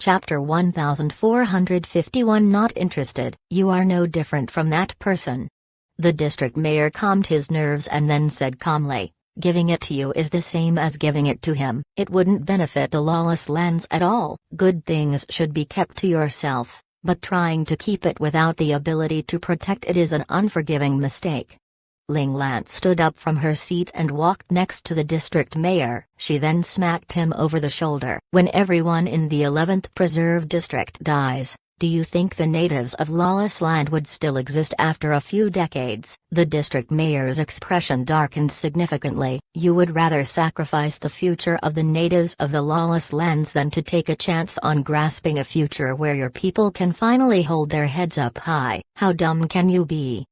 Chapter 1451. Not interested. You are no different from that person. The district mayor calmed his nerves and then said calmly, giving it to you is the same as giving it to him. It wouldn't benefit the lawless lands at all. Good things should be kept to yourself, but trying to keep it without the ability to protect it is an unforgiving mistake. Ling Lan stood up from her seat and walked next to the district mayor. She then smacked him over the shoulder. When everyone in the 11th Preserve District dies, do you think the natives of lawless land would still exist after a few decades? The district mayor's expression darkened significantly. You would rather sacrifice the future of the natives of the lawless lands than to take a chance on grasping a future where your people can finally hold their heads up high. How dumb can you be?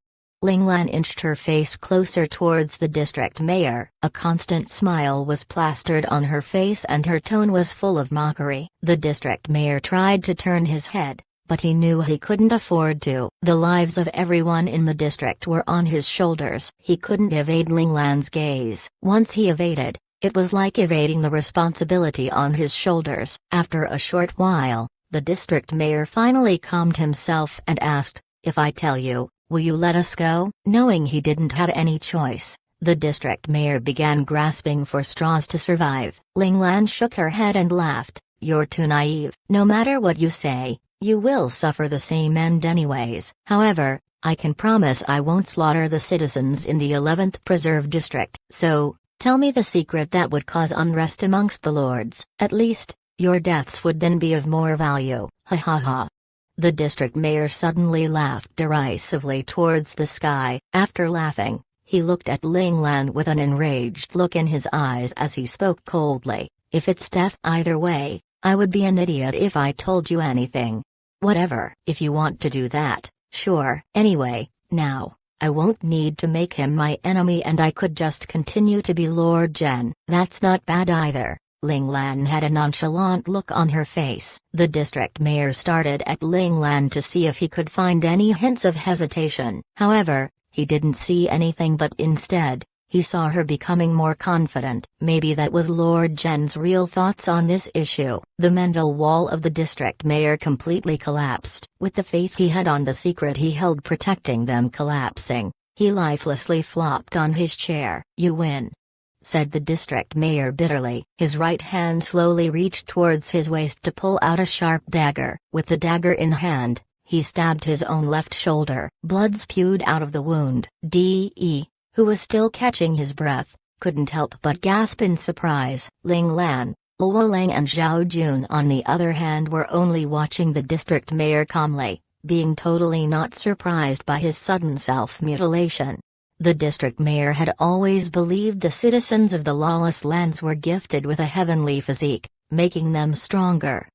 Ling Lan inched her face closer towards the district mayor. A constant smile was plastered on her face and her tone was full of mockery. The district mayor tried to turn his head, but he knew he couldn't afford to. The lives of everyone in the district were on his shoulders. He couldn't evade Ling Lan's gaze. Once he evaded, it was like evading the responsibility on his shoulders. After a short while, the district mayor finally calmed himself and asked, "If I tell you, will you let us go?" Knowing he didn't have any choice, the district mayor began grasping for straws to survive. Ling Lan shook her head and laughed. "You're too naive. No matter what you say, you will suffer the same end anyways. However, I can promise I won't slaughter the citizens in the 11th Preserve District. So, tell me the secret that would cause unrest amongst the lords. At least, your deaths would then be of more value." Ha ha ha. The district mayor suddenly laughed derisively towards the sky. After laughing, he looked at Ling Lan with an enraged look in his eyes as he spoke coldly. "If it's death either way, I would be an idiot if I told you anything. Whatever. If you want to do that, sure. Anyway, now, I won't need to make him my enemy and I could just continue to be Lord Zhen. That's not bad either." Ling Lan had a nonchalant look on her face. The district mayor started at Ling Lan to see if he could find any hints of hesitation. However, he didn't see anything but instead, he saw her becoming more confident. Maybe that was Lord Zhen's real thoughts on this issue. The mental wall of the district mayor completely collapsed. With the faith he had on the secret he held protecting them collapsing, he lifelessly flopped on his chair. "You win," said the district mayor bitterly. His right hand slowly reached towards his waist to pull out a sharp dagger. With the dagger in hand, he stabbed his own left shoulder. Blood spewed out of the wound. De, who was still catching his breath, couldn't help but gasp in surprise. Ling Lan, Luo Lang and Zhao Jun on the other hand were only watching the district mayor calmly, being totally not surprised by his sudden self-mutilation. The district mayor had always believed the citizens of the lawless lands were gifted with a heavenly physique, making them stronger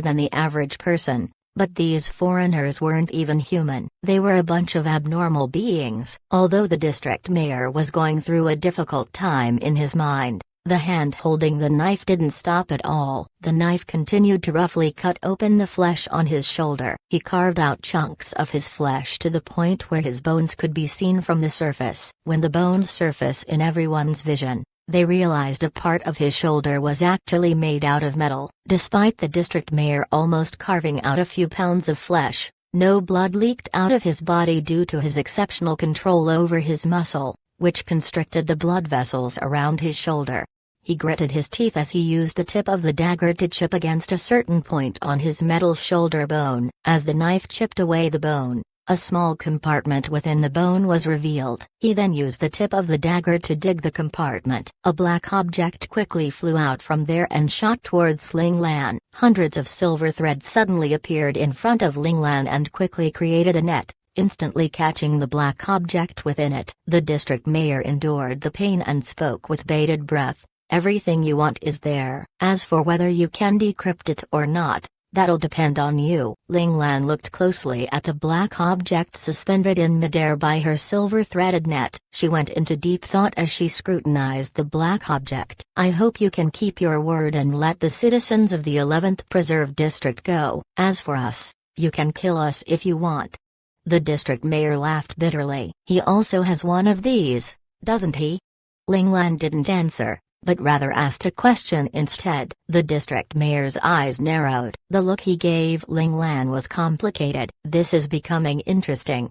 than the average person, but these foreigners weren't even human. They were a bunch of abnormal beings. Although the district mayor was going through a difficult time in his mind, the hand holding the knife didn't stop at all. The knife continued to roughly cut open the flesh on his shoulder. He carved out chunks of his flesh to the point where his bones could be seen from the surface. When the bones surfaced in everyone's vision, they realized a part of his shoulder was actually made out of metal. Despite the district mayor almost carving out a few pounds of flesh, no blood leaked out of his body due to his exceptional control over his muscle, which constricted the blood vessels around his shoulder. He gritted his teeth as he used the tip of the dagger to chip against a certain point on his metal shoulder bone. As the knife chipped away the bone, a small compartment within the bone was revealed. He then used the tip of the dagger to dig the compartment. A black object quickly flew out from there and shot towards Ling Lan. Hundreds of silver threads suddenly appeared in front of Ling Lan and quickly created a net, instantly catching the black object within it. The district mayor endured the pain and spoke with bated breath. "Everything you want is there. As for whether you can decrypt it or not, that'll depend on you." Ling Lan looked closely at the black object suspended in midair by her silver-threaded net. She went into deep thought as she scrutinized the black object. "I hope you can keep your word and let the citizens of the 11th Preserve District go. As for us, you can kill us if you want." The district mayor laughed bitterly. "He also has one of these, doesn't he?" Ling Lan didn't answer. but rather asked a question instead. The district mayor's eyes narrowed. The look he gave Ling Lan was complicated. This is becoming interesting.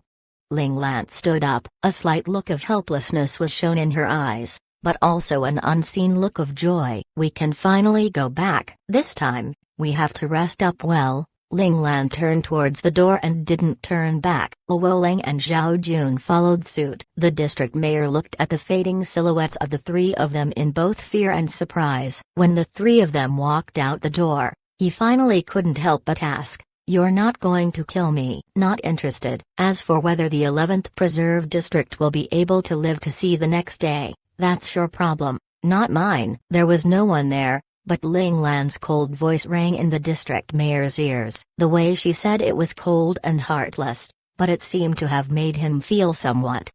Ling Lan stood up. A slight look of helplessness was shown in her eyes, but also an unseen look of joy. We can finally go back. This time, we have to rest up well. Ling Lan turned towards the door and didn't turn back. Luo Ling and Zhao Jun followed suit. The district mayor looked at the fading silhouettes of the three of them in both fear and surprise. When the three of them walked out the door, he finally couldn't help but ask, "You're not going to kill me?" "Not interested. As for whether the 11th Preserve District will be able to live to see the next day, that's your problem, not mine." There was no one there, but Ling Lan's cold voice rang in the district mayor's ears. The way she said it was cold and heartless, but it seemed to have made him feel somewhat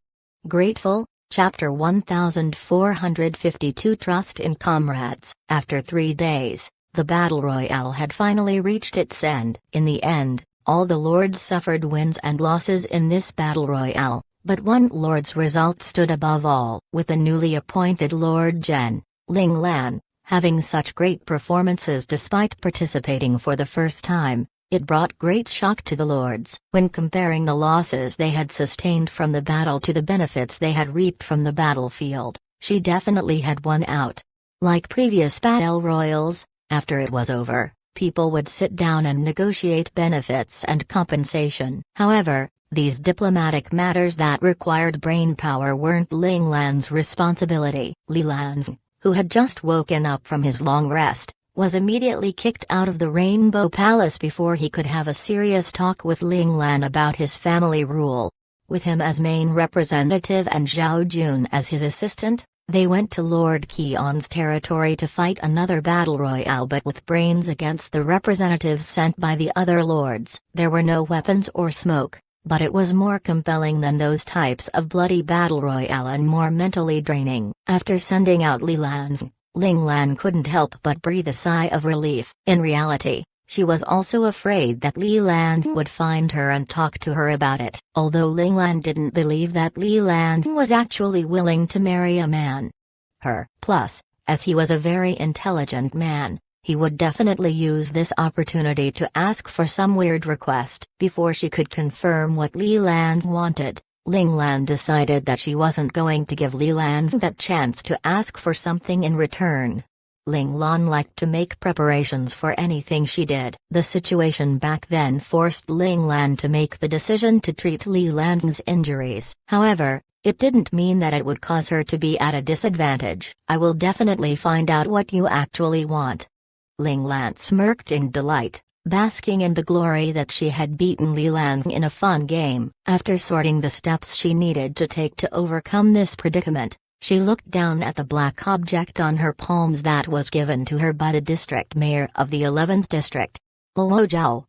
grateful. Chapter 1452 Trust in Comrades. After 3 days, the Battle Royale had finally reached its end. In the end, all the lords suffered wins and losses in this Battle Royale, but one lord's result stood above all. With the newly appointed Lord Zhen, Ling Lan, having such great performances despite participating for the first time, it brought great shock to the lords. When comparing the losses they had sustained from the battle to the benefits they had reaped from the battlefield, she definitely had won out. Like previous battle royals, after it was over, people would sit down and negotiate benefits and compensation. However, these diplomatic matters that required brainpower weren't Ling Lan's responsibility. Li Lan, who had just woken up from his long rest, was immediately kicked out of the Rainbow Palace before he could have a serious talk with Ling Lan about his family rule. With him as main representative and Zhao Jun as his assistant, they went to Lord Qion's territory to fight another battle royale, but with brains against the representatives sent by the other lords. There were no weapons or smoke, but it was more compelling than those types of bloody battle royale and more mentally draining. After sending out Li Lan, Ling Lan couldn't help but breathe a sigh of relief. In reality, she was also afraid that Li Lan would find her and talk to her about it. Although Ling Lan didn't believe that Li Lan was actually willing to marry a man. Plus, as he was a very intelligent man, he would definitely use this opportunity to ask for some weird request. Before she could confirm what Li Lan wanted, Ling Lan decided that she wasn't going to give Li Lan that chance to ask for something in return. Ling Lan liked to make preparations for anything she did. The situation back then forced Ling Lan to make the decision to treat Li Lan's injuries. However, it didn't mean that it would cause her to be at a disadvantage. "I will definitely find out what you actually want." Ling Lan smirked in delight, basking in the glory that she had beaten Li Lan in a fun game. After sorting the steps she needed to take to overcome this predicament, she looked down at the black object on her palms that was given to her by the district mayor of the 11th district. "Luo Zhao."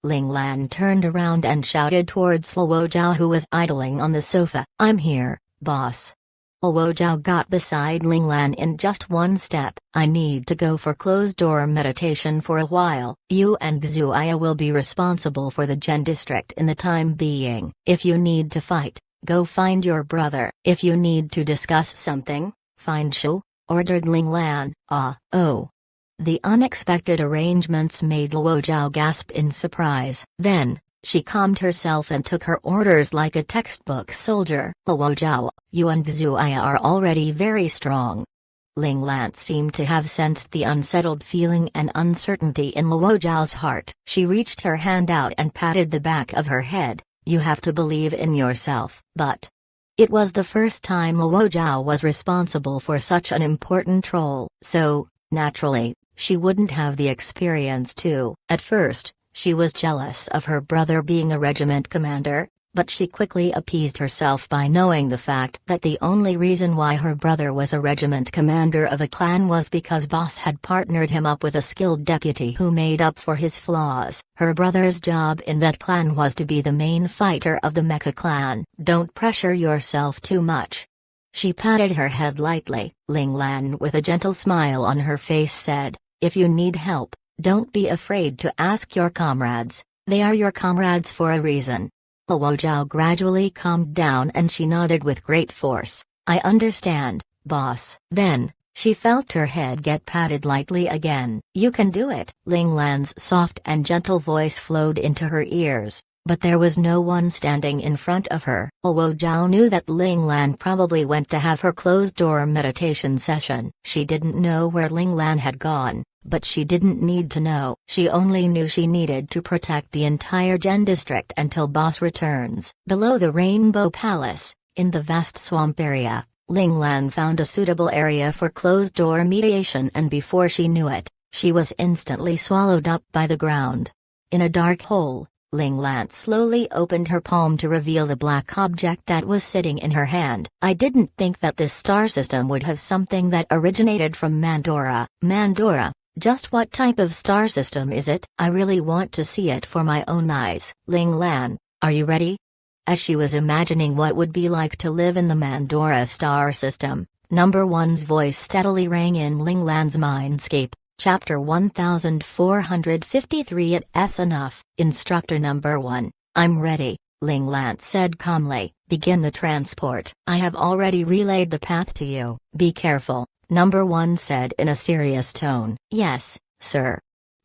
Ling Lan turned around and shouted towards Luo Zhao, who was idling on the sofa. "I'm here, boss." Luo Zhao got beside Ling Lan in just one step. "I need to go for closed-door meditation for a while. You and Xuaya will be responsible for the Zhen district in the time being. If you need to fight, go find your brother. If you need to discuss something, find Shu," ordered Ling Lan. Oh. The unexpected arrangements made Luo Zhao gasp in surprise. Then, she calmed herself and took her orders like a textbook soldier. "Luo Zhao, you and Xuaya are already very strong." Ling Lan seemed to have sensed the unsettled feeling and uncertainty in Luo Zhao's heart. She reached her hand out and patted the back of her head. "You have to believe in yourself." But it was the first time Luo Zhao was responsible for such an important role, so, naturally, she wouldn't have the experience to. At first, she was jealous of her brother being a regiment commander, but she quickly appeased herself by knowing the fact that the only reason why her brother was a regiment commander of a clan was because boss had partnered him up with a skilled deputy who made up for his flaws. Her brother's job in that clan was to be the main fighter of the Mecha clan. "Don't pressure yourself too much." She patted her head lightly. Ling Lan, with a gentle smile on her face, said, "If you need help, don't be afraid to ask your comrades. They are your comrades for a reason." Luo Zhao gradually calmed down and she nodded with great force. "I understand, boss." Then, She felt her head get patted lightly again. "You can do it." Ling Lan's soft and gentle voice flowed into her ears, but there was no one standing in front of her. Luo Zhao knew that Ling Lan probably went to have her closed-door meditation session. She didn't know where Ling Lan had gone, but she didn't need to know. She only knew she needed to protect the entire Gen district until boss returns. Below the Rainbow Palace, in the vast swamp area, Ling Lan found a suitable area for closed-door mediation, and before she knew it, she was instantly swallowed up by the ground. In a dark hole, Ling Lan slowly opened her palm to reveal the black object that was sitting in her hand. "I didn't think that this star system would have something that originated from Mandora." "Mandora? Just what type of star system is it? I really want to see it for my own eyes." "Ling Lan, are you ready?" As she was imagining what would be like to live in the Mandora star system, Number One's voice steadily rang in Ling Lan's mindscape. Chapter 1453. It's enough. Instructor Number 1, "I'm ready," Ling Lan said calmly. "Begin the transport." "I have already relayed the path to you. Be careful," Number 1 said in a serious tone. "Yes, sir,"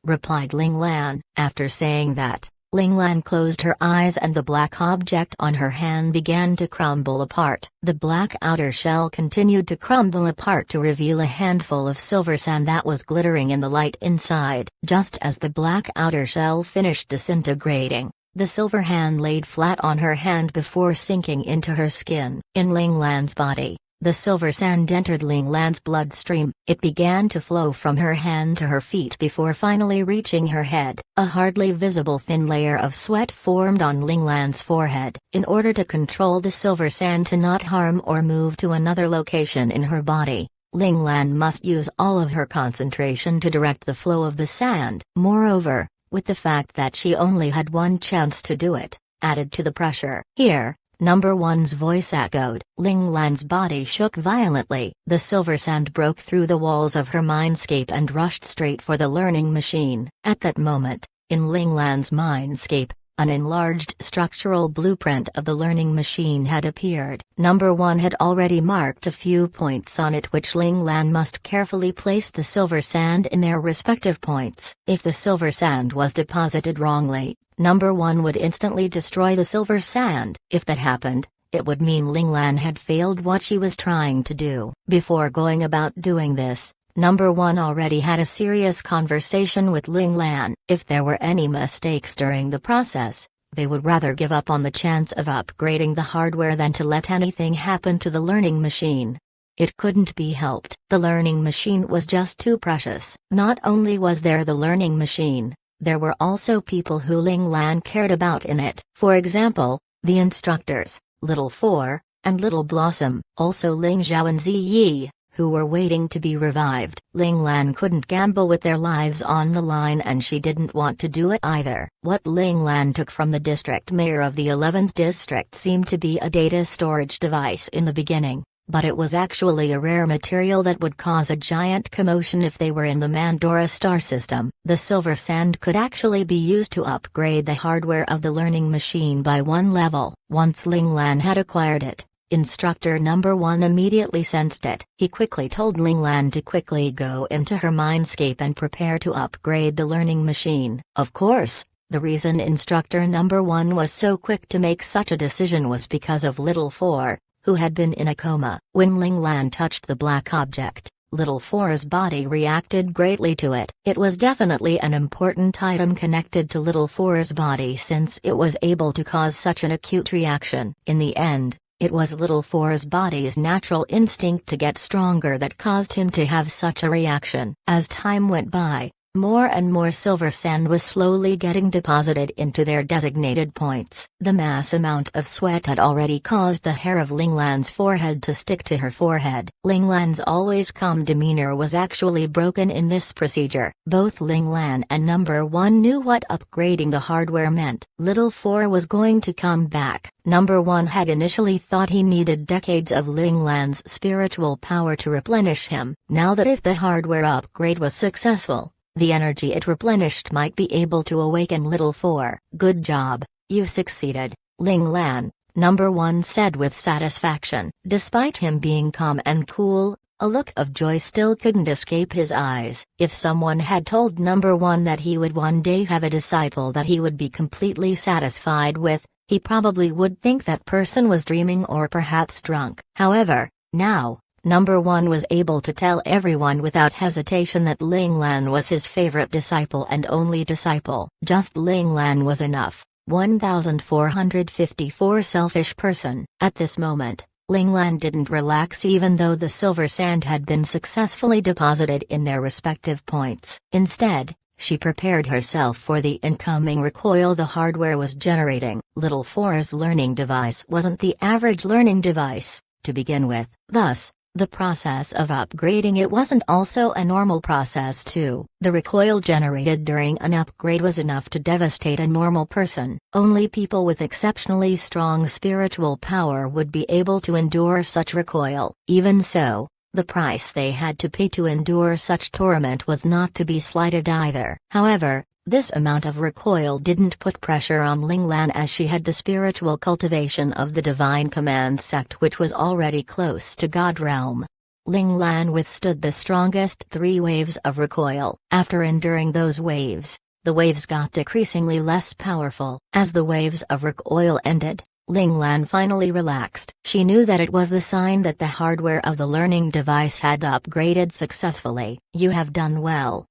replied Ling Lan. After saying that, Ling Lan closed her eyes and the black object on her hand began to crumble apart. The black outer shell continued to crumble apart to reveal a handful of silver sand that was glittering in the light inside. Just as the black outer shell finished disintegrating, the silver hand laid flat on her hand before sinking into her skin. In Ling Lan's body, the silver sand entered Ling Lan's bloodstream. It began to flow from her hand to her feet before finally reaching her head. A hardly visible thin layer of sweat formed on Ling Lan's forehead. In order to control the silver sand to not harm or move to another location in her body, Ling Lan must use all of her concentration to direct the flow of the sand. Moreover, with the fact that she only had one chance to do it, added to the pressure. "Here," Number One's voice echoed. Ling Lan's body shook violently. The silver sand broke through the walls of her mindscape and rushed straight for the learning machine. At that moment, in Ling Lan's mindscape, an enlarged structural blueprint of the learning machine had appeared. Number 1 had already marked a few points on it, which Ling Lan must carefully place the silver sand in their respective points. If the silver sand was deposited wrongly, Number 1 would instantly destroy the silver sand. If that happened, it would mean Ling Lan had failed what she was trying to do. Before going about doing this, Number 1 already had a serious conversation with Ling Lan. If there were any mistakes during the process, they would rather give up on the chance of upgrading the hardware than to let anything happen to the learning machine. It couldn't be helped. The learning machine was just too precious. Not only was there the learning machine, there were also people who Ling Lan cared about in it. For example, the instructors, Little Four, and Little Blossom, also Ling Zhao and Ziyi, who were waiting to be revived. Ling Lan couldn't gamble with their lives on the line, and she didn't want to do it either. What Ling Lan took from the district mayor of the 11th district seemed to be a data storage device in the beginning, but it was actually a rare material that would cause a giant commotion if they were in the Mandora star system. The silver sand could actually be used to upgrade the hardware of the learning machine by one level. Once Ling Lan had acquired it, Instructor Number 1 immediately sensed it. He quickly told Ling Lan to quickly go into her mindscape and prepare to upgrade the learning machine. Of course, the reason Instructor Number 1 was so quick to make such a decision was because of Little Four, who had been in a coma. When Ling Lan touched the black object, Little Four's body reacted greatly to it. It was definitely an important item connected to Little Four's body, since it was able to cause such an acute reaction. In the end, it was Little Four's body's natural instinct to get stronger that caused him to have such a reaction. As time went by, more and more silver sand was slowly getting deposited into their designated points. The mass amount of sweat had already caused the hair of Ling Lan's forehead to stick to her forehead. Ling Lan's always calm demeanor was actually broken in this procedure. Both Ling Lan and Number 1 knew what upgrading the hardware meant. Little Four was going to come back. Number 1 had initially thought he needed decades of Ling Lan's spiritual power to replenish him. Now that if the hardware upgrade was successful, the energy it replenished might be able to awaken Little Four. "Good job, you succeeded, Ling Lan," Number 1 said with satisfaction. Despite him being calm and cool, A look of joy still couldn't escape his eyes. If someone had told number 1 that he would one day have a disciple that he would be completely satisfied with, he probably would think that person was dreaming or perhaps drunk. However, now, number 1 was able to tell everyone without hesitation that Ling Lan was his favorite disciple and only disciple. Just Ling Lan was enough. 1454 Selfish person. At this moment, Ling Lan didn't relax even though the silver sand had been successfully deposited in their respective points. Instead, she prepared herself for the incoming recoil the hardware was generating. Little 4's learning device wasn't the average learning device, to begin with. Thus, the process of upgrading it wasn't also a normal process too. The recoil generated during an upgrade was enough to devastate a normal person. Only people with exceptionally strong spiritual power would be able to endure such recoil. Even so, the price they had to pay to endure such torment was not to be slighted either. However, this amount of recoil didn't put pressure on Ling Lan as she had the spiritual cultivation of the Divine Command sect which was already close to God realm. Ling Lan withstood the strongest 3 waves of recoil. After enduring those waves, the waves got decreasingly less powerful. As the waves of recoil ended, Ling Lan finally relaxed. She knew that it was the sign that the hardware of the learning device had upgraded successfully. You have done well.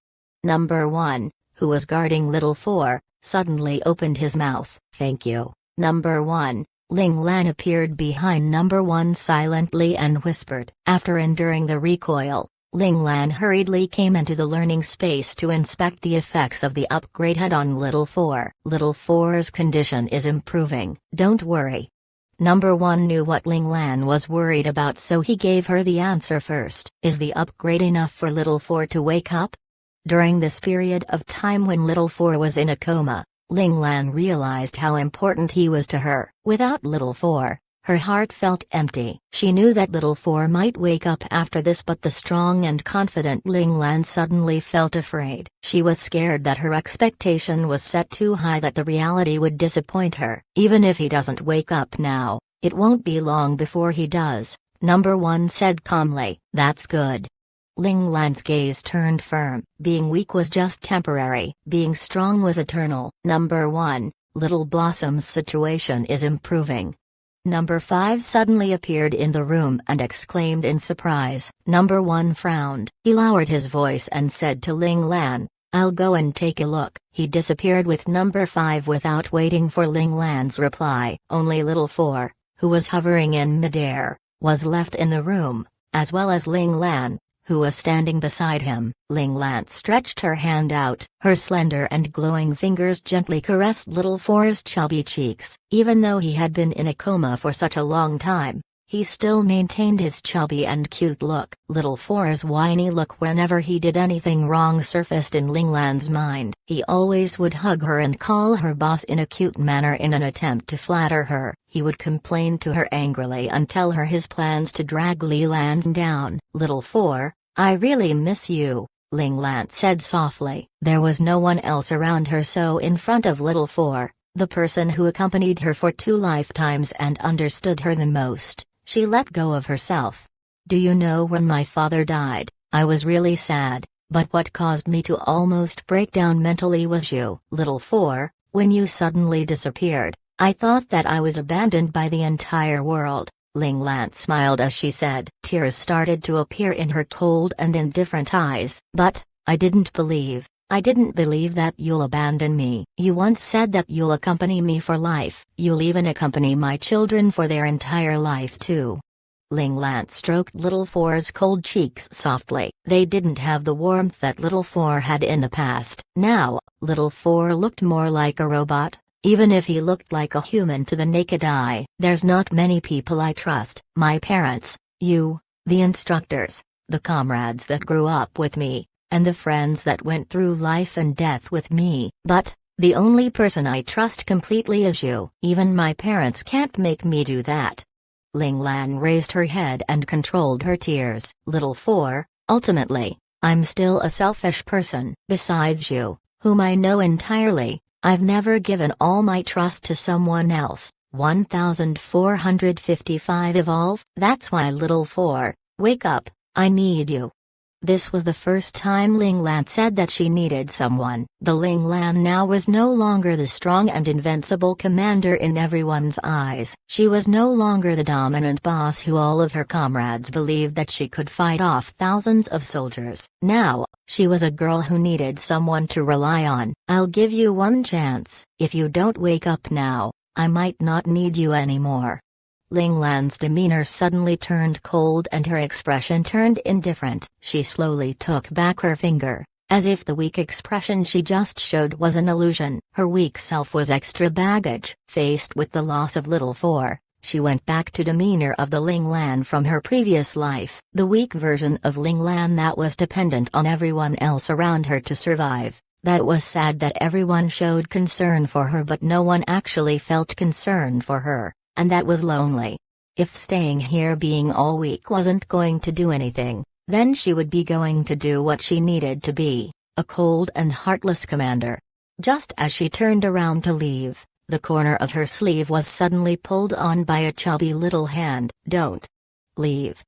Number 1, who was guarding little 4, suddenly opened his mouth. Thank you, number 1. Ling Lan appeared behind number 1 silently and whispered. After enduring the recoil, Ling Lan hurriedly came into the learning space to inspect the effects of the upgrade had on little 4. Little 4's condition is improving. Don't worry. Number 1 knew what Ling Lan was worried about, so he gave her the answer first. Is the upgrade enough for little 4 to wake up? During this period of time when little 4 was in a coma, Ling Lan realized how important he was to her. Without little 4, her heart felt empty. She knew that little 4 might wake up after this, but the strong and confident Ling Lan suddenly felt afraid. She was scared that her expectation was set too high, that the reality would disappoint her. Even if he doesn't wake up now, it won't be long before he does, number 1 said calmly. That's good. Ling Lan's gaze turned firm. Being weak was just temporary. Being strong was eternal. Number 1, Little Blossom's situation is improving. Number 5 suddenly appeared in the room and exclaimed in surprise. Number 1 frowned. He lowered his voice and said to Ling Lan, I'll go and take a look. He disappeared with number 5 without waiting for Ling Lan's reply. Only little 4, who was hovering in midair, was left in the room, as well as Ling Lan, who was standing beside him. Ling Lan stretched her hand out. Her slender and glowing fingers gently caressed little 4's chubby cheeks. Even though he had been in a coma for such a long time, he still maintained his chubby and cute look. Little 4's whiny look whenever he did anything wrong surfaced in Ling Lan's mind. He always would hug her and call her boss in a cute manner in an attempt to flatter her. He would complain to her angrily and tell her his plans to drag Li Lan down. Little 4, I really miss you, Ling Lan said softly. There was no one else around her, so in front of little 4, the person who accompanied her for 2 lifetimes and understood her the most, she let go of herself. Do you know, when my father died, I was really sad, but what caused me to almost break down mentally was you. Little 4, when you suddenly disappeared, I thought that I was abandoned by the entire world. Ling Lan smiled as she said. Tears started to appear in her cold and indifferent eyes. But, I didn't believe that you'll abandon me. You once said that you'll accompany me for life. You'll even accompany my children for their entire life too. Ling Lan stroked little 4's cold cheeks softly. They didn't have the warmth that little 4 had in the past. Now, little 4 looked more like a robot. Even if he looked like a human to the naked eye. There's not many people I trust. My parents, you, the instructors, the comrades that grew up with me, and the friends that went through life and death with me. But, the only person I trust completely is you. Even my parents can't make me do that. Ling Lan raised her head and controlled her tears. Little 4, ultimately, I'm still a selfish person. Besides you, whom I know entirely, I've never given all my trust to someone else. 1455 Evolve. That's why little 4, wake up. I need you." This was the first time Ling Lan said that she needed someone. The Ling Lan now was no longer the strong and invincible commander in everyone's eyes. She was no longer the dominant boss who all of her comrades believed that she could fight off thousands of soldiers. Now, she was a girl who needed someone to rely on. "I'll give you one chance. If you don't wake up now, I might not need you anymore." Ling Lan's demeanor suddenly turned cold and her expression turned indifferent. She slowly took back her finger, as if the weak expression she just showed was an illusion. Her weak self was extra baggage. Faced with the loss of Little Four, she went back to demeanor of the Ling Lan from her previous life. The weak version of Ling Lan that was dependent on everyone else around her to survive. That was sad that everyone showed concern for her but no one actually felt concern for her. And that was lonely. If staying here being all weak wasn't going to do anything, then she would be going to do what she needed to be, a cold and heartless commander. Just as she turned around to leave, the corner of her sleeve was suddenly pulled on by a chubby little hand. "Don't leave."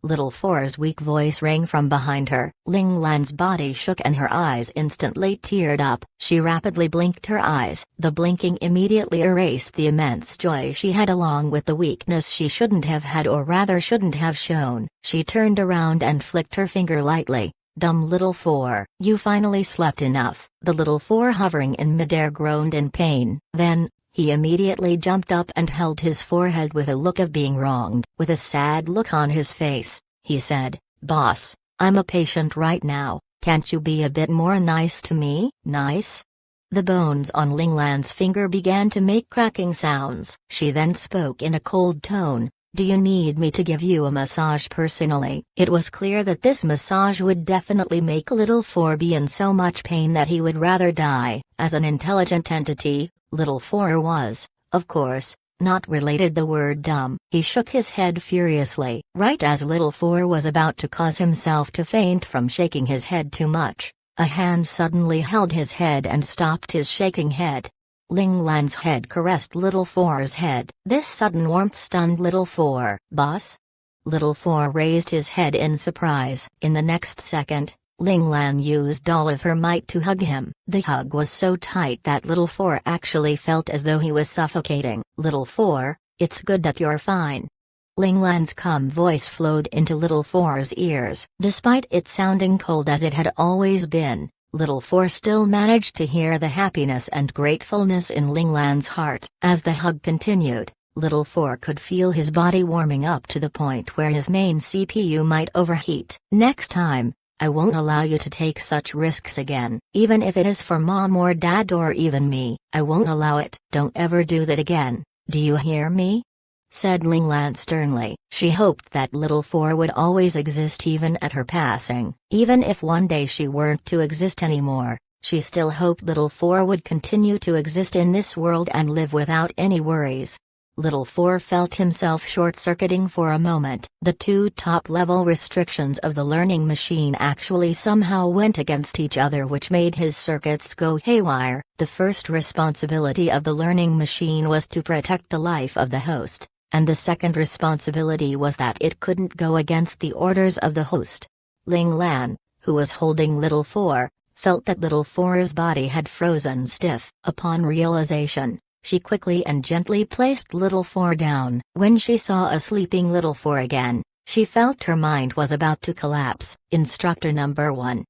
Little Four's weak voice rang from behind her. Ling Lan's body shook and her eyes instantly teared up. She rapidly blinked her eyes. The blinking immediately erased the immense joy she had along with the weakness she shouldn't have had or rather shouldn't have shown. She turned around and flicked her finger lightly. "Dumb Little Four, you finally slept enough." The Little Four hovering in midair groaned in pain. Then, he immediately jumped up and held his forehead with a look of being wronged. With a sad look on his face, he said, "Boss, I'm a patient right now, can't you be a bit more nice to me?" "Nice?" The bones on Ling Lan's finger began to make cracking sounds. She then spoke in a cold tone, "Do you need me to give you a massage personally?" It was clear that this massage would definitely make Little Four be in so much pain that he would rather die. As an intelligent entity, Little Four was, of course, not related the word dumb. He shook his head furiously. Right as Little Four was about to cause himself to faint from shaking his head too much, a hand suddenly held his head and stopped his shaking head. Ling Lan's head caressed Little Four's head. This sudden warmth stunned Little Four. "Boss?" Little Four raised his head in surprise. In the next second, Ling Lan used all of her might to hug him. The hug was so tight that Little Four actually felt as though he was suffocating. "Little Four, it's good that you're fine." Ling Lan's calm voice flowed into Little Four's ears. Despite it sounding cold as it had always been, Little Four still managed to hear the happiness and gratefulness in Ling Lan's heart. As the hug continued, Little Four could feel his body warming up to the point where his main CPU might overheat. "Next time, I won't allow you to take such risks again. Even if it is for Mom or Dad or even me, I won't allow it. Don't ever do that again, do you hear me?" said Ling Lan sternly. She hoped that Little Four would always exist even at her passing. Even if one day she weren't to exist anymore, she still hoped Little Four would continue to exist in this world and live without any worries. Little Four felt himself short-circuiting for a moment. The two top-level restrictions of the learning machine actually somehow went against each other, which made his circuits go haywire. The first responsibility of the learning machine was to protect the life of the host, and the second responsibility was that it couldn't go against the orders of the host. Ling Lan, who was holding Little Four, felt that Little Four's body had frozen stiff. Upon realization, she quickly and gently placed Little Four down. When she saw a sleeping Little Four again, she felt her mind was about to collapse. "Instructor number 1.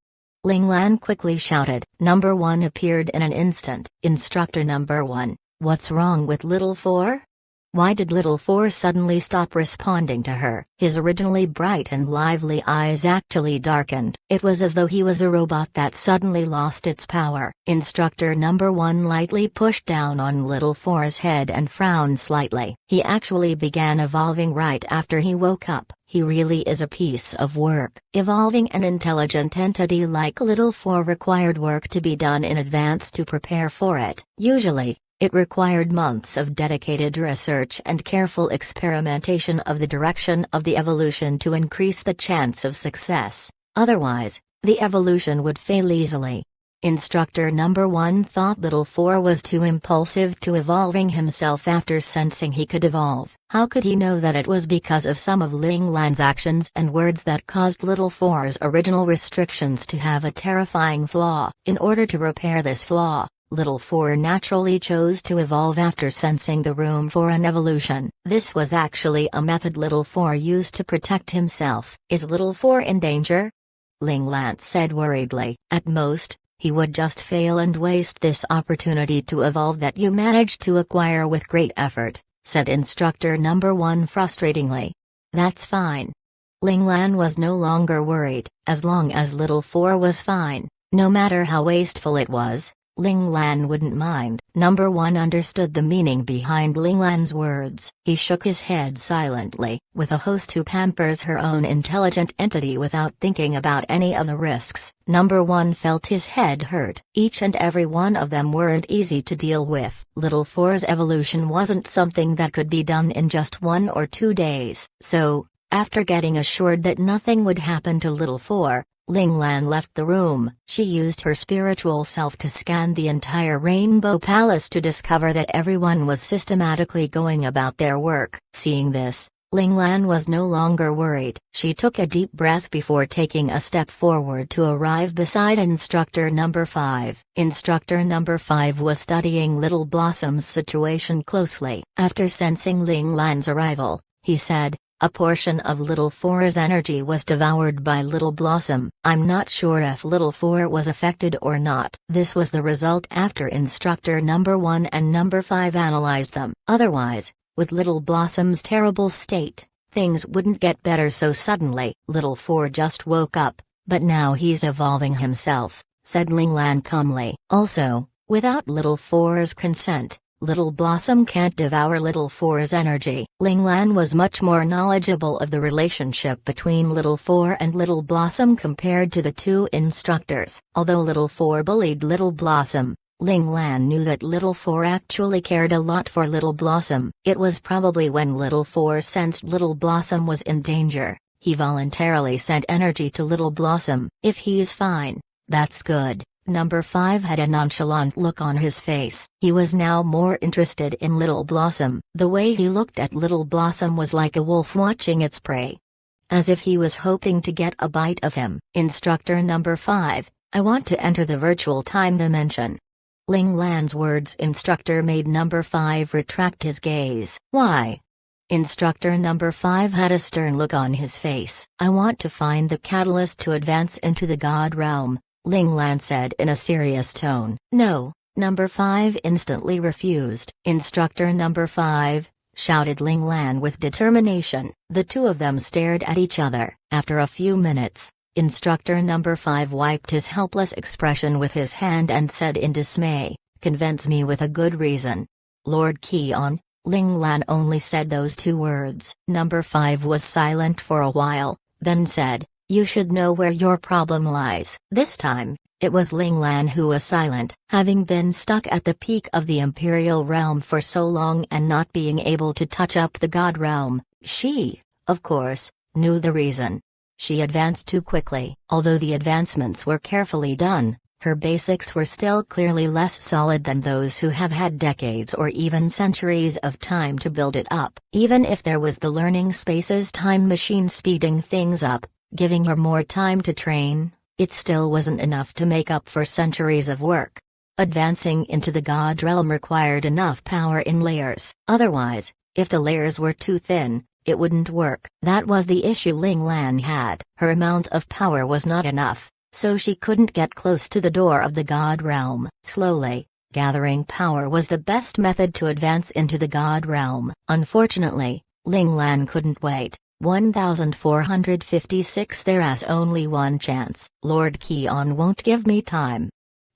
Ling Lan quickly shouted. Number 1 appeared in an instant. "Instructor number 1, what's wrong with Little Four?" Why did Little Four suddenly stop responding to her? His originally bright and lively eyes actually darkened. It was as though he was a robot that suddenly lost its power. Instructor number 1 lightly pushed down on Little Four's head and frowned slightly. He actually began evolving right after he woke up. He really is a piece of work. Evolving an intelligent entity like Little Four required work to be done in advance to prepare for it. Usually, it required months of dedicated research and careful experimentation of the direction of the evolution to increase the chance of success. Otherwise, the evolution would fail easily. Instructor number 1 thought Little 4 was too impulsive to evolving himself after sensing he could evolve. How could he know that it was because of some of Ling Lan's actions and words that caused Little 4's original restrictions to have a terrifying flaw? In order to repair this flaw, Little 4 naturally chose to evolve after sensing the room for an evolution. This was actually a method Little 4 used to protect himself. Is Little 4 in danger? Ling Lan said worriedly. At most, he would just fail and waste this opportunity to evolve that you managed to acquire with great effort, said Instructor number 1 frustratingly. That's fine. Ling Lan was no longer worried. As long as Little 4 was fine, no matter how wasteful it was, Ling Lan wouldn't mind. Number 1 understood the meaning behind Ling Lan's words. He shook his head silently. With a host who pampers her own intelligent entity without thinking about any of the risks, Number 1 felt his head hurt. Each and every one of them weren't easy to deal with. Little 4's evolution wasn't something that could be done in just 1 or 2 days. So, after getting assured that nothing would happen to Little 4, Ling Lan left the room. She used her spiritual self to scan the entire Rainbow Palace to discover that everyone was systematically going about their work. Seeing this, Ling Lan was no longer worried. She took a deep breath before taking a step forward to arrive beside Instructor number 5. Instructor number 5 was studying Little Blossom's situation closely. After sensing Ling Lan's arrival, he said, a portion of Little 4's energy was devoured by Little Blossom. I'm not sure if Little 4 was affected or not. This was the result after Instructor number 1 and number 5 analyzed them. Otherwise, with Little Blossom's terrible state, things wouldn't get better so suddenly. Little 4 just woke up, but now he's evolving himself, said Ling Lan calmly. Also, without Little 4's consent, Little Blossom can't devour Little 4's energy. Ling Lan was much more knowledgeable of the relationship between Little 4 and Little Blossom compared to the two instructors. Although Little 4 bullied Little Blossom, Ling Lan knew that Little 4 actually cared a lot for Little Blossom. It was probably when Little 4 sensed Little Blossom was in danger, he voluntarily sent energy to Little Blossom. If he's fine, that's good. Number 5 had a nonchalant look on his face. He was now more interested in Little Blossom. The way he looked at Little Blossom was like a wolf watching its prey, as if he was hoping to get a bite of him. Instructor number 5, I want to enter the virtual time dimension. Ling Lan's words Instructor made number 5 retract his gaze. Why? Instructor number 5 had a stern look on his face. I want to find the catalyst to advance into the God realm, Ling Lan said in a serious tone. No, number 5 instantly refused. Instructor number 5, shouted Ling Lan with determination. The two of them stared at each other. After a few minutes, Instructor number 5 wiped his helpless expression with his hand and said in dismay, convince me with a good reason. Lord Keon. Ling Lan only said those 2 words. Number 5 was silent for a while, then said, you should know where your problem lies. This time, it was Ling Lan who was silent. Having been stuck at the peak of the Imperial realm for so long and not being able to touch up the God realm, she, of course, knew the reason. She advanced too quickly. Although the advancements were carefully done, her basics were still clearly less solid than those who have had decades or even centuries of time to build it up. Even if there was the learning space's time machine speeding things up, giving her more time to train, it still wasn't enough to make up for centuries of work. Advancing into the God realm required enough power in layers. Otherwise, if the layers were too thin, it wouldn't work. That was the issue Ling Lan had. Her amount of power was not enough, so she couldn't get close to the door of the God realm. Slowly, gathering power was the best method to advance into the God realm. Unfortunately, Ling Lan couldn't wait. 1456 There's only one chance. Lord Keon won't give me time.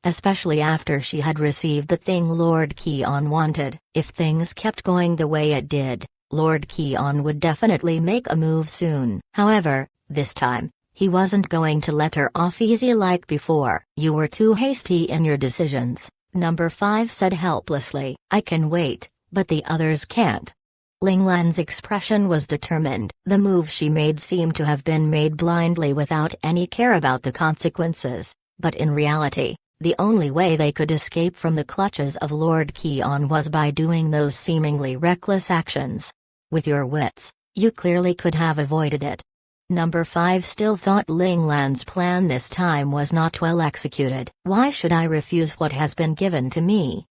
Especially after she had received the thing Lord Keon wanted. If things kept going the way it did, Lord Keon would definitely make a move soon. However, this time, he wasn't going to let her off easy like before. You were too hasty in your decisions, number 5 said helplessly. I can wait, but the others can't. Ling Lan's expression was determined. The move she made seemed to have been made blindly without any care about the consequences, but in reality, The only way they could escape from the clutches of Lord Keon was by doing those seemingly reckless actions. With your wits, you clearly could have avoided it. Number 5 still thought Ling Lan's plan this time was not well executed. Why should I refuse what has been given to me?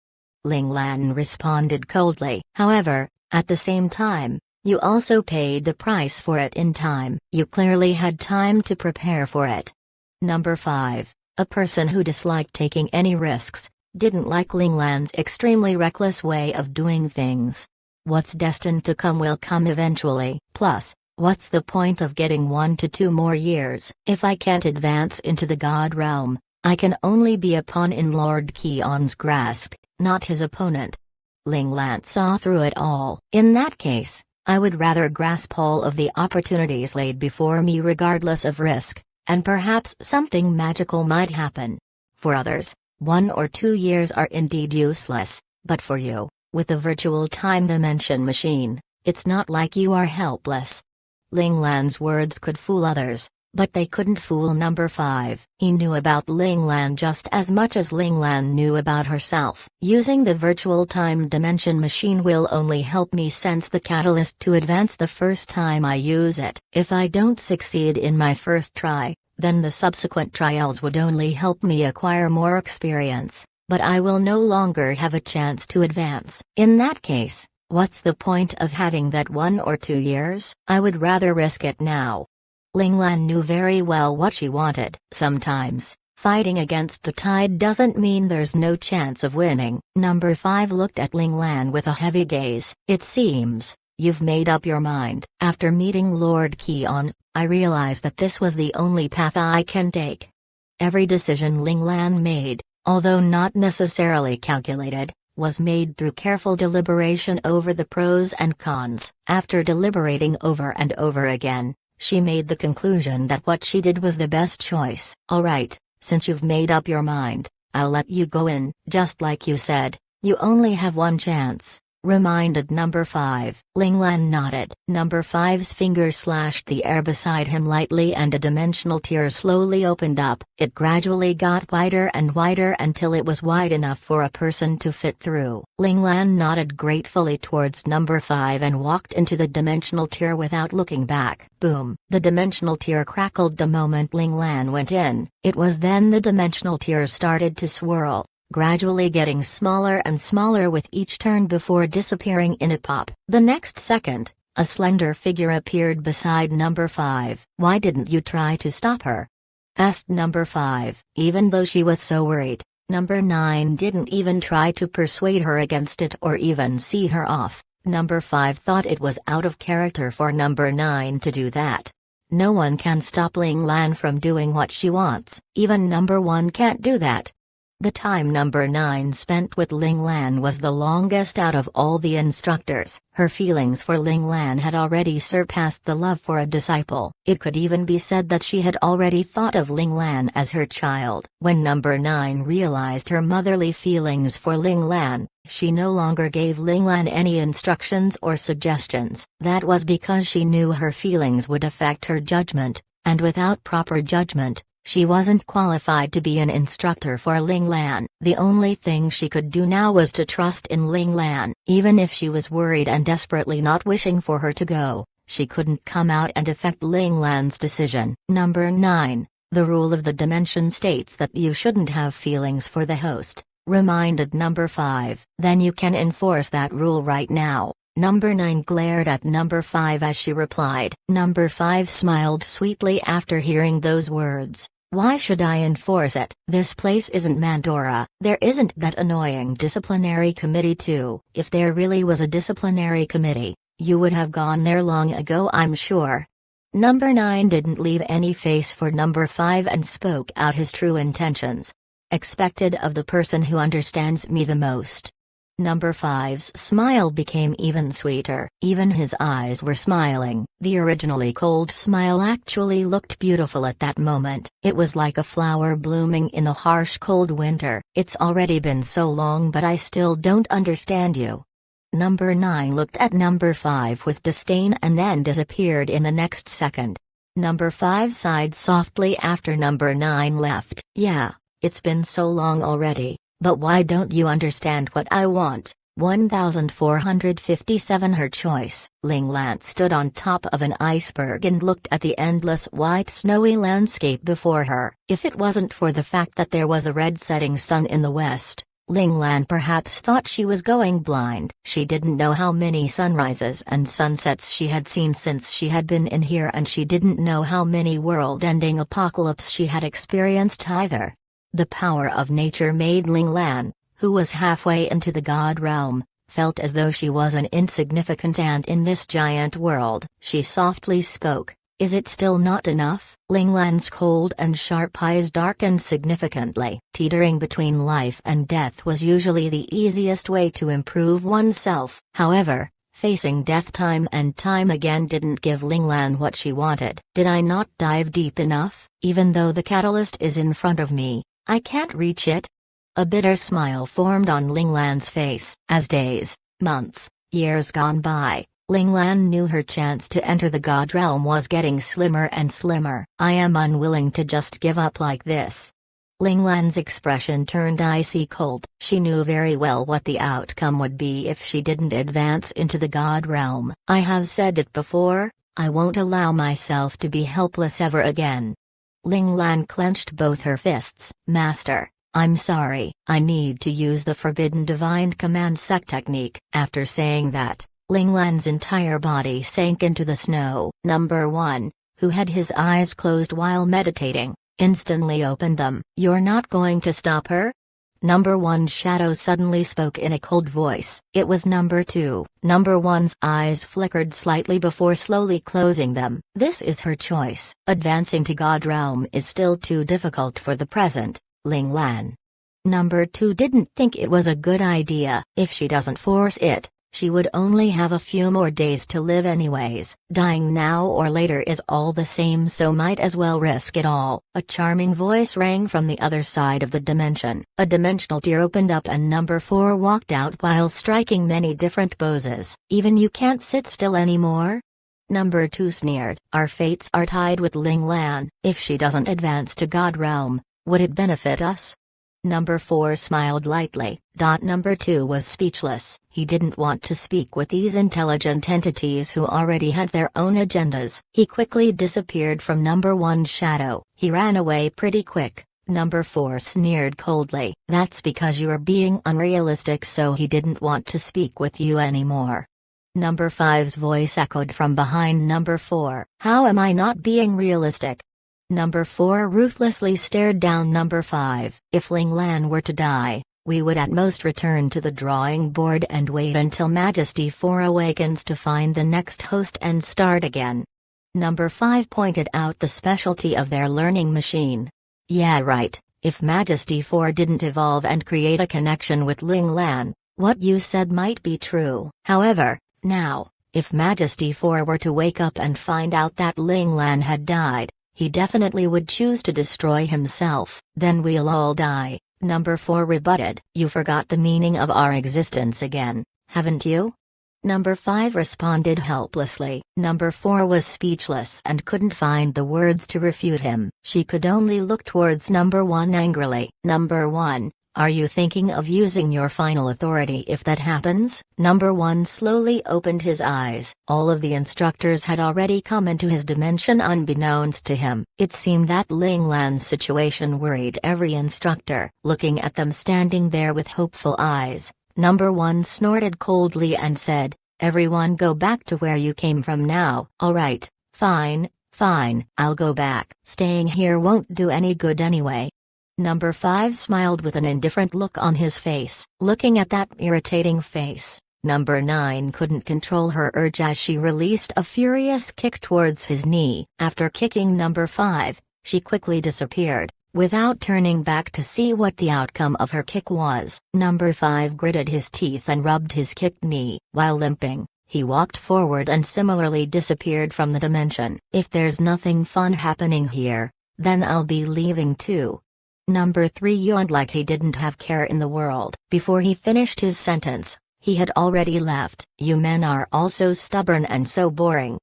Ling Lan responded coldly. However, at the same time, you also paid the price for it in time. You clearly had time to prepare for it. Number 5, a person who disliked taking any risks, didn't like Ling Lan's extremely reckless way of doing things. What's destined to come will come eventually. Plus, what's the point of getting 1 to 2 more years? If I can't advance into the God realm, I can only be a pawn in Lord Keon's grasp, not his opponent. Ling Lan saw through it all. In that case, I would rather grasp all of the opportunities laid before me regardless of risk, and perhaps something magical might happen. For others, 1 or 2 years are indeed useless, but for you, with the virtual time dimension machine, it's not like you are helpless. Ling Lan's words could fool others, but they couldn't fool Number 5. He knew about Ling Lan just as much as Ling Lan knew about herself. Using the virtual time dimension machine will only help me sense the catalyst to advance the first time I use it. If I don't succeed in my first try, then the subsequent trials would only help me acquire more experience, but I will no longer have a chance to advance. In that case, what's the point of having that 1 or 2 years? I would rather risk it now. Ling Lan knew very well what she wanted. Sometimes, fighting against the tide doesn't mean there's no chance of winning. Number 5 looked at Ling Lan with a heavy gaze. It seems, you've made up your mind. After meeting Lord Keon, I realized that this was the only path I can take. Every decision Ling Lan made, although not necessarily calculated, was made through careful deliberation over the pros and cons. After deliberating over and over again, she made the conclusion that what she did was the best choice. Alright, since you've made up your mind, I'll let you go in. Just like you said, you only have 1 chance, reminded Number 5. Ling Lan nodded. Number 5's fingers slashed the air beside him lightly and a dimensional tear slowly opened up. It gradually got wider and wider until it was wide enough for a person to fit through. Ling Lan nodded gratefully towards Number 5 and walked into the dimensional tear without looking back. Boom! The dimensional tear crackled the moment Ling Lan went in. It was then the dimensional tear started to swirl, gradually getting smaller and smaller with each turn before disappearing in a pop. The next second, a slender figure appeared beside Number 5. Why didn't you try to stop her? Asked Number 5. Even though she was so worried, Number 9 didn't even try to persuade her against it or even see her off. Number 5 thought it was out of character for Number 9 to do that. No one can stop Ling Lan from doing what she wants. Even Number 1 can't do that. The time Number 9 spent with Ling Lan was the longest out of all the instructors. Her feelings for Ling Lan had already surpassed the love for a disciple. It could even be said that she had already thought of Ling Lan as her child. When Number 9 realized her motherly feelings for Ling Lan, she no longer gave Ling Lan any instructions or suggestions. That was because she knew her feelings would affect her judgment, and without proper judgment, she wasn't qualified to be an instructor for Ling Lan. The only thing she could do now was to trust in Ling Lan. Even if she was worried and desperately not wishing for her to go, she couldn't come out and affect Ling Lan's decision. Number 9, the rule of the dimension states that you shouldn't have feelings for the host, reminded Number 5. Then you can enforce that rule right now. Number 9 glared at Number 5 as she replied. Number 5 smiled sweetly after hearing those words. Why should I enforce it? This place isn't Mandora. There isn't that annoying disciplinary committee too. If there really was a disciplinary committee, you would have gone there long ago, I'm sure. Number 9 didn't leave any face for Number 5 and spoke out his true intentions. Expected of the person who understands me the most. Number 5's smile became even sweeter. Even his eyes were smiling. The originally cold smile actually looked beautiful at that moment. It was like a flower blooming in the harsh cold winter. It's already been so long, but I still don't understand you. Number 9 looked at Number 5 with disdain and then disappeared in the next second. Number 5 sighed softly after Number 9 left. Yeah, It's been so long already, but why don't you understand what I want? 1457 Her choice. Ling Lan stood on top of an iceberg and looked at the endless white snowy landscape before her. If it wasn't for the fact that there was a red setting sun in the west, Ling Lan perhaps thought she was going blind. She didn't know how many sunrises and sunsets she had seen since she had been in here, and she didn't know how many world-ending apocalypses she had experienced either. The power of nature made Ling Lan, who was halfway into the god realm, felt as though she was an insignificant ant in this giant world. She softly spoke, "Is it still not enough?" Ling Lan's cold and sharp eyes darkened significantly. Teetering between life and death was usually the easiest way to improve oneself. However, facing death time and time again didn't give Ling Lan what she wanted. "Did I not dive deep enough? Even though the catalyst is in front of me, I can't reach it?" A bitter smile formed on Ling Lan's face. As days, months, years gone by, Ling Lan knew her chance to enter the god realm was getting slimmer and slimmer. "I am unwilling to just give up like this." Ling Lan's expression turned icy cold. She knew very well what the outcome would be if she didn't advance into the god realm. "I have said it before, I won't allow myself to be helpless ever again." Ling Lan clenched both her fists. "Master, I'm sorry. I need to use the forbidden divine command sect technique." After saying that, Ling Lan's entire body sank into the snow. Number 1, who had his eyes closed while meditating, instantly opened them. "You're not going to stop her?" Number 1's shadow suddenly spoke in a cold voice. It was Number 2. Number 1's eyes flickered slightly before slowly closing them. "This is her choice. Advancing to God realm is still too difficult for the present, Ling Lan." Number 2 didn't think it was a good idea. If she doesn't force it, she would only have a few more days to live anyways. Dying now or later is all the same, so might as well risk it all. A charming voice rang from the other side of the dimension. A dimensional door opened up and Number 4 walked out while striking many different poses. "Even you can't sit still anymore?" Number 2 sneered. "Our fates are tied with Ling Lan. If she doesn't advance to God realm, would it benefit us?" Number 4 smiled lightly. Number 2 was speechless. He didn't want to speak with these intelligent entities who already had their own agendas. He quickly disappeared from Number 1's shadow. He ran away pretty quick. Number 4 sneered coldly. "That's because you are being unrealistic, so he didn't want to speak with you anymore." Number 5's voice echoed from behind Number 4. "How am I not being realistic?" Number 4 ruthlessly stared down Number 5. "If Ling Lan were to die, we would at most return to the drawing board and wait until Majesty 4 awakens to find the next host and start again." Number 5 pointed out the specialty of their learning machine. "Yeah, right. If Majesty 4 didn't evolve and create a connection with Ling Lan, what you said might be true. However, now, if Majesty 4 were to wake up and find out that Ling Lan had died, he definitely would choose to destroy himself. Then we'll all die," Number 4 rebutted. "You forgot the meaning of our existence again, haven't you?" Number 5 responded helplessly. Number 4 was speechless and couldn't find the words to refute him. She could only look towards Number 1 angrily. "Number 1, are you thinking of using your final authority if that happens?" Number 1 slowly opened his eyes. All of the instructors had already come into his dimension unbeknownst to him. It seemed that Ling Lan's situation worried every instructor. Looking at them standing there with hopeful eyes, Number 1 snorted coldly and said, "Everyone go back to where you came from now." "Alright, fine, I'll go back. Staying here won't do any good anyway." Number 5 smiled with an indifferent look on his face. Looking at that irritating face, Number 9 couldn't control her urge as she released a furious kick towards his knee. After kicking Number 5, she quickly disappeared, without turning back to see what the outcome of her kick was. Number 5 gritted his teeth and rubbed his kicked knee. While limping, he walked forward and similarly disappeared from the dimension. "If there's nothing fun happening here, then I'll be leaving too." Number 3 yawned like he didn't have care in the world. Before he finished his sentence, he had already left. "You men are all so stubborn and so boring."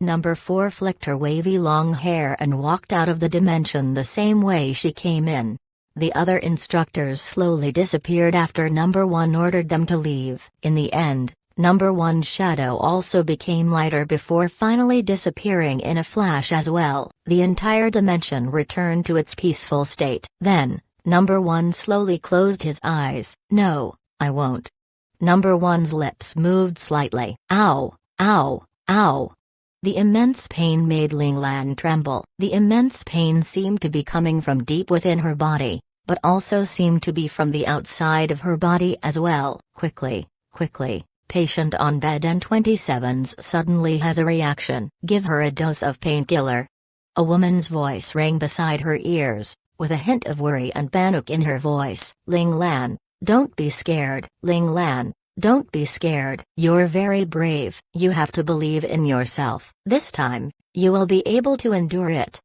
Number 4 flicked her wavy long hair and walked out of the dimension the same way she came in. The other instructors slowly disappeared after Number 1 ordered them to leave. In the end, Number 1's shadow also became lighter before finally disappearing in a flash as well. The entire dimension returned to its peaceful state. Then, Number 1 slowly closed his eyes. "No, I won't." Number 1's lips moved slightly. "Ow, ow, ow." The immense pain made Ling Lan tremble. The immense pain seemed to be coming from deep within her body, but also seemed to be from the outside of her body as well. Quickly, quickly. Patient on bed N27 suddenly has a reaction. Give her a dose of painkiller. A woman's voice rang beside her ears, with a hint of worry and panic in her voice. Ling Lan, don't be scared. Ling Lan, don't be scared. You're very brave. You have to believe in yourself. This time, you will be able to endure it.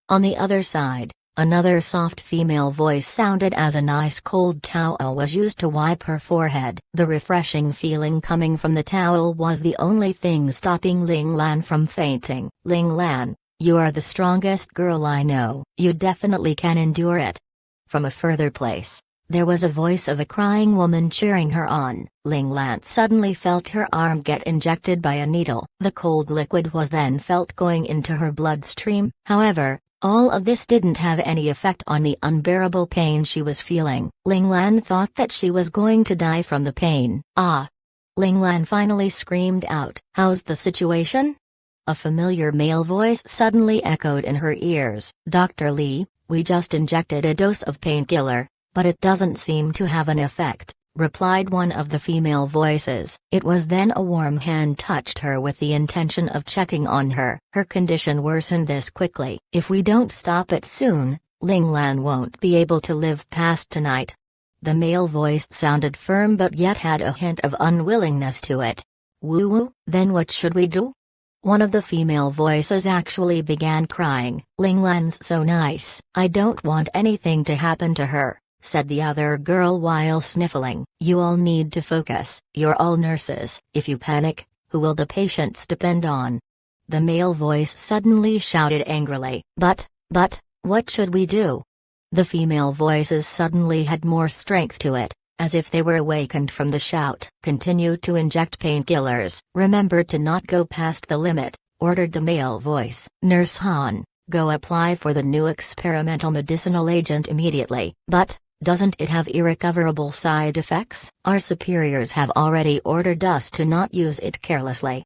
On the other side, another soft female voice sounded as a nice cold towel was used to wipe her forehead. The refreshing feeling coming from the towel was the only thing stopping Ling Lan from fainting. Ling Lan, you are the strongest girl I know. You definitely can endure it. From a further place, there was a voice of a crying woman cheering her on. Ling Lan suddenly felt her arm get injected by a needle. The cold liquid was then felt going into her bloodstream. However, all of this didn't have any effect on the unbearable pain she was feeling. Ling Lan thought that she was going to die from the pain. "Ah!" Ling Lan finally screamed out. "How's the situation?" A familiar male voice suddenly echoed in her ears. "Dr. Lee, we just injected a dose of painkiller, but it doesn't seem to have an effect," replied one of the female voices. It was then a warm hand touched her with the intention of checking on her. Her condition worsened this quickly. "If we don't stop it soon, Ling Lan won't be able to live past tonight." The male voice sounded firm but yet had a hint of unwillingness to it. "Woo-woo, then what should we do?" One of the female voices actually began crying. "Ling Lan's so nice. I don't want anything to happen to her," said the other girl while sniffling. "You all need to focus. You're all nurses. If you panic, who will the patients depend on?" The male voice suddenly shouted angrily. But, what should we do?" The female voices suddenly had more strength to it, as if they were awakened from the shout. "Continue to inject painkillers. Remember to not go past the limit," ordered the male voice. "Nurse Han, go apply for the new experimental medicinal agent immediately." "But, doesn't it have irrecoverable side effects?" "Our superiors have already ordered us to not use it carelessly."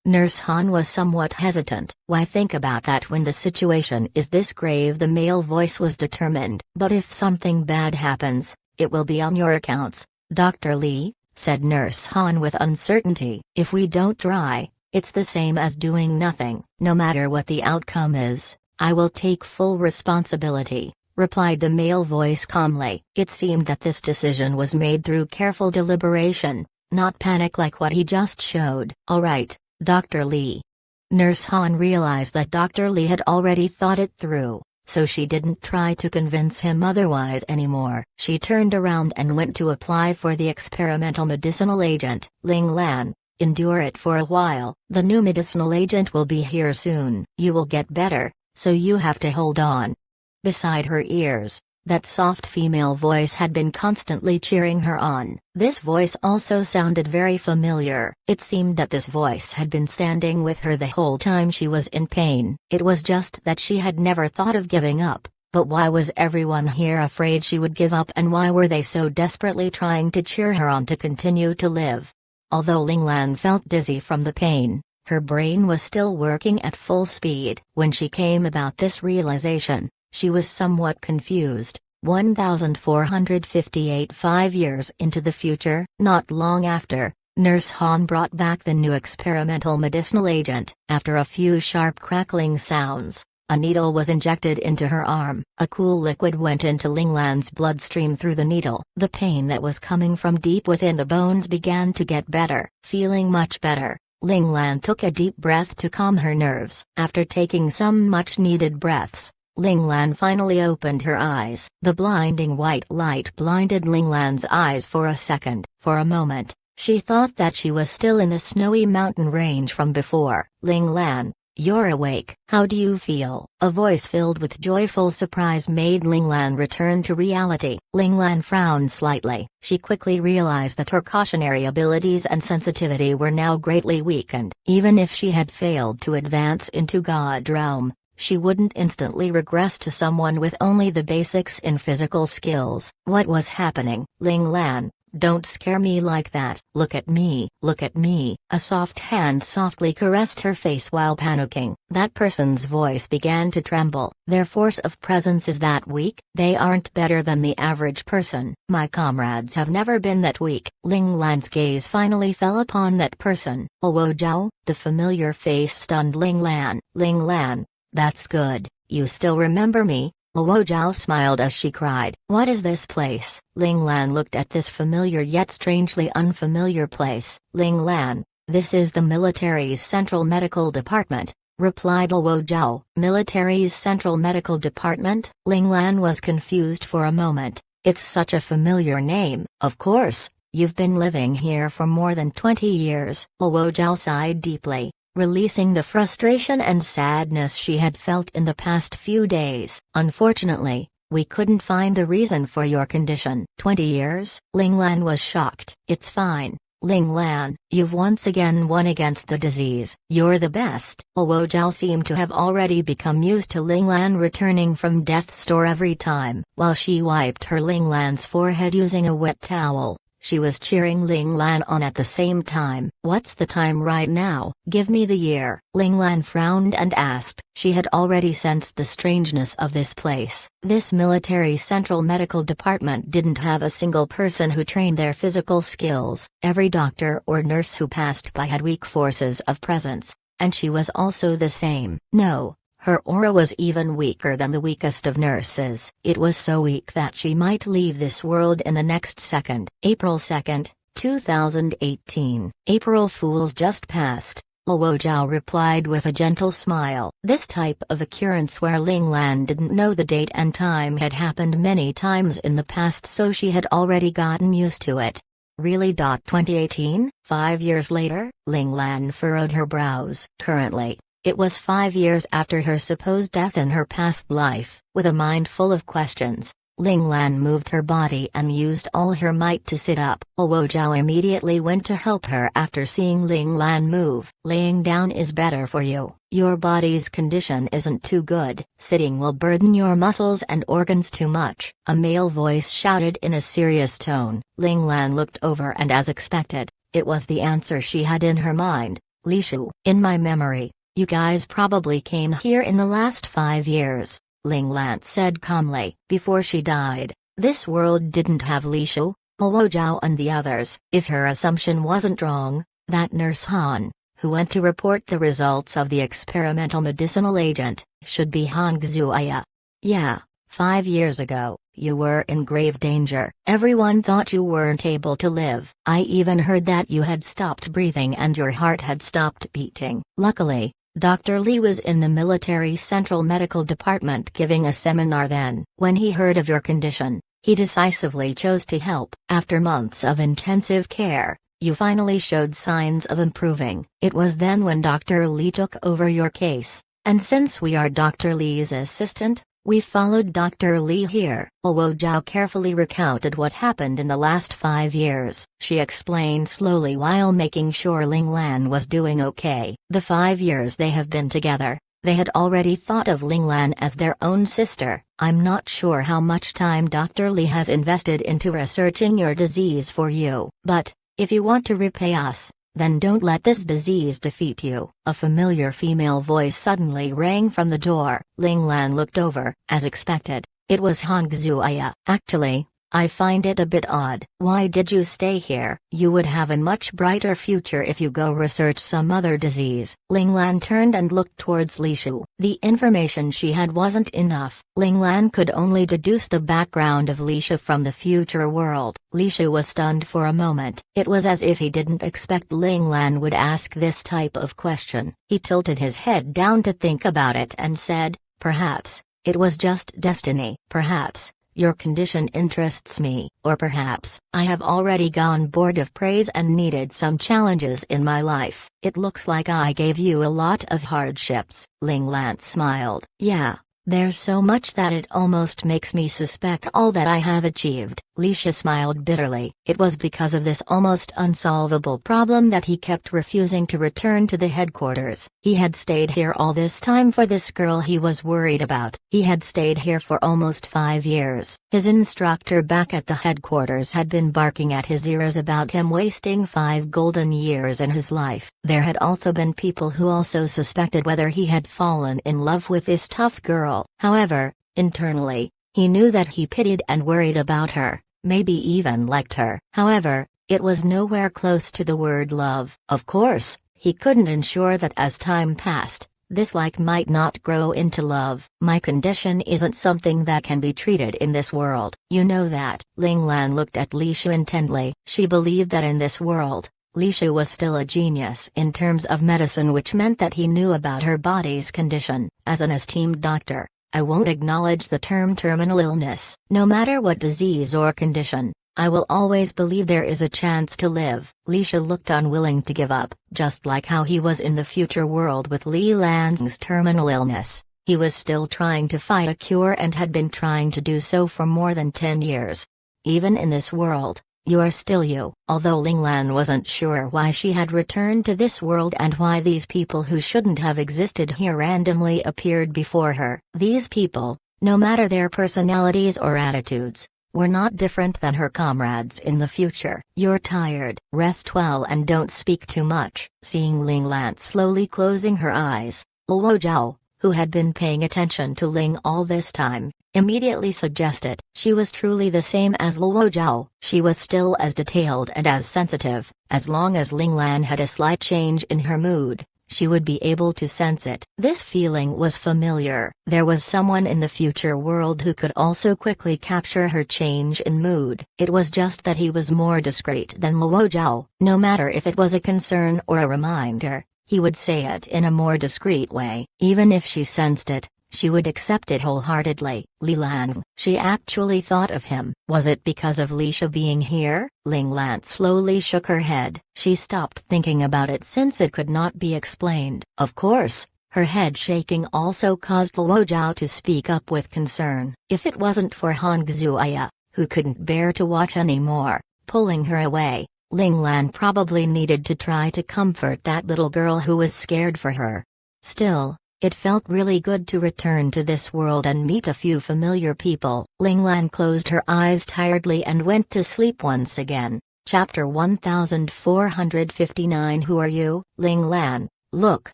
Nurse Han was somewhat hesitant. "Why think about that when the situation is this grave?" The male voice was determined. "But if something bad happens, it will be on your accounts, Dr. Lee," said Nurse Han with uncertainty. "If we don't try, it's the same as doing nothing. No matter what the outcome is, I will take full responsibility," replied the male voice calmly. It seemed that this decision was made through careful deliberation, not panic like what he just showed. "All right, Dr. Lee." Nurse Han realized that Dr. Lee had already thought it through, so she didn't try to convince him otherwise anymore. She turned around and went to apply for the experimental medicinal agent. "Ling Lan, endure it for a while. The new medicinal agent will be here soon. You will get better, so you have to hold on." Beside her ears, that soft female voice had been constantly cheering her on. This voice also sounded very familiar. It seemed that this voice had been standing with her the whole time she was in pain. It was just that she had never thought of giving up. But why was everyone here afraid she would give up, and why were they so desperately trying to cheer her on to continue to live? Although Ling Lan felt dizzy from the pain, her brain was still working at full speed. When she came about this realization, she was somewhat confused. 1458 5 years into the future, not long after, Nurse Han brought back the new experimental medicinal agent. After a few sharp crackling sounds, a needle was injected into her arm. A cool liquid went into Ling Lan's bloodstream through the needle. The pain that was coming from deep within the bones began to get better. Feeling much better, Ling Lan took a deep breath to calm her nerves. After taking some much-needed breaths, Ling Lan finally opened her eyes. The blinding white light blinded Ling Lan's eyes for a second. For a moment, she thought that she was still in the snowy mountain range from before. "Ling Lan, you're awake. How do you feel?" A voice filled with joyful surprise made Linglan return to reality. Linglan frowned slightly. She quickly realized that her cautionary abilities and sensitivity were now greatly weakened. Even if she had failed to advance into God realm, she wouldn't instantly regress to someone with only the basics in physical skills. What was happening? "Linglan, don't scare me like that. Look at me, look at me." A soft hand softly caressed her face while panicking. That person's voice began to tremble. "Their force of presence is that weak? They aren't better than the average person." "My comrades have never been that weak." Linglan's gaze finally fell upon that person. "Luo Zhao?" The familiar face stunned Linglan. "Linglan, that's good, you still remember me?" Luo Zhao smiled as she cried. "What is this place?" Linglan looked at this familiar yet strangely unfamiliar place. "Linglan, this is the military's Central Medical Department," replied Luo Zhao. "Military's Central Medical Department?" Linglan was confused for a moment. "It's such a familiar name." "Of course, you've been living here for more than 20 years." Luo Zhao sighed deeply, releasing the frustration and sadness she had felt in the past few days. "Unfortunately, we couldn't find the reason for your condition." 20 years? Linglan was shocked. "It's fine, Linglan, you've once again won against the disease. You're the best." Luo Zhao seemed to have already become used to Linglan returning from death's door every time. While she wiped her Linglan's forehead using a wet towel, she was cheering Linglan on at the same time. "What's the time right now? Give me the year." Linglan frowned and asked. She had already sensed the strangeness of this place. This military Central Medical Department didn't have a single person who trained their physical skills. Every doctor or nurse who passed by had weak forces of presence, and she was also the same. No. Her aura was even weaker than the weakest of nurses. It was so weak that she might leave this world in the next second. April 2nd, 2018. April Fools just passed, Luo Zhao replied with a gentle smile. This type of occurrence where Linglan didn't know the date and time had happened many times in the past, so she had already gotten used to it. Really? 2018? 5 years later? Linglan furrowed her brows. Currently, it was 5 years after her supposed death in her past life. With a mind full of questions, Linglan moved her body and used all her might to sit up. Luo Zhao immediately went to help her after seeing Linglan move. "Laying down is better for you. Your body's condition isn't too good. Sitting will burden your muscles and organs too much," a male voice shouted in a serious tone. Linglan looked over and, as expected, it was the answer she had in her mind. "Li Shu. In my memory, you guys probably came here in the last 5 years, Linglan said calmly. Before she died, this world didn't have Li Shu, Luo Zhao and the others. If her assumption wasn't wrong, that nurse Han, who went to report the results of the experimental medicinal agent, should be Han Xuaya. Yeah, 5 years ago, you were in grave danger. Everyone thought you weren't able to live. I even heard that you had stopped breathing and your heart had stopped beating. Luckily, Dr. Li was in the military Central Medical Department giving a seminar then. When he heard of your condition, he decisively chose to help. After months of intensive care, you finally showed signs of improving. It was then when Dr. Li took over your case, and since we are Dr. Li's assistant, we followed Dr. Li here." Luo Zhao carefully recounted what happened in the last 5 years. She explained slowly while making sure Linglan was doing okay. The 5 years they have been together, they had already thought of Linglan as their own sister. "I'm not sure how much time Dr. Li has invested into researching your disease for you, but, if you want to repay us, then don't let this disease defeat you." A familiar female voice suddenly rang from the door. Linglan looked over. As expected, it was Han Xuaya. "Actually, I find it a bit odd. Why did you stay here? You would have a much brighter future if you go research some other disease." Linglan turned and looked towards Li Shu. The information she had wasn't enough. Linglan could only deduce the background of Li Shu from the future world. Li Shu was stunned for a moment. It was as if he didn't expect Linglan would ask this type of question. He tilted his head down to think about it and said, "Perhaps, it was just destiny. Perhaps, Your condition interests me, or perhaps I have already gone bored of praise and needed some challenges in my life. It looks like I gave you a lot of hardships. Ling Lan smiled. Yeah. There's so much that it almost makes me suspect all that I have achieved. Li Shi smiled bitterly. It was because of this almost unsolvable problem that he kept refusing to return to the headquarters. He had stayed here all this time for this girl he was worried about. He had stayed here for almost 5 years. His instructor back at the headquarters had been barking at his ears about him wasting 5 golden years in his life. There had also been people who also suspected whether he had fallen in love with this tough girl. However, internally, he knew that he pitied and worried about her, maybe even liked her. However, it was nowhere close to the word love. Of course, he couldn't ensure that as time passed, this like might not grow into love. My condition isn't something that can be treated in this world. You know that. Ling Lan looked at Li Shu intently. She believed that in this world, Li Shu was still a genius in terms of medicine, which meant that he knew about her body's condition. As an esteemed doctor, I won't acknowledge the term terminal illness. No matter what disease or condition, I will always believe there is a chance to live. Li Shu looked unwilling to give up, just like how he was in the future world with Li Lan's terminal illness. He was still trying to fight a cure and had been trying to do so for more than 10 years. Even in this world, you are still you. Although Ling Lan wasn't sure why she had returned to this world and why these people who shouldn't have existed here randomly appeared before her. These people, no matter their personalities or attitudes, were not different than her comrades in the future. You're tired. Rest well and don't speak too much. Seeing Ling Lan slowly closing her eyes, Luo Zhao, who had been paying attention to Ling all this time, immediately suggested. She was truly the same as Luo Zhao. She was still as detailed and as sensitive. As long as Ling Lan had a slight change in her mood, she would be able to sense it. This feeling was familiar. There was someone in the future world who could also quickly capture her change in mood. It was just that he was more discreet than Luo Zhao. No matter if it was a concern or a reminder, he would say it in a more discreet way. Even if she sensed it, she would accept it wholeheartedly. Li Lan. She actually thought of him. Was it because of Li Shu being here? Ling Lan slowly shook her head. She stopped thinking about it since it could not be explained. Of course, her head shaking also caused Luo Zhao to speak up with concern. If it wasn't for Han Xuaya, who couldn't bear to watch anymore, pulling her away, Ling Lan probably needed to try to comfort that little girl who was scared for her. Still, it felt really good to return to this world and meet a few familiar people. Ling Lan closed her eyes tiredly and went to sleep once again. Chapter 1459. Who are you? Ling Lan, look.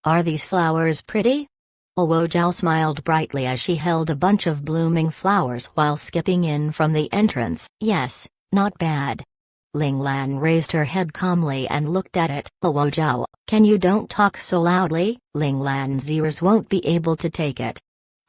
Are these flowers pretty? Luo Zhao smiled brightly as she held a bunch of blooming flowers while skipping in from the entrance. Yes, not bad. Ling Lan raised her head calmly and looked at it. Luo Zhao, can you don't talk so loudly? Ling Lan's ears won't be able to take it.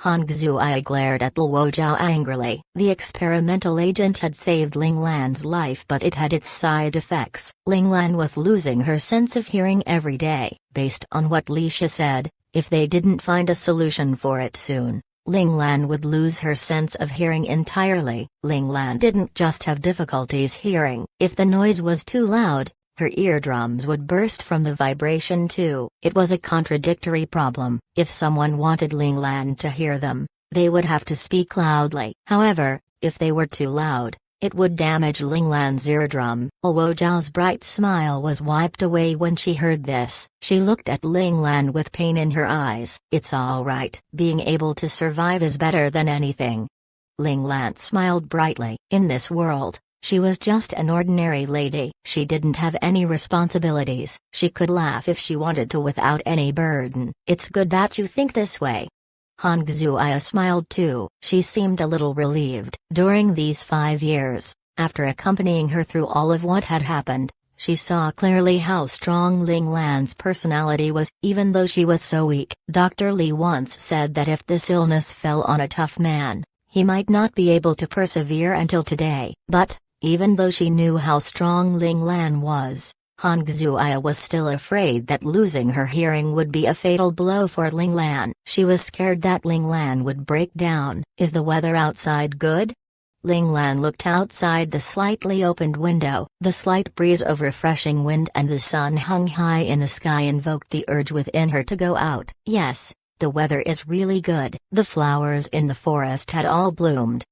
Han Xuai glared at Luo Zhao angrily. The experimental agent had saved Ling Lan's life, but it had its side effects. Ling Lan was losing her sense of hearing every day. Based on what Li Shi said, if they didn't find a solution for it soon, Ling Lan would lose her sense of hearing entirely. Ling Lan didn't just have difficulties hearing. If the noise was too loud, her eardrums would burst from the vibration too. It was a contradictory problem. If someone wanted Ling Lan to hear them, they would have to speak loudly. However, if they were too loud, it would damage Ling Lan's eardrum. Luo Zhao's bright smile was wiped away when she heard this. She looked at Ling Lan with pain in her eyes. It's all right. Being able to survive is better than anything. Ling Lan smiled brightly. In this world, she was just an ordinary lady. She didn't have any responsibilities. She could laugh if she wanted to without any burden. It's good that you think this way. Han Xuaya smiled too. She seemed a little relieved. During these 5 years, after accompanying her through all of what had happened, she saw clearly how strong Ling Lan's personality was, even though she was so weak. Dr. Li once said that if this illness fell on a tough man, he might not be able to persevere until today. But, even though she knew how strong Ling Lan was, Han Xuaya was still afraid that losing her hearing would be a fatal blow for Ling Lan. She was scared that Ling Lan would break down. Is the weather outside good? Ling Lan looked outside the slightly opened window. The slight breeze of refreshing wind and the sun hung high in the sky invoked the urge within her to go out. Yes, the weather is really good. The flowers in the forest had all bloomed.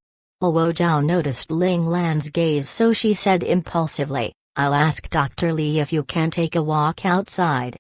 Luo Zhao noticed Ling Lan's gaze, so she said impulsively, "I'll ask Dr. Li if you can take a walk outside."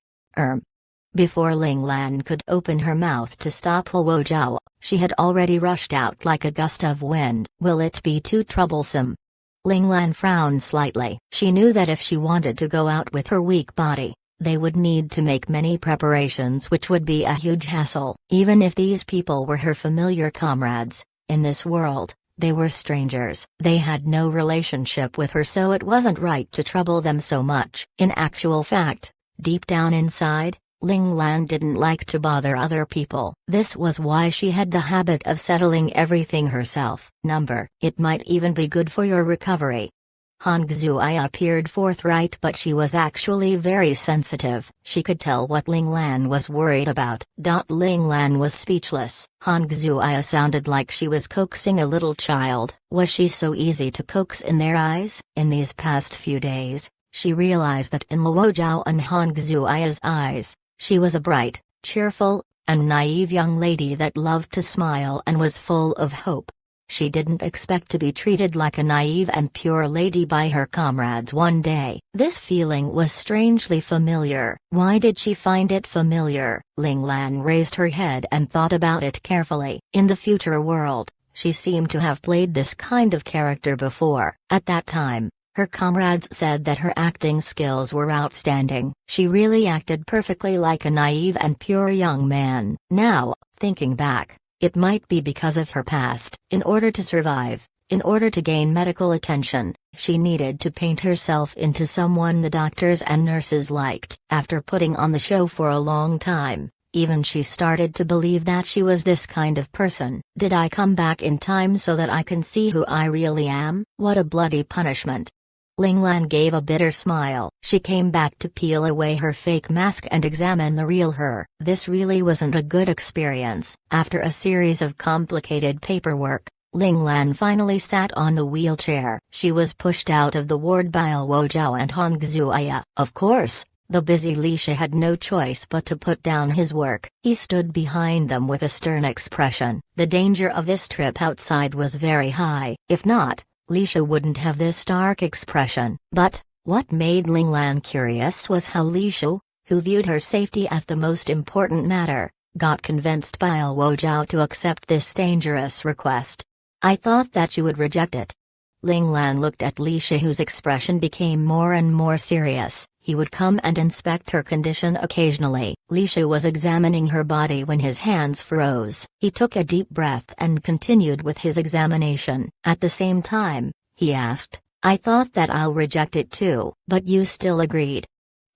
Before Ling Lan could open her mouth to stop Luo Zhao, she had already rushed out like a gust of wind. Will it be too troublesome? Ling Lan frowned slightly. She knew that if she wanted to go out with her weak body, they would need to make many preparations, which would be a huge hassle. Even if these people were her familiar comrades, in this world, they were strangers. They had no relationship with her, so it wasn't right to trouble them so much. In actual fact, deep down inside, Ling Lan didn't like to bother other people. This was why she had the habit of settling everything herself. It might even be good for your recovery. Han Xuai appeared forthright, but she was actually very sensitive. She could tell what Ling Lan was worried about. Ling Lan was speechless. Han Xuai sounded like she was coaxing a little child. Was she so easy to coax in their eyes? In these past few days, she realized that in Luo Zhao and Han Xuai's eyes, she was a bright, cheerful, and naive young lady that loved to smile and was full of hope. She didn't expect to be treated like a naive and pure lady by her comrades one day. This feeling was strangely familiar. Why did she find it familiar? Ling Lan raised her head and thought about it carefully. In the future world, she seemed to have played this kind of character before. At that time, her comrades said that her acting skills were outstanding. She really acted perfectly like a naive and pure young man. Now, thinking back, it might be because of her past. In order to survive, in order to gain medical attention, she needed to paint herself into someone the doctors and nurses liked. After putting on the show for a long time, even she started to believe that she was this kind of person. Did I come back in time so that I can see who I really am? What a bloody punishment. Ling Lan gave a bitter smile. She came back to peel away her fake mask and examine the real her. This really wasn't a good experience. After a series of complicated paperwork, Ling Lan finally sat on the wheelchair. She was pushed out of the ward by Luo Zhao and Han Xuai. Of course, the busy Li Shi had no choice but to put down his work. He stood behind them with a stern expression. The danger of this trip outside was very high. If not, Li Shi wouldn't have this dark expression. But, what made Ling Lan curious was how Li Shi, who viewed her safety as the most important matter, got convinced by Luo Zhao to accept this dangerous request. I thought that you would reject it. Ling Lan looked at Li Shi, whose expression became more and more serious. He would come and inspect her condition occasionally. Li Shi was examining her body when his hands froze. He took a deep breath and continued with his examination. At the same time, he asked, I thought that I'll reject it too. But you still agreed.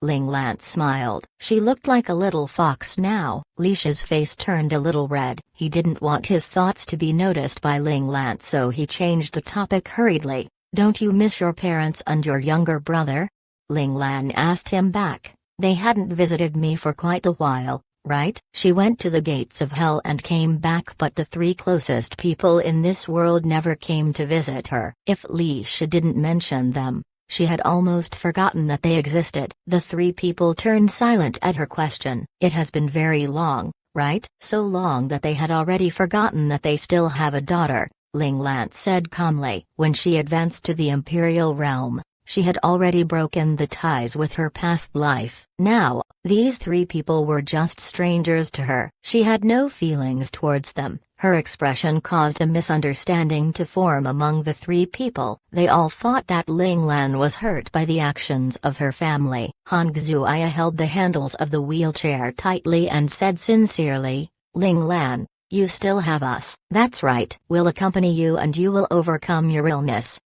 Ling Lan smiled. She looked like a little fox now. Li Shi's face turned a little red. He didn't want his thoughts to be noticed by Ling Lan, so he changed the topic hurriedly. Don't you miss your parents and your younger brother? Ling Lan asked him back. They hadn't visited me for quite a while, right? She went to the gates of hell and came back, but the three closest people in this world never came to visit her. If Li Shi didn't mention them, she had almost forgotten that they existed. The three people turned silent at her question. It has been very long, right? So long that they had already forgotten that they still have a daughter, Ling Lan said calmly. When she advanced to the Imperial realm, she had already broken the ties with her past life. Now, these three people were just strangers to her. She had no feelings towards them. Her expression caused a misunderstanding to form among the three people. They all thought that Ling Lan was hurt by the actions of her family. Han Xuai held the handles of the wheelchair tightly and said sincerely, Ling Lan, you still have us. That's right. We'll accompany you and you will overcome your illness.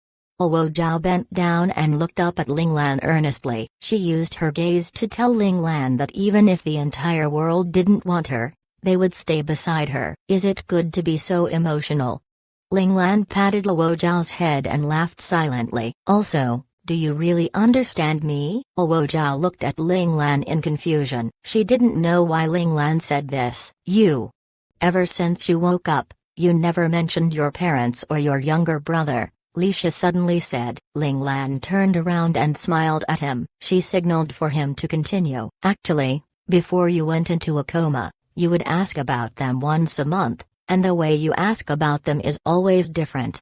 Luo Zhao bent down and looked up at Ling Lan earnestly. She used her gaze to tell Ling Lan that even if the entire world didn't want her, they would stay beside her. Is it good to be so emotional? Ling Lan patted Luo Zhao's head and laughed silently. Also, do you really understand me? Luo Zhao looked at Ling Lan in confusion. She didn't know why Ling Lan said this. Ever since you woke up, You never mentioned your parents or your younger brother, Lisha suddenly said. Ling Lan turned around and smiled at him. She signaled for him to continue. Actually, before you went into a coma, you would ask about them once a month, and the way you ask about them is always different.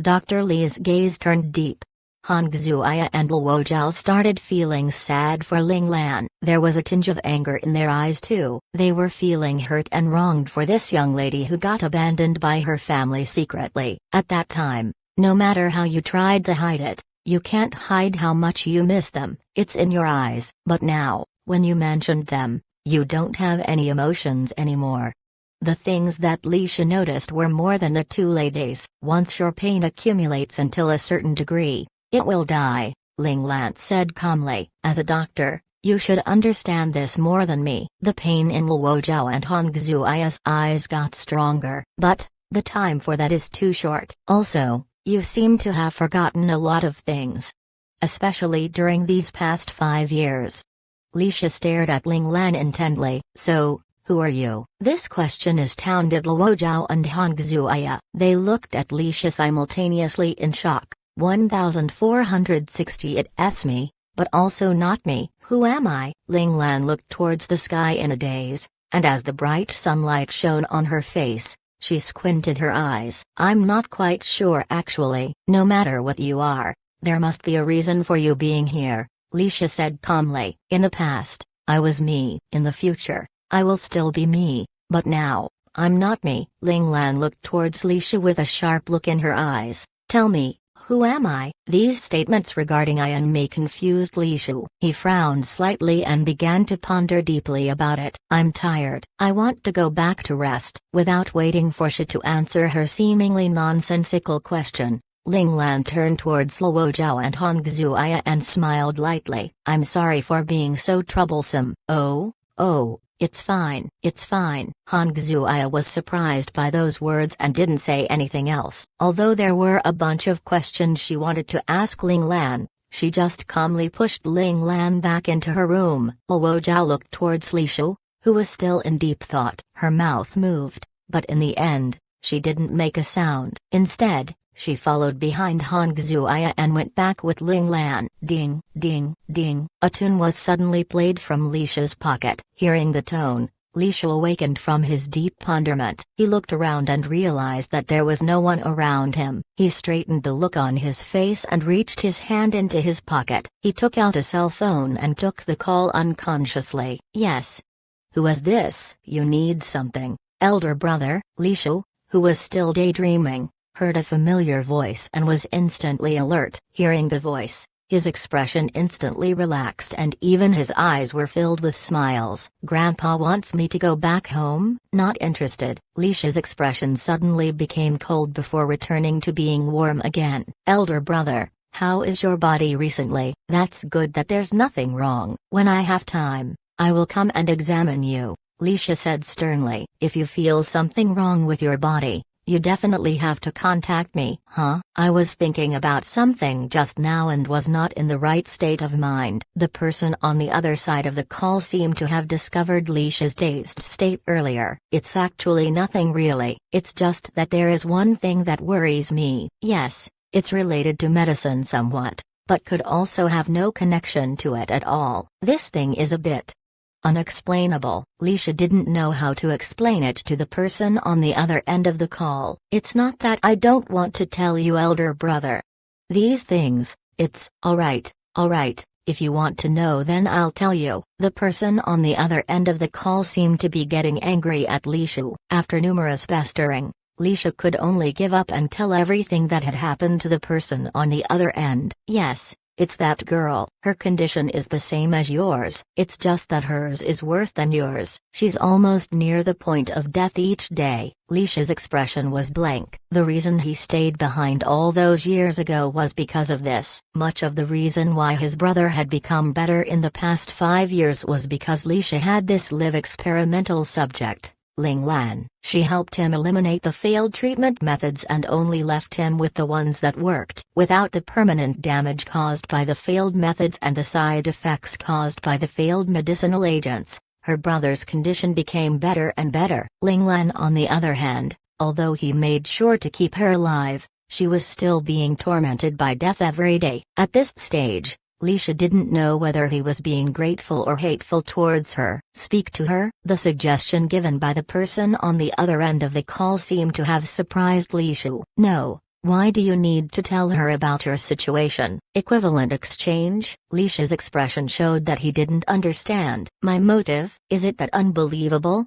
Dr. Li's gaze turned deep. Hong Xuya and Luo Zhao started feeling sad for Ling Lan. There was a tinge of anger in their eyes too. They were feeling hurt and wronged for this young lady who got abandoned by her family secretly. At that time, no matter how you tried to hide it, you can't hide how much you miss them. It's in your eyes. But now, when you mentioned them, you don't have any emotions anymore. The things that Lisha noticed were more than the two ladies. Once your pain accumulates until a certain degree, it will die, Ling Lan said calmly. As a doctor, you should understand this more than me. The pain in Luo Zhao and Hong Xuya's eyes got stronger. But, the time for that is too short. Also, you seem to have forgotten a lot of things. Especially during these past 5 years. Lisha stared at Ling Lan intently. So, who are you? This question astounded Luo Zhao and Hong Xuya. They looked at Lisha simultaneously in shock. 1460. It's me, but also not me. Who am I? Ling Lan looked towards the sky in a daze, and as the bright sunlight shone on her face, she squinted her eyes. I'm not quite sure actually. No matter what you are, there must be a reason for you being here, Lisha said calmly. In the past, I was me. In the future, I will still be me, but now, I'm not me. Ling Lan looked towards Lisha with a sharp look in her eyes. Tell me, who am I? These statements regarding I and me confused Lisha. He frowned slightly and began to ponder deeply about it. I'm tired. I want to go back to rest. Without waiting for Shi to answer her seemingly nonsensical question, Ling Lan turned towards Luo Zhao and Hong Xuya and smiled lightly. I'm sorry for being so troublesome. Oh, it's fine. It's fine. Hong Xuya was surprised by those words and didn't say anything else. Although there were a bunch of questions she wanted to ask Ling Lan, she just calmly pushed Ling Lan back into her room. Luo Zhao looked towards Lisha, who was still in deep thought. Her mouth moved, but in the end, she didn't make a sound. Instead, she followed behind Hong Xuya and went back with Ling Lan. Ding, ding, ding. A tune was suddenly played from Lisha's pocket. Hearing the tone, Lisha awakened from his deep ponderment. He looked around and realized that there was no one around him. He straightened the look on his face and reached his hand into his pocket. He took out a cell phone and took the call unconsciously. Yes. Who is this? You need something, elder brother. Lisha, who was still daydreaming, heard a familiar voice and was instantly alert. Hearing the voice, his expression instantly relaxed and even his eyes were filled with smiles. Grandpa wants me to go back home? Not interested. Lisha's expression suddenly became cold before returning to being warm again. Elder brother, how is your body recently? That's good that there's nothing wrong. When I have time, I will come and examine you, Lisha said sternly. If you feel something wrong with your body, you definitely have to contact me. Huh? I was thinking about something just now and was not in the right state of mind. The person on the other side of the call seemed to have discovered Lisha's dazed state earlier. It's actually nothing really. It's just that there is one thing that worries me. Yes, it's related to medicine somewhat, but could also have no connection to it at all. This thing is a bit unexplainable. Lisha didn't know how to explain it to the person on the other end of the call. It's not that I don't want to tell you, elder brother. These things, it's alright, if you want to know then I'll tell you. The person on the other end of the call seemed to be getting angry at Lisha. After numerous pestering, Lisha could only give up and tell everything that had happened to the person on the other end. Yes. It's that girl. Her condition is the same as yours. It's just that hers is worse than yours. She's almost near the point of death each day. Lisha's expression was blank. The reason he stayed behind all those years ago was because of this. Much of the reason why his brother had become better in the past 5 years was because Lisha had this live experimental subject, Ling Lan. She helped him eliminate the failed treatment methods and only left him with the ones that worked. Without the permanent damage caused by the failed methods and the side effects caused by the failed medicinal agents, her brother's condition became better and better. Ling Lan, on the other hand, Although he made sure to keep her alive, she was still being tormented by death every day. At this stage, Lisha didn't know whether he was being grateful or hateful towards her. Speak to her? The suggestion given by the person on the other end of the call seemed to have surprised Lisha. No. Why do you need to tell her about your situation? Equivalent exchange? Lisha's expression showed that he didn't understand. My motive? Is it that unbelievable?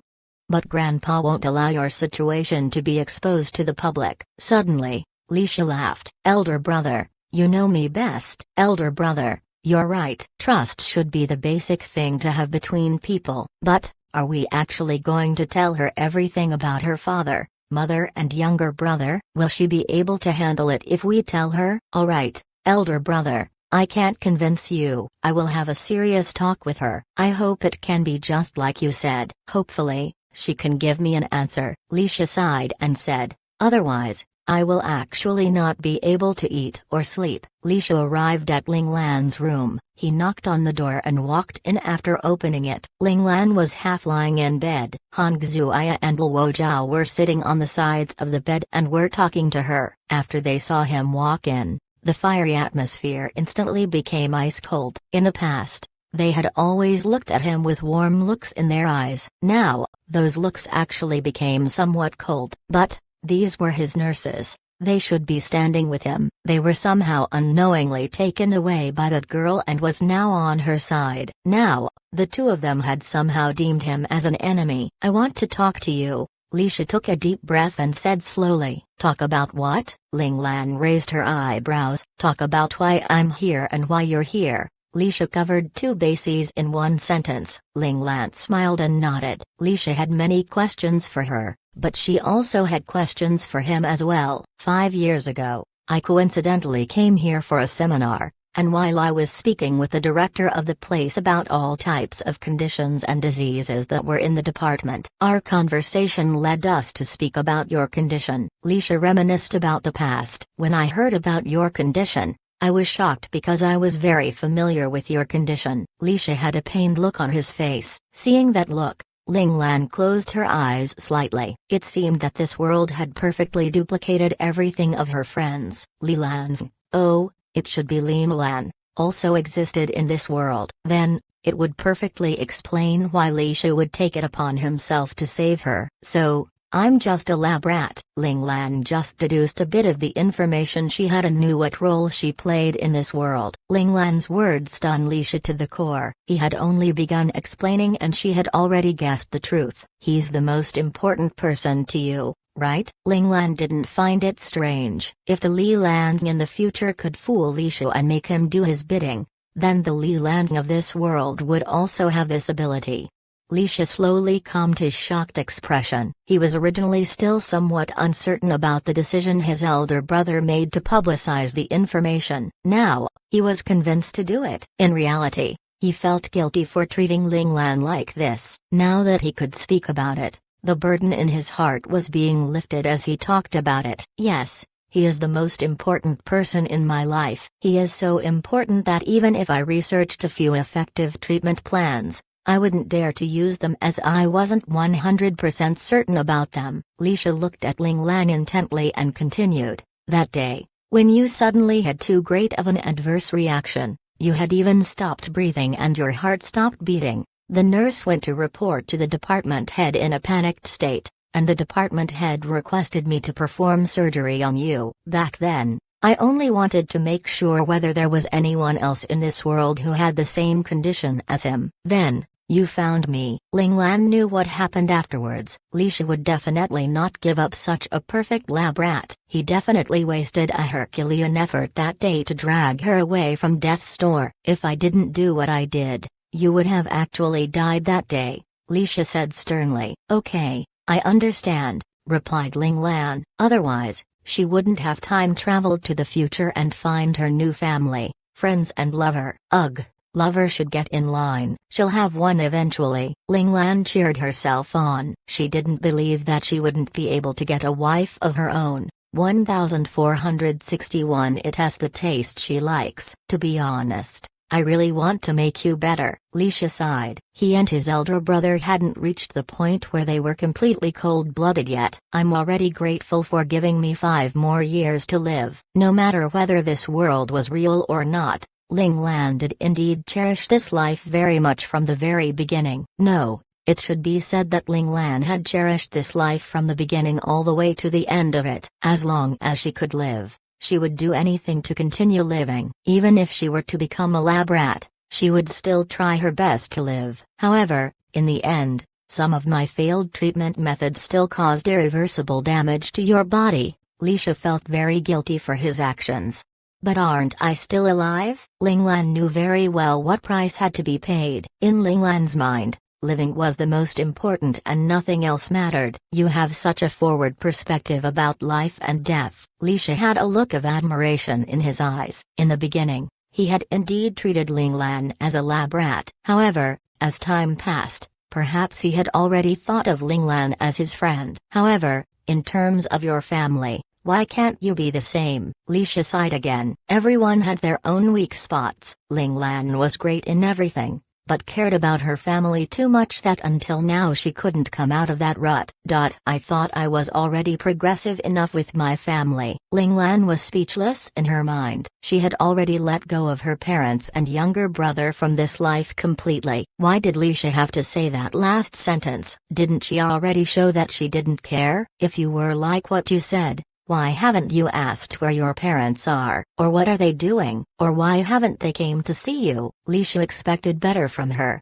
But Grandpa won't allow your situation to be exposed to the public. Suddenly, Lisha laughed. Elder brother, you know me best. Elder brother, you're right. Trust should be the basic thing to have between people. But, are we actually going to tell her everything about her father, mother and younger brother? Will she be able to handle it if we tell her? Alright, elder brother, I can't convince you. I will have a serious talk with her. I hope it can be just like you said. Hopefully, she can give me an answer. Lisha sighed and said, otherwise, I will actually not be able to eat or sleep. Lisha arrived at Ling Lan's room. He knocked on the door and walked in after opening it. Ling Lan was half lying in bed. Hong Xuya and Luo Zhao were sitting on the sides of the bed and were talking to her. After they saw him walk in, the fiery atmosphere instantly became ice cold. In the past, they had always looked at him with warm looks in their eyes. Now, those looks actually became somewhat cold. But these were his nurses. They should be standing with him. They were somehow unknowingly taken away by that girl and was now on her side. Now, the two of them had somehow deemed him as an enemy. I want to talk to you. Lisha took a deep breath and said slowly. Talk about what? Ling Lan raised her eyebrows. Talk about why I'm here and why you're here. Lisha covered two bases in one sentence. Ling Lan smiled and nodded. Lisha had many questions for her, but she also had questions for him as well. 5 years ago, I coincidentally came here for a seminar, and while I was speaking with the director of the place about all types of conditions and diseases that were in the department, our conversation led us to speak about your condition. Lisha reminisced about the past. When I heard about your condition, I was shocked because I was very familiar with your condition. Lisha had a pained look on his face. Seeing that look, Ling Lan closed her eyes slightly. It seemed that this world had perfectly duplicated everything of her friends. Li Lan, oh, it should be Ling Lan, also existed in this world. Then, it would perfectly explain why Lisha would take it upon himself to save her. So, I'm just a lab rat. Ling Lan just deduced a bit of the information she had and knew what role she played in this world. Ling Lan's words stunned Lisha to the core. He had only begun explaining and she had already guessed the truth. He's the most important person to you, right? Ling Lan didn't find it strange. If the Li Lan in the future could fool Lisha and make him do his bidding, then the Li Lan of this world would also have this ability. Lisha slowly calmed his shocked expression. He was originally still somewhat uncertain about the decision his elder brother made to publicize the information. Now, he was convinced to do it. In reality, he felt guilty for treating Ling Lan like this. Now that he could speak about it, the burden in his heart was being lifted as he talked about it. Yes, he is the most important person in my life. He is so important that even if I researched a few effective treatment plans, I wouldn't dare to use them as I wasn't 100% certain about them. Lisha looked at Ling Lan intently and continued, that day, when you suddenly had too great of an adverse reaction, you had even stopped breathing and your heart stopped beating, the nurse went to report to the department head in a panicked state, and the department head requested me to perform surgery on you. Back then, I only wanted to make sure whether there was anyone else in this world who had the same condition as him. Then, you found me. Ling Lan knew what happened afterwards. Lisha would definitely not give up such a perfect lab rat. He definitely wasted a Herculean effort that day to drag her away from death's door. If I didn't do what I did, you would have actually died that day, Lisha said sternly. Okay, I understand, replied Ling Lan. Otherwise, she wouldn't have time traveled to the future and find her new family, friends and lover. Ugh. Lover should get in line. She'll have one eventually. Ling Lan cheered herself on. She didn't believe that she wouldn't be able to get a wife of her own. 1461. It has the taste she likes. To be honest, I really want to make you better." Leisha sighed. He and his elder brother hadn't reached the point where they were completely cold-blooded yet. "I'm already grateful for giving me 5 more years to live." No matter whether this world was real or not, Ling Lan did indeed cherish this life very much from the very beginning. No, it should be said that Ling Lan had cherished this life from the beginning all the way to the end of it. As long as she could live, she would do anything to continue living. Even if she were to become a lab rat, she would still try her best to live. However, in the end, some of my failed treatment methods still caused irreversible damage to your body. Leisha felt very guilty for his actions. "But aren't I still alive?" Ling Lan knew very well what price had to be paid. In Ling Lan's mind, living was the most important and nothing else mattered. "You have such a forward perspective about life and death." Leisha had a look of admiration in his eyes. In the beginning, he had indeed treated Ling Lan as a lab rat. However, as time passed, perhaps he had already thought of Ling Lan as his friend. "However, in terms of your family, why can't you be the same?" Leisha sighed again. Everyone had their own weak spots. Ling Lan was great in everything, but cared about her family too much that until now she couldn't come out of that rut. "I thought I was already progressive enough with my family." Ling Lan was speechless in her mind. She had already let go of her parents and younger brother from this life completely. Why did Leisha have to say that last sentence? Didn't she already show that she didn't care? "If you were like what you said, why haven't you asked where your parents are, or what are they doing, or why haven't they came to see you?" Leisha expected better from her.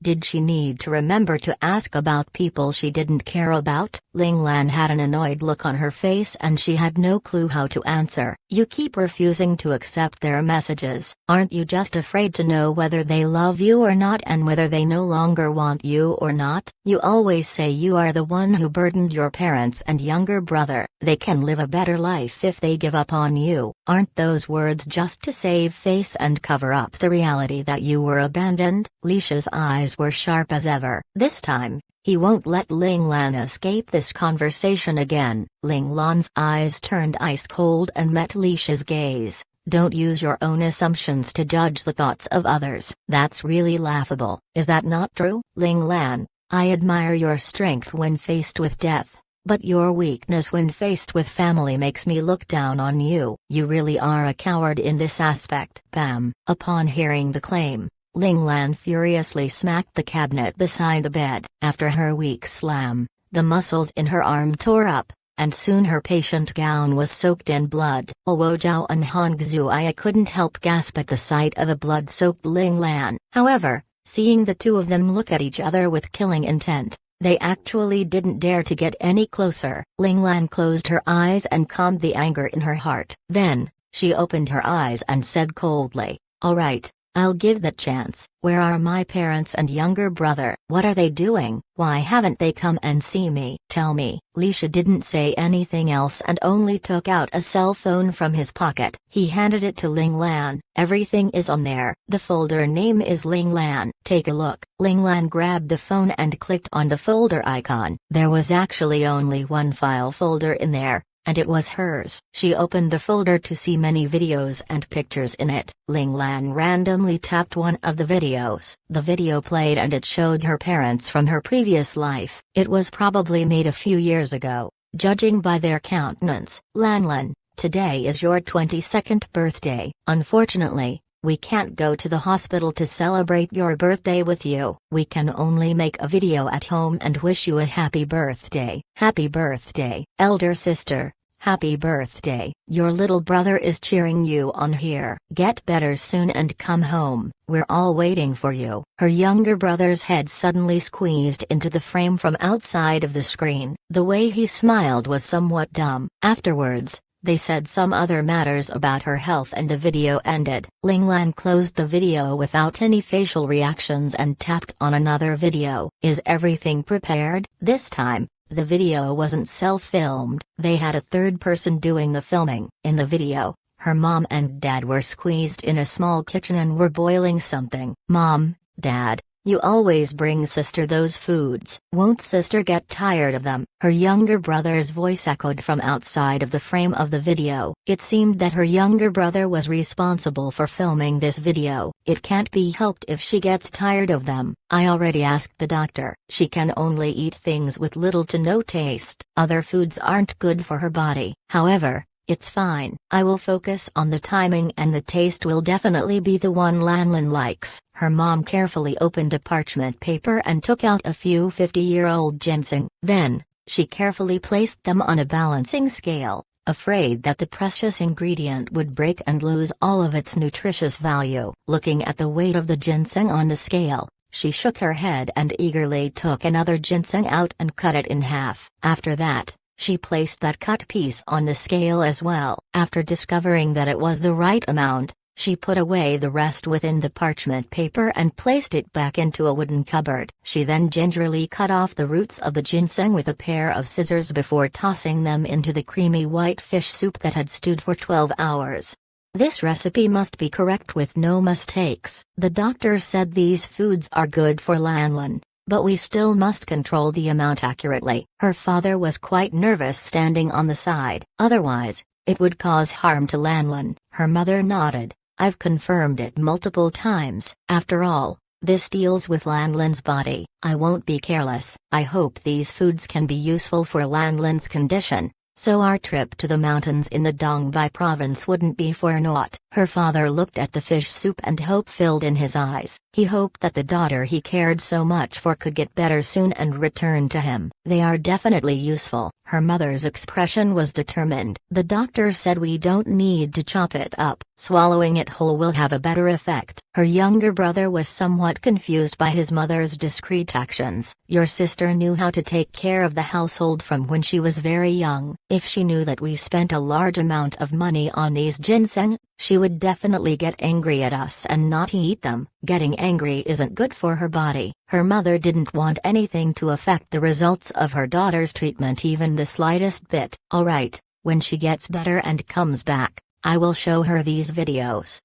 Did she need to remember to ask about people she didn't care about? Ling Lan had an annoyed look on her face and she had no clue how to answer. "You keep refusing to accept their messages. Aren't you just afraid to know whether they love you or not and whether they no longer want you or not? You always say you are the one who burdened your parents and younger brother. They can live a better life if they give up on you. Aren't those words just to save face and cover up the reality that you were abandoned?" Leisha's eyes were sharp as ever. This time, he won't let Ling Lan escape this conversation again. Ling Lan's eyes turned ice cold and met Leisha's gaze. "Don't use your own assumptions to judge the thoughts of others. That's really laughable. Is that not true?" "Ling Lan, I admire your strength when faced with death, but your weakness when faced with family makes me look down on you. You really are a coward in this aspect." Bam! Upon hearing the claim, Ling Lan furiously smacked the cabinet beside the bed. After her weak slam, the muscles in her arm tore up, and soon her patient gown was soaked in blood. Wo Zhao and Hong Zhuai couldn't help gasp at the sight of a blood-soaked Ling Lan. However, seeing the two of them look at each other with killing intent, they actually didn't dare to get any closer. Ling Lan closed her eyes and calmed the anger in her heart. Then, she opened her eyes and said coldly, "All right, I'll give that chance." "Where are my parents and younger brother? What are they doing? Why haven't they come and see me? Tell me." Leisha didn't say anything else and only took out a cell phone from his pocket. He handed it to Ling Lan. "Everything is on there. The folder name is Ling Lan. Take a look." Ling Lan grabbed the phone and clicked on the folder icon. There was actually only one file folder in there, and it was hers. She opened the folder to see many videos and pictures in it. Ling Lan randomly tapped one of the videos. The video played and it showed her parents from her previous life. It was probably made a few years ago, judging by their countenance. "Lan, today is your 22nd birthday. Unfortunately, we can't go to the hospital to celebrate your birthday with you. We can only make a video at home and wish you a happy birthday." "Happy birthday, elder sister. Happy birthday. Your little brother is cheering you on here. Get better soon and come home. We're all waiting for you." Her younger brother's head suddenly squeezed into the frame from outside of the screen. The way he smiled was somewhat dumb. Afterwards, they said some other matters about her health and the video ended. Ling Lan closed the video without any facial reactions and tapped on another video. "Is everything prepared?" This time, the video wasn't self-filmed. They had a third person doing the filming. In the video, her mom and dad were squeezed in a small kitchen and were boiling something. "Mom, Dad, You always bring sister those foods. Won't sister get tired of them? Her younger brother's voice echoed from outside of the frame of the video. It seemed that her younger brother was responsible for filming this video. It can't be helped if she gets tired of them. I already asked the doctor. She can only eat things with little to no taste. Other foods aren't good for her body. However, it's fine. I will focus on the timing, and the taste will definitely be the one Lanlan likes. Her mom carefully opened a parchment paper and took out a few 50-year-old ginseng. Then, she carefully placed them on a balancing scale, afraid that the precious ingredient would break and lose all of its nutritious value. Looking at the weight of the ginseng on the scale, she shook her head and eagerly took another ginseng out and cut it in half. After that, she placed that cut piece on the scale as well. After discovering that it was the right amount, she put away the rest within the parchment paper and placed it back into a wooden cupboard. She then gingerly cut off the roots of the ginseng with a pair of scissors before tossing them into the creamy white fish soup that had stewed for 12 hours. This recipe must be correct with no mistakes. The doctor said these foods are good for Lanlan, but we still must control the amount accurately. Her father was quite nervous standing on the side. Otherwise, it would cause harm to Lanlan. Her mother nodded. I've confirmed it multiple times. After all, this deals with Lanlan's body. I won't be careless. I hope these foods can be useful for Lanlan's condition, so our trip to the mountains in the Dongbai province wouldn't be for naught. Her father looked at the fish soup and hope filled in his eyes. He hoped that the daughter he cared so much for could get better soon and return to him. They are definitely useful. Her mother's expression was determined. The doctor said we don't need to chop it up. Swallowing it whole will have a better effect. Her younger brother was somewhat confused by his mother's discreet actions. Your sister knew how to take care of the household from when she was very young. If she knew that we spent a large amount of money on these ginseng, she would definitely get angry at us and not eat them. Getting angry isn't good for her body. Her mother didn't want anything to affect the results of her daughter's treatment even the slightest bit. Alright, when she gets better and comes back, I will show her these videos.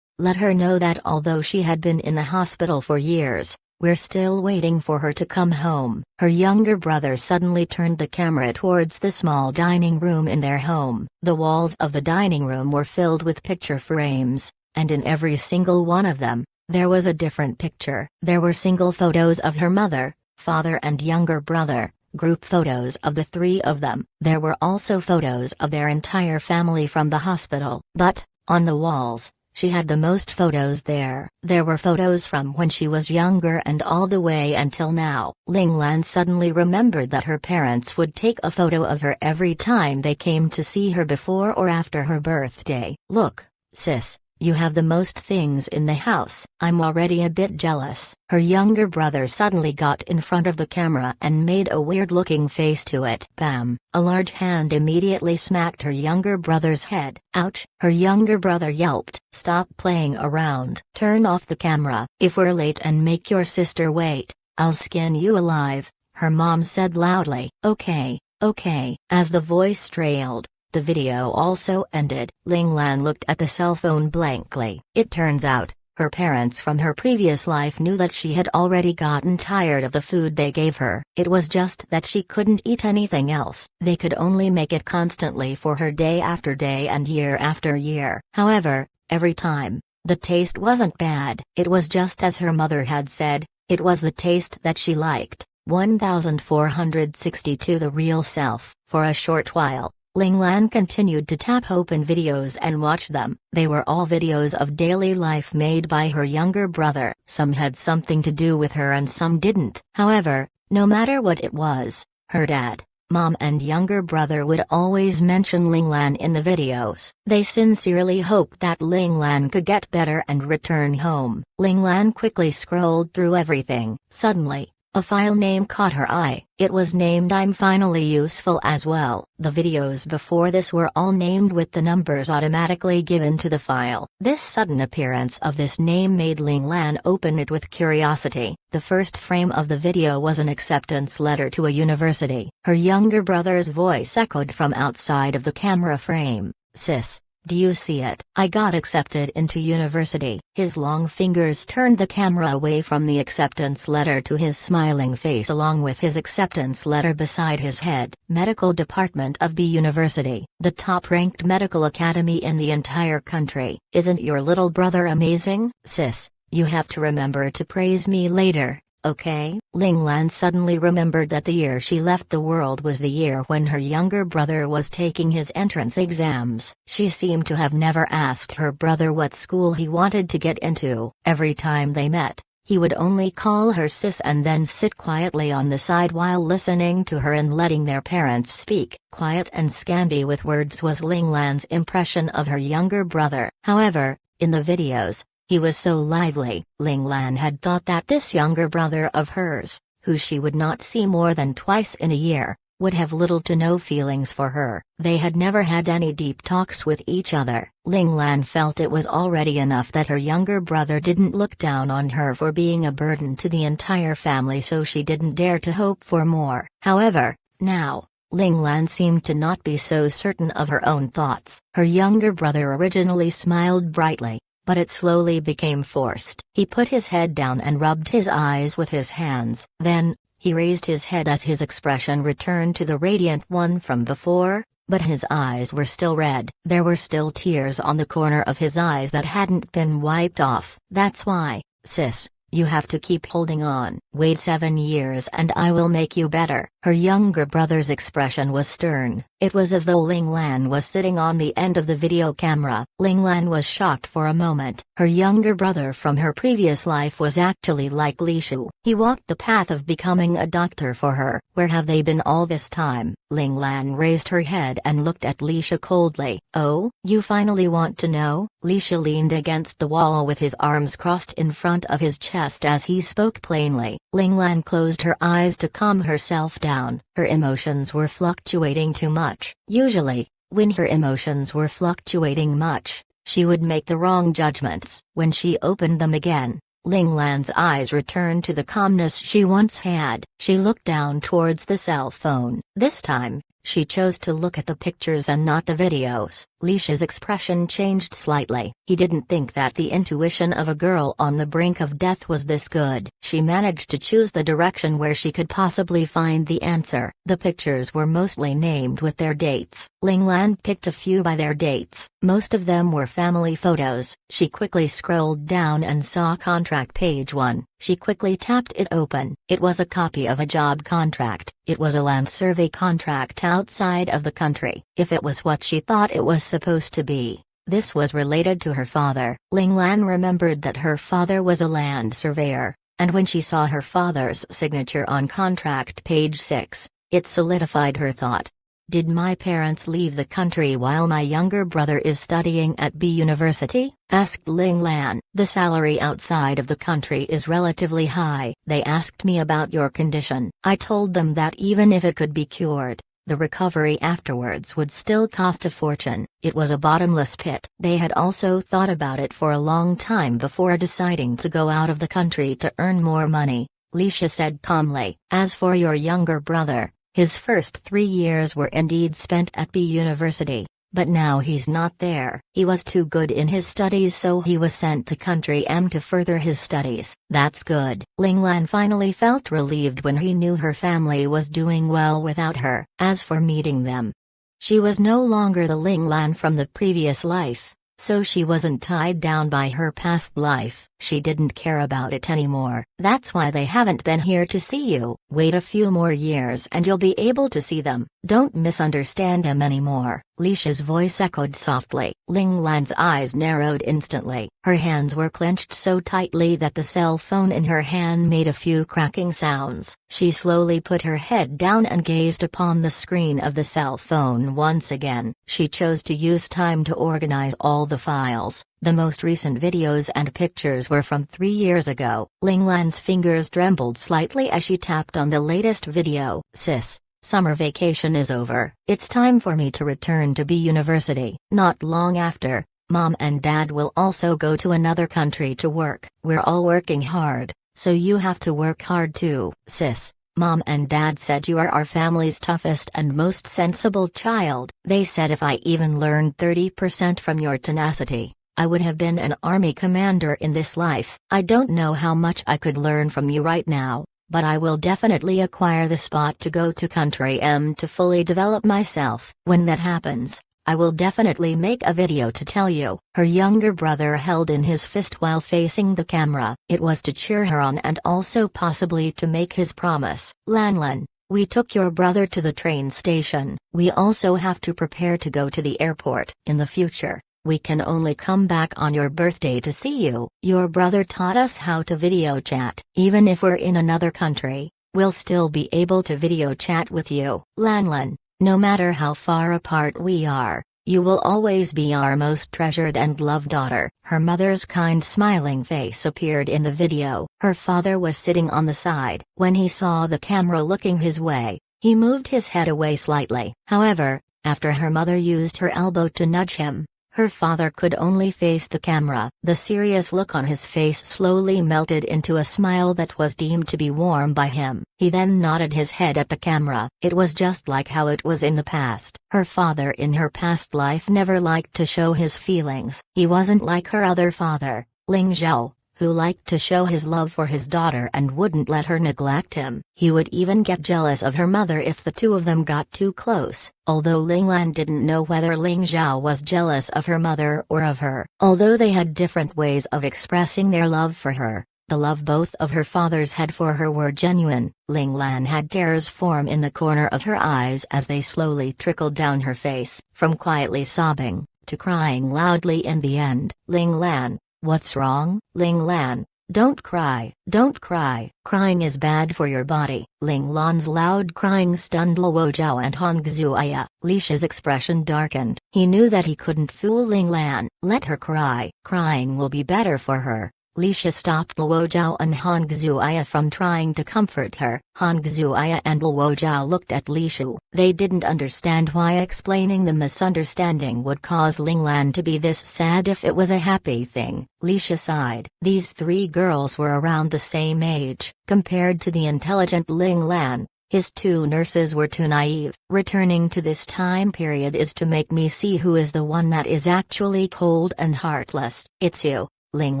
Let her know that although she had been in the hospital for years, we're still waiting for her to come home. Her younger brother suddenly turned the camera towards the small dining room in their home. The walls of the dining room were filled with picture frames, and in every single one of them, there was a different picture. There were single photos of her mother, father and younger brother, group photos of the three of them. There were also photos of their entire family from the hospital. But, on the walls, she had the most photos there. There were photos from when she was younger and all the way until now. Ling Lan suddenly remembered that her parents would take a photo of her every time they came to see her before or after her birthday. Look, sis, you have the most things in the house. I'm already a bit jealous. Her younger brother suddenly got in front of the camera and made a weird-looking face to it. Bam! A large hand immediately smacked her younger brother's head. Ouch! Her younger brother yelped. Stop playing around. Turn off the camera. If we're late and make your sister wait, I'll skin you alive, her mom said loudly. Okay, okay. As the voice trailed, the video also ended. Ling Lan looked at the cell phone blankly. It turns out, her parents from her previous life knew that she had already gotten tired of the food they gave her. It was just that she couldn't eat anything else. They could only make it constantly for her day after day and year after year. However, every time, the taste wasn't bad. It was just as her mother had said, it was the taste that she liked. 1462 The Real Self. For a short while, Ling Lan continued to tap open videos and watch them. They were all videos of daily life made by her younger brother. Some had something to do with her and some didn't. However, no matter what it was, her dad, mom and younger brother would always mention Ling Lan in the videos. They sincerely hoped that Ling Lan could get better and return home. Ling Lan quickly scrolled through everything. Suddenly, a file name caught her eye. It was named I'm Finally Useful as well. The videos before this were all named with the numbers automatically given to the file. This sudden appearance of this name made Ling Lan open it with curiosity. The first frame of the video was an acceptance letter to a university. Her younger brother's voice echoed from outside of the camera frame. Sis, Do you see it? I got accepted into university. His long fingers turned the camera away from the acceptance letter to his smiling face along with his acceptance letter beside his head. Medical Department of B University, the top-ranked medical academy in the entire country. Isn't your little brother amazing? Sis, you have to remember to praise me later. Okay? Ling Lan suddenly remembered that the year she left the world was the year when her younger brother was taking his entrance exams. She seemed to have never asked her brother what school he wanted to get into. Every time they met, he would only call her sis and then sit quietly on the side while listening to her and letting their parents speak. Quiet and scanty with words was Ling Lan's impression of her younger brother. However, in the videos, he was so lively. Ling Lan had thought that this younger brother of hers, who she would not see more than twice in a year, would have little to no feelings for her. They had never had any deep talks with each other. Ling Lan felt it was already enough that her younger brother didn't look down on her for being a burden to the entire family, so she didn't dare to hope for more. However, now, Ling Lan seemed to not be so certain of her own thoughts. Her younger brother originally smiled brightly, but it slowly became forced. He put his head down and rubbed his eyes with his hands. Then, he raised his head as his expression returned to the radiant one from before, but his eyes were still red. There were still tears on the corner of his eyes that hadn't been wiped off. That's why, sis, you have to keep holding on. Wait 7 years and I will make you better. Her younger brother's expression was stern. It was as though Ling Lan was sitting on the end of the video camera. Ling Lan was shocked for a moment. Her younger brother from her previous life was actually like Li Shu. He walked the path of becoming a doctor for her. Where have they been all this time? Ling Lan raised her head and looked at Li Shu coldly. Oh, you finally want to know? Li Shu leaned against the wall with his arms crossed in front of his chest as he spoke plainly. Ling Lan closed her eyes to calm herself down. Her emotions were fluctuating too much. Usually, when her emotions were fluctuating much, she would make the wrong judgments. When she opened them again, Ling Lan's eyes returned to the calmness she once had. She looked down towards the cell phone. This time, she chose to look at the pictures and not the videos. Li Shu's expression changed slightly. He didn't think that the intuition of a girl on the brink of death was this good. She managed to choose the direction where she could possibly find the answer. The pictures were mostly named with their dates. Ling Lan picked a few by their dates. Most of them were family photos. She quickly scrolled down and saw contract page 1. She quickly tapped it open. It was a copy of a job contract. It was a land survey contract outside of the country. If it was what she thought it was supposed to be, this was related to her father. Ling Lan remembered that her father was a land surveyor, and when she saw her father's signature on contract page 6, it solidified her thought. Did my parents leave the country while my younger brother is studying at B University? Asked Ling Lan. The salary outside of the country is relatively high. They asked me about your condition. I told them that even if it could be cured, the recovery afterwards would still cost a fortune. It was a bottomless pit. They had also thought about it for a long time before deciding to go out of the country to earn more money. Li Shu said calmly. As for your younger brother, his first 3 years were indeed spent at B University, but now he's not there. He was too good in his studies, so he was sent to Country M to further his studies. That's good. Ling Lan finally felt relieved when he knew her family was doing well without her. As for meeting them, she was no longer the Ling Lan from the previous life, so she wasn't tied down by her past life. She didn't care about it anymore. That's why they haven't been here to see you. Wait a few more years and you'll be able to see them. Don't misunderstand him anymore. Li Shu's voice echoed softly. Ling Lan's eyes narrowed instantly. Her hands were clenched so tightly that the cell phone in her hand made a few cracking sounds. She slowly put her head down and gazed upon the screen of the cell phone once again. She chose to use time to organize all the files. The most recent videos and pictures were from 3 years ago. Ling Lan's fingers trembled slightly as she tapped on the latest video. Sis, summer vacation is over. It's time for me to return to B University. Not long after, Mom and Dad will also go to another country to work. We're all working hard, so you have to work hard too. Sis, Mom and Dad said you are our family's toughest and most sensible child. They said if I even learned 30% from your tenacity, I would have been an army commander in this life. I don't know how much I could learn from you right now, but I will definitely acquire the spot to go to Country M to fully develop myself. When that happens, I will definitely make a video to tell you. Her younger brother held in his fist while facing the camera. It was to cheer her on and also possibly to make his promise. Lanlan, we took your brother to the train station. We also have to prepare to go to the airport. In the future, we can only come back on your birthday to see you. Your brother taught us how to video chat. Even if we're in another country, we'll still be able to video chat with you. Lanlan, no matter how far apart we are, you will always be our most treasured and loved daughter. Her mother's kind smiling face appeared in the video. Her father was sitting on the side. When he saw the camera looking his way, he moved his head away slightly. However, after her mother used her elbow to nudge him, her father could only face the camera. The serious look on his face slowly melted into a smile that was deemed to be warm by him. He then nodded his head at the camera. It was just like how it was in the past. Her father in her past life never liked to show his feelings. He wasn't like her other father, Ling Zhao, who liked to show his love for his daughter and wouldn't let her neglect him. He would even get jealous of her mother if the two of them got too close. Although Ling Lan didn't know whether Ling Zhao was jealous of her mother or of her. Although they had different ways of expressing their love for her, the love both of her fathers had for her were genuine. Ling Lan had tears form in the corner of her eyes as they slowly trickled down her face, from quietly sobbing, to crying loudly in the end. Ling Lan, what's wrong? Ling Lan, don't cry, don't cry. Crying is bad for your body. Ling Lan's loud crying stunned Luo Zhao and Hong Xuaya. Li Shi's expression darkened. He knew that he couldn't fool Ling Lan. Let her cry. Crying will be better for her. Li Shi stopped Luo Zhao and Hong Xuaya from trying to comfort her. Hong Xuaya and Luo Zhao looked at Li Shi. They didn't understand why explaining the misunderstanding would cause Ling Lan to be this sad if it was a happy thing. Li Shi sighed. These three girls were around the same age. Compared to the intelligent Ling Lan, his two nurses were too naive. Returning to this time period is to make me see who is the one that is actually cold and heartless. It's you, Ling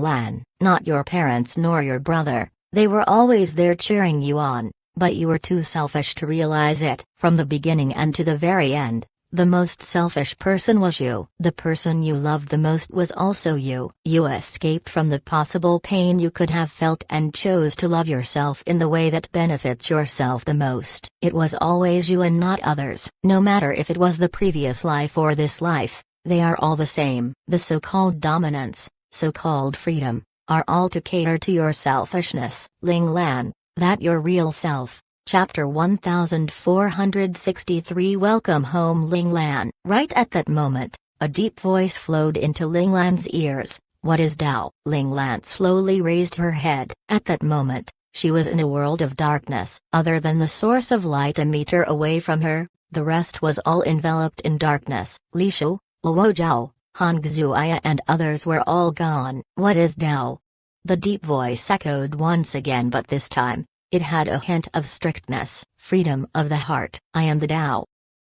Lan, not your parents nor your brother. They were always there cheering you on, but you were too selfish to realize it. From the beginning and to the very end, the most selfish person was you. The person you loved the most was also you. You escaped from the possible pain you could have felt and chose to love yourself in the way that benefits yourself the most. It was always you and not others. No matter if it was the previous life or this life, they are all the same. The so-called dominance, so-called freedom, are all to cater to your selfishness. Ling Lan, that your real self. Chapter 1463. Welcome home, Ling Lan. Right at that moment, a deep voice flowed into Ling Lan's ears. What is Dao? Ling Lan slowly raised her head. At that moment, she was in a world of darkness. Other than the source of light a meter away from her, the rest was all enveloped in darkness. Li Shu, Luo Zhao, Hong Xuaya and others were all gone. What is Dao? The deep voice echoed once again, but this time, it had a hint of strictness. Freedom of the heart. I am the Dao.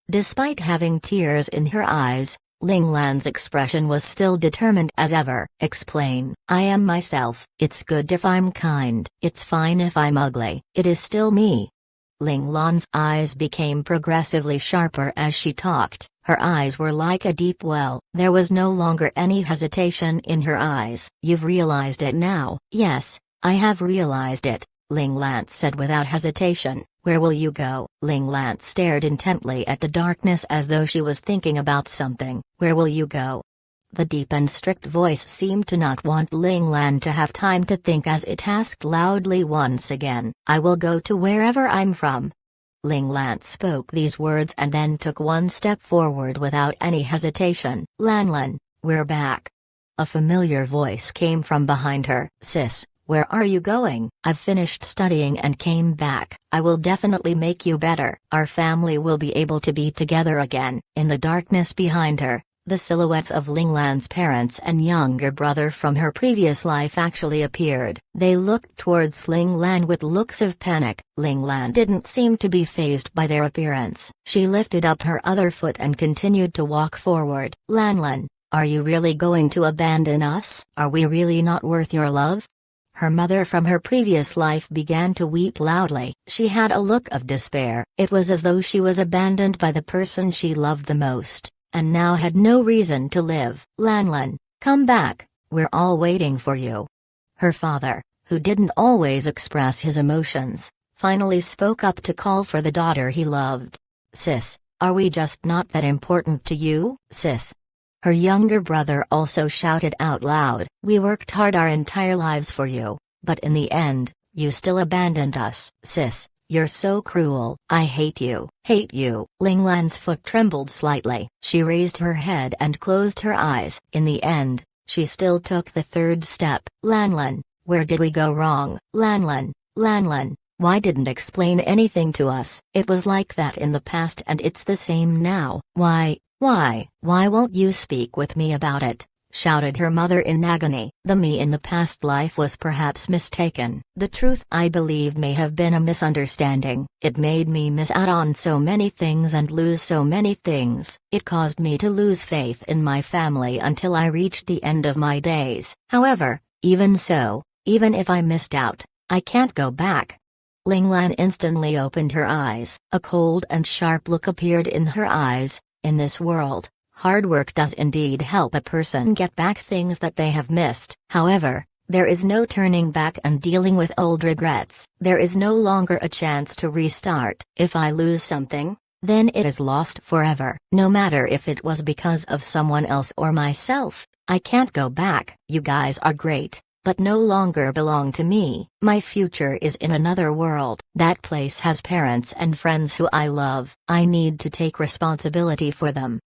Despite having tears in her eyes, Ling Lan's expression was still determined as ever. Explain. I am myself. It's good if I'm kind. It's fine if I'm ugly. It is still me. Ling Lan's eyes became progressively sharper as she talked. Her eyes were like a deep well. There was no longer any hesitation in her eyes. You've realized it now? Yes, I have realized it, Ling Lan said without hesitation. Where will you go? Ling Lan stared intently at the darkness as though she was thinking about something. Where will you go? The deep and strict voice seemed to not want Ling Lan to have time to think as it asked loudly once again. I will go to wherever I'm from. Ling Lan spoke these words and then took one step forward without any hesitation. Lanlan, we're back. A familiar voice came from behind her. Sis, where are you going? I've finished studying and came back. I will definitely make you better. Our family will be able to be together again. In the darkness behind her, The silhouettes of Ling Lan's parents and younger brother from her previous life actually appeared. They looked towards Ling Lan with looks of panic. Ling Lan didn't seem to be fazed by their appearance. She lifted up her other foot and continued to walk forward. Lan, are you really going to abandon us? Are we really not worth your love? Her mother from her previous life began to weep loudly. She had a look of despair. It was as though she was abandoned by the person she loved the most, and now had no reason to live. Lan, come back, we're all waiting for you. Her father, who didn't always express his emotions, finally spoke up to call for the daughter he loved. Sis, are we just not that important to you, sis? Her younger brother also shouted out loud. We worked hard our entire lives for you, but in the end, you still abandoned us. Sis, you're so cruel. I hate you. Hate you. Ling Lan's foot trembled slightly. She raised her head and closed her eyes. In the end, she still took the third step. Lan, where did we go wrong? Lan, why didn't explain anything to us? It was like that in the past and it's the same now. Why won't you speak with me about it? Shouted her mother in agony. The me in the past life was perhaps mistaken. The truth I believe may have been a misunderstanding. It made me miss out on so many things and lose so many things. It caused me to lose faith in my family until I reached the end of my days. However, even so, even if I missed out, I can't go back. Ling Lan instantly opened her eyes. A cold and sharp look appeared in her eyes. In this world, hard work does indeed help a person get back things that they have missed. However, there is no turning back and dealing with old regrets. There is no longer a chance to restart. If I lose something, then it is lost forever. No matter if it was because of someone else or myself, I can't go back. You guys are great, but no longer belong to me. My future is in another world. That place has parents and friends who I love. I need to take responsibility for them.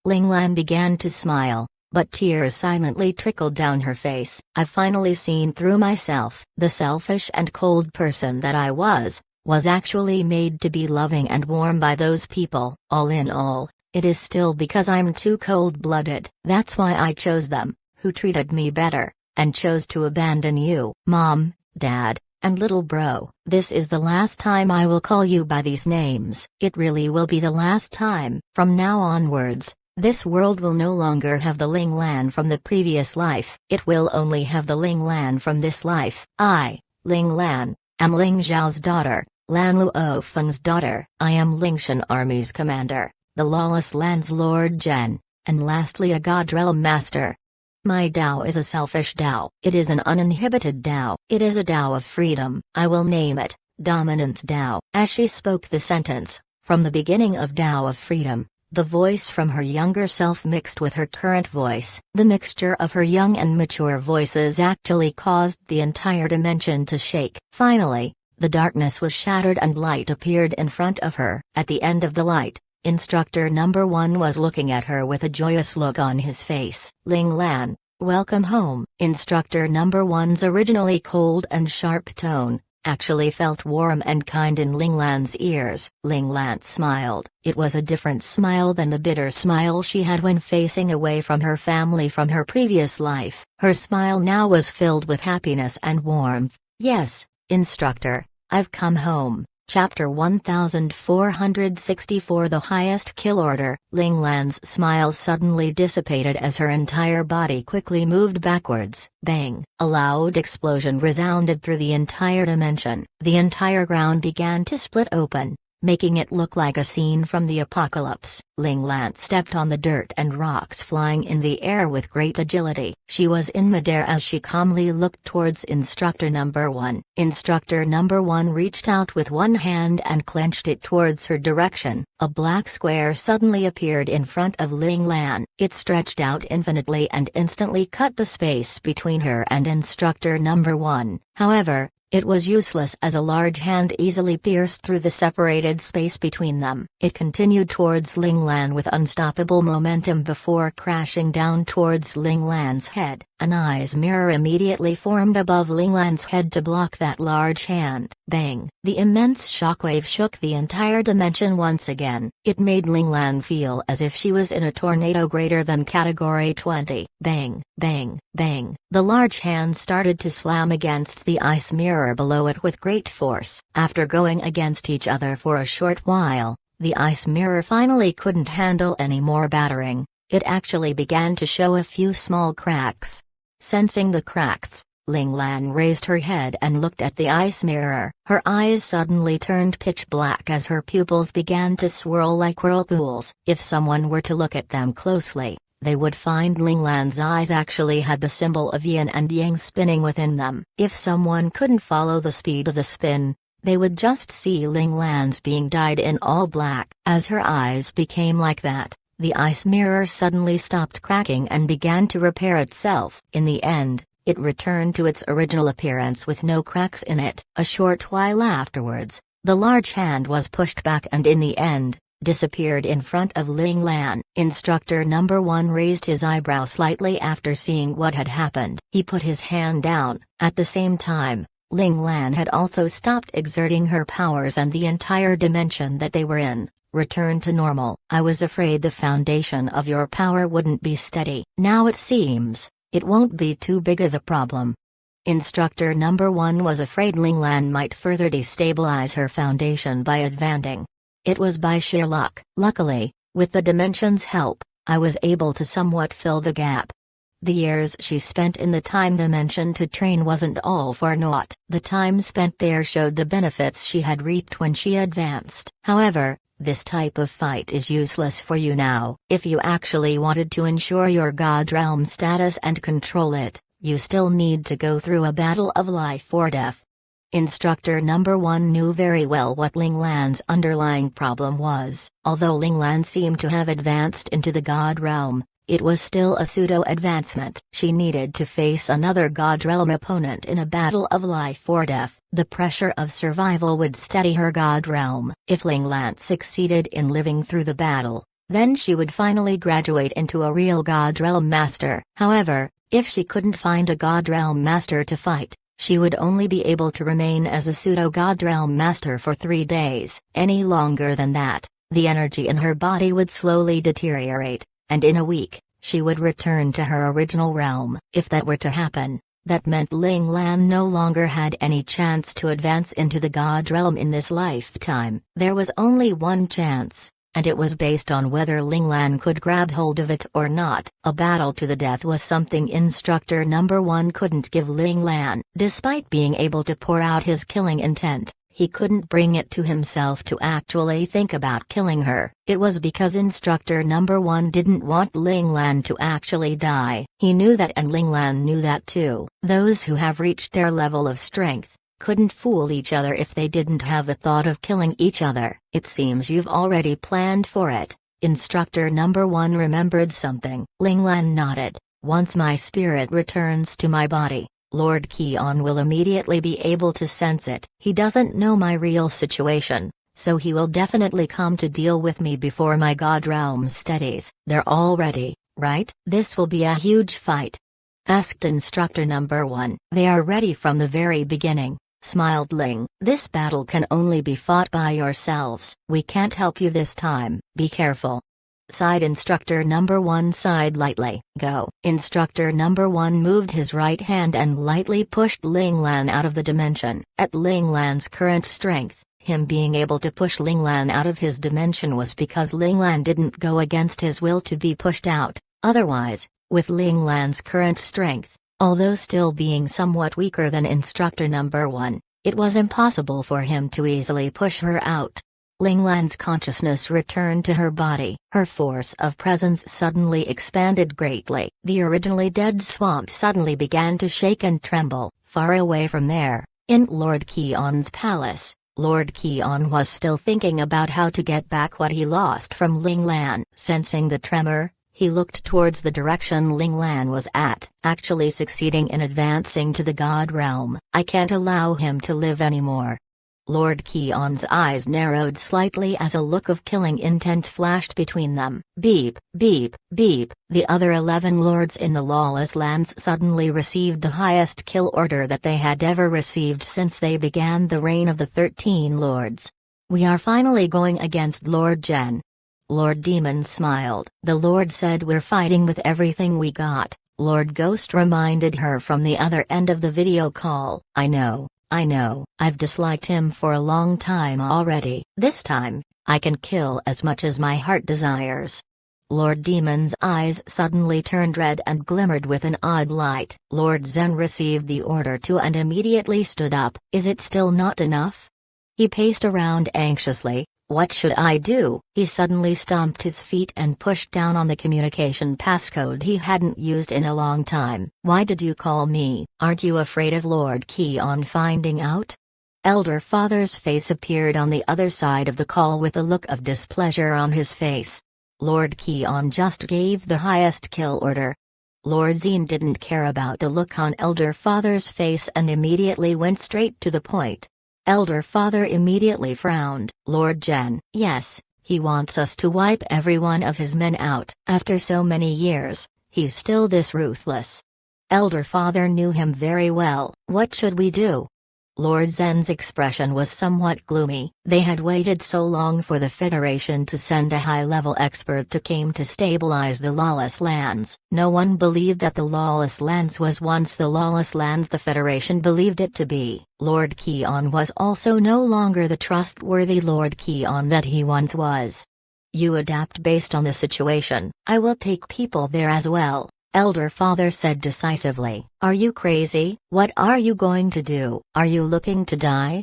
Ling Lan began to smile, but tears silently trickled down her face. I've finally seen through myself. The selfish and cold person that I was actually made to be loving and warm by those people. All in all, it is still because I'm too cold-blooded. That's why I chose them, who treated me better, and chose to abandon you. Mom, Dad, and little bro. This is the last time I will call you by these names. It really will be the last time. From now onwards, this world will no longer have the Ling Lan from the previous life. It will only have the Ling Lan from this life. I, Ling Lan, am Ling Zhao's daughter, Lan Luofeng's daughter. I am Lingshan Army's commander, the lawless land's Lord Zhen, and lastly a God Realm Master. My Tao is a selfish Tao. It is an uninhibited Tao. It is a Tao of freedom. I will name it, Dominance Tao. As she spoke the sentence, from the beginning of Tao of freedom, the voice from her younger self mixed with her current voice. The mixture of her young and mature voices actually caused the entire dimension to shake. Finally, the darkness was shattered and light appeared in front of her. At the end of the light, Instructor number 1 was looking at her with a joyous look on his face. Ling Lan, welcome home. Instructor number 1's originally cold and sharp tone actually felt warm and kind in Ling Lan's ears. Ling Lan smiled. It was a different smile than the bitter smile she had when facing away from her family from her previous life. Her smile now was filled with happiness and warmth. Yes, Instructor, I've come home. Chapter 1464 The Highest Kill Order. Ling Lan's smile suddenly dissipated as her entire body quickly moved backwards. Bang! A loud explosion resounded through the entire dimension. The entire ground began to split open, making it look like a scene from the apocalypse. Ling Lan stepped on the dirt and rocks flying in the air with great agility. She was in midair as she calmly looked towards Instructor number 1. Instructor number 1 reached out with one hand and clenched it towards her direction. A black square suddenly appeared in front of Ling Lan. It stretched out infinitely and instantly cut the space between her and Instructor number 1. However, it was useless as a large hand easily pierced through the separated space between them. It continued towards Ling Lan with unstoppable momentum before crashing down towards Ling Lan's head. An ice mirror immediately formed above Linglan's head to block that large hand. Bang! The immense shockwave shook the entire dimension once again. It made Linglan feel as if she was in a tornado greater than Category 20. Bang! Bang! Bang! The large hand started to slam against the ice mirror below it with great force. After going against each other for a short while, the ice mirror finally couldn't handle any more battering. It actually began to show a few small cracks. Sensing the cracks, Linglan raised her head and looked at the ice mirror. Her eyes suddenly turned pitch black as her pupils began to swirl like whirlpools. If someone were to look at them closely, they would find Linglan's eyes actually had the symbol of yin and yang spinning within them. If someone couldn't follow the speed of the spin, they would just see Linglan's being dyed in all black. As her eyes became like that, the ice mirror suddenly stopped cracking and began to repair itself. In the end, it returned to its original appearance with no cracks in it. A short while afterwards, the large hand was pushed back and in the end, disappeared in front of Linglan. Instructor number 1 raised his eyebrow slightly after seeing what had happened. He put his hand down. At the same time, Linglan had also stopped exerting her powers and the entire dimension that they were in returned to normal. I was afraid the foundation of your power wouldn't be steady. Now it seems, it won't be too big of a problem. Instructor number 1 was afraid Linglan might further destabilize her foundation by advancing. It was by sheer luck. Luckily, with the dimension's help, I was able to somewhat fill the gap. The years she spent in the time dimension to train wasn't all for naught. The time spent there showed the benefits she had reaped when she advanced. However, this type of fight is useless for you now. If you actually wanted to ensure your God Realm status and control it, you still need to go through a battle of life or death. Instructor number 1 knew very well what Linglan's underlying problem was. Although Linglan seemed to have advanced into the God Realm, it was still a pseudo-advancement. She needed to face another God Realm opponent in a battle of life or death. The pressure of survival would steady her God Realm. If Linglan succeeded in living through the battle, then she would finally graduate into a real God Realm Master. However, if she couldn't find a God Realm Master to fight, she would only be able to remain as a pseudo-God Realm Master for 3 days. Any longer than that, the energy in her body would slowly deteriorate, and in a week, she would return to her original realm. If that were to happen, that meant Linglan no longer had any chance to advance into the God Realm in this lifetime. There was only one chance, and it was based on whether Linglan could grab hold of it or not. A battle to the death was something Instructor number 1 couldn't give Linglan. Despite being able to pour out his killing intent, he couldn't bring it to himself to actually think about killing her. It was because Instructor number 1 didn't want Linglan to actually die. He knew that and Linglan knew that too. Those who have reached their level of strength couldn't fool each other if they didn't have the thought of killing each other. It seems you've already planned for it. Instructor number 1 remembered something. Linglan nodded. Once my spirit returns to my body, Lord Keon will immediately be able to sense it. He doesn't know my real situation, so he will definitely come to deal with me before my God Realm steadies. They're all ready, right? This will be a huge fight, asked Instructor number 1. They are ready from the very beginning, smiled Ling. This battle can only be fought by yourselves. We can't help you this time. Be careful. Sighed Instructor number 1 sighed lightly. Go. Instructor number 1 moved his right hand and lightly pushed Linglan out of the dimension. At Linglan's current strength, him being able to push Linglan out of his dimension was because Linglan didn't go against his will to be pushed out. Otherwise, with Linglan's current strength, although still being somewhat weaker than Instructor number 1, it was impossible for him to easily push her out. Linglan's consciousness returned to her body. Her force of presence suddenly expanded greatly. The originally dead swamp suddenly began to shake and tremble. Far away from there, in Lord Keon's palace, Lord Keon was still thinking about how to get back what he lost from Linglan. Sensing the tremor, he looked towards the direction Linglan was at. Actually succeeding in advancing to the God Realm. I can't allow him to live anymore. Lord Keon's eyes narrowed slightly as a look of killing intent flashed between them. Beep, beep, beep. The other 11 lords in the lawless lands suddenly received the highest kill order that they had ever received since they began the reign of the 13 lords. We are finally going against Lord Jen. Lord Demon smiled. The Lord said we're fighting with everything we got, Lord Ghost reminded her from the other end of the video call. I know. I've disliked him for a long time already. This time, I can kill as much as my heart desires. Lord Demon's eyes suddenly turned red and glimmered with an odd light. Lord Zen received the order to and immediately stood up. Is it still not enough? He paced around anxiously. What should I do? He suddenly stomped his feet and pushed down on the communication passcode he hadn't used in a long time. Why did you call me? Aren't you afraid of Lord Keon finding out? Elder Father's face appeared on the other side of the call with a look of displeasure on his face. Lord Keon just gave the highest kill order. Lord Zine didn't care about the look on Elder Father's face and immediately went straight to the point. Elder Father immediately frowned. Lord Jen, yes, he wants us to wipe every one of his men out. After so many years, he's still this ruthless. Elder Father knew him very well. What should we do? Lord Zen's expression was somewhat gloomy. They had waited so long for the Federation to send a high-level expert to come to stabilize the lawless lands. No one believed that the lawless lands was once the lawless lands the Federation believed it to be. Lord Keon was also no longer the trustworthy Lord Keon that he once was. You adapt based on the situation. I will take people there as well, Elder Father said decisively. Are you crazy? What are you going to do? Are you looking to die?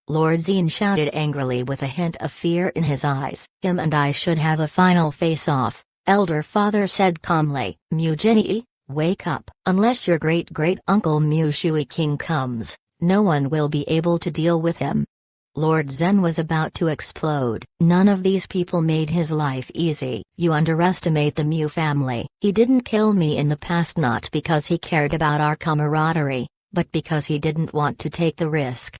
Lord Zine shouted angrily with a hint of fear in his eyes. Him and I should have a final face-off, Elder Father said calmly. Mujini, wake up. Unless your great-great-uncle Mu Shui King comes, no one will be able to deal with him. Lord Zen was about to explode. None of these people made his life easy. You underestimate the Mu family. He didn't kill me in the past not because he cared about our camaraderie, but because he didn't want to take the risk.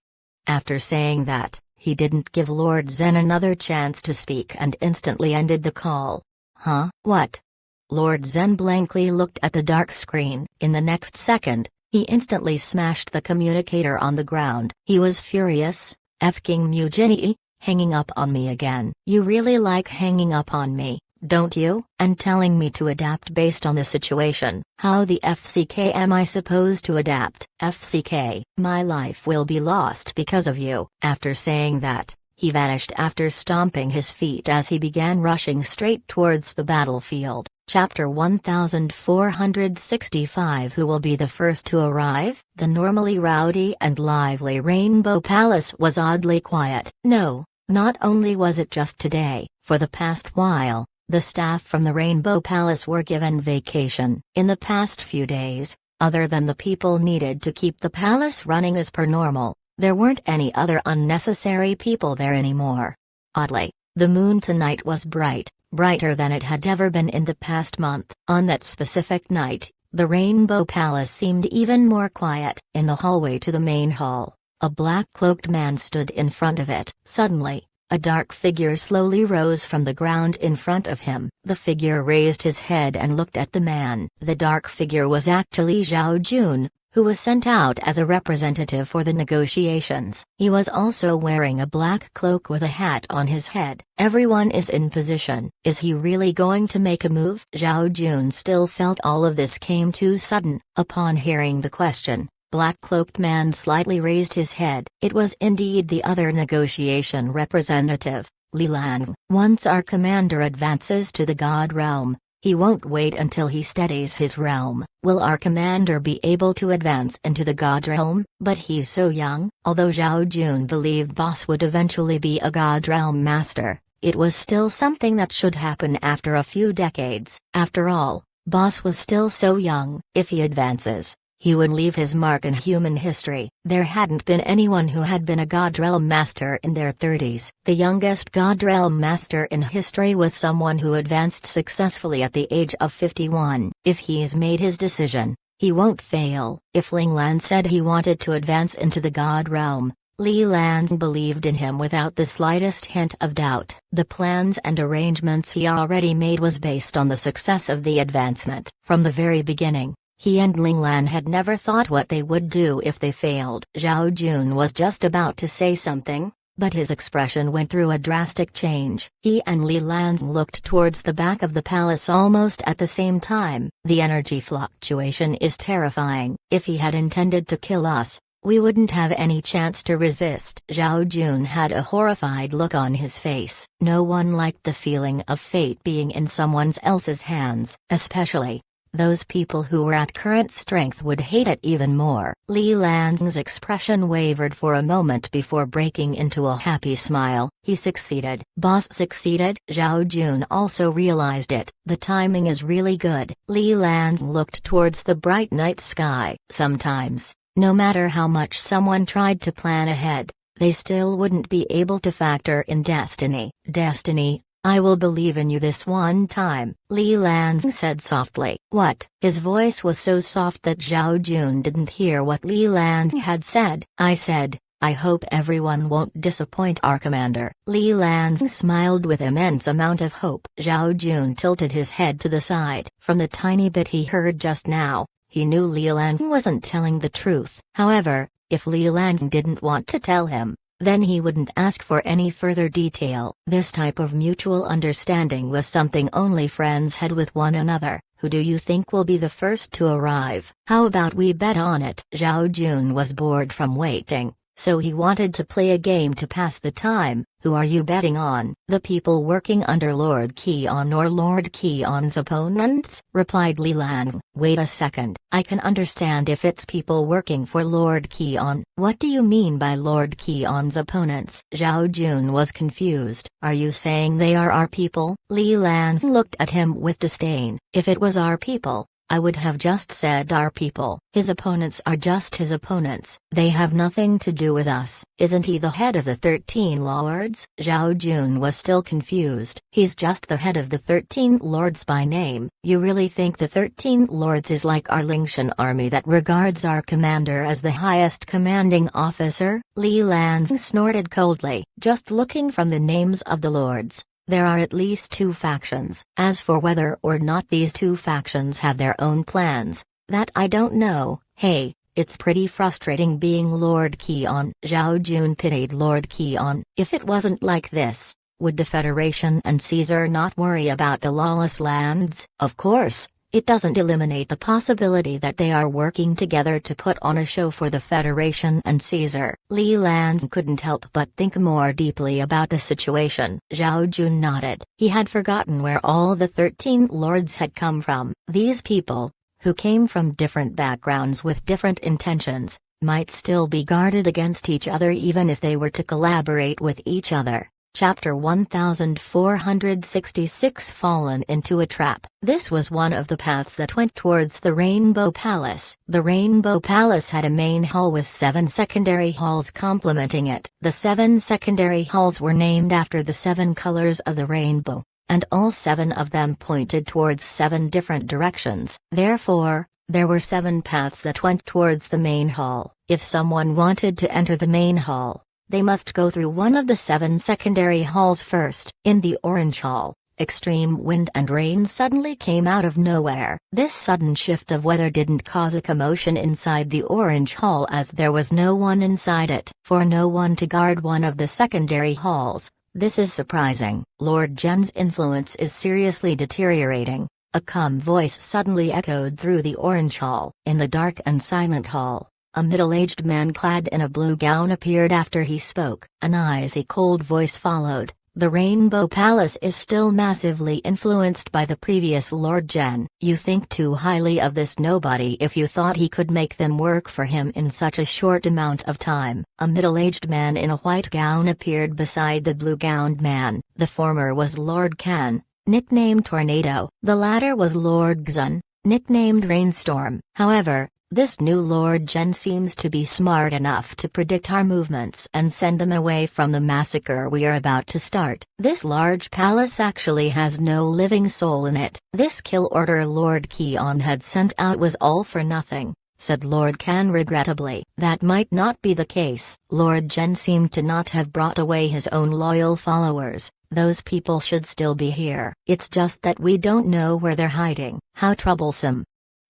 After saying that, he didn't give Lord Zen another chance to speak and instantly ended the call. Huh? What? Lord Zen blankly looked at the dark screen. In the next second, he instantly smashed the communicator on the ground. He was furious. F-King Mujini, hanging up on me again. You really like hanging up on me, don't you? And telling me to adapt based on the situation. How the FCK am I supposed to adapt? FCK, my life will be lost because of you. After saying that, he vanished after stomping his feet as he began rushing straight towards the battlefield. Chapter 1465 Who will be the first to arrive? The normally rowdy and lively Rainbow Palace was oddly quiet. No, not only was it just today, for the past while, the staff from the Rainbow Palace were given vacation. In the past few days, other than the people needed to keep the palace running as per normal, there weren't any other unnecessary people there anymore. Oddly, the moon tonight was bright. Brighter than it had ever been in the past month. On that specific night, the Rainbow Palace seemed even more quiet. In the hallway to the main hall, a black-cloaked man stood in front of it. Suddenly, a dark figure slowly rose from the ground in front of him. The figure raised his head and looked at the man. The dark figure was actually Zhao Jun, who was sent out as a representative for the negotiations. He was also wearing a black cloak with a hat on his head. Everyone is in position. Is he really going to make a move? Zhao Jun still felt all of this came too sudden. Upon hearing the question, black-cloaked man slightly raised his head. It was indeed the other negotiation representative, Li Lang. Once our commander advances to the God Realm, he won't wait until he steadies his realm. Will our commander be able to advance into the God Realm? But he's so young. Although Zhao Jun believed Boss would eventually be a God Realm master, it was still something that should happen after a few decades. After all, Boss was still so young. If he advances, he would leave his mark in human history. There hadn't been anyone who had been a God Realm master in their 30s. The youngest God Realm master in history was someone who advanced successfully at the age of 51. If he has made his decision, he won't fail. If Ling Lan said he wanted to advance into the God Realm, Li Lan believed in him without the slightest hint of doubt. The plans and arrangements he already made was based on the success of the advancement. From the very beginning, he and Ling Lan had never thought what they would do if they failed. Zhao Jun was just about to say something, but his expression went through a drastic change. He and Li Lan looked towards the back of the palace almost at the same time. The energy fluctuation is terrifying. If he had intended to kill us, we wouldn't have any chance to resist. Zhao Jun had a horrified look on his face. No one liked the feeling of fate being in someone else's hands, especially those people who were at current strength would hate it even more. Li Lan's expression wavered for a moment before breaking into a happy smile. He succeeded. Boss succeeded. Zhao Jun also realized it. The timing is really good. Li Lan looked towards the bright night sky. Sometimes, no matter how much someone tried to plan ahead, they still wouldn't be able to factor in destiny. Destiny, I will believe in you this one time, Li Lan said softly. What? His voice was so soft that Zhao Jun didn't hear what Li Lan had said. I said, I hope everyone won't disappoint our commander. Li Lan smiled with immense amount of hope. Zhao Jun tilted his head to the side. From the tiny bit he heard just now, he knew Li Lan wasn't telling the truth. However, if Li Lan didn't want to tell him, then he wouldn't ask for any further detail. This type of mutual understanding was something only friends had with one another. Who do you think will be the first to arrive? How about we bet on it? Zhao Jun was bored from waiting, so he wanted to play a game to pass the time. Who are you betting on? The people working under Lord Qian or Lord Qian's opponents? Replied Li Lan. Wait a second, I can understand if it's people working for Lord Qian. What do you mean by Lord Qian's opponents? Zhao Jun was confused. Are you saying they are our people? Li Lan looked at him with disdain. If it was our people, I would have just said our people. His opponents are just his opponents. They have nothing to do with us. Isn't he the head of the 13 lords? Zhao Jun was still confused. He's just the head of the 13 lords by name. You really think the 13 lords is like our Lingshan army that regards our commander as the highest commanding officer? Li Lan snorted coldly. Just looking from the names of the lords, there are at least two factions. As for whether or not these two factions have their own plans, that I don't know. Hey, it's pretty frustrating being Lord Qian. Zhao Jun pitied Lord Qian. If it wasn't like this, would the Federation and Caesar not worry about the lawless lands? Of course. It doesn't eliminate the possibility that they are working together to put on a show for the Federation and Caesar. Li Lan couldn't help but think more deeply about the situation. Zhao Jun nodded. He had forgotten where all the 13 lords had come from. These people, who came from different backgrounds with different intentions, might still be guarded against each other even if they were to collaborate with each other. Chapter 1466 Fallen into a Trap. This was one of the paths that went towards the Rainbow Palace. The Rainbow Palace had a main hall with 7 secondary halls complementing it. The 7 secondary halls were named after the 7 colors of the rainbow, and all 7 of them pointed towards 7 different directions. Therefore, there were 7 paths that went towards the main hall. If someone wanted to enter the main hall, they must go through one of the 7 secondary halls first. In the Orange Hall, extreme wind and rain suddenly came out of nowhere. This sudden shift of weather didn't cause a commotion inside the Orange Hall as there was no one inside it. For no one to guard one of the secondary halls, this is surprising. Lord Zhen's influence is seriously deteriorating. A calm voice suddenly echoed through the Orange Hall. In the dark and silent hall, a middle-aged man clad in a blue gown appeared after he spoke. An icy cold voice followed. The Rainbow Palace is still massively influenced by the previous Lord Zhen. You think too highly of this nobody if you thought he could make them work for him in such a short amount of time. A middle-aged man in a white gown appeared beside the blue-gowned man. The former was Lord Kan, nicknamed Tornado. The latter was Lord Xun, nicknamed Rainstorm. However, this new Lord Zhen seems to be smart enough to predict our movements and send them away from the massacre we are about to start. This large palace actually has no living soul in it. This kill order Lord Qian had sent out was all for nothing. said Lord Can regrettably. That might not be the case. Lord Jen seemed to not have brought away his own loyal followers. Those people should still be here. It's just that we don't know where they're hiding. How troublesome.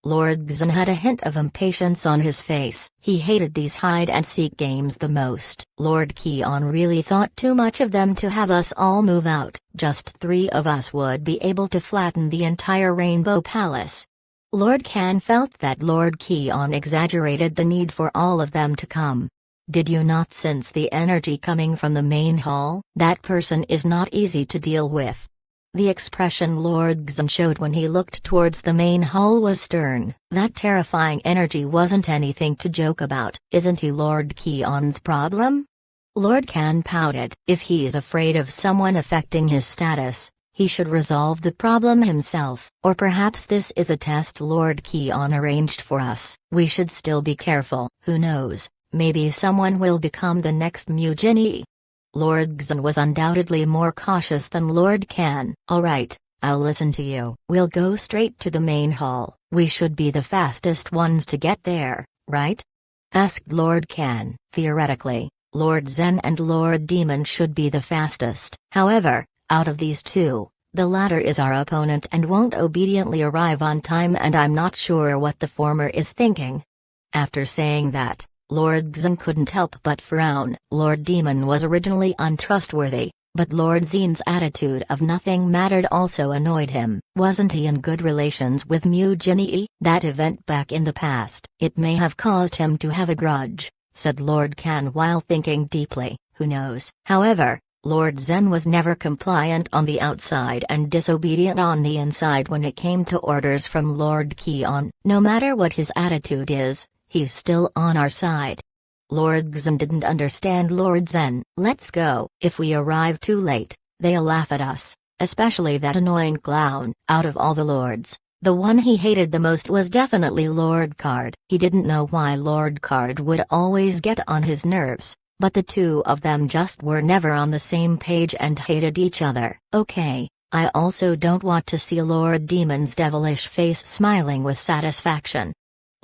Lord Xun had a hint of impatience on his face. He hated these hide-and-seek games the most. Lord Keon really thought too much of them to have us all move out. Just 3 of us would be able to flatten the entire Rainbow Palace. Lord Can felt that Lord Keon exaggerated the need for all of them to come. Did you not sense the energy coming from the main hall? That person is not easy to deal with. The expression Lord Xun showed when he looked towards the main hall was stern. That terrifying energy wasn't anything to joke about. Isn't he Lord Keon's problem? Lord Can pouted. If he is afraid of someone affecting his status, he should resolve the problem himself. Or perhaps this is a test Lord Keon arranged for us. We should still be careful. Who knows, maybe someone will become the next Mugini. Lord Xun was undoubtedly more cautious than Lord Can. Alright, I'll listen to you. We'll go straight to the main hall. We should be the fastest ones to get there, right? Asked Lord Can. Theoretically, Lord Zen and Lord Demon should be the fastest. However, out of these 2, the latter is our opponent and won't obediently arrive on time, and I'm not sure what the former is thinking. After saying that, Lord Xun couldn't help but frown. Lord Demon was originally untrustworthy, but Lord Zen's attitude of nothing mattered also annoyed him. Wasn't he in good relations with Mugini? That event back in the past. It may have caused him to have a grudge, said Lord Can while thinking deeply. Who knows? However, Lord Zen was never compliant on the outside and disobedient on the inside when it came to orders from Lord Keon. No matter what his attitude is, he's still on our side. Lord Xun didn't understand Lord Zen. Let's go. If we arrive too late, they'll laugh at us, especially that annoying clown. Out of all the lords, the one he hated the most was definitely Lord Card. He didn't know why Lord Card would always get on his nerves, but the 2 of them just were never on the same page and hated each other. Okay, I also don't want to see Lord Demon's devilish face smiling with satisfaction.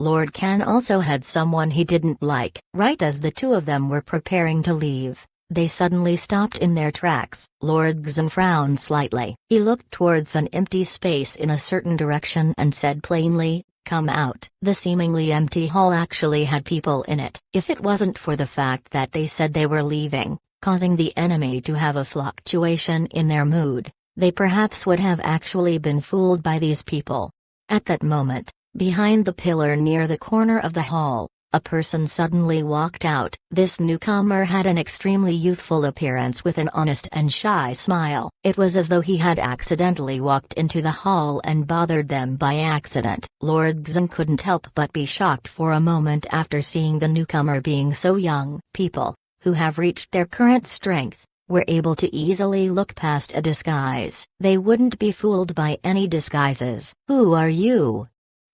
Lord Can also had someone he didn't like. Right as the 2 of them were preparing to leave, they suddenly stopped in their tracks. Lord Xun frowned slightly. He looked towards an empty space in a certain direction and said plainly, "Come out." The seemingly empty hall actually had people in it. If it wasn't for the fact that they said they were leaving, causing the enemy to have a fluctuation in their mood, they perhaps would have actually been fooled by these people. At that moment, behind the pillar near the corner of the hall, a person suddenly walked out. This newcomer had an extremely youthful appearance with an honest and shy smile. It was as though he had accidentally walked into the hall and bothered them by accident. Lord Xun couldn't help but be shocked for a moment after seeing the newcomer being so young. People, who have reached their current strength, were able to easily look past a disguise. They wouldn't be fooled by any disguises. "Who are you?"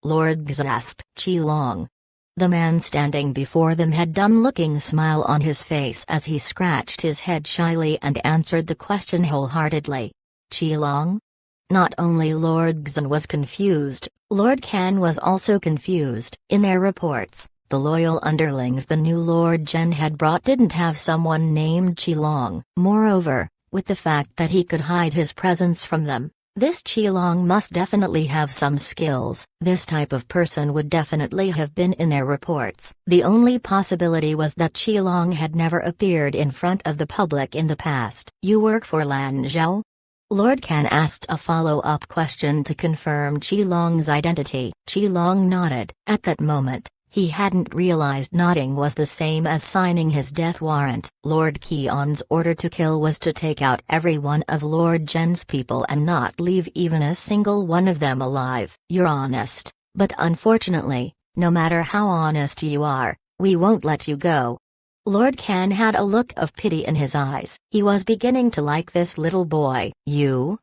Lord Xun asked. Qilong. The man standing before them had dumb-looking smile on his face as he scratched his head shyly and answered the question wholeheartedly. Qilong? Not only Lord Xun was confused, Lord Can was also confused. In their reports, the loyal underlings the new Lord Jen had brought didn't have someone named Qilong. Moreover, with the fact that he could hide his presence from them, this Qilong must definitely have some skills. This type of person would definitely have been in their reports. The only possibility was that Qilong had never appeared in front of the public in the past. "You work for Lanzhou?" Lord Can asked a follow-up question to confirm Qilong's identity. Qilong nodded. At that moment, he hadn't realized nodding was the same as signing his death warrant. Lord Keon's order to kill was to take out every one of Lord Jen's people and not leave even a single one of them alive. "You're honest, but unfortunately, no matter how honest you are, we won't let you go." Lord Can had a look of pity in his eyes. He was beginning to like this little boy. "You?"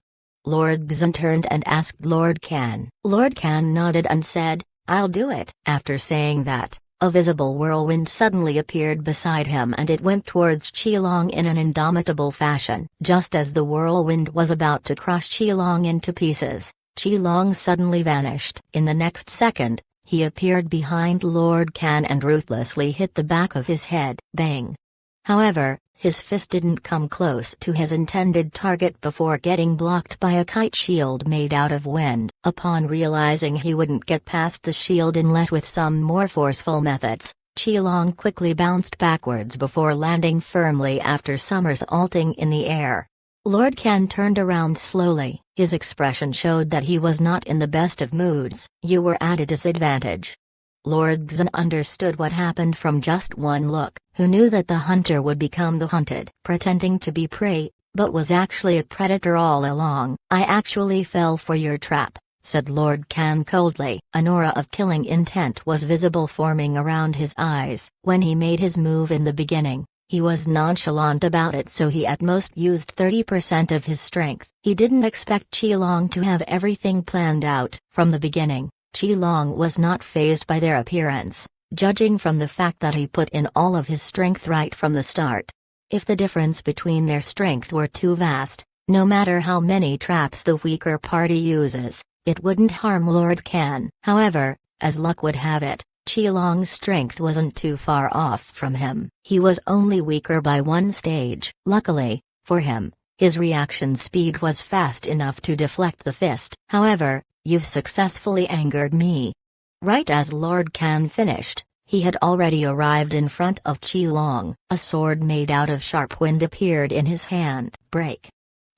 Lord Xun turned and asked Lord Can. Lord Can nodded and said, "I'll do it." After saying that, a visible whirlwind suddenly appeared beside him and it went towards Qilong in an indomitable fashion. Just as the whirlwind was about to crush Qilong into pieces, Qilong suddenly vanished. In the next second, he appeared behind Lord Kan and ruthlessly hit the back of his head. Bang! However, his fist didn't come close to his intended target before getting blocked by a kite shield made out of wind. Upon realizing he wouldn't get past the shield unless with some more forceful methods, Qilong quickly bounced backwards before landing firmly after somersaulting in the air. Lord Kan turned around slowly. His expression showed that he was not in the best of moods. You were at a disadvantage. Lord Xin understood what happened from just one look, who knew that the hunter would become the hunted, pretending to be prey, but was actually a predator all along. I actually fell for your trap, said Lord Kan coldly. An aura of killing intent was visible forming around his eyes. When he made his move in the beginning, he was nonchalant about it, so he at most used 30% of his strength. He didn't expect Qilong to have everything planned out from the beginning. Qilong was not fazed by their appearance, judging from the fact that he put in all of his strength right from the start. If the difference between their strength were too vast, no matter how many traps the weaker party uses, it wouldn't harm Lord Kan. However, as luck would have it, Qilong's strength wasn't too far off from him. He was only weaker by one stage. Luckily, for him, his reaction speed was fast enough to deflect the fist. However, you've successfully angered me. Right as Lord Kan finished, he had already arrived in front of Qilong. A sword made out of sharp wind appeared in his hand. Break!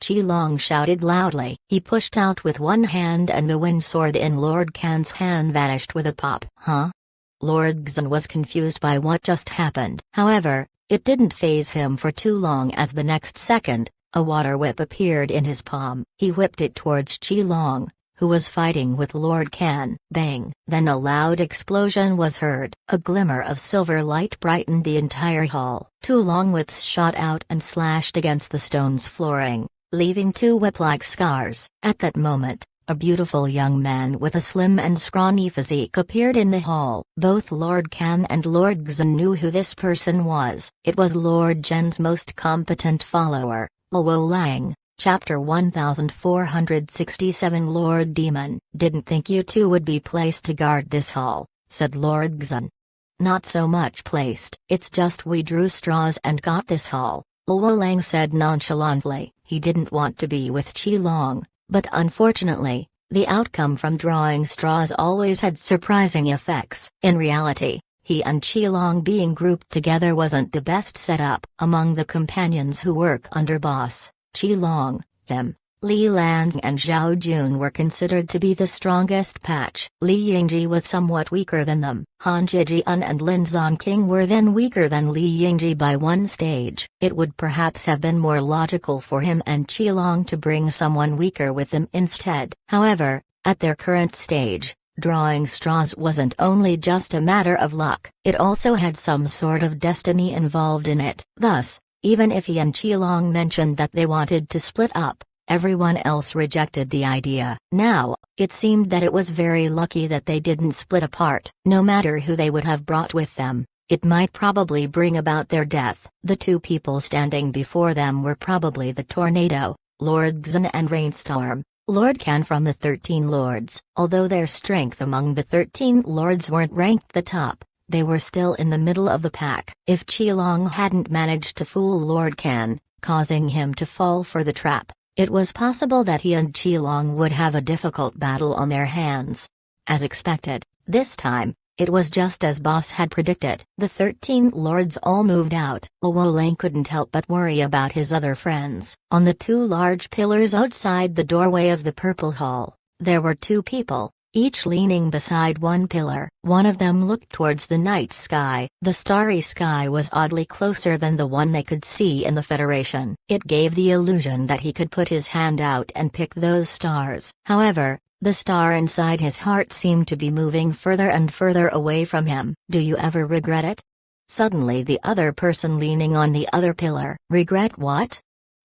Qilong shouted loudly. He pushed out with one hand and the wind sword in Lord Kan's hand vanished with a pop. Huh? Lord Xin was confused by what just happened. However, it didn't faze him for too long, as the next second, a water whip appeared in his palm. He whipped it towards Qilong, who was fighting with Lord Kan. Bang! Then a loud explosion was heard. A glimmer of silver light brightened the entire hall. Two long whips shot out and slashed against the stone's flooring, leaving two whip-like scars. At that moment, a beautiful young man with a slim and scrawny physique appeared in the hall. Both Lord Kan and Lord Xin knew who this person was. It was Lord Zhen's most competent follower, Luo Lang. Chapter 1467. Lord Demon. Didn't think you two would be placed to guard this hall, said Lord Xin. Not so much placed. It's just we drew straws and got this hall, Luo Lang said nonchalantly. He didn't want to be with Qilong, but unfortunately, the outcome from drawing straws always had surprising effects. In reality, he and Qilong being grouped together wasn't the best setup. Among the companions who work under boss Qilong, him, Li Lang and Zhao Jun were considered to be the strongest patch. Li Yingji was somewhat weaker than them. Han Zhijian and Lin Zonking were then weaker than Li Yingji by one stage. It would perhaps have been more logical for him and Qilong to bring someone weaker with them instead. However, at their current stage, drawing straws wasn't only just a matter of luck, it also had some sort of destiny involved in it. Thus, even if he and Qilong mentioned that they wanted to split up, everyone else rejected the idea. Now, it seemed that it was very lucky that they didn't split apart. No matter who they would have brought with them, it might probably bring about their death. The two people standing before them were probably the Tornado, Lord Xin, and Rainstorm, Lord Kan from the 13 Lords. Although their strength among the 13 Lords weren't ranked the top, they were still in the middle of the pack. If Qilong hadn't managed to fool Lord Kan, causing him to fall for the trap, it was possible that he and Qilong would have a difficult battle on their hands. As expected, this time, it was just as boss had predicted. The 13 Lords all moved out. Luo Lang couldn't help but worry about his other friends. On the two large pillars outside the doorway of the Purple Hall, there were two people, each leaning beside one pillar. One of them looked towards the night sky. The starry sky was oddly closer than the one they could see in the Federation. It gave the illusion that he could put his hand out and pick those stars. However, the star inside his heart seemed to be moving further and further away from him. Do you ever regret it? Suddenly the other person leaning on the other pillar. Regret what?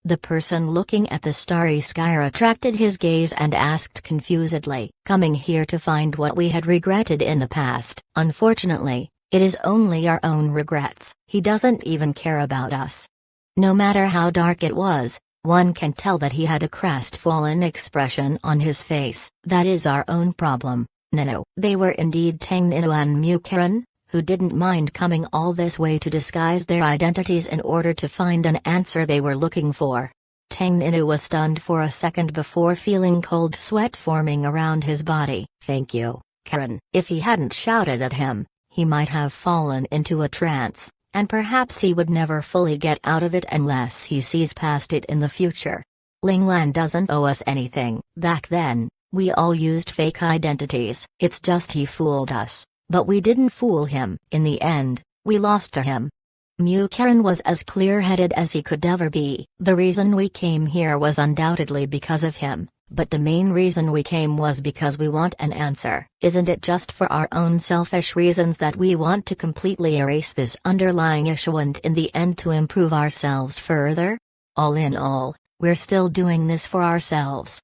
The person looking at the starry sky attracted his gaze and asked confusedly. Coming here to find what we had regretted in the past. Unfortunately, it is only our own regrets. He doesn't even care about us. No matter how dark it was, one can tell that he had a crestfallen expression on his face. That is our own problem. No, they were indeed Tang Ninu and Mu Karen, who didn't mind coming all this way to disguise their identities in order to find an answer they were looking for. Tang Ninu was stunned for a second before feeling cold sweat forming around his body. "Thank you, Karen." If he hadn't shouted at him, he might have fallen into a trance, and perhaps he would never fully get out of it unless he sees past it in the future. Ling Lan doesn't owe us anything. Back then, we all used fake identities. It's just he fooled us, but we didn't fool him. In the end, we lost to him. Mu Karen was as clear-headed as he could ever be. "The reason we came here was undoubtedly because of him, but the main reason we came was because we want an answer. Isn't it just for our own selfish reasons that we want to completely erase this underlying issue and in the end to improve ourselves further? All in all, we're still doing this for ourselves."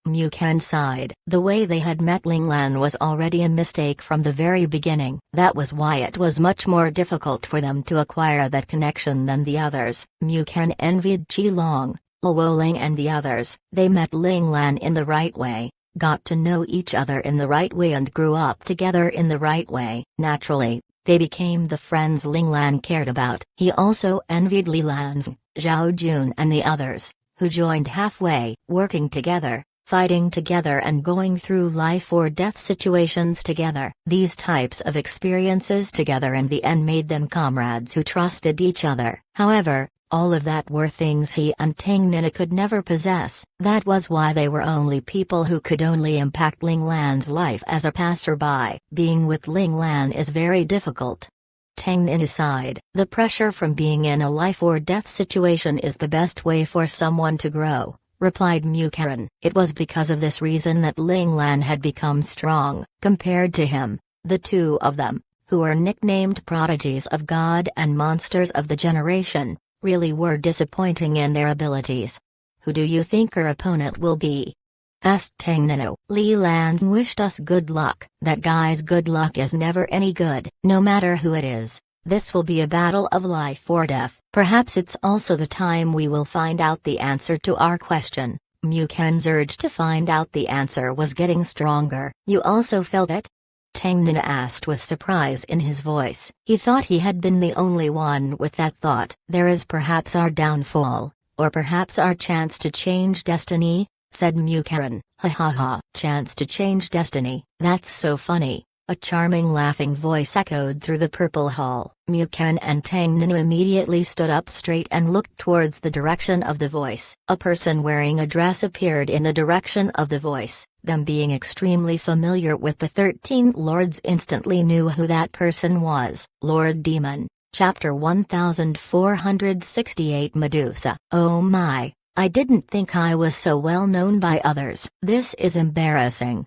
Mu Karen sighed. The way they had met Ling Lan was already a mistake from the very beginning. That was why it was much more difficult for them to acquire that connection than the others. Mu Karen envied Qi Long, Luo Ling and the others. They met Ling Lan in the right way, got to know each other in the right way and grew up together in the right way. Naturally, they became the friends Ling Lan cared about. He also envied Li Lanfeng, Zhao Jun and the others, who joined halfway, working together, fighting together and going through life or death situations together. These types of experiences together in the end made them comrades who trusted each other. However, all of that were things he and Tang Ninu could never possess. That was why they were only people who could only impact Ling Lan's life as a passerby. Being with Ling Lan is very difficult. Tang Ninu sighed. The pressure from being in a life or death situation is the best way for someone to grow, replied Mu Karen. It was because of this reason that Ling Lan had become strong. Compared to him, the two of them, who were nicknamed prodigies of God and monsters of the generation, really were disappointing in their abilities. "Who do you think our opponent will be?" asked Tang Ninu. Li Lan wished us good luck. That guy's good luck is never any good. No matter who it is, this will be a battle of life or death. Perhaps it's also the time we will find out the answer to our question. Mu Karen's urge to find out the answer was getting stronger. "You also felt it?" Tang Ninu asked with surprise in his voice. He thought he had been the only one with that thought. "There is perhaps our downfall, or perhaps our chance to change destiny," said Mu Karen. "Ha ha ha. Chance to change destiny. That's so funny." A charming laughing voice echoed through the purple hall. Mu Karen and Tang Ninu immediately stood up straight and looked towards the direction of the voice. A person wearing a dress appeared in the direction of the voice. Them being extremely familiar with the 13 Lords instantly knew who that person was. Lord Demon, Chapter 1468 Medusa. "Oh my, I didn't think I was so well known by others. This is embarrassing."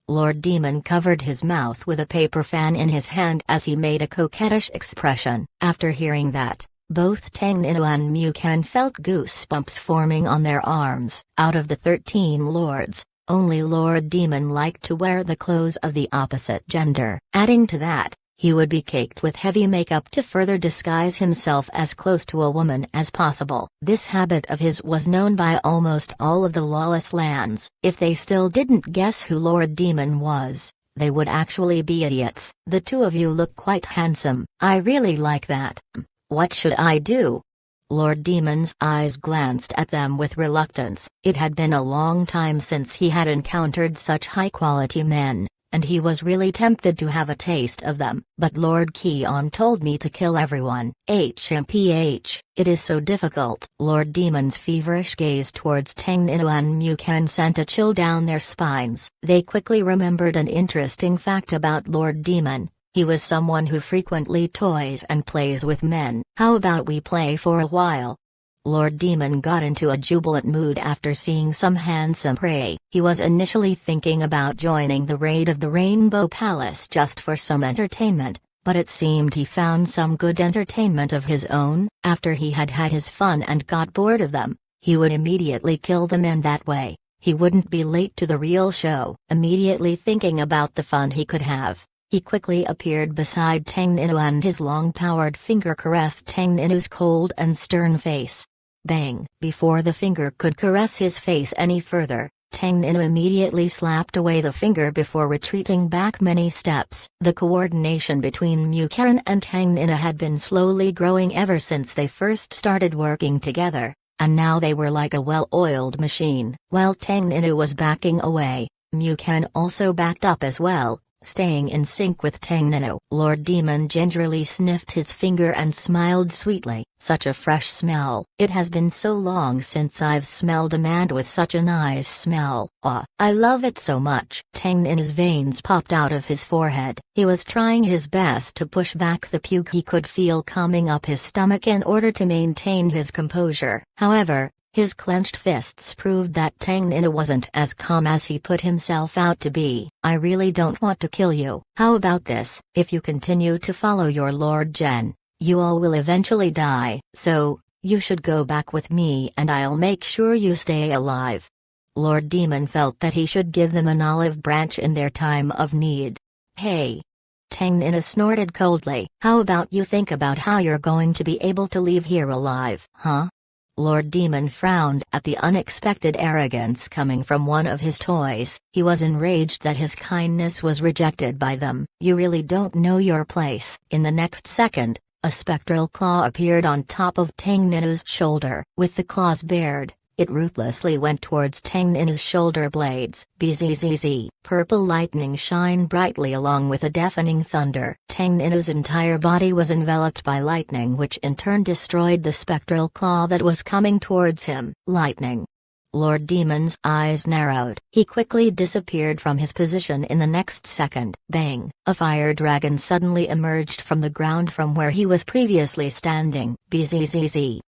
Lord Demon covered his mouth with a paper fan in his hand as he made a coquettish expression. After hearing that, both Tang Ninu and Mu Karen felt goosebumps forming on their arms. Out of the 13 lords, only Lord Demon liked to wear the clothes of the opposite gender. Adding to that, he would be caked with heavy makeup to further disguise himself as close to a woman as possible. This habit of his was known by almost all of the lawless lands. If they still didn't guess who Lord Demon was, they would actually be idiots. "The two of you look quite handsome. I really like that. What should I do?" Lord Demon's eyes glanced at them with reluctance. It had been a long time since he had encountered such high-quality men, and he was really tempted to have a taste of them. "But Lord Keon told me to kill everyone." HMPH. It is so difficult. Lord Demon's feverish gaze towards Tang Ninu and Mu Karen sent a chill down their spines. They quickly remembered an interesting fact about Lord Demon. He was someone who frequently toys and plays with men. "How about we play for a while?" Lord Demon got into a jubilant mood after seeing some handsome prey. He was initially thinking about joining the raid of the Rainbow Palace just for some entertainment, but it seemed he found some good entertainment of his own. After he had had his fun and got bored of them, he would immediately kill the men that way. He wouldn't be late to the real show. Immediately thinking about the fun he could have, he quickly appeared beside Tang Ninu and his long-powered finger caressed Tang Ninu's cold and stern face. Bang! Before the finger could caress his face any further, Tang Ninu immediately slapped away the finger before retreating back many steps. The coordination between Mu Karen and Tang Ninu had been slowly growing ever since they first started working together, and now they were like a well-oiled machine. While Tang Ninu was backing away, Mu Karen also backed up as well, staying in sync with Tang Ninu. Lord Demon gingerly sniffed his finger and smiled sweetly. Such a fresh smell. It has been so long since I've smelled a man with such a nice smell. I love it so much. Tang Ninu's veins popped out of his forehead. He was trying his best to push back the puke he could feel coming up his stomach in order to maintain his composure. However, his clenched fists proved that Tang Ninu wasn't as calm as he put himself out to be. I really don't want to kill you. How about this? If you continue to follow your Lord Gen, you all will eventually die. So, you should go back with me and I'll make sure you stay alive. Lord Demon felt that he should give them an olive branch in their time of need. Hey! Tang Ninu snorted coldly. How about you think about how you're going to be able to leave here alive, huh? Lord Demon frowned at the unexpected arrogance coming from one of his toys. He was enraged that his kindness was rejected by them. You really don't know your place. In the next second, a spectral claw appeared on top of Tang Ninu's shoulder. With the claws bared, it ruthlessly went towards Tang Ninu's shoulder blades. Bzzz. Purple lightning shined brightly along with a deafening thunder. Tang Ninu's entire body was enveloped by lightning, which in turn destroyed the spectral claw that was coming towards him. Lightning. Lord Demon's eyes narrowed. He quickly disappeared from his position in the next second. Bang! A fire dragon suddenly emerged from the ground from where he was previously standing. Bzzz.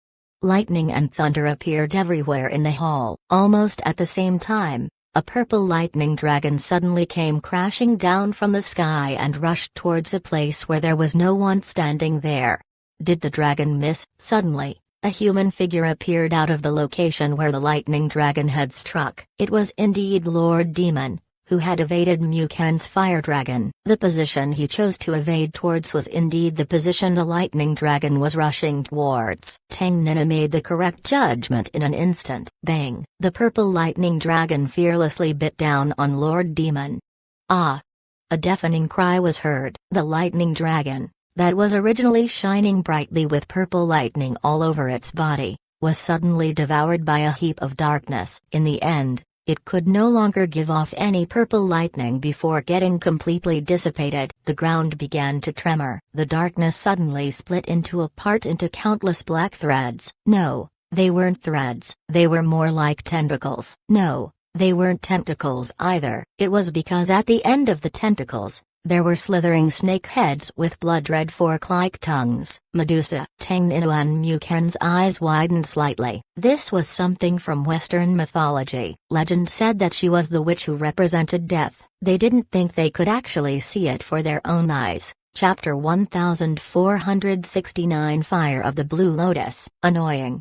Lightning and thunder appeared everywhere in the hall. Almost at the same time, a purple lightning dragon suddenly came crashing down from the sky and rushed towards a place where there was no one standing there. Did the dragon miss? Suddenly, a human figure appeared out of the location where the lightning dragon had struck. It was indeed Lord Demon, who had evaded Mu Karen's fire dragon. The position he chose to evade towards was indeed the position the lightning dragon was rushing towards. Tang Ninu made the correct judgment in an instant. Bang! The purple lightning dragon fearlessly bit down on Lord Demon. Ah! A deafening cry was heard. The lightning dragon, that was originally shining brightly with purple lightning all over its body, was suddenly devoured by a heap of darkness. In the end, it could no longer give off any purple lightning before getting completely dissipated. The ground began to tremor. The darkness suddenly split apart into countless black threads. No, they weren't threads. They were more like tentacles. No, they weren't tentacles either. It was because at the end of the tentacles, there were slithering snake heads with blood-red fork-like tongues. Medusa. Tang Ninu and Mu Karen's eyes widened slightly. This was something from Western mythology. Legend said that she was the witch who represented death. They didn't think they could actually see it for their own eyes. Chapter 1469 Fire of the Blue Lotus. Annoying.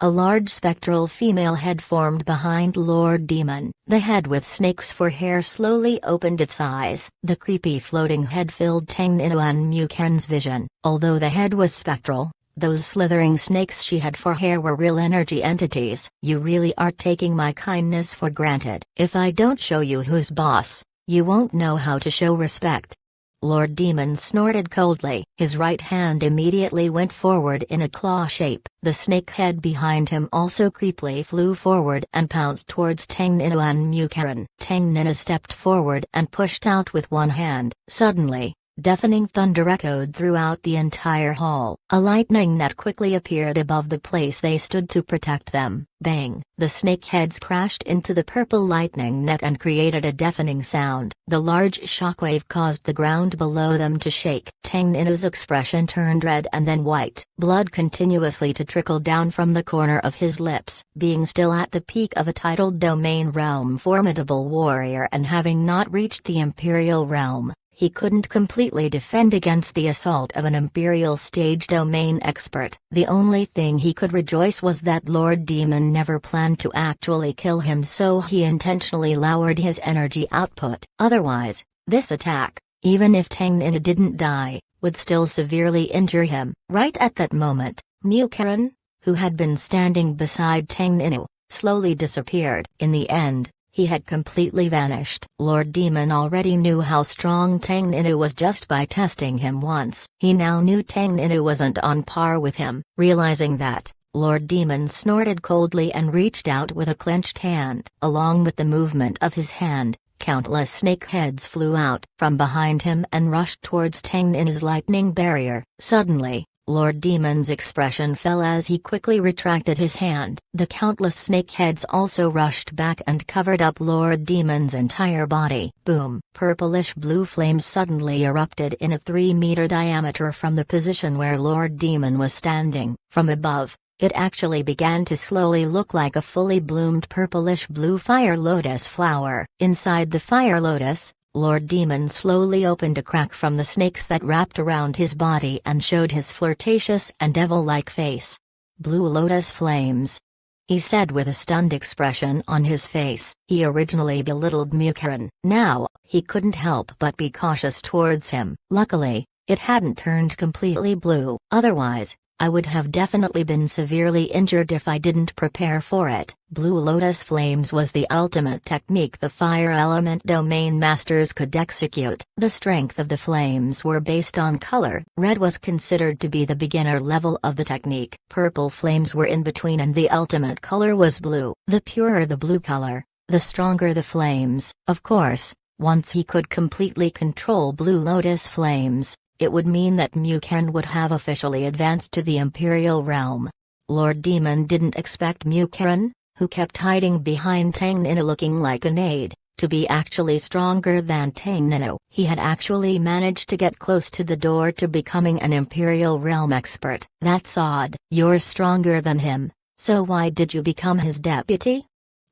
A large spectral female head formed behind Lord Demon. The head with snakes for hair slowly opened its eyes. The creepy floating head filled Tang Ninu and Mu Karen's vision. Although the head was spectral, those slithering snakes she had for hair were real energy entities. You really are taking my kindness for granted. If I don't show you who's boss, you won't know how to show respect. Lord Demon snorted coldly. His right hand immediately went forward in a claw shape. The snake head behind him also creepily flew forward and pounced towards Tang Ninu and Mu Karen. Tang Ninu stepped forward and pushed out with one hand. Suddenly, deafening thunder echoed throughout the entire hall. A lightning net quickly appeared above the place they stood to protect them. Bang! The snake heads crashed into the purple lightning net and created a deafening sound. The large shockwave caused the ground below them to shake. Tang Ninu's expression turned red and then white. Blood continuously to trickle down from the corner of his lips. Being still at the peak of a titled domain realm formidable warrior and having not reached the Imperial realm, he couldn't completely defend against the assault of an Imperial stage domain expert. The only thing he could rejoice was that Lord Demon never planned to actually kill him, so he intentionally lowered his energy output. Otherwise, this attack, even if Tang Ninu didn't die, would still severely injure him. Right at that moment, Mu Karen, who had been standing beside Tang Ninu, slowly disappeared. In the end, he had completely vanished. Lord Demon already knew how strong Tang Ninu was just by testing him once. He now knew Tang Ninu wasn't on par with him. Realizing that, Lord Demon snorted coldly and reached out with a clenched hand. Along with the movement of his hand, countless snake heads flew out from behind him and rushed towards Tang Ninu's lightning barrier. Suddenly, Lord Demon's expression fell as he quickly retracted his hand. The countless snake heads also rushed back and covered up Lord Demon's entire body. Boom! Purplish blue flames suddenly erupted in a 3-meter diameter from the position where Lord Demon was standing. From above, it actually began to slowly look like a fully bloomed purplish blue fire lotus flower. Inside the fire lotus, Lord Demon slowly opened a crack from the snakes that wrapped around his body and showed his flirtatious and devil-like face. "Blue lotus flames," he said with a stunned expression on his face. He originally belittled Mukaren. Now, he couldn't help but be cautious towards him. Luckily, it hadn't turned completely blue. Otherwise, I would have definitely been severely injured if I didn't prepare for it. Blue lotus flames was the ultimate technique the fire element domain masters could execute. The strength of the flames were based on color. Red was considered to be the beginner level of the technique. Purple flames were in between and the ultimate color was blue. The purer the blue color, the stronger the flames. Of course, once he could completely control blue lotus flames, it would mean that Mukaren would have officially advanced to the Imperial realm. Lord Demon didn't expect Mukaren, who kept hiding behind Tang Ninu looking like an aide, to be actually stronger than Tang Ninu. He had actually managed to get close to the door to becoming an Imperial realm expert. That's odd. You're stronger than him, so why did you become his deputy?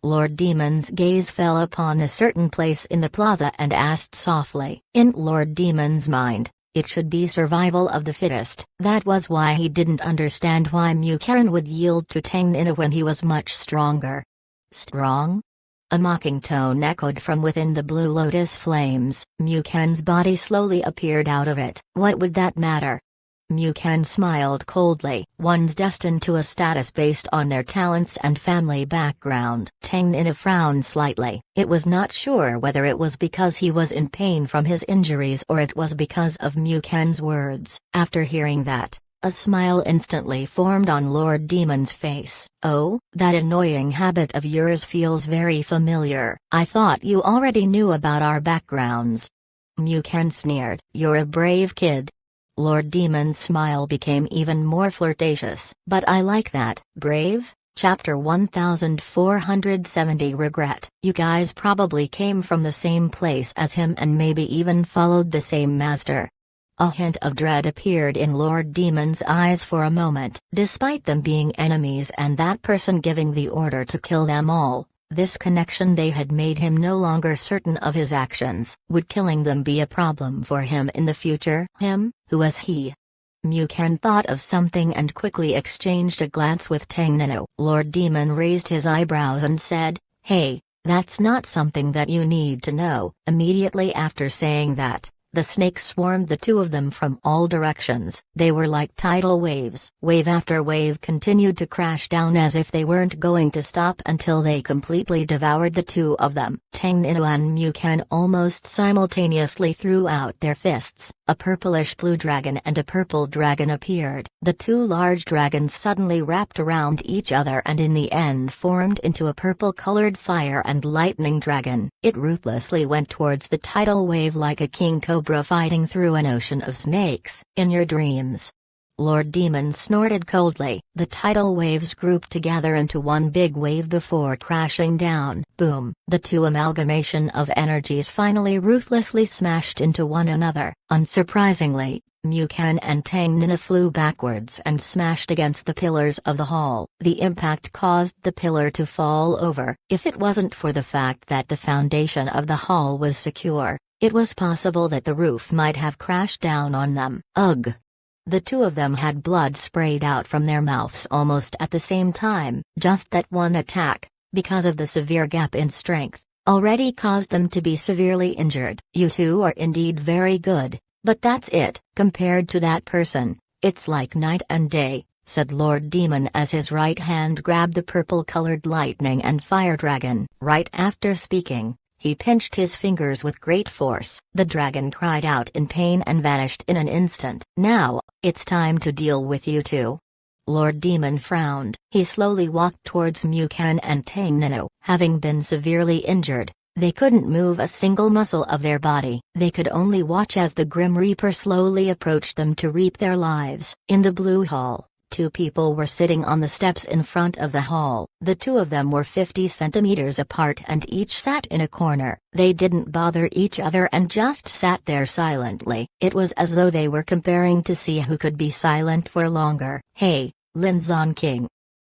Lord Demon's gaze fell upon a certain place in the plaza and asked softly. In Lord Demon's mind, it should be survival of the fittest. That was why he didn't understand why Mukaren would yield to Tang Ninu when he was much stronger. Strong? A mocking tone echoed from within the blue lotus flames. Mukaren's body slowly appeared out of it. What would that matter? Mukaren smiled coldly. One's destined to a status based on their talents and family background. Tang Ninu frowned slightly. It was not sure whether it was because he was in pain from his injuries or it was because of Mukaren's words. After hearing that, a smile instantly formed on Lord Demon's face. "Oh, that annoying habit of yours feels very familiar. I thought you already knew about our backgrounds." Mukaren sneered. "You're a brave kid." Lord Demon's smile became even more flirtatious. "But I like that." Brave? Chapter 1470 Regret. You guys probably came from the same place as him and maybe even followed the same master. A hint of dread appeared in Lord Demon's eyes for a moment. Despite them being enemies and that person giving the order to kill them all, this connection they had made him no longer certain of his actions. Would killing them be a problem for him in the future? Him? Who was he? Mukaren thought of something and quickly exchanged a glance with Tang Ninu. Lord Demon raised his eyebrows and said, "Hey, that's not something that you need to know." Immediately after saying that, the snakes swarmed the two of them from all directions. They were like tidal waves. Wave after wave continued to crash down as if they weren't going to stop until they completely devoured the two of them. Tang Ninu and Mukaren almost simultaneously threw out their fists. A purplish blue dragon and a purple dragon appeared. The two large dragons suddenly wrapped around each other and in the end formed into a purple-colored fire and lightning dragon. It ruthlessly went towards the tidal wave like a king cobra fighting through an ocean of snakes. In your dreams. Lord Demon snorted coldly. The tidal waves grouped together into one big wave before crashing down. Boom! The two amalgamation of energies finally ruthlessly smashed into one another. Unsurprisingly, Mukaren and Tang Ninu flew backwards and smashed against the pillars of the hall. The impact caused the pillar to fall over. If it wasn't for the fact that the foundation of the hall was secure, it was possible that the roof might have crashed down on them. Ugh! The two of them had blood sprayed out from their mouths almost at the same time. Just that one attack, because of the severe gap in strength, already caused them to be severely injured. You two are indeed very good, but that's it. Compared to that person, it's like night and day. said Lord Demon as his right hand grabbed the purple-colored lightning and fire dragon. Right after speaking, he pinched his fingers with great force. The dragon cried out in pain and vanished in an instant. "Now, it's time to deal with you two." Lord Demon frowned. He slowly walked towards Mukan and Tang Nino. Having been severely injured, they couldn't move a single muscle of their body. They could only watch as the Grim Reaper slowly approached them to reap their lives. In the Blue Hall, two people were sitting on the steps in front of the hall. The two of them were 50 centimeters apart and each sat in a corner. They didn't bother each other and just sat there silently. It was as though they were comparing to see who could be silent for longer. "Hey, Lin Zon King."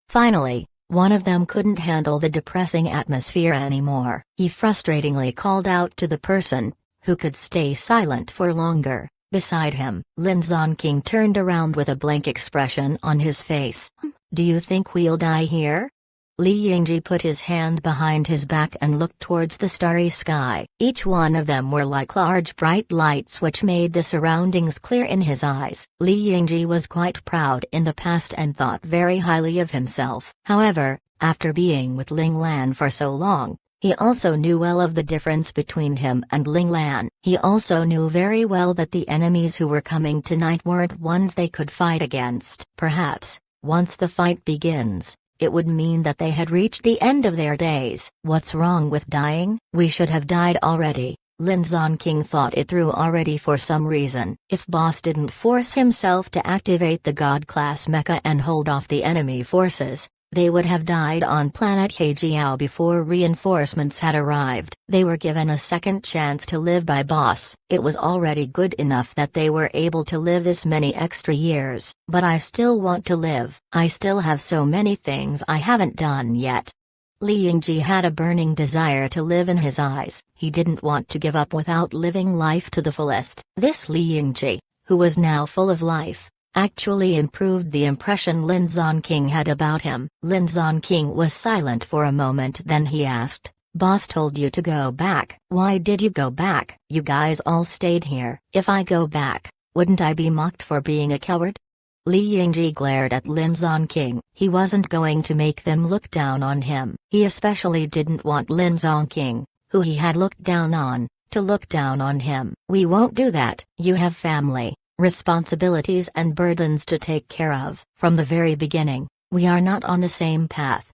Finally, one of them couldn't handle the depressing atmosphere anymore. He frustratingly called out to the person who could stay silent for longer beside him. Lin Zon King turned around with a blank expression on his face. "Do you think we'll die here?" Li Yingji put his hand behind his back and looked towards the starry sky. Each one of them were like large bright lights which made the surroundings clear in his eyes. Li Yingji was quite proud in the past and thought very highly of himself. However, after being with Ling Lan for so long, he also knew well of the difference between him and Ling Lan. He also knew very well that the enemies who were coming tonight weren't ones they could fight against. Perhaps, once the fight begins, it would mean that they had reached the end of their days. What's wrong with dying? We should have died already. Lin Zon King thought it through already for some reason. If Boss didn't force himself to activate the God-class mecha and hold off the enemy forces, they would have died on planet Hejiao before reinforcements had arrived. They were given a second chance to live by Boss. It was already good enough that they were able to live this many extra years. But I still want to live. I still have so many things I haven't done yet. Li Yingji had a burning desire to live in his eyes. He didn't want to give up without living life to the fullest. This Li Yingji, who was now full of life, actually improved the impression Lin Zon King had about him. Lin Zon King was silent for a moment, then he asked, "Boss told you to go back. Why did you go back? You guys all stayed here. If I go back, wouldn't I be mocked for being a coward?" Li Yingji glared at Lin Zon King. He wasn't going to make them look down on him. He especially didn't want Lin Zon King, who he had looked down on, to look down on him. "We won't do that. You have family, responsibilities and burdens to take care of. From the very beginning, we are not on the same path."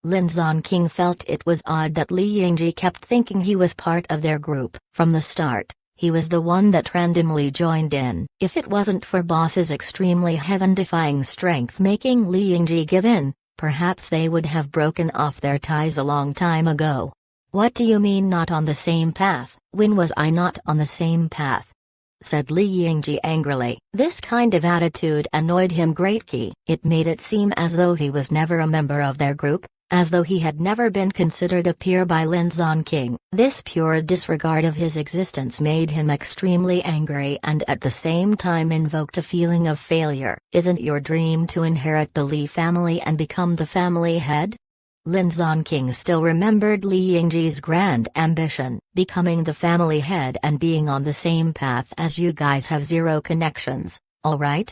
Lin Zon King felt it was odd that Li Yingji kept thinking he was part of their group. From the start, he was the one that randomly joined in. If it wasn't for Boss's extremely heaven-defying strength making Li Yingji give in, perhaps they would have broken off their ties a long time ago. "What do you mean not on the same path? When was I not on the same path?" said Li Yingji angrily. This kind of attitude annoyed him greatly. It made it seem as though he was never a member of their group, as though he had never been considered a peer by Lin Zon King. This pure disregard of his existence made him extremely angry and at the same time invoked a feeling of failure. "Isn't your dream to inherit the Li family and become the family head?" Lin Zon King still remembered Li Yingji's grand ambition. "Becoming the family head and being on the same path as you guys have zero connections, alright?"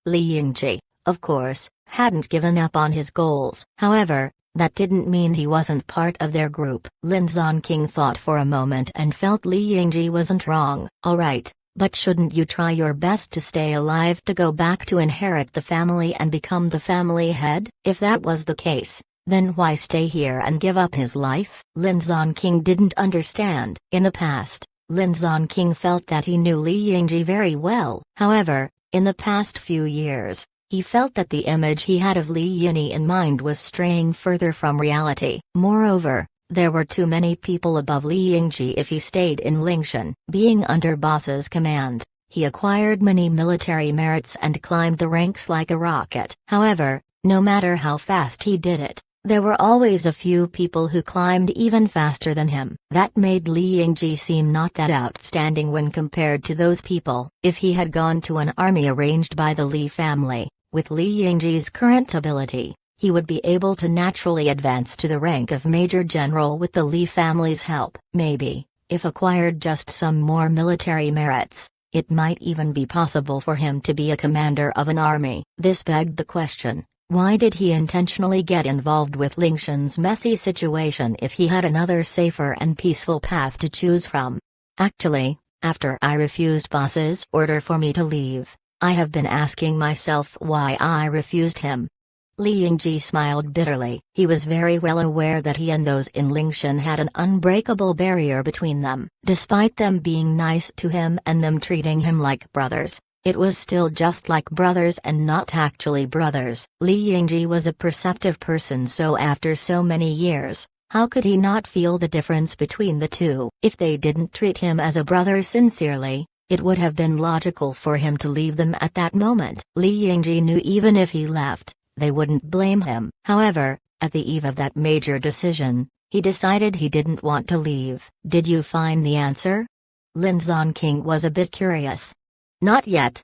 Li Yingji, of course, hadn't given up on his goals. However, that didn't mean he wasn't part of their group. Lin Zon King thought for a moment and felt Li Yingji wasn't wrong. "Alright, but shouldn't you try your best to stay alive to go back to inherit the family and become the family head? If that was the case, then why stay here and give up his life?" Lin Zon King didn't understand. In the past, Lin Zon King felt that he knew Li Yingji very well. However, in the past few years, he felt that the image he had of Li Yingji in mind was straying further from reality. Moreover, there were too many people above Li Yingji if he stayed in Lingshan. Being under Boss's command, he acquired many military merits and climbed the ranks like a rocket. However, no matter how fast he did it, there were always a few people who climbed even faster than him. That made Li Yingji seem not that outstanding when compared to those people. If he had gone to an army arranged by the Li family, with Li Yingji's current ability, he would be able to naturally advance to the rank of Major General with the Li family's help. Maybe, if acquired just some more military merits, It might even be possible for him to be a commander of an army. This begged the question, why did he intentionally get involved with Lingshan's messy situation if he had another safer and peaceful path to choose from? Actually, after I refused boss's order for me to leave, I have been asking myself why I refused him. Li Yingji smiled bitterly. He was very well aware that he and those in Lingshan had an unbreakable barrier between them. Despite them being nice to him and them treating him like brothers, it was still just like brothers and not actually brothers. Li Yingji was a perceptive person, so after so many years, how could he not feel the difference between the two? If they didn't treat him as a brother sincerely, it would have been logical for him to leave them at that moment. Li Yingji knew even if he left, they wouldn't blame him. However, at the eve of that major decision, he decided he didn't want to leave. Did you find the answer? Lin Zonking was a bit curious. Not yet.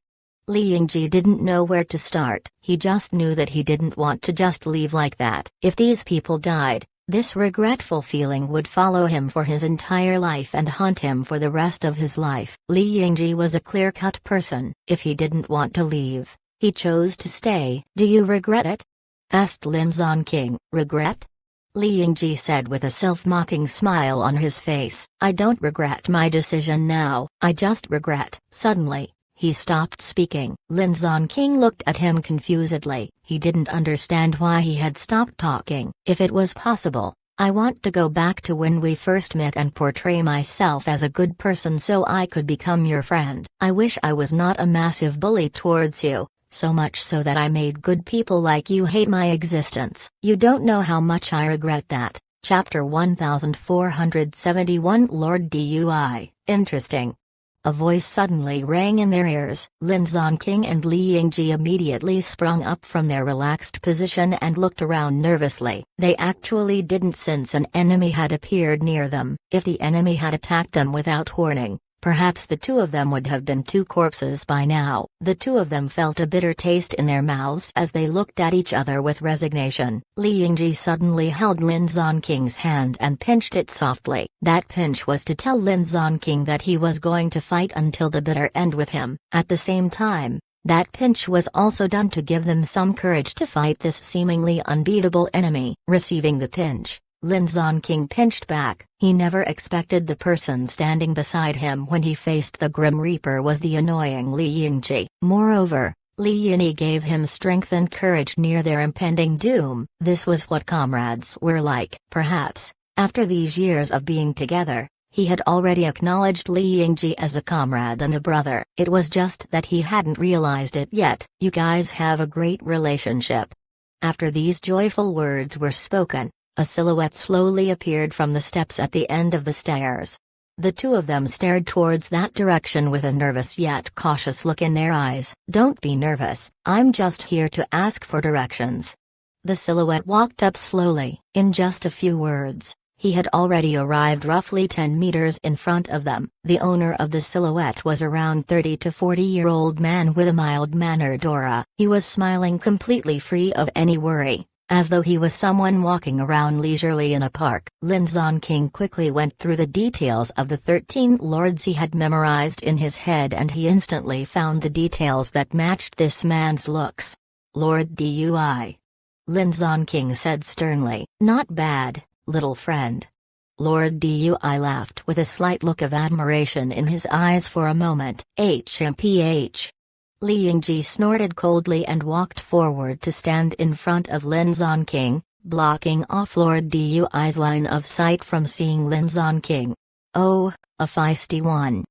Li Yingji didn't know where to start. He just knew that he didn't want to just leave like that. If these people died, this regretful feeling would follow him for his entire life and haunt him for the rest of his life. Li Yingji was a clear-cut person. If he didn't want to leave, he chose to stay. Do you regret it? Asked Lin Zonking. Regret? Li Yingji said with a self-mocking smile on his face. I don't regret my decision now, I just regret. Suddenly, he stopped speaking. Lin Zonking looked at him confusedly. He didn't understand why he had stopped talking. If it was possible, I want to go back to when we first met and portray myself as a good person so I could become your friend. I wish I was not a massive bully towards you. So much so that I made good people like you hate my existence. You don't know how much I regret that. Chapter 1471 Lord Dui. Interesting. A voice suddenly rang in their ears. Lin Zonking and Li Yingji immediately sprung up from their relaxed position and looked around nervously. They actually didn't sense an enemy had appeared near them. If the enemy had attacked them without warning, perhaps the two of them would have been two corpses by now. The two of them felt a bitter taste in their mouths as they looked at each other with resignation. Li Yingji suddenly held Lin Zonking's hand and pinched it softly. That pinch was to tell Lin Zonking that he was going to fight until the bitter end with him. At the same time, that pinch was also done to give them some courage to fight this seemingly unbeatable enemy. Receiving the pinch, Lin Zonking pinched back. He never expected the person standing beside him when he faced the Grim Reaper was the annoying Li Yingji. Moreover, Li Yingji gave him strength and courage near their impending doom. This was what comrades were like. Perhaps, after these years of being together, he had already acknowledged Li Yingji as a comrade and a brother. It was just that he hadn't realized it yet. You guys have a great relationship. After these joyful words were spoken, a silhouette slowly appeared from the steps at the end of the stairs. The two of them stared towards that direction with a nervous yet cautious look in their eyes. Don't be nervous, I'm just here to ask for directions. The silhouette walked up slowly. In just a few words, he had already arrived roughly 10 meters in front of them. The owner of the silhouette was around 30 to 40-year-old man with a mild-mannered aura. He was smiling completely free of any worry, as though he was someone walking around leisurely in a park. Lin Zonking quickly went through the details of the 13 lords he had memorized in his head, and he instantly found the details that matched this man's looks. Lord Dui. Lin Zonking said sternly. Not bad, little friend. Lord Dui laughed with a slight look of admiration in his eyes for a moment. HMPH. Li Yingji snorted coldly and walked forward to stand in front of Lin Zonking, blocking off Lord Dui's line of sight from seeing Lin Zonking. Oh, a feisty one.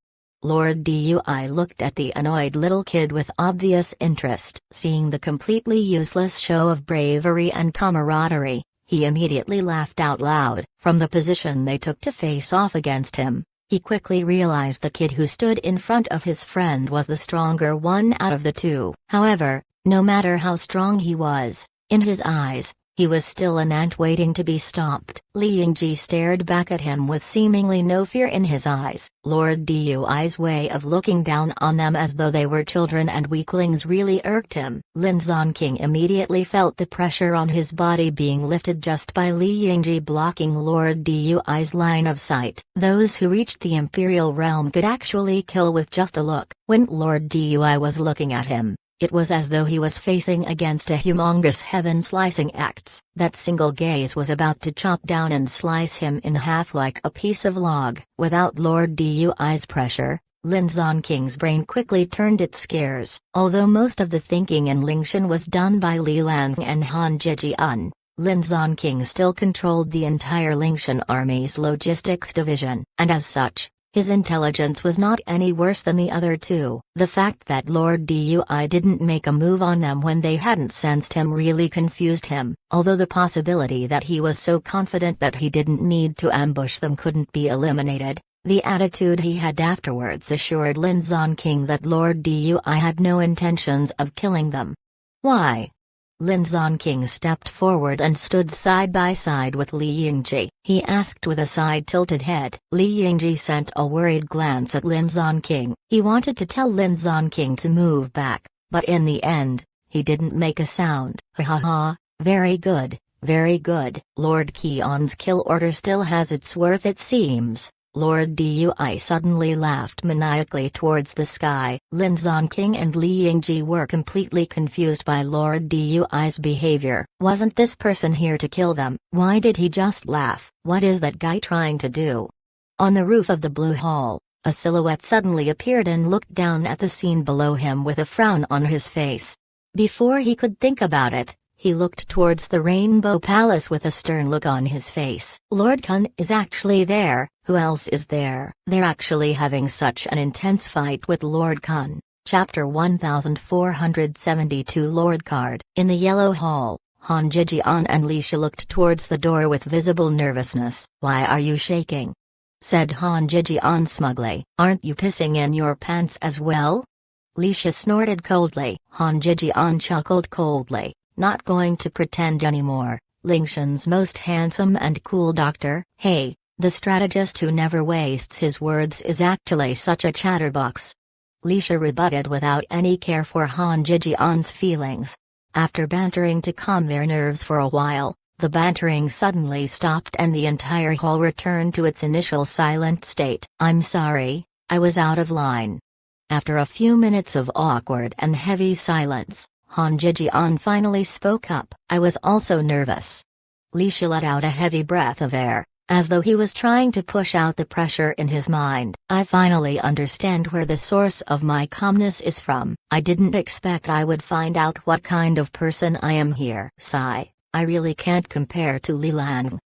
Lord Dui looked at the annoyed little kid with obvious interest. Seeing the completely useless show of bravery and camaraderie, he immediately laughed out loud. From the position they took to face off against him, he quickly realized the kid who stood in front of his friend was the stronger one out of the two. However, no matter how strong he was, in his eyes, He was still an ant waiting to be stomped. Li Yingji stared back at him with seemingly no fear in his eyes. Lord Dui's way of looking down on them as though they were children and weaklings really irked him. Lin Zonking immediately felt the pressure on his body being lifted just by Li Yingji blocking Lord Dui's line of sight. Those who reached the Imperial realm could actually kill with just a look. When Lord Dui was looking at him, it was as though he was facing against a humongous heaven-slicing axe. That single gaze was about to chop down and slice him in half like a piece of log. Without Lord Dui's pressure, Lin Zonking's brain quickly turned its gears. Although most of the thinking in Lingshan was done by Li Lang and Han Zhejian, Lin Zonking still controlled the entire Lingshan army's logistics division, and as such, his intelligence was not any worse than the other two. The fact that Lord Dui didn't make a move on them when they hadn't sensed him really confused him, although the possibility that he was so confident that he didn't need to ambush them couldn't be eliminated. The attitude he had afterwards assured Lin Zonking that Lord Dui had no intentions of killing them. Why? Lin Zonking stepped forward and stood side by side with Li Yingji. He asked with a side-tilted head. Li Yingji sent a worried glance at Lin Zonking. He wanted to tell Lin Zonking to move back, but in the end, he didn't make a sound. Ha ha ha, very good, very good. Lord Qion's kill order still has its worth it seems. Lord Dui suddenly laughed maniacally towards the sky. Lin Zonking and Li Yingji were completely confused by Lord Dui's behavior. Wasn't this person here to kill them? Why did he just laugh? What is that guy trying to do? On the roof of the Blue Hall, a silhouette suddenly appeared and looked down at the scene below him with a frown on his face. Before he could think about it, he looked towards the Rainbow Palace with a stern look on his face. Lord Kun is actually there. Who else is there? They're actually having such an intense fight with Lord Kun. Chapter 1472 Lord Card. In the Yellow Hall, Han Zhejian and Lisha looked towards the door with visible nervousness. Why are you shaking? Said Han Zhejian smugly. Aren't you pissing in your pants as well? Lisha snorted coldly. Han Zhejian chuckled coldly. Not going to pretend anymore. Lingshan's most handsome and cool doctor. Hey, the strategist who never wastes his words is actually such a chatterbox. Lisha rebutted without any care for Han Zhejian's feelings. After bantering to calm their nerves for a while, the bantering suddenly stopped and the entire hall returned to its initial silent state. I'm sorry, I was out of line. After a few minutes of awkward and heavy silence, Han Zhejian finally spoke up. I was also nervous. Lisha let out a heavy breath of air, as though he was trying to push out the pressure in his mind. I finally understand where the source of my calmness is from. I didn't expect I would find out what kind of person I am here. Sigh, I really can't compare to Li Lang.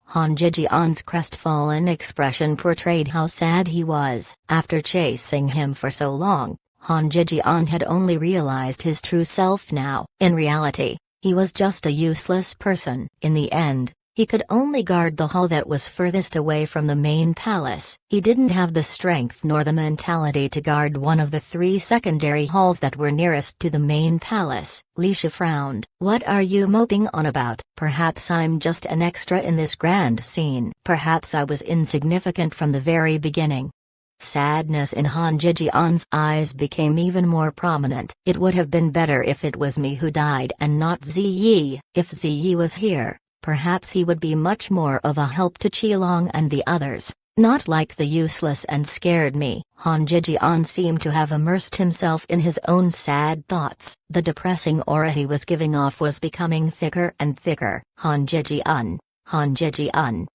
Han Zhejian's crestfallen expression portrayed how sad he was. After chasing him for so long, Han Zhejian had only realized his true self now. In reality, he was just a useless person. In the end, he could only guard the hall that was furthest away from the main palace. He didn't have the strength nor the mentality to guard one of the 3 secondary halls that were nearest to the main palace. Lisha frowned. What are you moping on about? Perhaps I'm just an extra in this grand scene. Perhaps I was insignificant from the very beginning. Sadness in Han Zhejian's eyes became even more prominent. It would have been better if it was me who died and not Ziyi. If Ziyi was here, perhaps he would be much more of a help to Qilong and the others, not like the useless and scared me. Han Zhejian seemed to have immersed himself in his own sad thoughts. The depressing aura he was giving off was becoming thicker and thicker. Han Zhejian, Han Zhejian.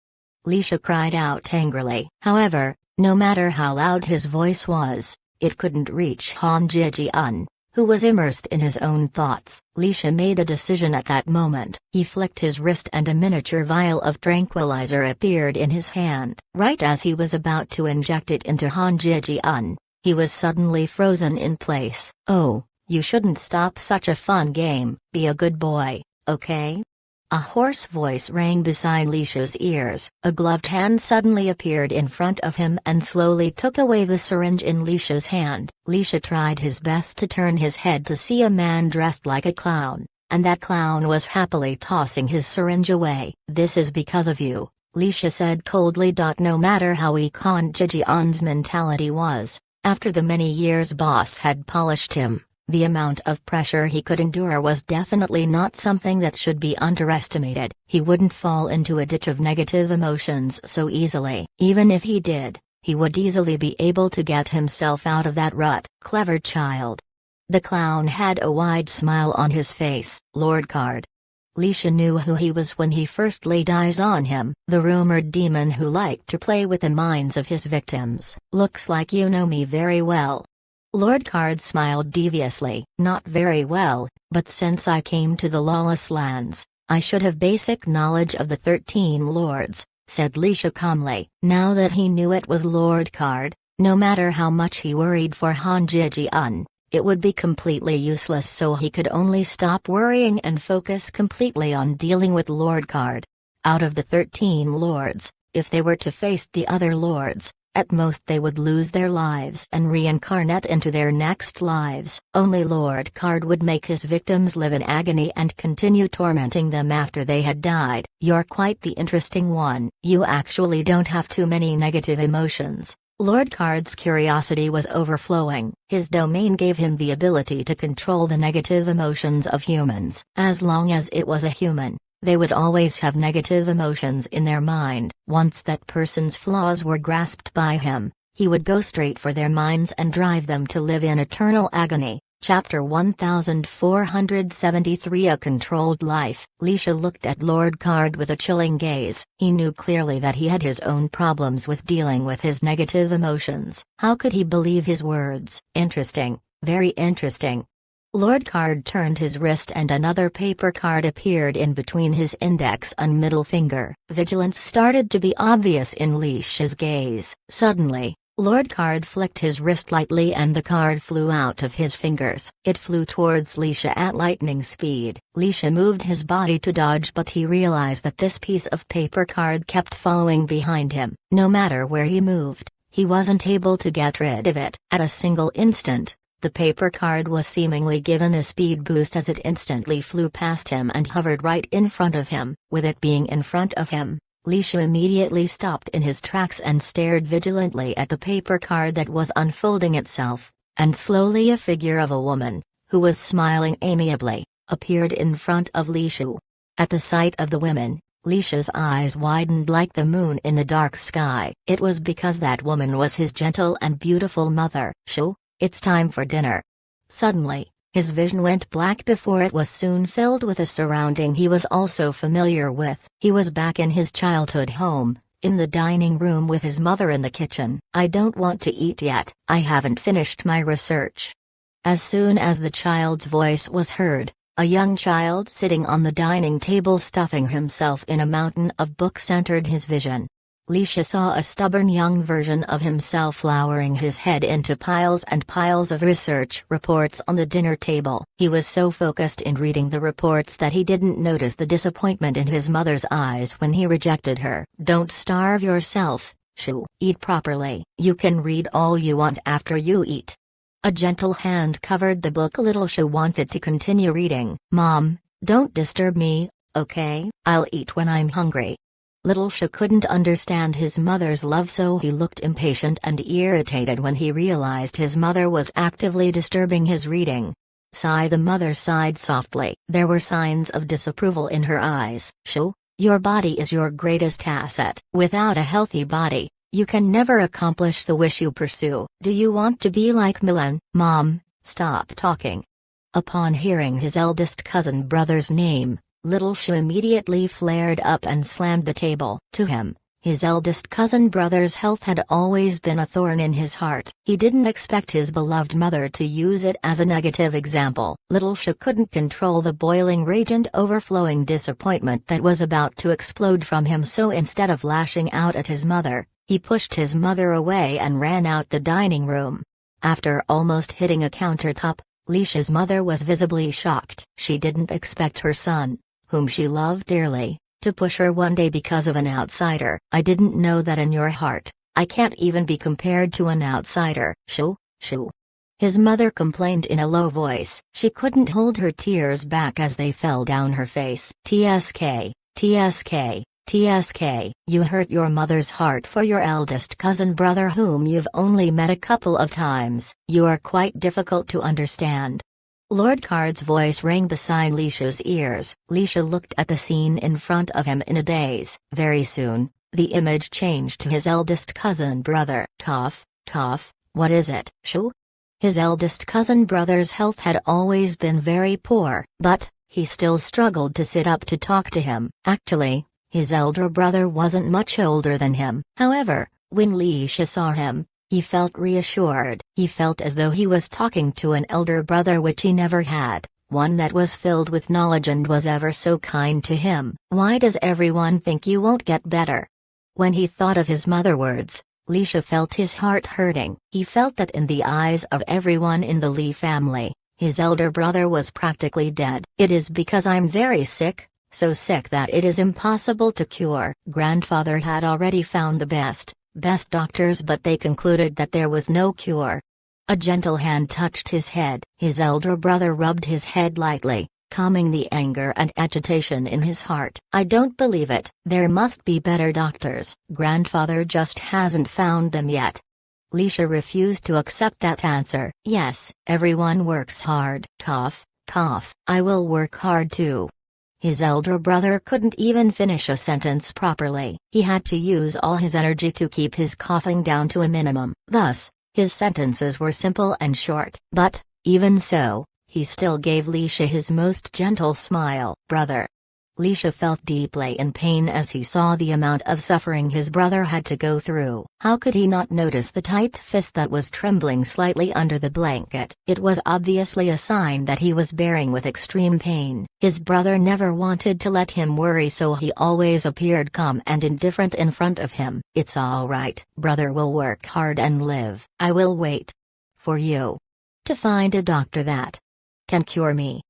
Lisha cried out angrily. However, no matter how loud his voice was, it couldn't reach Han Zhejian, who was immersed in his own thoughts. Lisha made a decision at that moment. He flicked his wrist and a miniature vial of tranquilizer appeared in his hand. Right as he was about to inject it into Han Zhejian, he was suddenly frozen in place. Oh, you shouldn't stop such a fun game. Be a good boy, okay? A hoarse voice rang beside Lisha's ears. A gloved hand suddenly appeared in front of him and slowly took away the syringe in Lisha's hand. Lisha tried his best to turn his head to see a man dressed like a clown. and that clown was happily tossing his syringe away. "This is because of you," Lisha said coldly. No matter how weak Han Jijian's mentality was, after the many years boss had polished him, the amount of pressure he could endure was definitely not something that should be underestimated. He wouldn't fall into a ditch of negative emotions so easily. Even if he did, he would easily be able to get himself out of that rut. Clever child. The clown had a wide smile on his face. "Lord Card." Lisha knew who he was when he first laid eyes on him, the rumored demon who liked to play with the minds of his victims. "Looks like you know me very well." Lord Card smiled deviously. "Not very well, but since I came to the lawless lands, I should have basic knowledge of the 13 lords," said Lisha calmly. Now that he knew it was Lord Card, no matter how much he worried for Han Jijian, it would be completely useless, so he could only stop worrying and focus completely on dealing with Lord Card. Out of the 13 lords, if they were to face the other lords, at most they would lose their lives and reincarnate into their next lives. Only Lord Card would make his victims live in agony and continue tormenting them after they had died. "You're quite the interesting one. You actually don't have too many negative emotions." Lord Card's curiosity was overflowing. His domain gave him the ability to control the negative emotions of humans. As long as it was a human, they would always have negative emotions in their mind. Once that person's flaws were grasped by him, he would go straight for their minds and drive them to live in eternal agony. Chapter 1473 A Controlled Life. Lisha looked at Lord Card with a chilling gaze. He knew clearly that he had his own problems with dealing with his negative emotions. How could he believe his words? "Interesting, very interesting." Lord Card turned his wrist and another paper card appeared in between his index and middle finger. Vigilance started to be obvious in Lisha's gaze. Suddenly, Lord Card flicked his wrist lightly and the card flew out of his fingers. It flew towards Lisha at lightning speed. Lisha moved his body to dodge, but he realized that this piece of paper card kept following behind him. No matter where he moved, he wasn't able to get rid of it. At a single instant, the paper card was seemingly given a speed boost as it instantly flew past him and hovered right in front of him. With it being in front of him, Lisha immediately stopped in his tracks and stared vigilantly at the paper card that was unfolding itself, and slowly a figure of a woman, who was smiling amiably, appeared in front of Lisha. At the sight of the woman, Lisha's eyes widened like the moon in the dark sky. It was because that woman was his gentle and beautiful mother. "Shu, it's time for dinner." Suddenly, his vision went black before it was soon filled with a surrounding he was also familiar with. He was back in his childhood home, in the dining room with his mother in the kitchen. "I don't want to eat yet. I haven't finished my research." As soon as the child's voice was heard, a young child sitting on the dining table stuffing himself in a mountain of books entered his vision. Lisha saw a stubborn young version of himself lowering his head into piles and piles of research reports on the dinner table. He was so focused in reading the reports that he didn't notice the disappointment in his mother's eyes when he rejected her. "Don't starve yourself, Shu. Eat properly. You can read all you want after you eat." A gentle hand covered the book. Little Shu wanted to continue reading. "Mom, don't disturb me, okay? I'll eat when I'm hungry." Little Shu couldn't understand his mother's love, so he looked impatient and irritated when he realized his mother was actively disturbing his reading. Sigh. The mother sighed softly. There were signs of disapproval in her eyes. "Shu, your body is your greatest asset. Without a healthy body, you can never accomplish the wish you pursue. Do you want to be like Milan?" "Mom, stop talking." Upon hearing his eldest cousin brother's name, Little Shu immediately flared up and slammed the table. To him, his eldest cousin brother's health had always been a thorn in his heart. He didn't expect his beloved mother to use it as a negative example. Little Shu couldn't control the boiling rage and overflowing disappointment that was about to explode from him, so instead of lashing out at his mother, he pushed his mother away and ran out the dining room. After almost hitting a countertop, Lisha's mother was visibly shocked. She didn't expect her son, whom she loved dearly, to push her one day because of an outsider. "I didn't know that in your heart. I can't even be compared to an outsider, Shu." his mother complained in a low voice. She couldn't hold her tears back as they fell down her face. TSK, TSK, TSK, you hurt your mother's heart for your eldest cousin brother whom you've only met a couple of times. You are quite difficult to understand. Lord Card's voice rang beside Leisha's ears. Leisha looked at the scene in front of him in a daze. Very soon, the image changed to his eldest cousin brother. Toph, what is it? Shu? His eldest cousin brother's health had always been very poor, but he still struggled to sit up to talk to him. Actually, his elder brother wasn't much older than him. However, when Leisha saw him, he felt reassured. He felt as though he was talking to an elder brother which he never had, one that was filled with knowledge and was ever so kind to him. Why does everyone think you won't get better? When he thought of his mother's words, Leisha felt his heart hurting. He felt that in the eyes of everyone in the Lee family, his elder brother was practically dead. It is because I'm very sick, so sick that it is impossible to cure. Grandfather had already found the best doctors, but they concluded that there was no cure. A gentle hand touched his head. His elder brother rubbed his head lightly, calming the anger and agitation in his heart. I don't believe it. There must be better doctors. Grandfather just hasn't found them yet. Leisha refused to accept that answer. Yes, everyone works hard. Cough. I will work hard too. His elder brother couldn't even finish a sentence properly. He had to use all his energy to keep his coughing down to a minimum. Thus, his sentences were simple and short. But, even so, he still gave Leisha his most gentle smile. Brother. Leisha felt deeply in pain as he saw the amount of suffering his brother had to go through. How could he not notice the tight fist that was trembling slightly under the blanket? It was obviously a sign that he was bearing with extreme pain. His brother never wanted to let him worry, so he always appeared calm and indifferent in front of him. It's all right. Brother will work hard and live. I will wait for you to find a doctor that can cure me.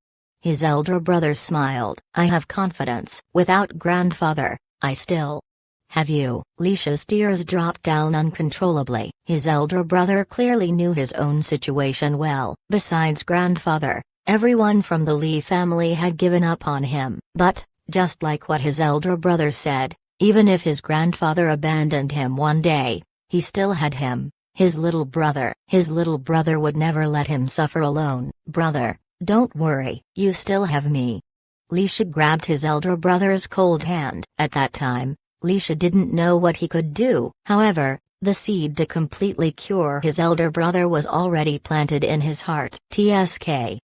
His elder brother smiled. I have confidence. Without grandfather, I still have you. Leisha's tears dropped down uncontrollably. His elder brother clearly knew his own situation well. Besides grandfather, everyone from the Lee family had given up on him. But, just like what his elder brother said, even if his grandfather abandoned him one day, he still had him, his little brother. His little brother would never let him suffer alone. Brother, don't worry, you still have me. Leisha grabbed his elder brother's cold hand. At that time, Leisha didn't know what he could do. However, the seed to completely cure his elder brother was already planted in his heart. TSK,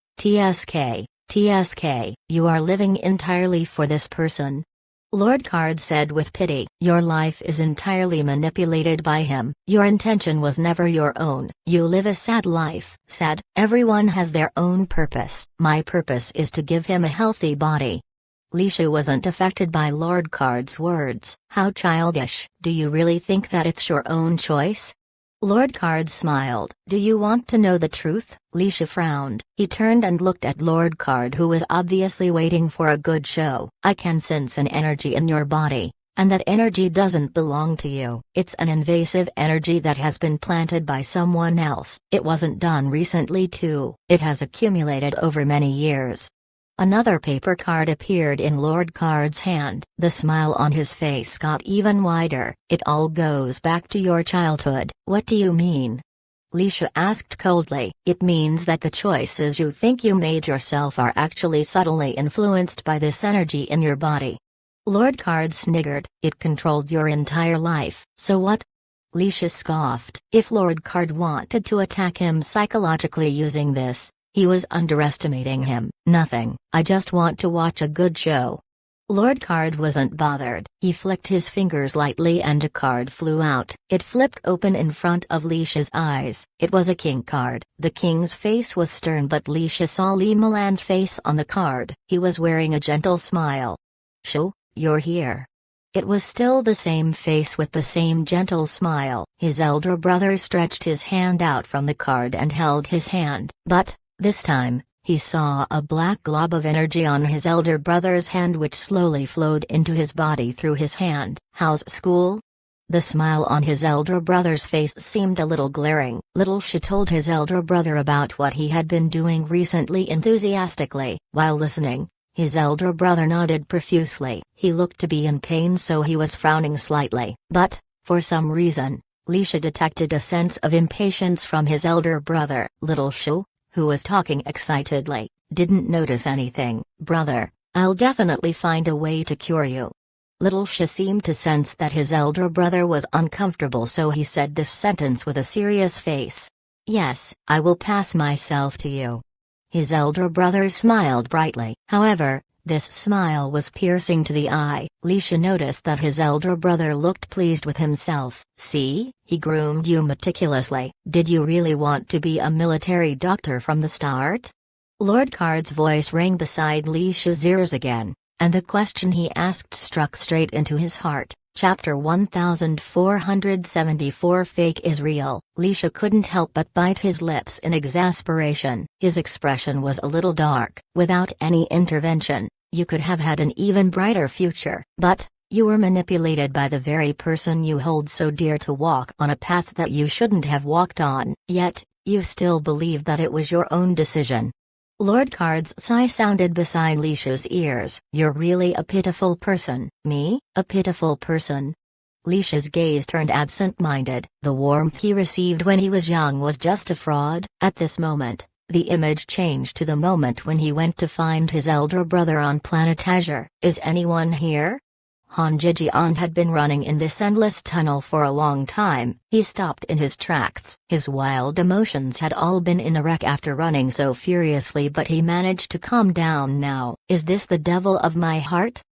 you are living entirely for this person. Lord Card said with pity. Your life is entirely manipulated by him. Your intention was never your own. You live a sad life. Sad. Everyone has their own purpose. My purpose is to give him a healthy body. Leisha wasn't affected by Lord Card's words. How childish. Do you really think that it's your own choice? Lord Card smiled. Do you want to know the truth? Leisha frowned. He turned and looked at Lord Card, who was obviously waiting for a good show. I can sense an energy in your body, and that energy doesn't belong to you. It's an invasive energy that has been planted by someone else. It wasn't done recently too. It has accumulated over many years. Another paper card appeared in Lord Card's hand. The smile on his face got even wider. It all goes back to your childhood. What do you mean? Leisha asked coldly. It means that the choices you think you made yourself are actually subtly influenced by this energy in your body. Lord Card sniggered. It controlled your entire life. So what? Leisha scoffed. If Lord Card wanted to attack him psychologically using this, he was underestimating him. Nothing. I just want to watch a good show. Lord Card wasn't bothered. He flicked his fingers lightly and a card flew out. It flipped open in front of Leisha's eyes. It was a king card. The king's face was stern, but Leisha saw Lee Milan's face on the card. He was wearing a gentle smile. Shu, you're here. It was still the same face with the same gentle smile. His elder brother stretched his hand out from the card and held his hand. But, this time, he saw a black glob of energy on his elder brother's hand which slowly flowed into his body through his hand. How's school? The smile on his elder brother's face seemed a little glaring. Little Shu told his elder brother about what he had been doing recently enthusiastically. While listening, his elder brother nodded profusely. He looked to be in pain, so he was frowning slightly. But, for some reason, Li Shu detected a sense of impatience from his elder brother. Little Shu, who was talking excitedly, didn't notice anything. "Brother, I'll definitely find a way to cure you." Little Shu seemed to sense that his elder brother was uncomfortable, so he said this sentence with a serious face. "Yes, I will pass myself to you." His elder brother smiled brightly. However, this smile was piercing to the eye. Li Shu noticed that his elder brother looked pleased with himself. "See, he groomed you meticulously. Did you really want to be a military doctor from the start?" Lord Card's voice rang beside Li Shu's ears again, and the question he asked struck straight into his heart. Chapter 1474 Fake is Real. Li Shu couldn't help but bite his lips in exasperation. His expression was a little dark. "Without any intervention, you could have had an even brighter future. But, you were manipulated by the very person you hold so dear to walk on a path that you shouldn't have walked on. Yet, you still believe that it was your own decision." Lord Card's sigh sounded beside Li Shu's ears. "You're really a pitiful person." "Me? A pitiful person?" Li Shu's gaze turned absent-minded. The warmth he received when he was young was just a fraud. At this moment, the image changed to the moment when he went to find his elder brother on planet Azure. "Is anyone here?" Han Jijian had been running in this endless tunnel for a long time. He stopped in his tracks. His wild emotions had all been in a wreck after running so furiously, but he managed to calm down now. "Is this the devil of my heart?"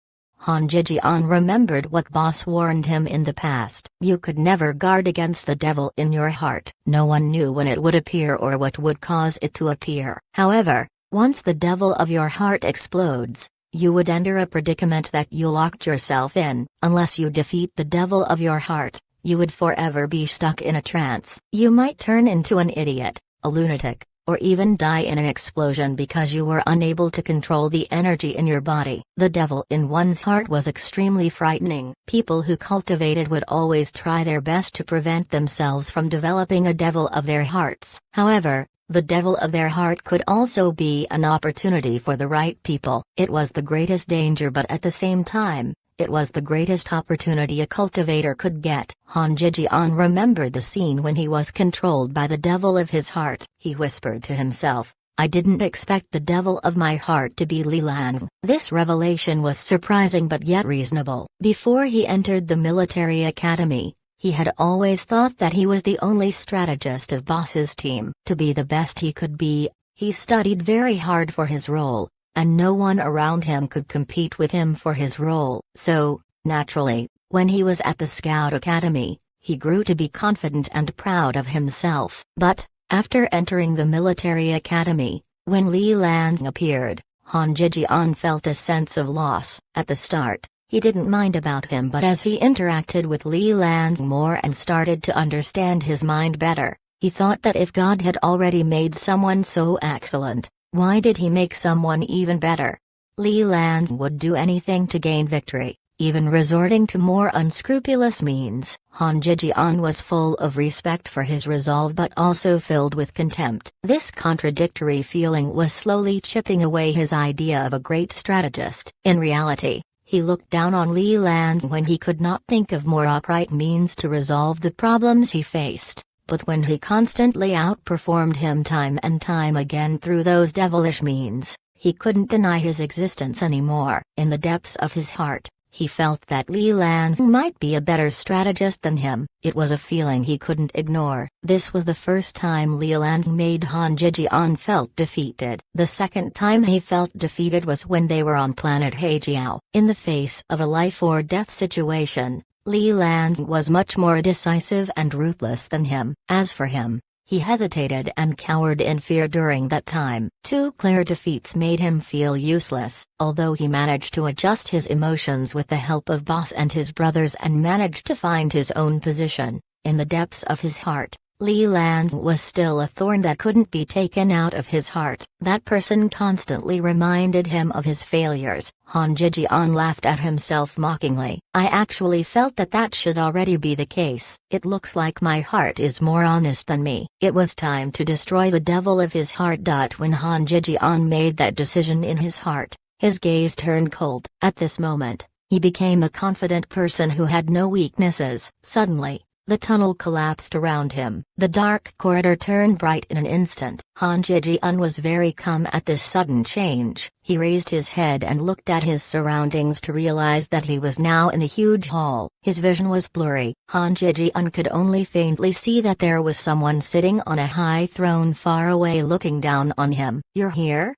Han Jijian remembered what Boss warned him in the past. You could never guard against the devil in your heart. No one knew when it would appear or what would cause it to appear. However, once the devil of your heart explodes, you would enter a predicament that you locked yourself in. Unless you defeat the devil of your heart, you would forever be stuck in a trance. You might turn into an idiot, a lunatic, or even die in an explosion because you were unable to control the energy in your body. The devil in one's heart was extremely frightening. People who cultivated would always try their best to prevent themselves from developing a devil of their hearts. However, the devil of their heart could also be an opportunity for the right people. It was the greatest danger, but at the same time, it was the greatest opportunity a cultivator could get. Han Jijian remembered the scene when he was controlled by the devil of his heart. He whispered to himself, "I didn't expect the devil of my heart to be Li Lan." This revelation was surprising but yet reasonable. Before he entered the military academy, he had always thought that he was the only strategist of Boss's team. To be the best he could be, he studied very hard for his role, and no one around him could compete with him for his role. So, naturally, when he was at the Scout Academy, he grew to be confident and proud of himself. But, after entering the military academy, when Li Lan appeared, Han Jijian felt a sense of loss. At the start, he didn't mind about him, but as he interacted with Li Lan more and started to understand his mind better, he thought that if God had already made someone so excellent, why did he make someone even better? Li Lan would do anything to gain victory, even resorting to more unscrupulous means. Han Jijian was full of respect for his resolve but also filled with contempt. This contradictory feeling was slowly chipping away his idea of a great strategist. In reality, he looked down on Li Lan when he could not think of more upright means to resolve the problems he faced, but when he constantly outperformed him time and time again through those devilish means, he couldn't deny his existence anymore. In the depths of his heart, he felt that Li Lan might be a better strategist than him. It was a feeling he couldn't ignore. This was the first time Li Lan made Han Jijian felt defeated. The second time he felt defeated was when they were on planet Heijiao. In the face of a life-or-death situation, Li Lan was much more decisive and ruthless than him. As for him, he hesitated and cowered in fear during that time. 2 clear defeats made him feel useless. Although he managed to adjust his emotions with the help of Boss and his brothers and managed to find his own position, in the depths of his heart, Li Lan was still a thorn that couldn't be taken out of his heart. That person constantly reminded him of his failures. Han Jijian laughed at himself mockingly. I actually felt that should already be the case. It looks like my heart is more honest than me. It was time to destroy the devil of his heart. When Han Jijian made that decision in his heart, his gaze turned cold. At this moment, he became a confident person who had no weaknesses. Suddenly, the tunnel collapsed around him. The dark corridor turned bright in an instant. Han Jijian was very calm at this sudden change. He raised his head and looked at his surroundings to realize that he was now in a huge hall. His vision was blurry. Han Jijian could only faintly see that there was someone sitting on a high throne far away looking down on him. "You're here?"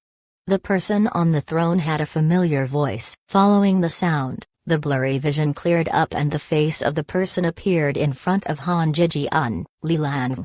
The person on the throne had a familiar voice. Following the sound, the blurry vision cleared up and the face of the person appeared in front of Han Jijian. "Li Lan."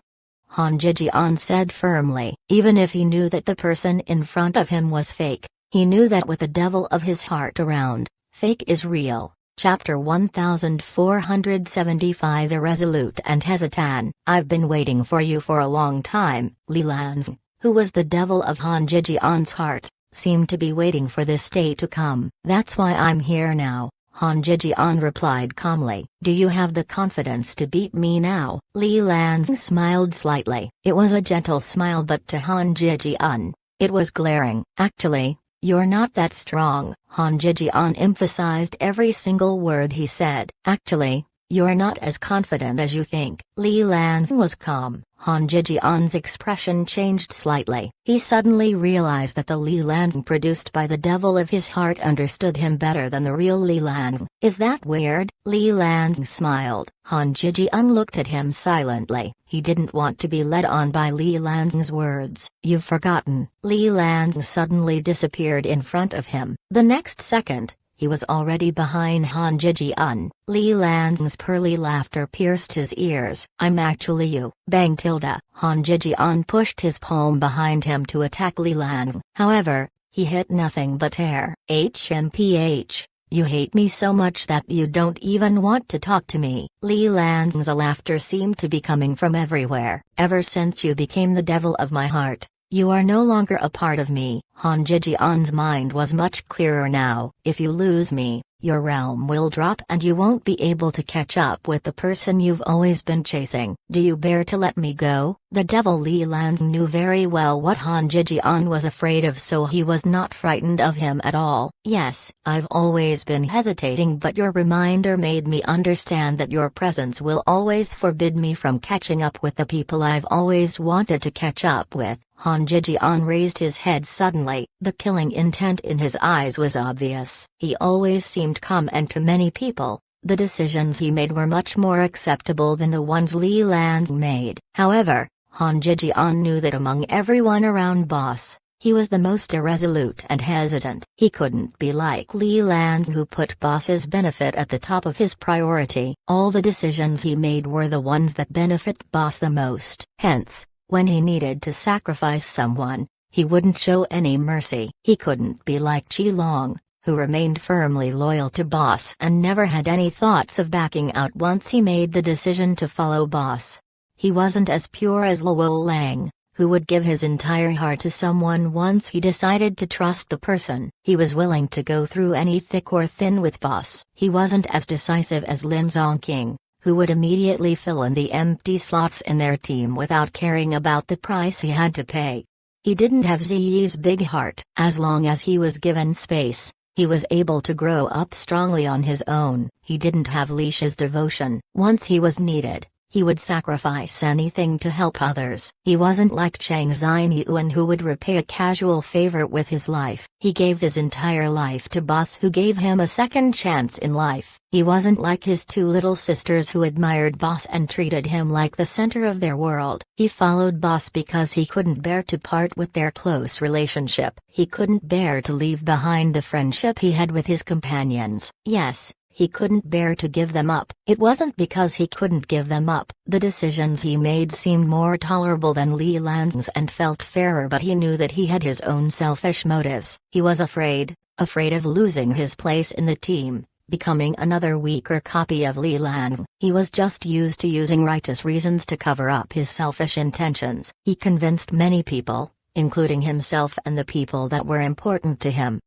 Han Jijian said firmly. Even if he knew that the person in front of him was fake, he knew that with the devil of his heart around, fake is real. Chapter 1475 Irresolute and hesitant. "I've been waiting for you for a long time." Li Lan, who was the devil of Han Jijian's heart, seemed to be waiting for this day to come. "That's why I'm here now," Han Jijian replied calmly. "Do you have the confidence to beat me now?" Li Lan smiled slightly. It was a gentle smile, but to Han Jijian, it was glaring. "Actually, you're not that strong." Han Jijian emphasized every single word he said. "Actually, you're not as confident as you think." Li Lan was calm. Han Jijian's expression changed slightly. He suddenly realized that the Li Lan produced by the devil of his heart understood him better than the real Li Lan. "Is that weird?" Li Lan smiled. Han Jijian looked at him silently. He didn't want to be led on by Li Lan's words. "You've forgotten." Li Lan suddenly disappeared in front of him. The next second, he was already behind Han Jijian. Li Lan's pearly laughter pierced his ears. "I'm actually you." Bang tilde. Han Jijian pushed his palm behind him to attack Li Lan. However, he hit nothing but air. "HMPH, you hate me so much that you don't even want to talk to me." Li Lan's laughter seemed to be coming from everywhere. "Ever since you became the devil of my heart, you are no longer a part of me." Han Jijian's mind was much clearer now. "If you lose me, your realm will drop and you won't be able to catch up with the person you've always been chasing. Do you bear to let me go?" The devil Li Lan knew very well what Han Jijian was afraid of, so he was not frightened of him at all. "Yes, I've always been hesitating, but your reminder made me understand that your presence will always forbid me from catching up with the people I've always wanted to catch up with." Han Jijian raised his head suddenly. The killing intent in his eyes was obvious. He always seemed calm, and to many people, the decisions he made were much more acceptable than the ones Li Lan made. However, Han Jijian knew that among everyone around Boss, he was the most irresolute and hesitant. He couldn't be like Li Lan, who put Boss's benefit at the top of his priority. All the decisions he made were the ones that benefit Boss the most. Hence, when he needed to sacrifice someone, he wouldn't show any mercy. He couldn't be like Qi Long, who remained firmly loyal to Boss and never had any thoughts of backing out once he made the decision to follow Boss. He wasn't as pure as Luo Lang, who would give his entire heart to someone once he decided to trust the person. He was willing to go through any thick or thin with Boss. He wasn't as decisive as Lin Zongqing, who would immediately fill in the empty slots in their team without caring about the price he had to pay. He didn't have Ziyi's big heart. As long as he was given space, he was able to grow up strongly on his own. He didn't have Lisha's devotion. Once he was needed, he would sacrifice anything to help others. He wasn't like Chang Xinyuan, who would repay a casual favor with his life. He gave his entire life to Boss, who gave him a second chance in life. He wasn't like his two little sisters, who admired Boss and treated him like the center of their world. He followed Boss because he couldn't bear to part with their close relationship. He couldn't bear to leave behind the friendship he had with his companions. Yes, he couldn't bear to give them up. It wasn't because he couldn't give them up. The decisions he made seemed more tolerable than Li Lan's and felt fairer, but he knew that he had his own selfish motives. He was afraid of losing his place in the team, becoming another weaker copy of Li Lan. He was just used to using righteous reasons to cover up his selfish intentions. He convinced many people, including himself and the people that were important to him,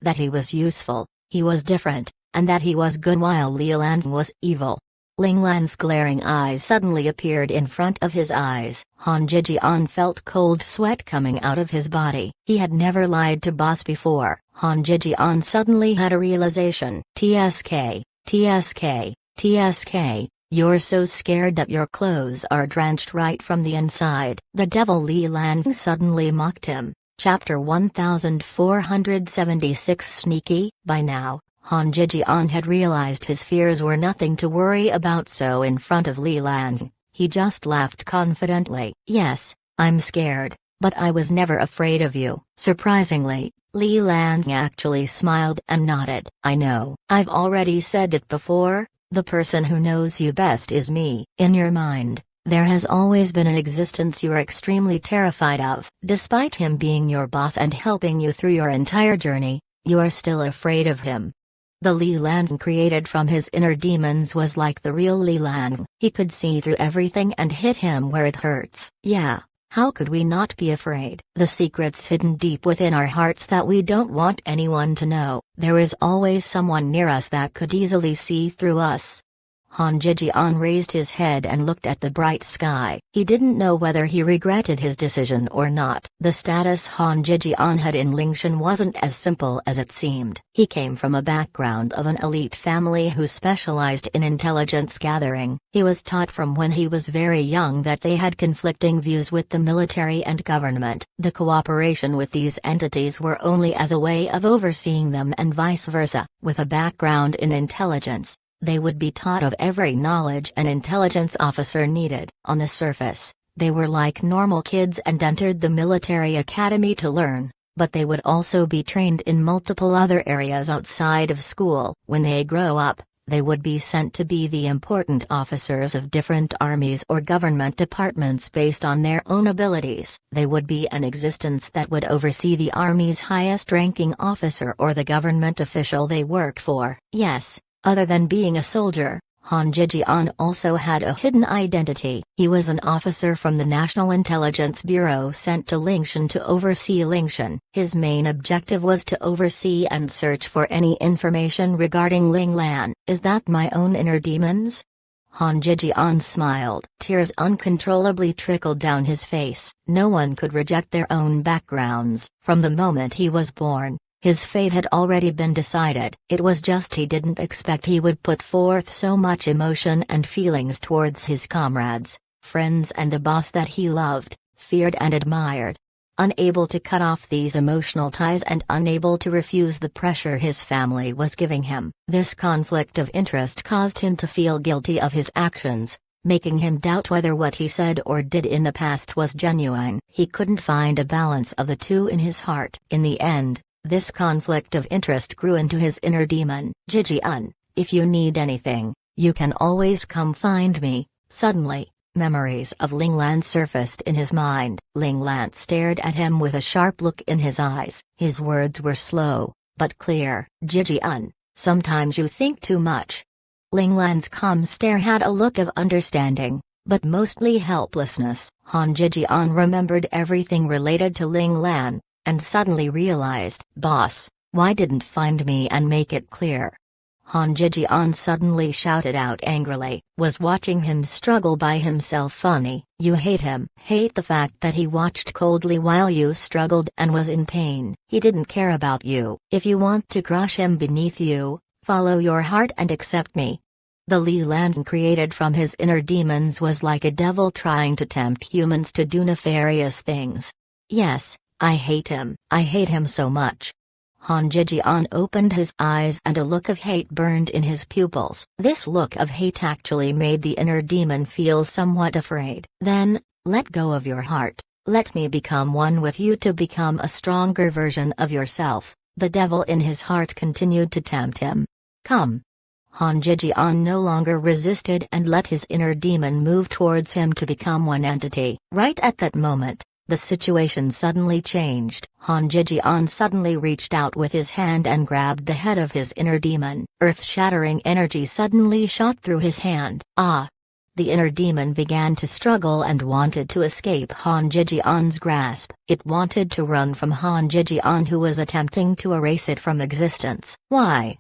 that he was useful, he was different, and that he was good while Li Lan was evil. Ling Lan's glaring eyes suddenly appeared in front of his eyes. Han Jijian felt cold sweat coming out of his body. He had never lied to boss before. Han Jijian suddenly had a realization. TSK, TSK, TSK, you're so scared that your clothes are drenched right from the inside. The devil Li Lan suddenly mocked him. Chapter 1476 Sneaky. By now, Han Jijian had realized his fears were nothing to worry about, so in front of Li Lan, he just laughed confidently. Yes, I'm scared, but I was never afraid of you. Surprisingly, Li Lan actually smiled and nodded. I know. I've already said it before, the person who knows you best is me. In your mind, there has always been an existence you are extremely terrified of. Despite him being your boss and helping you through your entire journey, you are still afraid of him. The Li Lan created from his inner demons was like the real Li Lan. He could see through everything and hit him where it hurts. Yeah, how could we not be afraid? The secrets hidden deep within our hearts that we don't want anyone to know. There is always someone near us that could easily see through us. Han Jijian raised his head and looked at the bright sky. He didn't know whether he regretted his decision or not. The status Han Jijian had in Lingshan wasn't as simple as it seemed. He came from a background of an elite family who specialized in intelligence gathering. He was taught from when he was very young that they had conflicting views with the military and government. The cooperation with these entities were only as a way of overseeing them and vice versa. With a background in intelligence, they would be taught of every knowledge an intelligence officer needed. On the surface, they were like normal kids and entered the military academy to learn, but they would also be trained in multiple other areas outside of school. When they grow up, they would be sent to be the important officers of different armies or government departments based on their own abilities. They would be an existence that would oversee the army's highest ranking officer or the government official they work for. Yes. Other than being a soldier, Han Jijian also had a hidden identity. He was an officer from the National Intelligence Bureau sent to Lingshan to oversee Lingshan. His main objective was to oversee and search for any information regarding Ling Lan. Is that my own inner demons? Han Jijian smiled. Tears uncontrollably trickled down his face. No one could reject their own backgrounds. From the moment he was born, his fate had already been decided. It was just he didn't expect he would put forth so much emotion and feelings towards his comrades, friends and the boss that he loved, feared and admired. Unable to cut off these emotional ties and unable to refuse the pressure his family was giving him, this conflict of interest caused him to feel guilty of his actions, making him doubt whether what he said or did in the past was genuine. He couldn't find a balance of the two in his heart. In the end, this conflict of interest grew into his inner demon. Jijian, if you need anything, you can always come find me. Suddenly, memories of Ling Lan surfaced in his mind. Ling Lan stared at him with a sharp look in his eyes. His words were slow, but clear. Jijian, sometimes you think too much. Ling Lan's calm stare had a look of understanding, but mostly helplessness. Han Jijian remembered everything related to Ling Lan, and suddenly realized, Boss, why didn't find me and make it clear? Han Jijian suddenly shouted out angrily. Was watching him struggle by himself funny? You hate him. Hate the fact that he watched coldly while you struggled and was in pain. He didn't care about you. If you want to crush him beneath you, follow your heart and accept me. The Li Lan created from his inner demons was like a devil trying to tempt humans to do nefarious things. Yes, I hate him. I hate him so much. Han Jijian opened his eyes and a look of hate burned in his pupils. This look of hate actually made the inner demon feel somewhat afraid. Then, let go of your heart. Let me become one with you to become a stronger version of yourself. The devil in his heart continued to tempt him. Come. Han Jijian no longer resisted and let his inner demon move towards him to become one entity. Right at that moment, The situation suddenly changed. Han Jijian suddenly reached out with his hand and grabbed the head of his inner demon. Earth-shattering energy suddenly shot through his hand. Ah! The inner demon began to struggle and wanted to escape Han Jijian's grasp. It wanted to run from Han Jijian, who was attempting to erase it from existence. Why?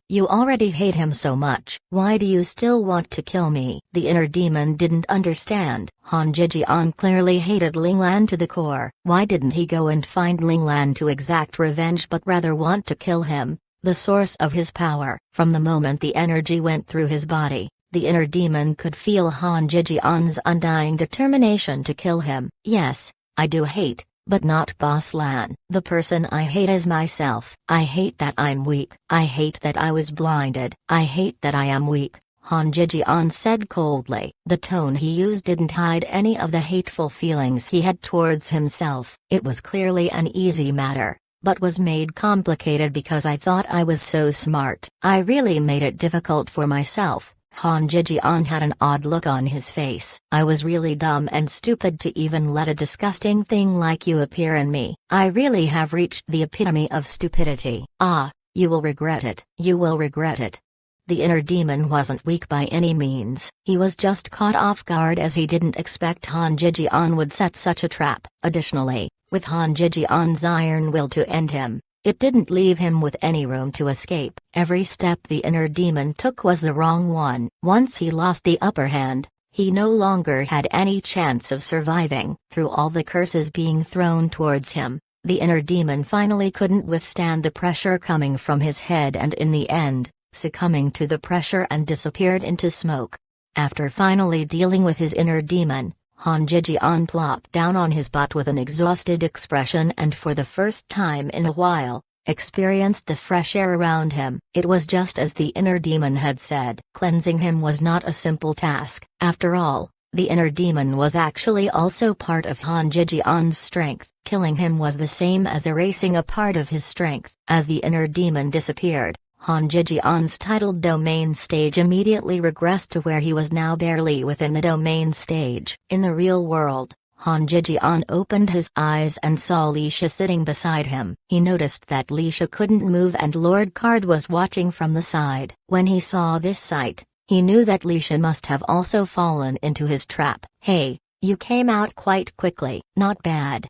You already hate him so much. Why do you still want to kill me? The inner demon didn't understand. Han Jijian clearly hated Ling Lan to the core. Why didn't he go and find Ling Lan to exact revenge but rather want to kill him, the source of his power? From the moment the energy went through his body, the inner demon could feel Han Jijian's undying determination to kill him. Yes, I do hate, but not Boss Lan. The person I hate is myself. I hate that I'm weak. I hate that I was blinded. I hate that I am weak, Han Jijian said coldly. The tone he used didn't hide any of the hateful feelings he had towards himself. It was clearly an easy matter, but was made complicated because I thought I was so smart. I really made it difficult for myself. Han Jijian had an odd look on his face. I was really dumb and stupid to even let a disgusting thing like you appear in me. I really have reached the epitome of stupidity. Ah, you will regret it. You will regret it. The inner demon wasn't weak by any means. He was just caught off guard as he didn't expect Han Jijian would set such a trap. Additionally, with Han Jijian's iron will to end him, it didn't leave him with any room to escape. Every step the inner demon took was the wrong one. Once he lost the upper hand, he no longer had any chance of surviving. Through all the curses being thrown towards him, the inner demon finally couldn't withstand the pressure coming from his head and in the end, succumbing to the pressure and disappeared into smoke. After finally dealing with his inner demon, Han Jijian plopped down on his butt with an exhausted expression and for the first time in a while, experienced the fresh air around him. It was just as the inner demon had said. Cleansing him was not a simple task. After all, the inner demon was actually also part of Han Jijian's strength. Killing him was the same as erasing a part of his strength. As the inner demon disappeared, Han Jijian's titled domain stage immediately regressed to where he was now, barely within the domain stage. In the real world, Han Jijian opened his eyes and saw Lisha sitting beside him. He noticed that Lisha couldn't move and Lord Card was watching from the side. When he saw this sight, he knew that Lisha must have also fallen into his trap. Hey, you came out quite quickly. Not bad.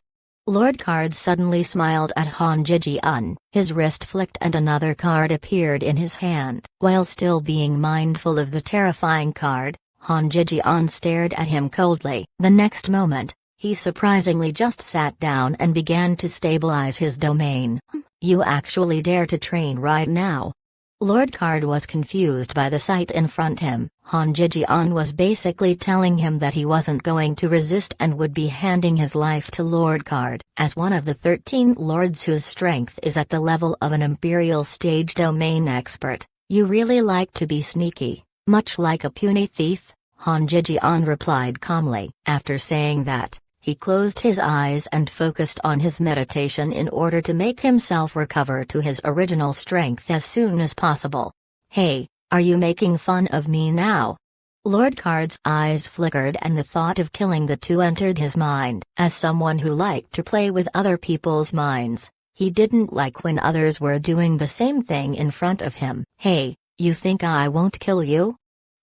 Lord Card suddenly smiled at Han Jijian. His wrist flicked and another card appeared in his hand. While still being mindful of the terrifying card, Han Jijian stared at him coldly. The next moment, he surprisingly just sat down and began to stabilize his domain. You actually dare to train right now? Lord Card was confused by the sight in front him. Han Jijian was basically telling him that he wasn't going to resist and would be handing his life to Lord Card. As one of the 13 lords whose strength is at the level of an imperial stage domain expert, you really like to be sneaky, much like a puny thief, Han Jijian replied calmly. After saying that, he closed his eyes and focused on his meditation in order to make himself recover to his original strength as soon as possible. Hey, are you making fun of me now? Lord Card's eyes flickered and the thought of killing the two entered his mind. As someone who liked to play with other people's minds, he didn't like when others were doing the same thing in front of him. Hey, you think I won't kill you?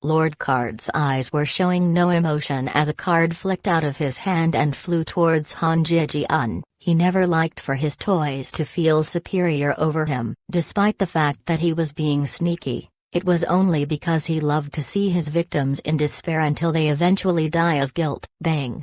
Lord Card's eyes were showing no emotion as a card flicked out of his hand and flew towards Han Jijian. He never liked for his toys to feel superior over him. Despite the fact that he was being sneaky, it was only because he loved to see his victims in despair until they eventually die of guilt. Bang!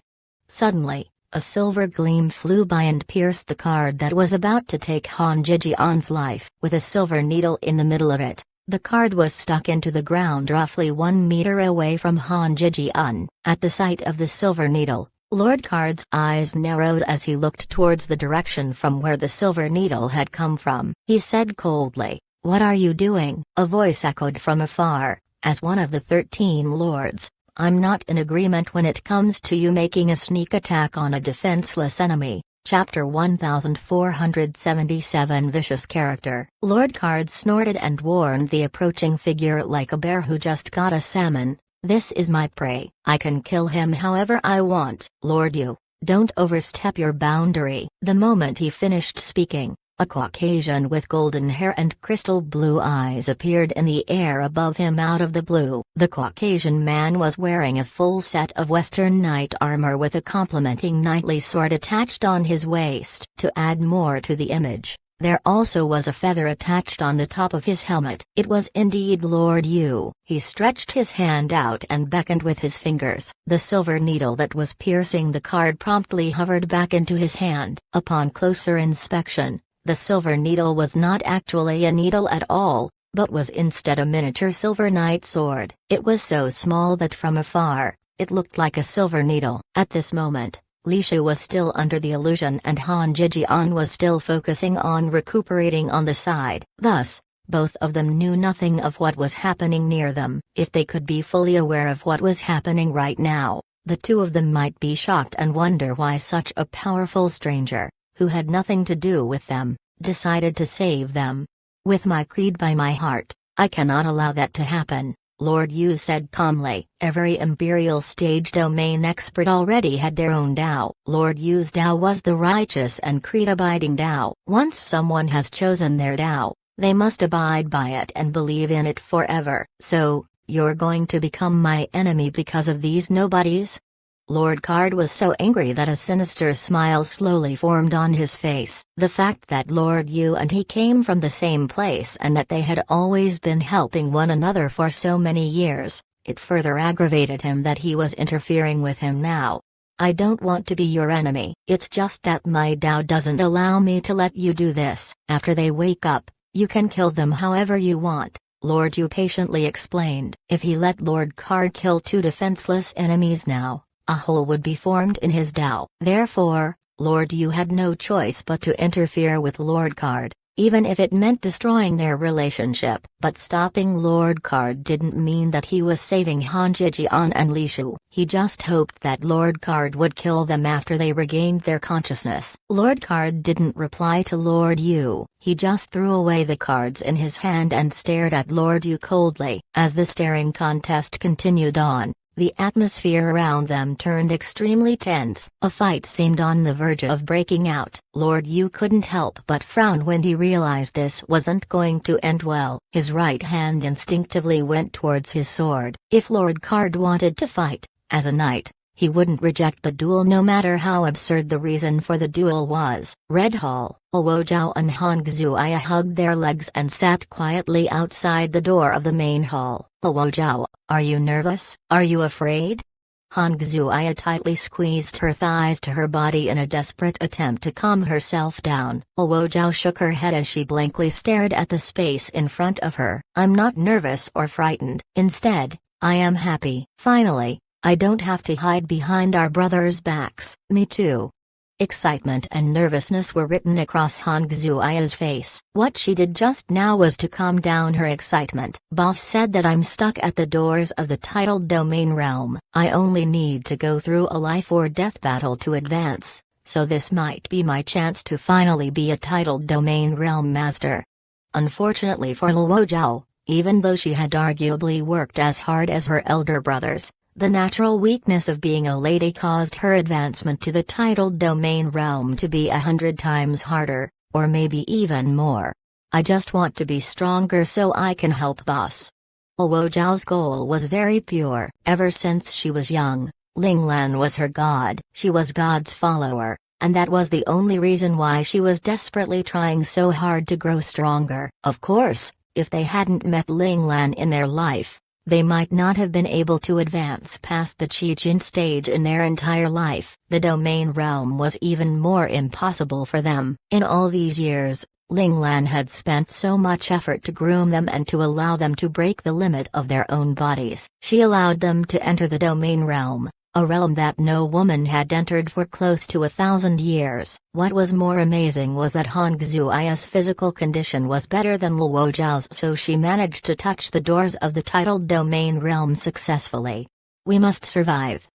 Suddenly, a silver gleam flew by and pierced the card that was about to take Han Jijian's life. With a silver needle in the middle of it, the card was stuck into the ground roughly 1 meter away from Han Jijian. At the sight of the silver needle, Lord Card's eyes narrowed as he looked towards the direction from where the silver needle had come from. He said coldly, "What are you doing?" A voice echoed from afar. As one of the 13 lords, I'm not in agreement when it comes to you making a sneak attack on a defenseless enemy. Chapter 1477 Vicious Character. Lord Card snorted and warned the approaching figure like a bear who just got a salmon. This is my prey. I can kill him however I want. Lord, you Don't overstep your boundary. The moment he finished speaking, a Caucasian with golden hair and crystal blue eyes appeared in the air above him out of the blue. The Caucasian man was wearing a full set of Western knight armor with a complementing knightly sword attached on his waist. To add more to the image, there also was a feather attached on the top of his helmet. It was indeed Lord Yu. He stretched his hand out and beckoned with his fingers. The silver needle that was piercing the card promptly hovered back into his hand. Upon closer inspection, the silver needle was not actually a needle at all, but was instead a miniature silver knight sword. It was so small that from afar, it looked like a silver needle. At this moment, Li Shu was still under the illusion and Han Jijian was still focusing on recuperating on the side. Thus, both of them knew nothing of what was happening near them. If they could be fully aware of what was happening right now, the two of them might be shocked and wonder why such a powerful stranger, who had nothing to do with them, decided to save them. With my creed by my heart, I cannot allow that to happen, Lord Yu said calmly. Every Imperial stage domain expert already had their own Dao. Lord Yu's Dao was the righteous and creed-abiding Dao. Once someone has chosen their Dao, they must abide by it and believe in it forever. So, you're going to become my enemy because of these nobodies? Lord Card was so angry that a sinister smile slowly formed on his face. The fact that Lord Yu and he came from the same place and that they had always been helping one another for so many years, it further aggravated him that he was interfering with him now. I don't want to be your enemy. It's just that my Dao doesn't allow me to let you do this. After they wake up, you can kill them however you want, Lord Yu patiently explained. If he let Lord Card kill two defenseless enemies now, a hole would be formed in his Dao. Therefore, Lord Yu had no choice but to interfere with Lord Card, even if it meant destroying their relationship. But stopping Lord Card didn't mean that he was saving Han Jijian and Li Shu. He just hoped that Lord Card would kill them after they regained their consciousness. Lord Card didn't reply to Lord Yu. He just threw away the cards in his hand and stared at Lord Yu coldly. As the staring contest continued on, the atmosphere around them turned extremely tense. A fight seemed on the verge of breaking out. Lord Yu couldn't help but frown when he realized this wasn't going to end well. His right hand instinctively went towards his sword. If Lord Card wanted to fight, as a knight, he wouldn't reject the duel no matter how absurd the reason for the duel was. Red Hall, Luo Zhao and Han Xuya hugged their legs and sat quietly outside the door of the main hall. Luo Zhao, are you nervous? Are you afraid? Han Xuya tightly squeezed her thighs to her body in a desperate attempt to calm herself down. Luo Zhao shook her head as she blankly stared at the space in front of her. I'm not nervous or frightened. Instead, I am happy. Finally, I don't have to hide behind our brothers' backs. Me too. Excitement and nervousness were written across Han Xuya's face. What she did just now was to calm down her excitement. Boss said that I'm stuck at the doors of the titled domain realm. I only need to go through a life or death battle to advance, so this might be my chance to finally be a titled domain realm master. Unfortunately for Luo Zhao, even though she had arguably worked as hard as her elder brothers, the natural weakness of being a lady caused her advancement to the titled domain realm to be 100 times harder, or maybe even more. I just want to be stronger so I can help boss. Luo Zhao's goal was very pure. Ever since she was young, Ling Lan was her god. She was God's follower, and that was the only reason why she was desperately trying so hard to grow stronger. Of course, if they hadn't met Ling Lan in their life, they might not have been able to advance past the Qijin stage in their entire life. The domain realm was even more impossible for them. In all these years, Ling Lan had spent so much effort to groom them and to allow them to break the limit of their own bodies. She allowed them to enter the domain realm, a realm that no woman had entered for close to 1,000 years. What was more amazing was that Han Xuya's physical condition was better than Luo Zhao's, so she managed to touch the doors of the titled domain realm successfully. We must survive.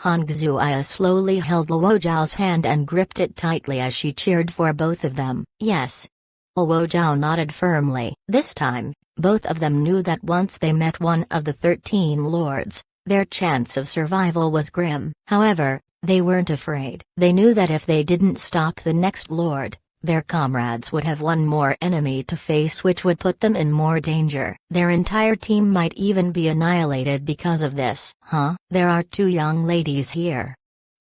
Han Xuya slowly held Luo Zhao's hand and gripped it tightly as she cheered for both of them. Yes. Luo Zhao nodded firmly. This time, both of them knew that once they met one of the 13 lords, Their chance of survival was grim. However, they weren't afraid. They knew that if they didn't stop the next lord, their comrades would have one more enemy to face, which would put them in more danger. Their entire team might even be annihilated because of this. Huh? There are two young ladies here.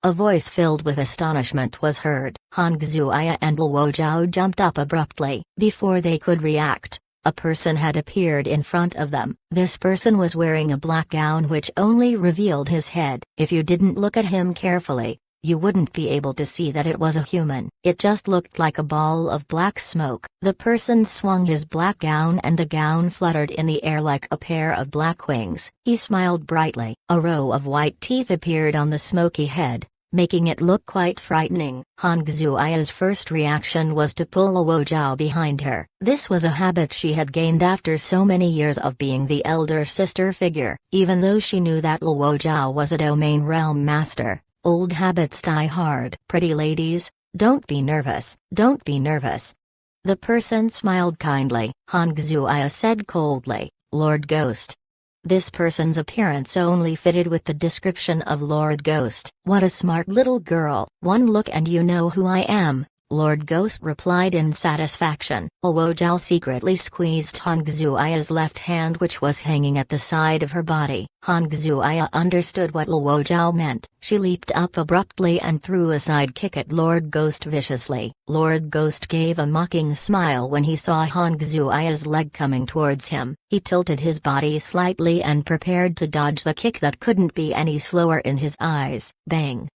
A voice filled with astonishment was heard. Han Xuya and Luo Zhao jumped up abruptly. Before they could react, a person had appeared in front of them. This person was wearing a black gown which only revealed his head. If you didn't look at him carefully, you wouldn't be able to see that it was a human. It just looked like a ball of black smoke. The person swung his black gown and the gown fluttered in the air like a pair of black wings. He smiled brightly. A row of white teeth appeared on the smoky head, making it look quite frightening. Han Xuya's first reaction was to pull Luo Zhao behind her. This was a habit she had gained after so many years of being the elder sister figure. Even though she knew that Luo Zhao was a domain realm master, old habits die hard. Pretty ladies, don't be nervous, don't be nervous. The person smiled kindly. Han Xuya said coldly, Lord Ghost. This person's appearance only fitted with the description of Lord Ghost. What a smart little girl. One look and you know who I am, Lord Ghost replied in satisfaction. Luo Zhao secretly squeezed Han Xuya's left hand, which was hanging at the side of her body. Han Xuya understood what Luo Zhao meant. She leaped up abruptly and threw a side kick at Lord Ghost viciously. Lord Ghost gave a mocking smile when he saw Han Xuya's leg coming towards him. He tilted his body slightly and prepared to dodge the kick that couldn't be any slower in his eyes. Bang!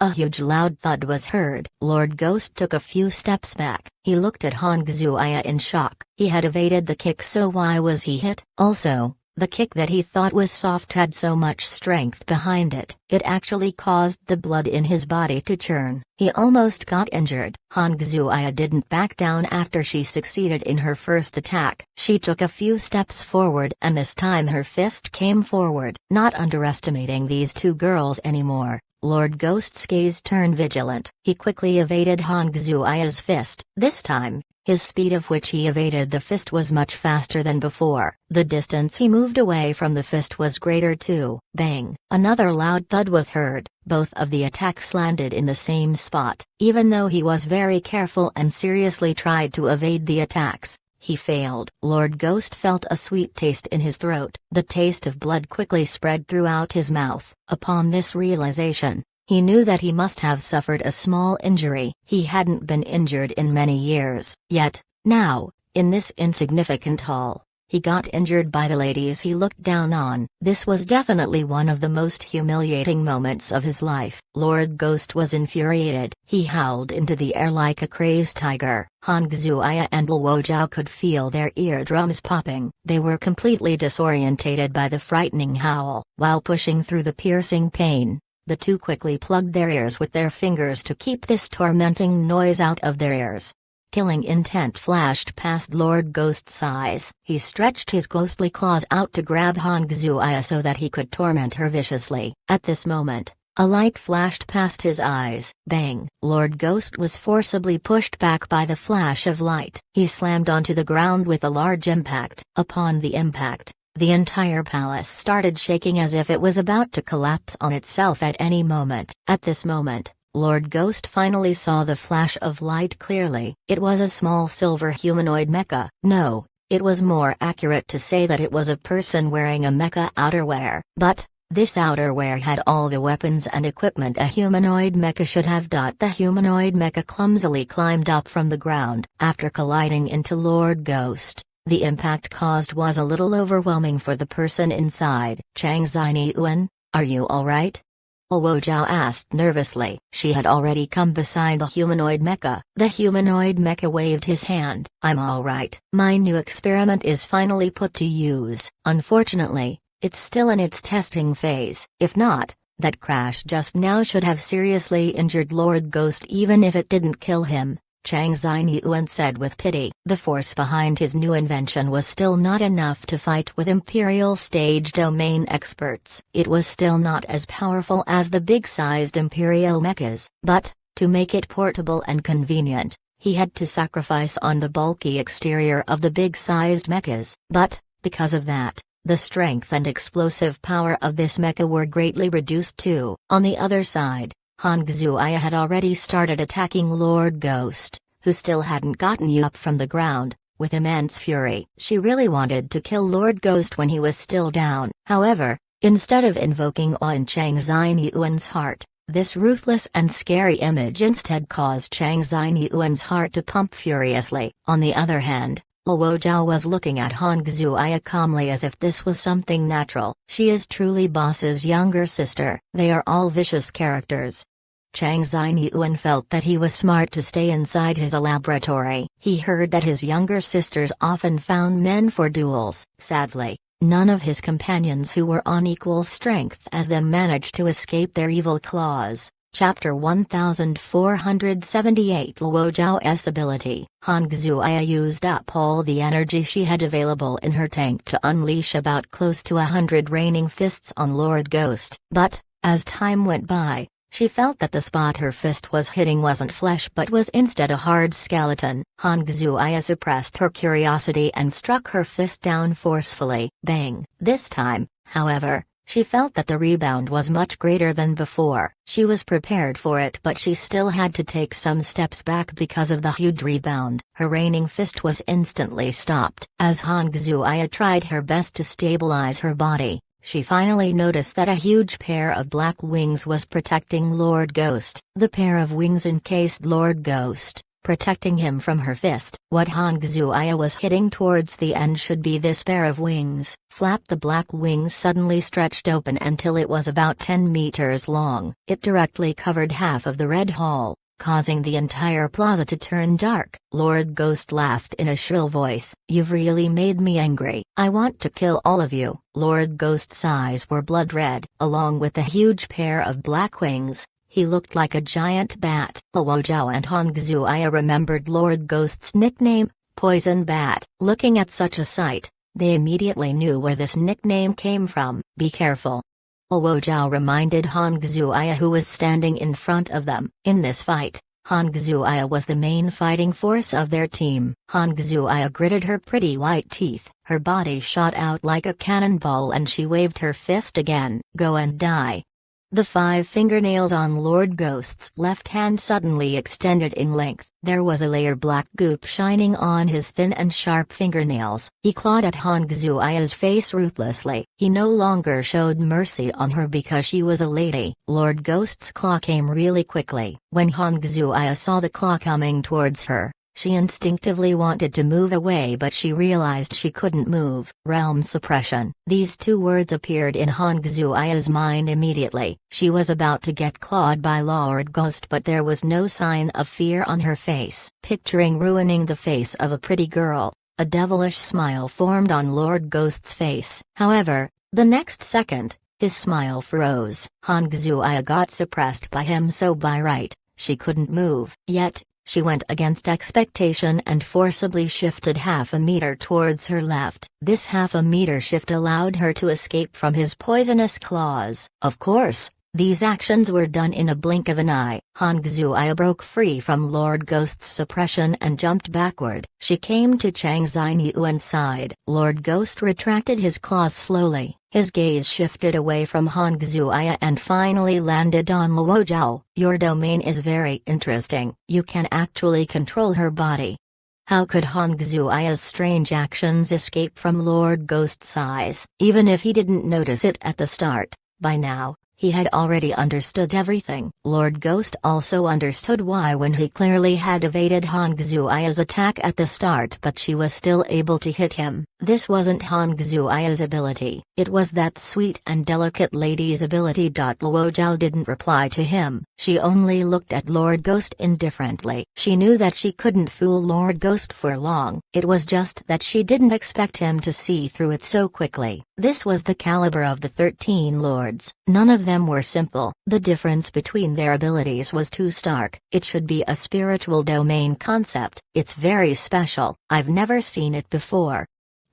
A huge loud thud was heard. Lord Ghost took a few steps back. He looked at Han Xuya in shock. He had evaded the kick, so why was he hit? Also, the kick that he thought was soft had so much strength behind it. It actually caused the blood in his body to churn. He almost got injured. Han Xuya didn't back down after she succeeded in her first attack. She took a few steps forward and this time her fist came forward. Not underestimating these two girls anymore, Lord Ghost's gaze turned vigilant. He quickly evaded Han Xuya's fist. This time, his speed of which he evaded the fist was much faster than before. The distance he moved away from the fist was greater too. Bang! Another loud thud was heard. Both of the attacks landed in the same spot. Even though he was very careful and seriously tried to evade the attacks, he failed. Lord Ghost felt a sweet taste in his throat. The taste of blood quickly spread throughout his mouth. Upon this realization, he knew that he must have suffered a small injury. He hadn't been injured in many years. Yet, now, in this insignificant hall, he got injured by the ladies he looked down on. This was definitely one of the most humiliating moments of his life. Lord Ghost was infuriated. He howled into the air like a crazed tiger. Han Xuya and Luo Zhao could feel their eardrums popping. They were completely disorientated by the frightening howl. While pushing through the piercing pain, the two quickly plugged their ears with their fingers to keep this tormenting noise out of their ears. Killing intent flashed past Lord Ghost's eyes. He stretched his ghostly claws out to grab Han Xuya so that he could torment her viciously. At this moment, a light flashed past his eyes. Bang! Lord Ghost was forcibly pushed back by the flash of light. He slammed onto the ground with a large impact. Upon the impact, the entire palace started shaking as if it was about to collapse on itself at any moment. At this moment, Lord Ghost finally saw the flash of light clearly. It was a small silver humanoid mecha. No, it was more accurate to say that it was a person wearing a mecha outerwear. But this outerwear had all the weapons and equipment a humanoid mecha should have. The humanoid mecha clumsily climbed up from the ground. After colliding into Lord Ghost, the impact caused was a little overwhelming for the person inside. Chang Xinyuan, are you alright? Luo Zhao asked nervously. She had already come beside the humanoid mecha. The humanoid mecha waved his hand. I'm alright. My new experiment is finally put to use. Unfortunately, it's still in its testing phase. If not, that crash just now should have seriously injured Lord Ghost even if it didn't kill him, Chang Xinyuan said with pity. The force behind his new invention was still not enough to fight with Imperial stage domain experts. It was still not as powerful as the big-sized Imperial mechas, but, to make it portable and convenient, he had to sacrifice on the bulky exterior of the big-sized mechas. But, because of that, the strength and explosive power of this mecha were greatly reduced too. On the other side, Hongzuaya had already started attacking Lord Ghost, who still hadn't gotten up from the ground, with immense fury. She really wanted to kill Lord Ghost when he was still down. However, instead of invoking awe in Chang Xinyuan's heart, this ruthless and scary image instead caused Chang Xinyuan's heart to pump furiously. On the other hand, Luo Zhao was looking at Hongzuaya calmly as if this was something natural. She is truly boss's younger sister. They are all vicious characters. Chang Xinyuan felt that he was smart to stay inside his laboratory. He heard that his younger sisters often found men for duels. Sadly, none of his companions who were on equal strength as them managed to escape their evil claws. Chapter 1478 Luo Zhao's ability. Hongzuaya used up all the energy she had available in her tank to unleash about close to 100 raining fists on Lord Ghost. But, as time went by, she felt that the spot her fist was hitting wasn't flesh but was instead a hard skeleton. Hongzuaya suppressed her curiosity and struck her fist down forcefully. Bang! This time, however, she felt that the rebound was much greater than before. She was prepared for it, but she still had to take some steps back because of the huge rebound. Her raining fist was instantly stopped. As Hongzuaya tried her best to stabilize her body, she finally noticed that a huge pair of black wings was protecting Lord Ghost. The pair of wings encased Lord Ghost, protecting him from her fist. What Hongzuaya was hitting towards the end should be this pair of wings. Flap! The black wings suddenly stretched open until it was about 10 meters long. It directly covered half of the red hall, causing the entire plaza to turn dark. Lord Ghost laughed in a shrill voice. "You've really made me angry. I want to kill all of you." Lord Ghost's eyes were blood red. Along with the huge pair of black wings, he looked like a giant bat. Luo Zhao and Hongzuaya remembered Lord Ghost's nickname, Poison Bat. Looking at such a sight, they immediately knew where this nickname came from. "Be careful," Luo Zhao reminded Hongzuaya, who was standing in front of them. In this fight, Hongzuaya was the main fighting force of their team. Hongzuaya gritted her pretty white teeth. Her body shot out like a cannonball and she waved her fist again. "Go and die." The 5 fingernails on Lord Ghost's left hand suddenly extended in length. There was a layer black goop shining on his thin and sharp fingernails. He clawed at Hongzuaya's face ruthlessly. He no longer showed mercy on her because she was a lady. Lord Ghost's claw came really quickly. When Hongzuaya saw the claw coming towards her, she instinctively wanted to move away, but she realized she couldn't move. Realm suppression. These 2 words appeared in Hongzuaya's mind immediately. She was about to get clawed by Lord Ghost, but there was no sign of fear on her face. Picturing ruining the face of a pretty girl, a devilish smile formed on Lord Ghost's face. However, the next second, his smile froze. Hongzuaya got suppressed by him, so by right, she couldn't move. Yet, she went against expectation and forcibly shifted half a meter towards her left. This half a meter shift allowed her to escape from his poisonous claws. Of course, these actions were done in a blink of an eye. Hongzuaya broke free from Lord Ghost's suppression and jumped backward. She came to Chang Xinyuan's side. Lord Ghost retracted his claws slowly. His gaze shifted away from Hongzuaya and finally landed on Luo Zhao. "Your domain is very interesting. You can actually control her body." How could Hongzuaya's strange actions escape from Lord Ghost's eyes? Even if he didn't notice it at the start, by now, he had already understood everything. Lord Ghost also understood why when he clearly had evaded Hongzuaya's attack at the start, but she was still able to hit him. This wasn't Hongzuaya's ability. It was that sweet and delicate lady's ability. Luo Zhao didn't reply to him. She only looked at Lord Ghost indifferently. She knew that she couldn't fool Lord Ghost for long. It was just that she didn't expect him to see through it so quickly. This was the caliber of the 13 lords. None of them were simple. The difference between their abilities was too stark. It should be a spiritual domain concept. It's very special. I've never seen it before.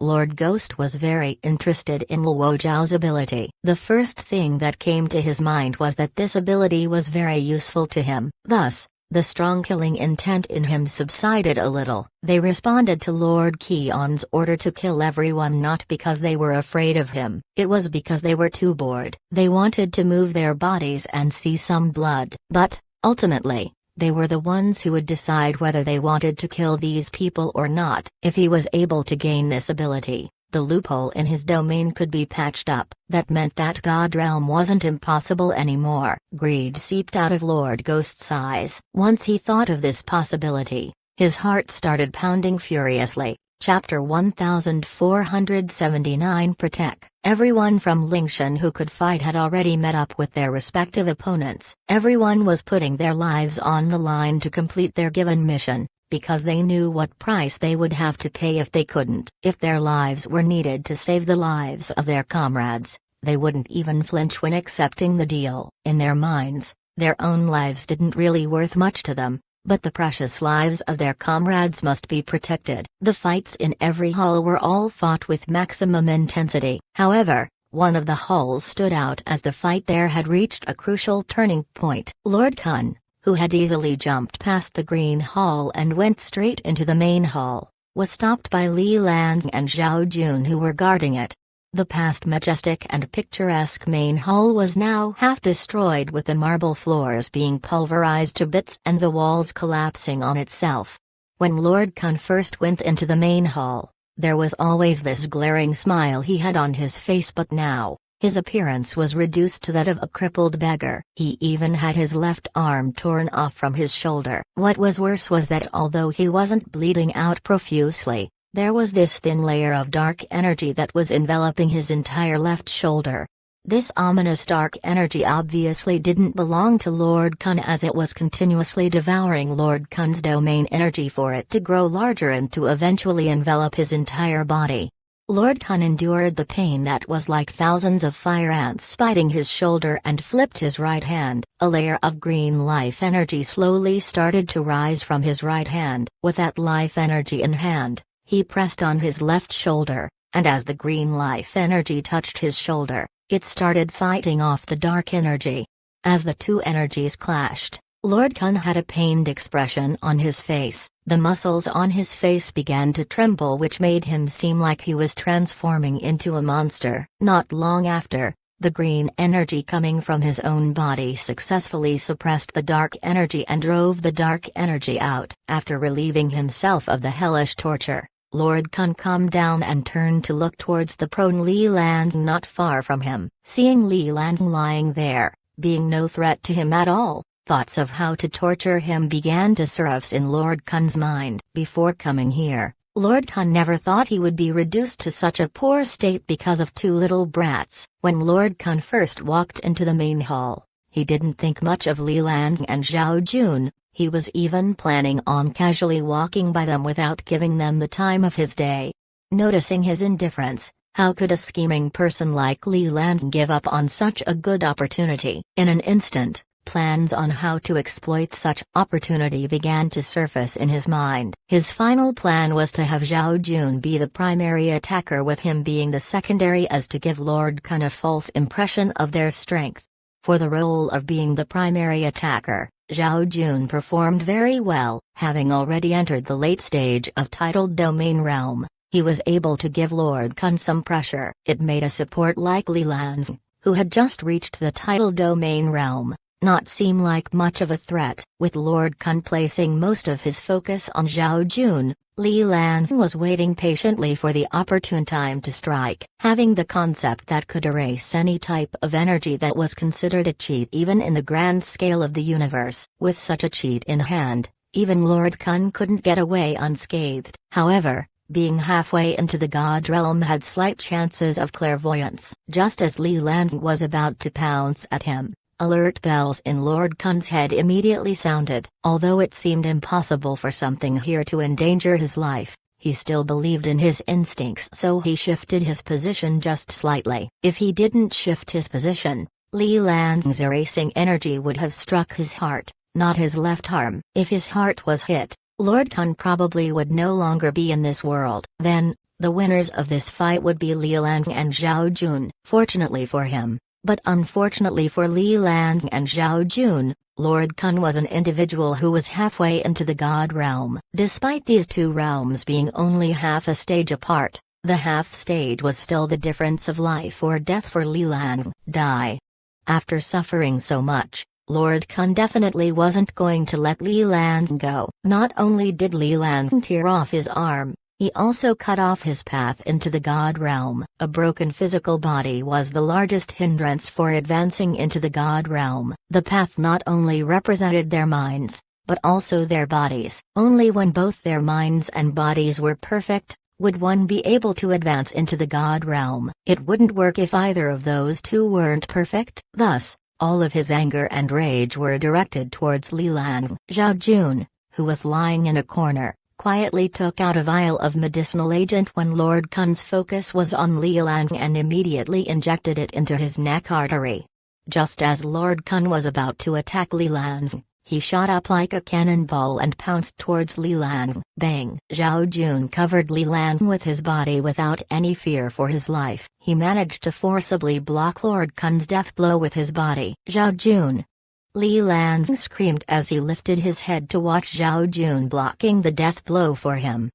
Lord Ghost was very interested in Luo Zhao's ability. The first thing that came to his mind was that this ability was very useful to him. Thus, The strong killing intent in him subsided a little. They responded to Lord Keon's order to kill everyone not because they were afraid of him, it was because they were too bored. They wanted to move their bodies and see some blood. But, ultimately, they were the ones who would decide whether they wanted to kill these people or not. If he was able to gain this ability, the loophole in his domain could be patched up. That meant that God Realm wasn't impossible anymore. Greed seeped out of Lord Ghost's eyes. Once he thought of this possibility, his heart started pounding furiously. Chapter 1479 Protect. Everyone from Lingshan who could fight had already met up with their respective opponents. Everyone was putting their lives on the line to complete their given mission, because they knew what price they would have to pay if they couldn't. If their lives were needed to save the lives of their comrades, they wouldn't even flinch when accepting the deal. In their minds, their own lives didn't really worth much to them, but the precious lives of their comrades must be protected. The fights in every hall were all fought with maximum intensity. However, one of the halls stood out as the fight there had reached a crucial turning point. Lord Kun, who had easily jumped past the Green Hall and went straight into the main hall, was stopped by Li Lang and Zhao Jun who were guarding it. The past majestic and picturesque main hall was now half destroyed, with the marble floors being pulverized to bits and the walls collapsing on itself. When Lord Kun first went into the main hall, there was always this glaring smile he had on his face, but now, his appearance was reduced to that of a crippled beggar. He even had his left arm torn off from his shoulder. What was worse was that although he wasn't bleeding out profusely, there was this thin layer of dark energy that was enveloping his entire left shoulder. This ominous dark energy obviously didn't belong to Lord Kun, as it was continuously devouring Lord Kun's domain energy for it to grow larger and to eventually envelop his entire body. Lord Kun endured the pain that was like thousands of fire ants biting his shoulder and flipped his right hand. A layer of green life energy slowly started to rise from his right hand. With that life energy in hand, he pressed on his left shoulder, and as the green life energy touched his shoulder, it started fighting off the dark energy. As the two energies clashed, Lord Kun had a pained expression on his face. The muscles on his face began to tremble, which made him seem like he was transforming into a monster. Not long after, the green energy coming from his own body successfully suppressed the dark energy and drove the dark energy out. After relieving himself of the hellish torture, Lord Kun calmed down and turned to look towards the prone Li Lang not far from him. Seeing Li Lang lying there, being no threat to him at all, thoughts of how to torture him began to surface in Lord Kun's mind. Before coming here, Lord Kun never thought he would be reduced to such a poor state because of two little brats. When Lord Kun first walked into the main hall, he didn't think much of Li Lang and Zhao Jun. He was even planning on casually walking by them without giving them the time of his day. Noticing his indifference, how could a scheming person like Li Lang give up on such a good opportunity? In an instant, plans on how to exploit such opportunity began to surface in his mind. His final plan was to have Zhao Jun be the primary attacker, with him being the secondary, as to give Lord Kun a false impression of their strength. For the role of being the primary attacker, Zhao Jun performed very well. Having already entered the late stage of titled domain realm, he was able to give Lord Kun some pressure. It made a support like Li Lang, who had just reached the titled domain realm, not seem like much of a threat. With Lord Kun placing most of his focus on Zhao Jun, Li Lang was waiting patiently for the opportune time to strike. Having the concept that could erase any type of energy that was considered a cheat even in the grand scale of the universe, with such a cheat in hand, even Lord Kun couldn't get away unscathed. However, being halfway into the God Realm had slight chances of clairvoyance. Just as Li Lang was about to pounce at him, alert bells in Lord Kun's head immediately sounded. Although it seemed impossible for something here to endanger his life, he still believed in his instincts, so he shifted his position just slightly. If he didn't shift his position, Li Lang's erasing energy would have struck his heart, not his left arm. If his heart was hit, Lord Kun probably would no longer be in this world. Then, the winners of this fight would be Li Lang and Zhao Jun. Fortunately for him, but unfortunately for Li Lang and Zhao Jun, Lord Kun was an individual who was halfway into the God realm. Despite these two realms being only half a stage apart, the half stage was still the difference of life or death for Li Lan. Die. After suffering so much, Lord Kun definitely wasn't going to let Li Lan go. Not only did Li Lan tear off his arm, he also cut off his path into the God realm. A broken physical body was the largest hindrance for advancing into the God realm. The path not only represented their minds, but also their bodies. Only when both their minds and bodies were perfect, would one be able to advance into the God realm. It wouldn't work if either of those two weren't perfect. Thus, all of his anger and rage were directed towards Li Lan. Zhao Jun, who was lying in a corner, quietly took out a vial of medicinal agent when Lord Kun's focus was on Li Lan and immediately injected it into his neck artery. Just as Lord Kun was about to attack Li Lan, he shot up like a cannonball and pounced towards Li Lan. Bang! Zhao Jun covered Li Lan with his body without any fear for his life. He managed to forcibly block Lord Kun's death blow with his body. Zhao Jun! Li Lan screamed as he lifted his head to watch Zhao Jun blocking the death blow for him.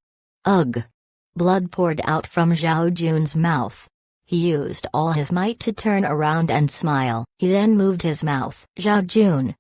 Ugh! Blood poured out from Zhao Jun's mouth. He used all his might to turn around and smile. He then moved his mouth. Zhao Jun!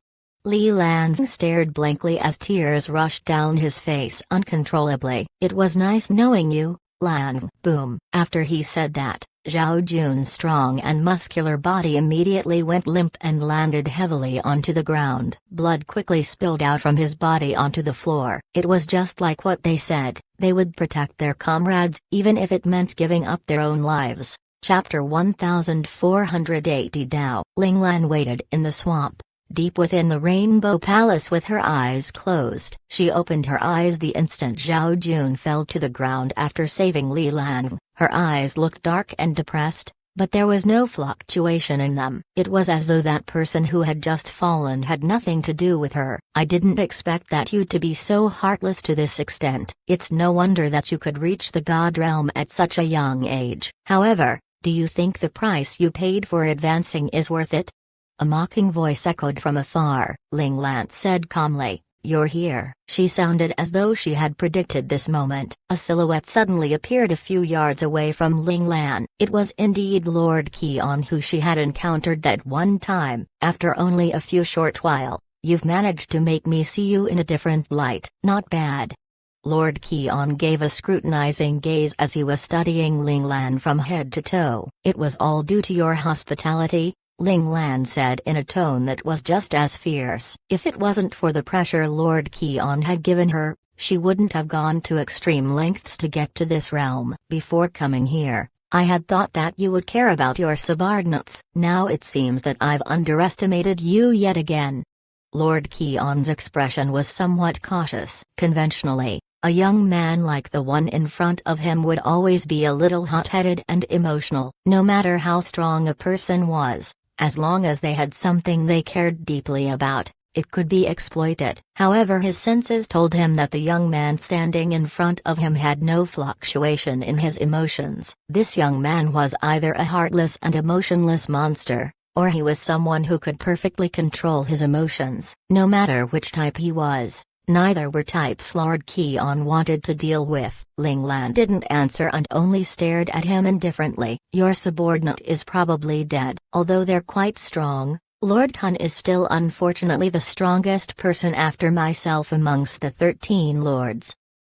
Li Lan stared blankly as tears rushed down his face uncontrollably. It was nice knowing you, Lan. Boom. After he said that, Zhao Jun's strong and muscular body immediately went limp and landed heavily onto the ground. Blood quickly spilled out from his body onto the floor. It was just like what they said, they would protect their comrades, even if it meant giving up their own lives. Chapter 1480 Dao. Ling Lan waited in the swamp, deep within the Rainbow Palace with her eyes closed. She opened her eyes the instant Zhao Jun fell to the ground after saving Li Lan. Her eyes looked dark and depressed, but there was no fluctuation in them. It was as though that person who had just fallen had nothing to do with her. I didn't expect that you to be so heartless to this extent. It's no wonder that you could reach the God realm at such a young age. However, do you think the price you paid for advancing is worth it? A mocking voice echoed from afar. Ling Lan said calmly, "You're here." She sounded as though she had predicted this moment. A silhouette suddenly appeared a few yards away from Ling Lan. It was indeed Lord Qian, who she had encountered that one time. After only a few short while, you've managed to make me see you in a different light. Not bad. Lord Qian gave a scrutinizing gaze as he was studying Ling Lan from head to toe. It was all due to your hospitality, Ling Lan said in a tone that was just as fierce. If it wasn't for the pressure Lord Qian had given her, she wouldn't have gone to extreme lengths to get to this realm. Before coming here, I had thought that you would care about your subordinates. Now it seems that I've underestimated you yet again. Lord Qian's expression was somewhat cautious. Conventionally, a young man like the one in front of him would always be a little hot-headed and emotional. No matter how strong a person was, as long as they had something they cared deeply about, it could be exploited. However, his senses told him that the young man standing in front of him had no fluctuation in his emotions. This young man was either a heartless and emotionless monster, or he was someone who could perfectly control his emotions. No matter which type he was, neither were types Lord Qian wanted to deal with. Ling Lan didn't answer and only stared at him indifferently. Your subordinate is probably dead. Although they're quite strong, Lord Kun is still unfortunately the strongest person after myself amongst the 13 lords.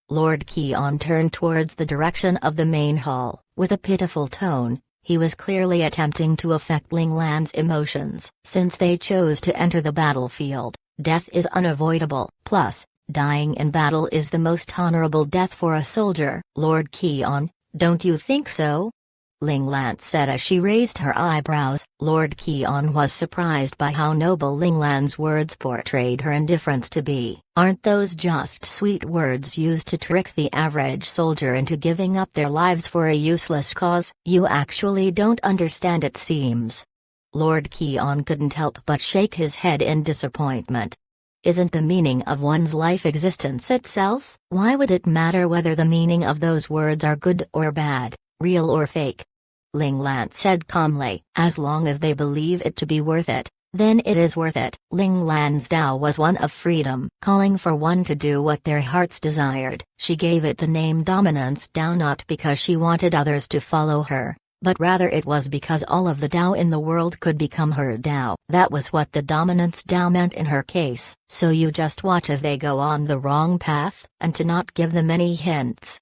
Lord Qian turned towards the direction of the main hall. With a pitiful tone, he was clearly attempting to affect Ling Lan's emotions. Since they chose to enter the battlefield, death is unavoidable. Plus, dying in battle is the most honorable death for a soldier. Lord Qian, don't you think so? Ling Lan said as she raised her eyebrows. Lord Qian was surprised by how noble Ling Lan's words portrayed her indifference to be. Aren't those just sweet words used to trick the average soldier into giving up their lives for a useless cause? You actually don't understand, it seems. Lord Qian couldn't help but shake his head in disappointment. Isn't the meaning of one's life existence itself? Why would it matter whether the meaning of those words are good or bad, real or fake? Ling Lan said calmly. As long as they believe it to be worth it, then it is worth it. Ling Lan's Tao was one of freedom, calling for one to do what their hearts desired. She gave it the name Dominance Tao not because she wanted others to follow her, but rather it was because all of the Tao in the world could become her Tao. That was what the Dominance Tao meant in her case. So you just watch as they go on the wrong path, and to not give them any hints.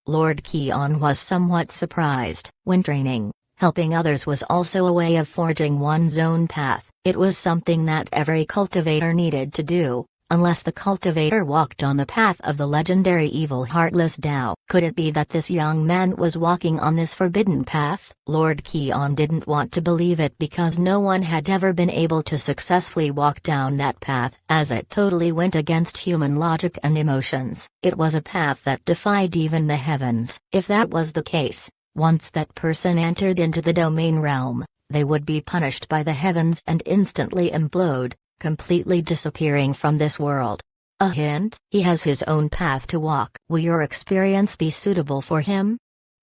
Lord Keon was somewhat surprised. When training, helping others was also a way of forging one's own path. It was something that every cultivator needed to do, unless the cultivator walked on the path of the legendary evil heartless Tao. Could it be that this young man was walking on this forbidden path? Lord Keon didn't want to believe it because no one had ever been able to successfully walk down that path, as it totally went against human logic and emotions. It was a path that defied even the heavens. If that was the case, once that person entered into the domain realm, they would be punished by the heavens and instantly implode, completely disappearing from this world. A hint? He has his own path to walk. Will your experience be suitable for him?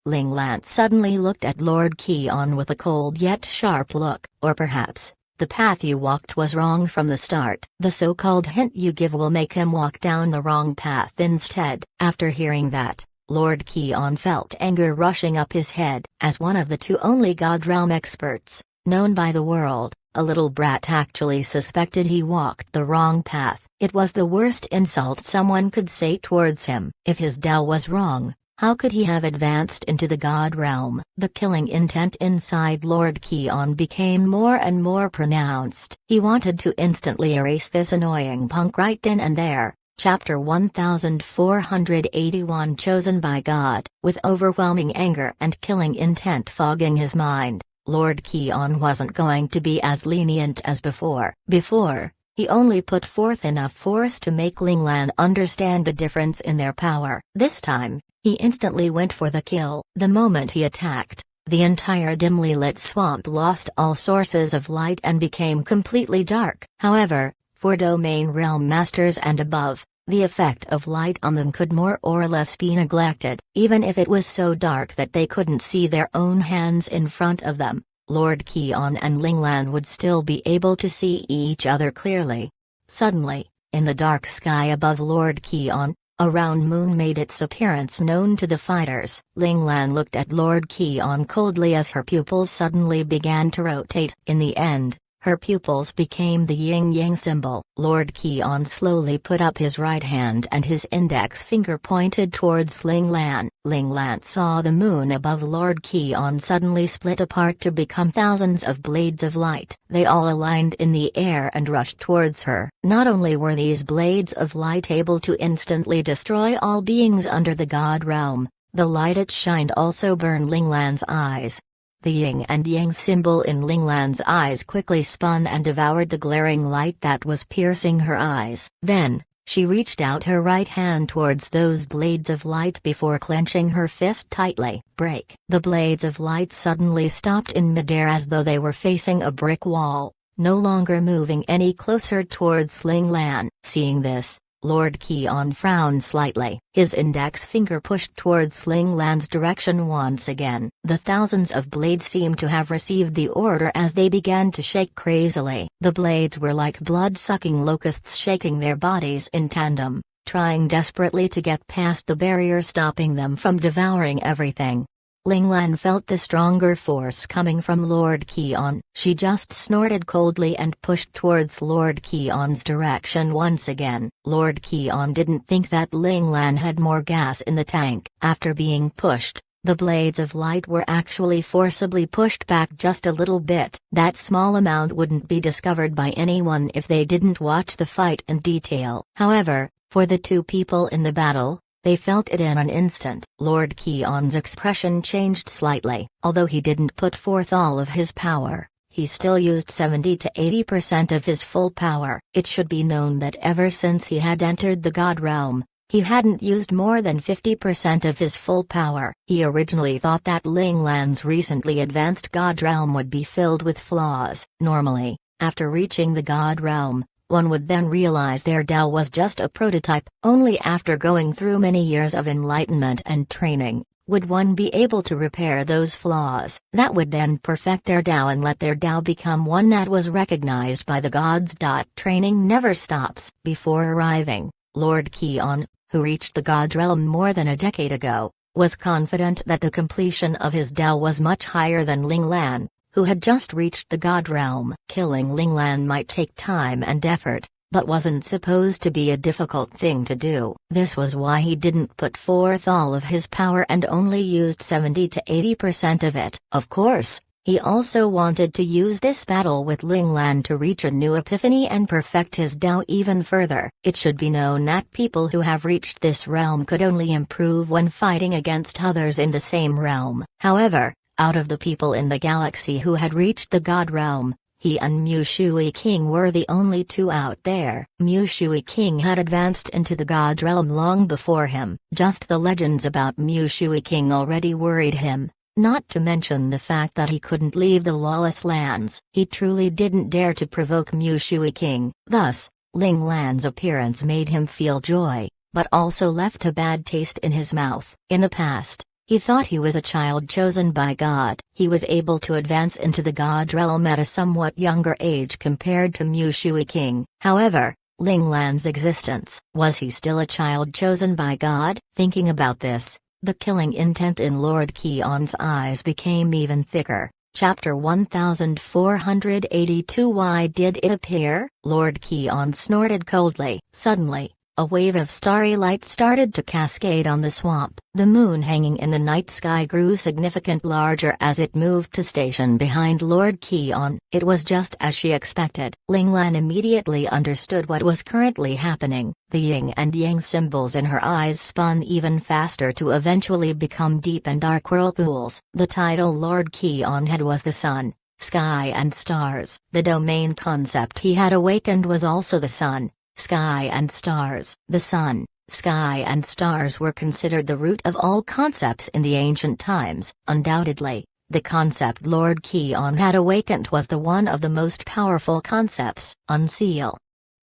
Ling Lan suddenly looked at Lord Keon with a cold yet sharp look. Or perhaps, the path you walked was wrong from the start. The so-called hint you give will make him walk down the wrong path instead. After hearing that, Lord Keon felt anger rushing up his head. As one of the two only God Realm experts, known by the world, a little brat actually suspected he walked the wrong path. It was the worst insult someone could say towards him. If his Tao was wrong, how could he have advanced into the God Realm? The killing intent inside Lord Keon became more and more pronounced. He wanted to instantly erase this annoying punk right then and there. Chapter 1481 Chosen by God. With overwhelming anger and killing intent fogging his mind, Lord Keon wasn't going to be as lenient as before. Before, he only put forth enough force to make Ling Lan understand the difference in their power. This time, he instantly went for the kill. The moment he attacked, the entire dimly lit swamp lost all sources of light and became completely dark. However, for domain realm masters and above, the effect of light on them could more or less be neglected. Even if it was so dark that they couldn't see their own hands in front of them, Lord Keon and Ling Lan would still be able to see each other clearly. Suddenly, in the dark sky above Lord Keon, a round moon made its appearance known to the fighters. Ling Lan looked at Lord Keon coldly as her pupils suddenly began to rotate. In the end, her pupils became the yin-yang symbol. Lord Keon slowly put up his right hand and his index finger pointed towards Ling Lan. Ling Lan saw the moon above Lord Keon suddenly split apart to become thousands of blades of light. They all aligned in the air and rushed towards her. Not only were these blades of light able to instantly destroy all beings under the God Realm, the light it shined also burned Ling Lan's eyes. The yin and yang symbol in Ling Lan's eyes quickly spun and devoured the glaring light that was piercing her eyes. Then, she reached out her right hand towards those blades of light before clenching her fist tightly. Break! The blades of light suddenly stopped in midair as though they were facing a brick wall, no longer moving any closer towards Ling Lan. Seeing this, Lord Keon frowned slightly. His index finger pushed towards Ling Lan's direction once again. The thousands of blades seemed to have received the order as they began to shake crazily. The blades were like blood-sucking locusts shaking their bodies in tandem, trying desperately to get past the barrier stopping them from devouring everything. Ling Lan felt the stronger force coming from Lord Keon. She just snorted coldly and pushed towards Lord Keon's direction once again. Lord Keon didn't think that Ling Lan had more gas in the tank. After being pushed, the blades of light were actually forcibly pushed back just a little bit. That small amount wouldn't be discovered by anyone if they didn't watch the fight in detail. However, for the two people in the battle, they felt it in an instant. Lord Keon's expression changed slightly. Although he didn't put forth all of his power, he still used 70 to 80% of his full power. It should be known that ever since he had entered the God Realm, he hadn't used more than 50% of his full power. He originally thought that Ling Lan's recently advanced God Realm would be filled with flaws. Normally, after reaching the God Realm, one would then realize their Tao was just a prototype. Only after going through many years of enlightenment and training, Would one be able to repair those flaws that would then perfect their Dao and let their Dao become one that was recognized by the gods? Training never stops. Before arriving, Lord Qian, who reached the God realm more than a decade ago, was confident that the completion of his Dao was much higher than Ling Lan, who had just reached the God realm. Killing Ling Lan might take time and effort, but wasn't supposed to be a difficult thing to do. This was why he didn't put forth all of his power and only used 70 to 80% of it. Of course, he also wanted to use this battle with Ling Lan to reach a new epiphany and perfect his Dao even further. It should be known that people who have reached this realm could only improve when fighting against others in the same realm. However, out of the people in the galaxy who had reached the God realm, he and Mu Shui King were the only two out there. Mu Shui King had advanced into the God realm long before him. Just the legends about Mu Shui King already worried him, not to mention the fact that he couldn't leave the lawless lands. He truly didn't dare to provoke Mu Shui King. Thus, Ling Lan's appearance made him feel joy, but also left a bad taste in his mouth. In the past, he thought he was a child chosen by God. He was able to advance into the God realm at a somewhat younger age compared to Mu Shui King. However, Ling Lan's existence, was he still a child chosen by God? Thinking about this, the killing intent in Lord Qian's eyes became even thicker. Chapter 1482. Why did it appear? Lord Qian snorted coldly. Suddenly, a wave of starry light started to cascade on the swamp. The moon hanging in the night sky grew significantly larger as it moved to station behind Lord Qian. It was just as she expected. Ling Lan immediately understood what was currently happening. The yin and yang symbols in her eyes spun even faster to eventually become deep and dark whirlpools. The title Lord Qian had was the sun, sky and stars. The domain concept he had awakened was also the sun, sky and stars. The sun, sky and stars were considered the root of all concepts in the ancient times. Undoubtedly, the concept Lord Qian had awakened was the one of the most powerful concepts. Unseal,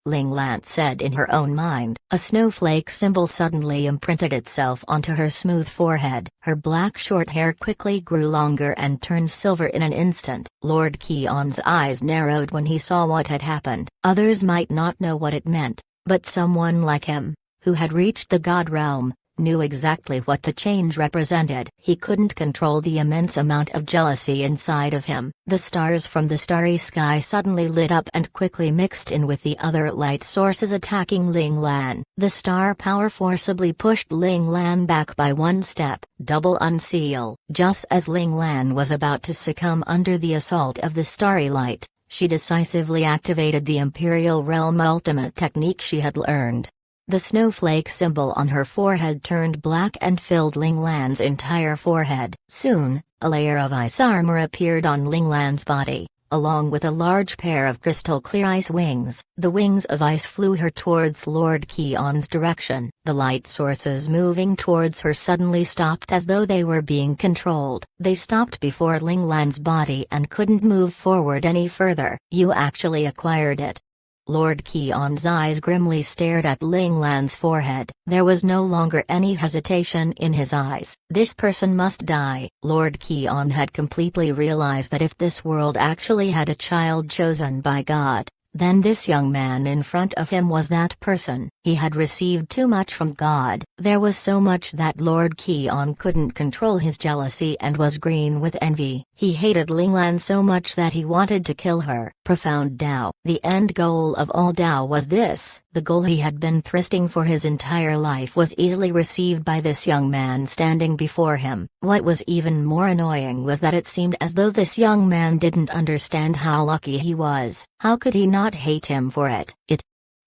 Ling Lan said in her own mind. A snowflake symbol suddenly imprinted itself onto her smooth forehead. Her black short hair quickly grew longer and turned silver in an instant. Lord Qian's eyes narrowed when he saw what had happened. Others might not know what it meant, but someone like him, who had reached the God realm, knew exactly what the change represented. He couldn't control the immense amount of jealousy inside of him. The stars from the starry sky suddenly lit up and quickly mixed in with the other light sources attacking Ling Lan. The star power forcibly pushed Ling Lan back by one step. Double unseal. Just as Ling Lan was about to succumb under the assault of the starry light, she decisively activated the Imperial Realm ultimate technique she had learned. The snowflake symbol on her forehead turned black and filled Ling Lan's entire forehead. Soon, a layer of ice armor appeared on Ling Lan's body, along with a large pair of crystal-clear ice wings. The wings of ice flew her towards Lord Qian's direction. The light sources moving towards her suddenly stopped as though they were being controlled. They stopped before Ling Lan's body and couldn't move forward any further. You actually acquired it. Lord Qian's eyes grimly stared at Ling Lan's forehead. There was no longer any hesitation in his eyes. This person must die. Lord Qian had completely realized that if this world actually had a child chosen by God, then this young man in front of him was that person. He had received too much from God. There was so much that Lord Qian couldn't control his jealousy and was green with envy. He hated Ling Lan so much that he wanted to kill her. Profound Dao. The end goal of all Dao was this. The goal he had been thirsting for his entire life was easily received by this young man standing before him. What was even more annoying was that it seemed as though this young man didn't understand how lucky he was. How could he not hate him for it?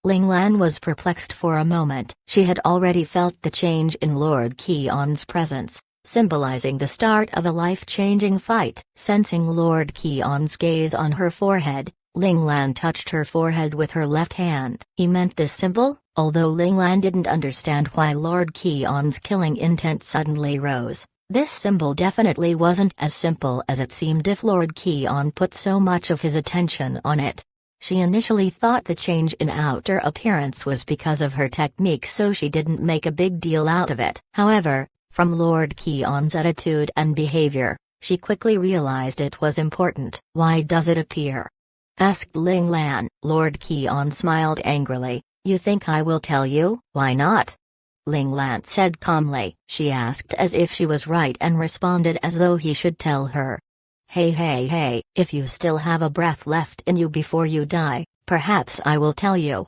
Ling Lan was perplexed for a moment. She had already felt the change in Lord Qian's presence, symbolizing the start of a life-changing fight. Sensing Lord Qian's gaze on her forehead, Ling Lan touched her forehead with her left hand. He meant this symbol, although Ling Lan didn't understand why Lord Qian's killing intent suddenly rose. This symbol definitely wasn't as simple as it seemed if Lord Qian put so much of his attention on it. She initially thought the change in outer appearance was because of her technique, so she didn't make a big deal out of it. However, From Lord Keon's attitude and behavior, she quickly realized it was important. "Why does it appear?" asked Ling Lan. Lord Keon smiled angrily. "You think I will tell you?" "Why not?" Ling Lan said calmly. She asked as if she was right and responded as though he should tell her. Hey, if you still have a breath left in you before you die, perhaps I will tell you."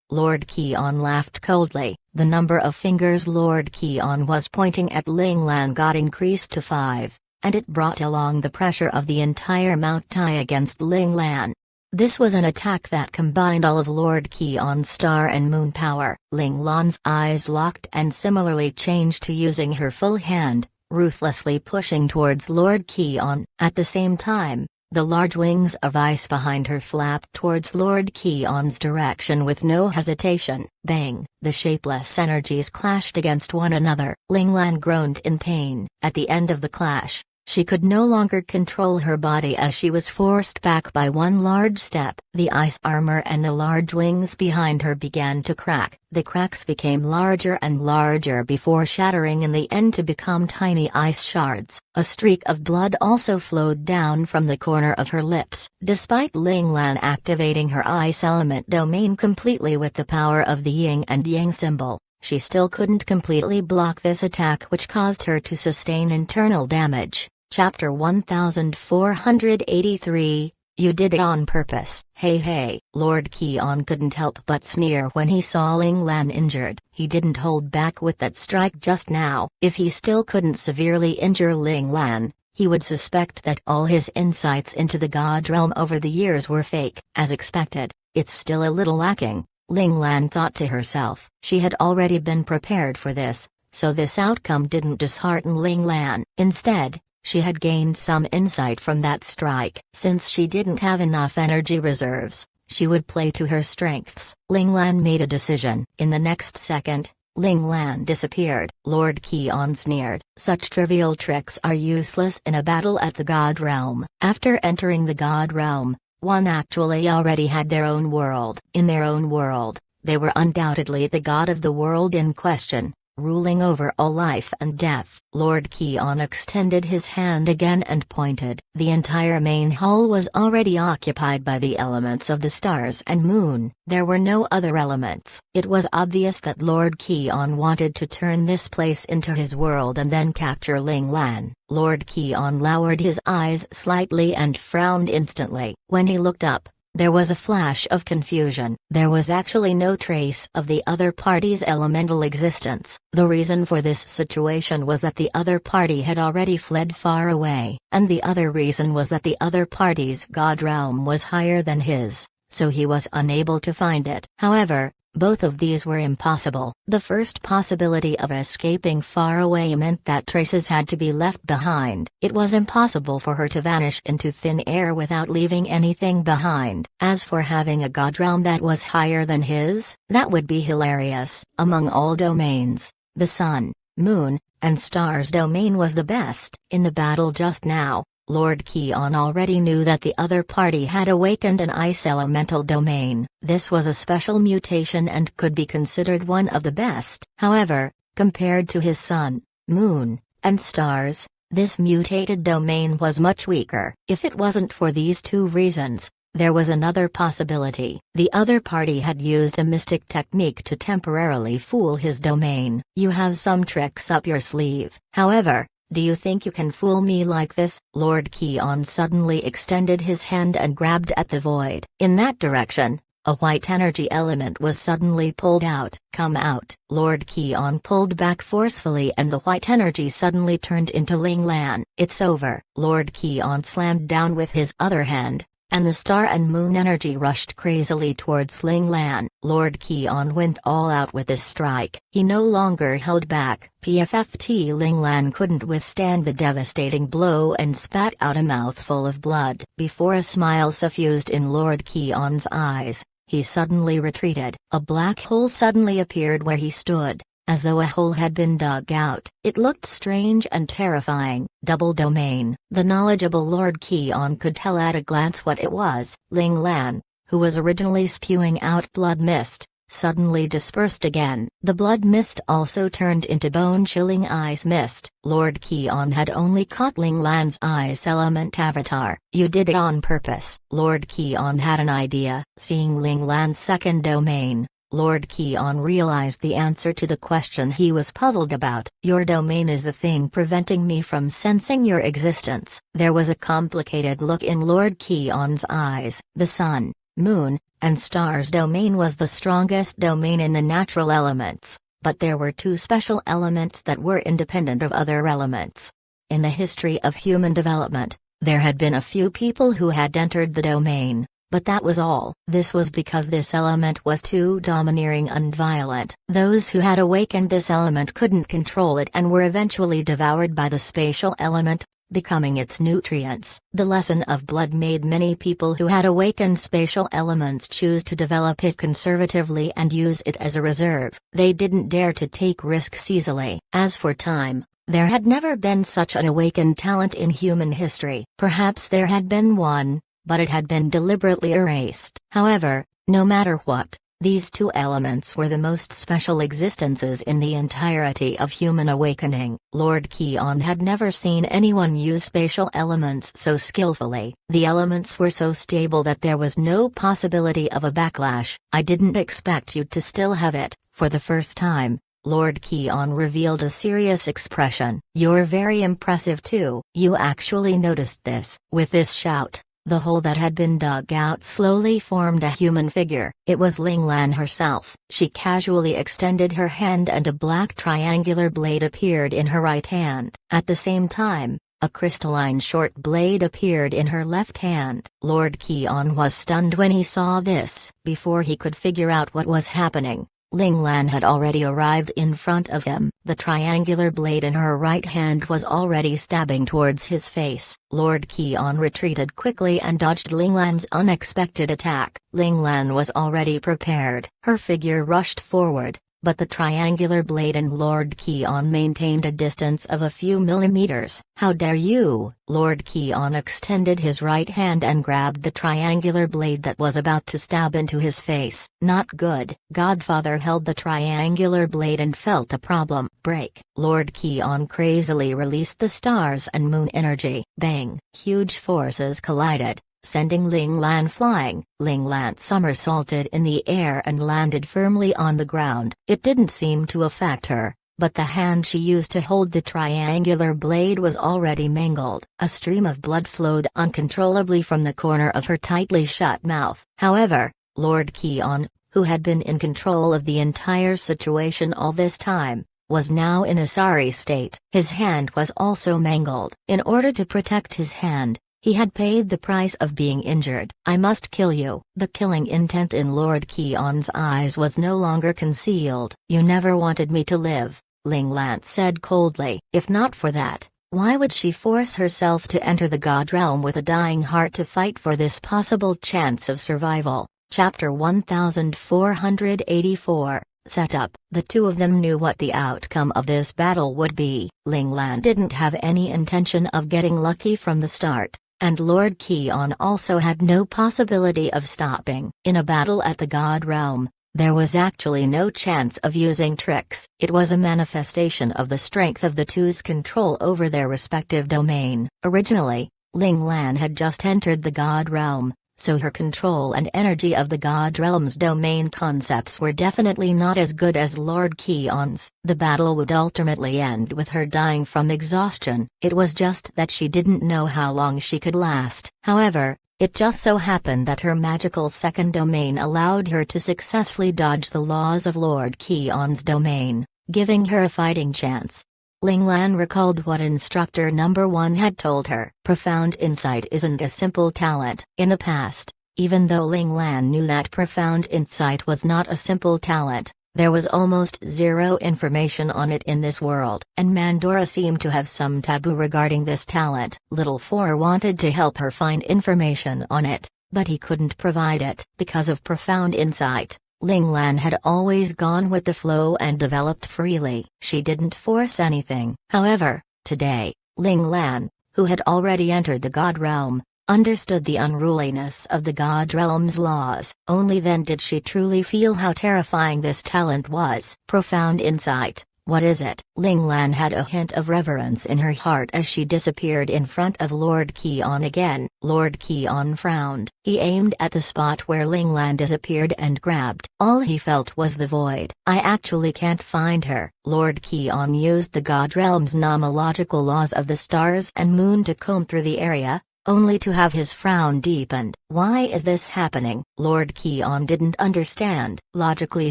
Lord Keon laughed coldly. The number of fingers Lord Keon was pointing at Ling Lan got increased to 5, and it brought along the pressure of the entire Mount Tai against Ling Lan. This was an attack that combined all of Lord Keon's star and moon power. Ling Lan's eyes locked and similarly changed to using her full hand, ruthlessly pushing towards Lord Keon. At the same time, the large wings of ice behind her flapped towards Lord Keon's direction with no hesitation. Bang! The shapeless energies clashed against one another. Ling Lan groaned in pain. At the end of the clash, she could no longer control her body as she was forced back by one large step. The ice armor and the large wings behind her began to crack. The cracks became larger and larger before shattering in the end to become tiny ice shards. A streak of blood also flowed down from the corner of her lips. Despite Ling Lan activating her ice element domain completely with the power of the yin and yang symbol, she still couldn't completely block this attack, which caused her to sustain internal damage. Chapter 1483, You Did It on Purpose. Hey, Lord Keon couldn't help but sneer when he saw Ling Lan injured. He didn't hold back with that strike just now. If he still couldn't severely injure Ling Lan, he would suspect that all his insights into the God realm over the years were fake. As expected, it's still a little lacking, Ling Lan thought to herself. She had already been prepared for this, so this outcome didn't dishearten Ling Lan. Instead, she had gained some insight from that strike. Since she didn't have enough energy reserves, she would play to her strengths. Ling Lan made a decision. In the next second, Ling Lan disappeared. Lord Keon sneered. Such trivial tricks are useless in a battle at the God realm. After entering the God realm, one actually already had their own world. In their own world, they were undoubtedly the god of the world in question, ruling over all life and death. Lord Keon extended his hand again and pointed. The entire main hall was already occupied by the elements of the stars and moon. There were no other elements. It was obvious that Lord Keon wanted to turn this place into his world and then capture Ling Lan. Lord Keon lowered his eyes slightly and frowned instantly. When he looked up, there was a flash of confusion. There was actually no trace of the other party's elemental existence. The reason for this situation was that the other party had already fled far away, and the other reason was that the other party's god realm was higher than his, so he was unable to find it. However, both of these were impossible. The first possibility of escaping far away meant that traces had to be left behind. It was impossible for her to vanish into thin air without leaving anything behind. As for having a god realm that was higher than his, that would be hilarious. Among all domains, the sun, moon, and stars domain was the best. In the battle just now, Lord Keon already knew that the other party had awakened an ice elemental domain. This was a special mutation and could be considered one of the best. However, compared to his sun, moon, and stars, this mutated domain was much weaker. If it wasn't for these two reasons, there was another possibility. The other party had used a mystic technique to temporarily fool his domain. You have some tricks up your sleeve. However, do you think you can fool me like this? Lord Keon suddenly extended his hand and grabbed at the void. In that direction, a white energy element was suddenly pulled out. Come out. Lord Keon pulled back forcefully and the white energy suddenly turned into Ling Lan. It's over. Lord Keon slammed down with his other hand, and the star and moon energy rushed crazily towards Ling Lan. Lord Keon went all out with this strike. He no longer held back. PFFT Ling Lan couldn't withstand the devastating blow and spat out a mouthful of blood. Before a smile suffused in Lord Keon's eyes, he suddenly retreated. A black hole suddenly appeared where he stood, as though a hole had been dug out. It looked strange and terrifying. Double domain. The knowledgeable Lord Keon could tell at a glance what it was. Ling Lan, who was originally spewing out blood mist, suddenly dispersed again. The blood mist also turned into bone-chilling ice mist. Lord Keon had only caught Ling Lan's ice element avatar. You did it on purpose. Lord Keon had an idea. Seeing Ling Lan's second domain, Lord Keon realized the answer to the question he was puzzled about. Your domain is the thing preventing me from sensing your existence. There was a complicated look in Lord Keon's eyes. The sun, moon, and stars domain was the strongest domain in the natural elements, but there were two special elements that were independent of other elements. In the history of human development, there had been a few people who had entered the domain, but that was all. This was because this element was too domineering and violent. Those who had awakened this element couldn't control it and were eventually devoured by the spatial element, becoming its nutrients. The lesson of blood made many people who had awakened spatial elements choose to develop it conservatively and use it as a reserve. They didn't dare to take risks easily. As for time, there had never been such an awakened talent in human history. Perhaps there had been one, but it had been deliberately erased. However, no matter what, these two elements were the most special existences in the entirety of human awakening. Lord Keon had never seen anyone use spatial elements so skillfully. The elements were so stable that there was no possibility of a backlash. I didn't expect you to still have it. For the first time, Lord Keon revealed a serious expression. You're very impressive too. You actually noticed this. With this shout, the hole that had been dug out slowly formed a human figure. It was Ling Lan herself. She casually extended her hand and a black triangular blade appeared in her right hand. At the same time, a crystalline short blade appeared in her left hand. Lord Keon was stunned when he saw this. Before he could figure out what was happening, Ling Lan had already arrived in front of him. The triangular blade in her right hand was already stabbing towards his face. Lord Keon retreated quickly and dodged Ling Lan's unexpected attack. Ling Lan was already prepared. Her figure rushed forward, but the triangular blade and Lord Keon maintained a distance of a few millimeters. How dare you! Lord Keon extended his right hand and grabbed the triangular blade that was about to stab into his face. Not good. Godfather held the triangular blade and felt the problem break. Lord Keon crazily released the stars and moon energy. Bang! Huge forces collided, sending Ling Lan flying. Ling Lan somersaulted in the air and landed firmly on the ground. It didn't seem to affect her, but the hand she used to hold the triangular blade was already mangled. A stream of blood flowed uncontrollably from the corner of her tightly shut mouth. However, Lord Keon, who had been in control of the entire situation all this time, was now in a sorry state. His hand was also mangled. In order to protect his hand, he had paid the price of being injured. I must kill you. The killing intent in Lord Keon's eyes was no longer concealed. You never wanted me to live, Ling Lan said coldly. If not for that, why would she force herself to enter the God realm with a dying heart to fight for this possible chance of survival? Chapter 1484. Setup. The two of them knew what the outcome of this battle would be. Ling Lan didn't have any intention of getting lucky from the start, and Lord Keon also had no possibility of stopping. In a battle at the God realm, there was actually no chance of using tricks. It was a manifestation of the strength of the two's control over their respective domain. Originally, Ling Lan had just entered the God realm, so her control and energy of the God realm's domain concepts were definitely not as good as Lord Keon's. The battle would ultimately end with her dying from exhaustion. It was just that she didn't know how long she could last. However, it just so happened that her magical second domain allowed her to successfully dodge the laws of Lord Keon's domain, giving her a fighting chance. Ling Lan recalled what Instructor Number 1 had told her. Profound insight isn't a simple talent. In the past, even though Ling Lan knew that profound insight was not a simple talent, there was almost zero information on it in this world, and Mandora seemed to have some taboo regarding this talent. Little Four wanted to help her find information on it, but he couldn't provide it. Because of profound insight, Ling Lan had always gone with the flow and developed freely. She didn't force anything. However, today, Ling Lan, who had already entered the God realm, understood the unruliness of the God Realm's laws. Only then did she truly feel how terrifying this talent was. Profound insight. What is it? Ling Lan had a hint of reverence in her heart as she disappeared in front of Lord Keon again. Lord Keon frowned. He aimed at the spot where Ling Lan disappeared and grabbed. All he felt was the void. I actually can't find her. Lord Keon used the God Realm's nomological laws of the stars and moon to comb through the area, only to have his frown deepened. Why is this happening? Lord Keon didn't understand. Logically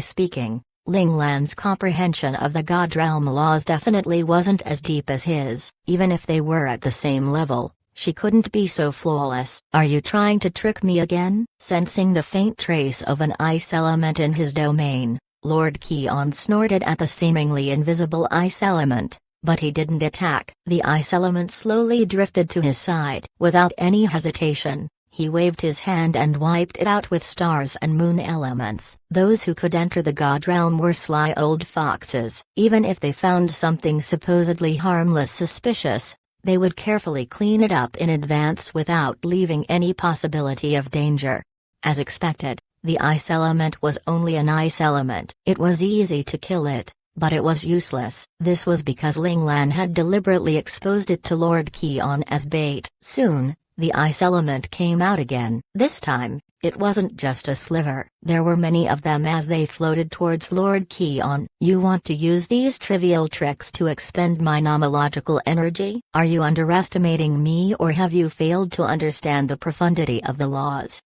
speaking, Ling Lan's comprehension of the God Realm laws definitely wasn't as deep as his. Even if they were at the same level, she couldn't be so flawless. Are you trying to trick me again? Sensing the faint trace of an ice element in his domain, Lord Keon snorted at the seemingly invisible ice element, but he didn't attack. The ice element slowly drifted to his side. Without any hesitation, he waved his hand and wiped it out with stars and moon elements. Those who could enter the God Realm were sly old foxes. Even if they found something supposedly harmless suspicious, they would carefully clean it up in advance without leaving any possibility of danger. As expected, the ice element was only an ice element. It was easy to kill it, but it was useless. This was because Ling Lan had deliberately exposed it to Lord Keon as bait. Soon, the ice element came out again. This time, it wasn't just a sliver. There were many of them as they floated towards Lord Keon. You want to use these trivial tricks to expend my nomological energy? Are you underestimating me, or have you failed to understand the profundity of the laws?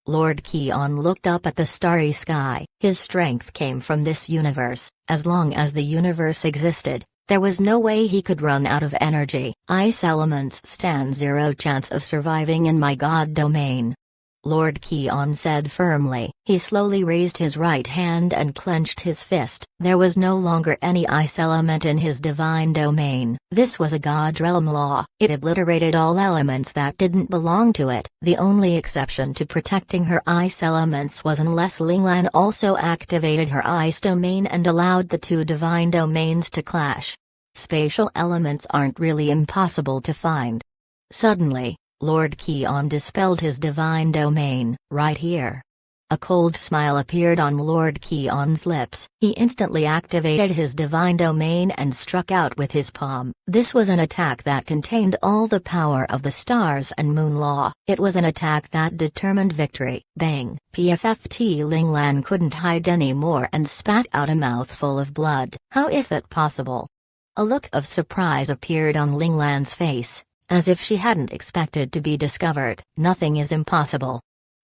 Lord Keon looked up at the starry sky. His strength came from this universe. As long as the universe existed, there was no way he could run out of energy. Ice elements stand zero chance of surviving in my God domain, Lord Keon said firmly. He slowly raised his right hand and clenched his fist. There was no longer any ice element in his divine domain. This was a God Realm law. It obliterated all elements that didn't belong to it. The only exception to protecting her ice elements was unless Ling Lan also activated her ice domain and allowed the two divine domains to clash. Spatial elements aren't really impossible to find. Suddenly, Lord Keon dispelled his divine domain. Right here. A cold smile appeared on Lord Keon's lips. He instantly activated his divine domain and struck out with his palm. This was an attack that contained all the power of the stars and moon law. It was an attack that determined victory. Bang! PFFT. Ling Lan couldn't hide anymore and spat out a mouthful of blood. How is that possible? A look of surprise appeared on Ling Lan's face, as if she hadn't expected to be discovered. Nothing is impossible.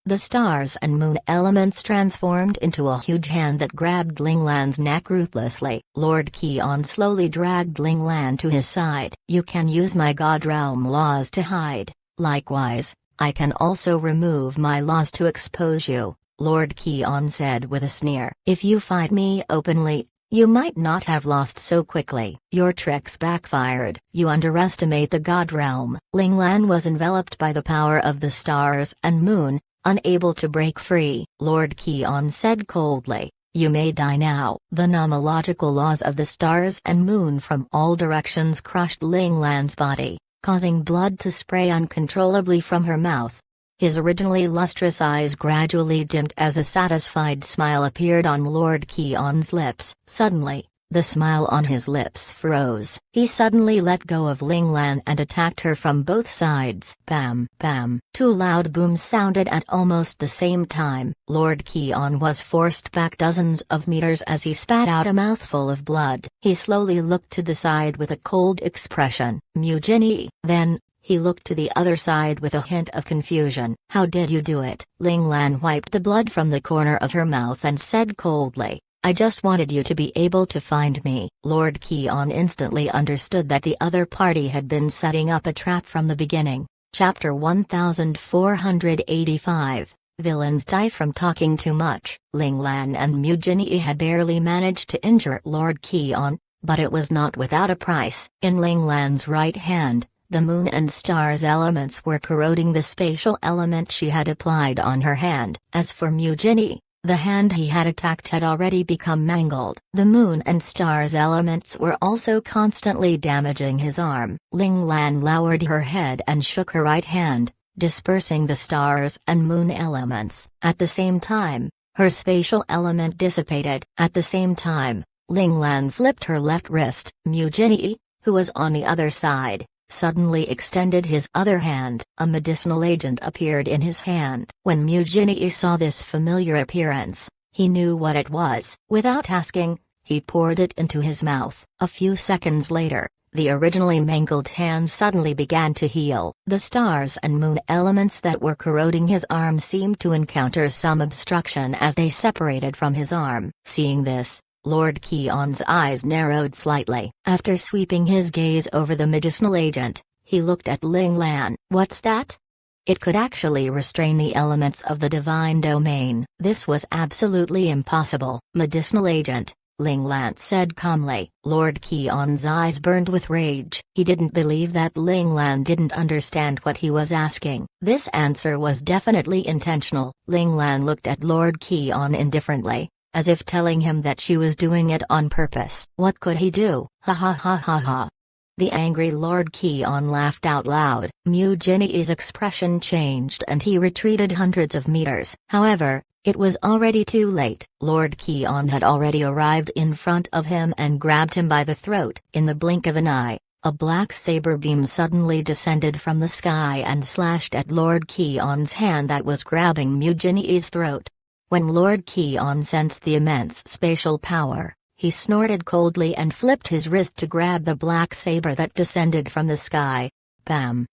The stars and moon elements transformed into a huge hand that grabbed Ling Lan's neck ruthlessly. Lord Keon slowly dragged Ling Lan to his side. You can use my God Realm laws to hide. Likewise, I can also remove my laws to expose you, Lord Keon said with a sneer. If you fight me openly, you might not have lost so quickly. Your tricks backfired. You underestimate the God Realm. Ling Lan was enveloped by the power of the stars and moon, unable to break free. Lord Keon said coldly, you may die now. The nomological laws of the stars and moon from all directions crushed Ling Lan's body, causing blood to spray uncontrollably from her mouth. His originally lustrous eyes gradually dimmed as a satisfied smile appeared on Lord Keon's lips. Suddenly, the smile on his lips froze. He suddenly let go of Ling Lan and attacked her from both sides. Bam! Bam! Two loud booms sounded at almost the same time. Lord Keon was forced back dozens of meters as he spat out a mouthful of blood. He slowly looked to the side with a cold expression. Mujini. Then, he looked to the other side with a hint of confusion. How did you do it? Ling Lan wiped the blood from the corner of her mouth and said coldly, I just wanted you to be able to find me. Lord Keon instantly understood that the other party had been setting up a trap from the beginning. Chapter 1485. Villains die from talking too much. Ling Lan and Mujini had barely managed to injure Lord Keon, but it was not without a price. In Ling Lan's right hand, the moon and stars elements were corroding the spatial element she had applied on her hand. As for Mujini, the hand he had attacked had already become mangled. The moon and stars elements were also constantly damaging his arm. Ling Lan lowered her head and shook her right hand, dispersing the stars and moon elements. At the same time, her spatial element dissipated. At the same time, Ling Lan flipped her left wrist. Mu Jinyi, who was on the other side, suddenly extended his other hand. A medicinal agent appeared in his hand. When Mu Jinyi saw this familiar appearance, he knew what it was. Without asking, he poured it into his mouth. A few seconds later, the originally mangled hand suddenly began to heal. The stars and moon elements that were corroding his arm seemed to encounter some obstruction as they separated from his arm. Seeing this, Lord Keon's eyes narrowed slightly. After sweeping his gaze over the medicinal agent, he looked at Ling Lan. What's that? It could actually restrain the elements of the divine domain. This was absolutely impossible. Medicinal agent, Ling Lan said calmly. Lord Keon's eyes burned with rage. He didn't believe that Ling Lan didn't understand what he was asking. This answer was definitely intentional. Ling Lan looked at Lord Keon indifferently, as if telling him that she was doing it on purpose. What could he do? Ha ha ha ha ha. The angry Lord Keon laughed out loud. Mu Jinyi's expression changed and he retreated hundreds of meters. However, it was already too late. Lord Keon had already arrived in front of him and grabbed him by the throat. In the blink of an eye, a black saber beam suddenly descended from the sky and slashed at Lord Keon's hand that was grabbing Mu Jinyi's throat. When Lord Keon sensed the immense spatial power, he snorted coldly and flipped his wrist to grab the black saber that descended from the sky. Bam!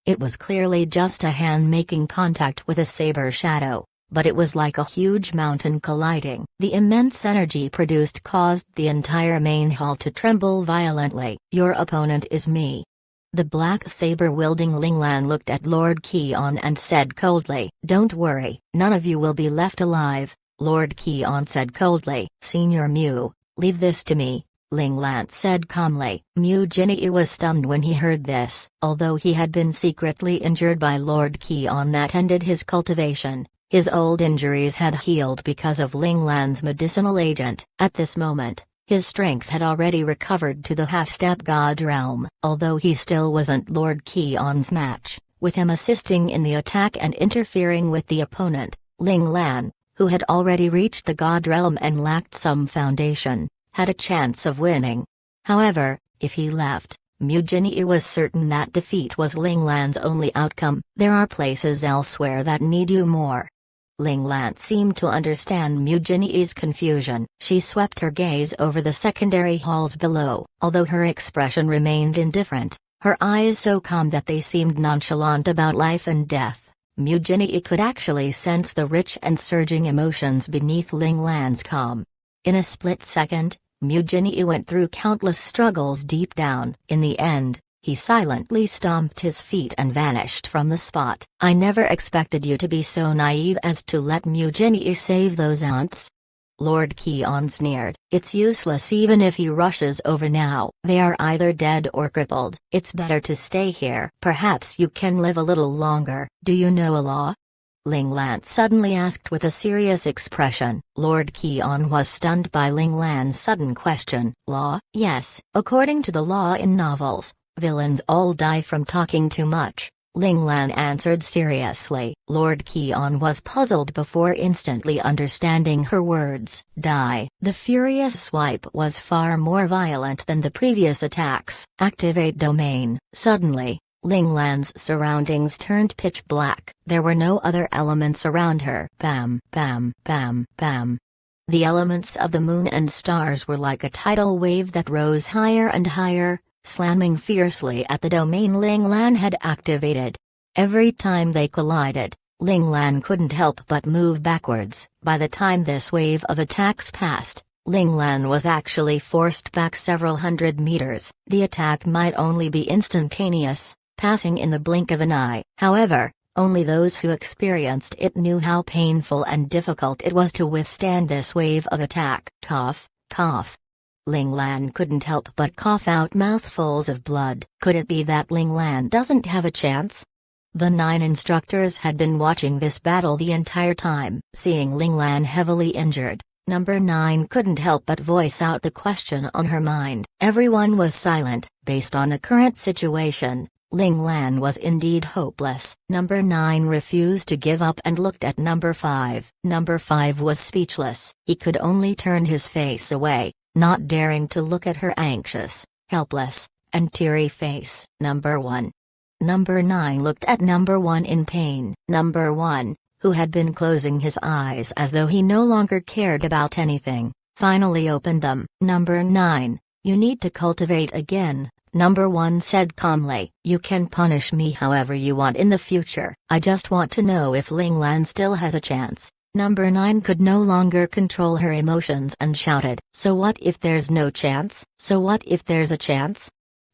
It was clearly just a hand making contact with a saber shadow, but it was like a huge mountain colliding. The immense energy produced caused the entire main hall to tremble violently. Your opponent is me. The black saber-wielding Ling Lan looked at Lord Keon and said coldly. Don't worry, none of you will be left alive, Lord Keon said coldly. Senior Mu, leave this to me, Ling Lan said calmly. Mu Jinyi was stunned when he heard this. Although he had been secretly injured by Lord Keon that ended his cultivation, his old injuries had healed because of Ling Lan's medicinal agent. At this moment, his strength had already recovered to the half-step god realm. Although he still wasn't Lord Keon's match, with him assisting in the attack and interfering with the opponent, Ling Lan, who had already reached the god realm and lacked some foundation, had a chance of winning. However, if he left, Mu Jinyi was certain that defeat was Ling Lan's only outcome. There are places elsewhere that need you more. Ling Lan seemed to understand Mu Jinyi's confusion. She swept her gaze over the secondary halls below. Although her expression remained indifferent, her eyes so calm that they seemed nonchalant about life and death, Mu Jinyi could actually sense the rich and surging emotions beneath Ling Lan's calm. In a split second, Mu Jinyi went through countless struggles deep down. In the end, he silently stomped his feet and vanished from the spot. I never expected you to be so naive as to let Mu Jinyi save those ants. Lord Keon sneered. It's useless even if he rushes over now. They are either dead or crippled. It's better to stay here. Perhaps you can live a little longer. Do you know a law? Ling Lan suddenly asked with a serious expression. Lord Keon was stunned by Ling Lan's sudden question. Law? Yes. According to the law in novels, villains all die from talking too much, Ling Lan answered seriously. Lord Keon was puzzled before instantly understanding her words. Die. The furious swipe was far more violent than the previous attacks. Activate domain. Suddenly, Ling Lan's surroundings turned pitch black. There were no other elements around her. Bam, bam, bam, bam. The elements of the moon and stars were like a tidal wave that rose higher and higher, slamming fiercely at the domain Ling Lan had activated. Every time they collided, Ling Lan couldn't help but move backwards. By the time this wave of attacks passed, Ling Lan was actually forced back several hundred meters. The attack might only be instantaneous, passing in the blink of an eye. However, only those who experienced it knew how painful and difficult it was to withstand this wave of attack. Cough, cough. Ling Lan couldn't help but cough out mouthfuls of blood. Could it be that Ling Lan doesn't have a chance? The 9 instructors had been watching this battle the entire time. Seeing Ling Lan heavily injured, Number 9 couldn't help but voice out the question on her mind. Everyone was silent. Based on the current situation, Ling Lan was indeed hopeless. Number 9 refused to give up and looked at Number 5. Number 5 was speechless. He could only turn his face away, not daring to look at her anxious, helpless, and teary face. Number 1. Number 9 looked at Number 1 in pain. Number 1, who had been closing his eyes as though he no longer cared about anything, finally opened them. Number 9, you need to cultivate again, Number 1 said calmly. You can punish me however you want in the future. I just want to know if Ling Lan still has a chance. Number 9 could no longer control her emotions and shouted. So what if there's no chance? So what if there's a chance?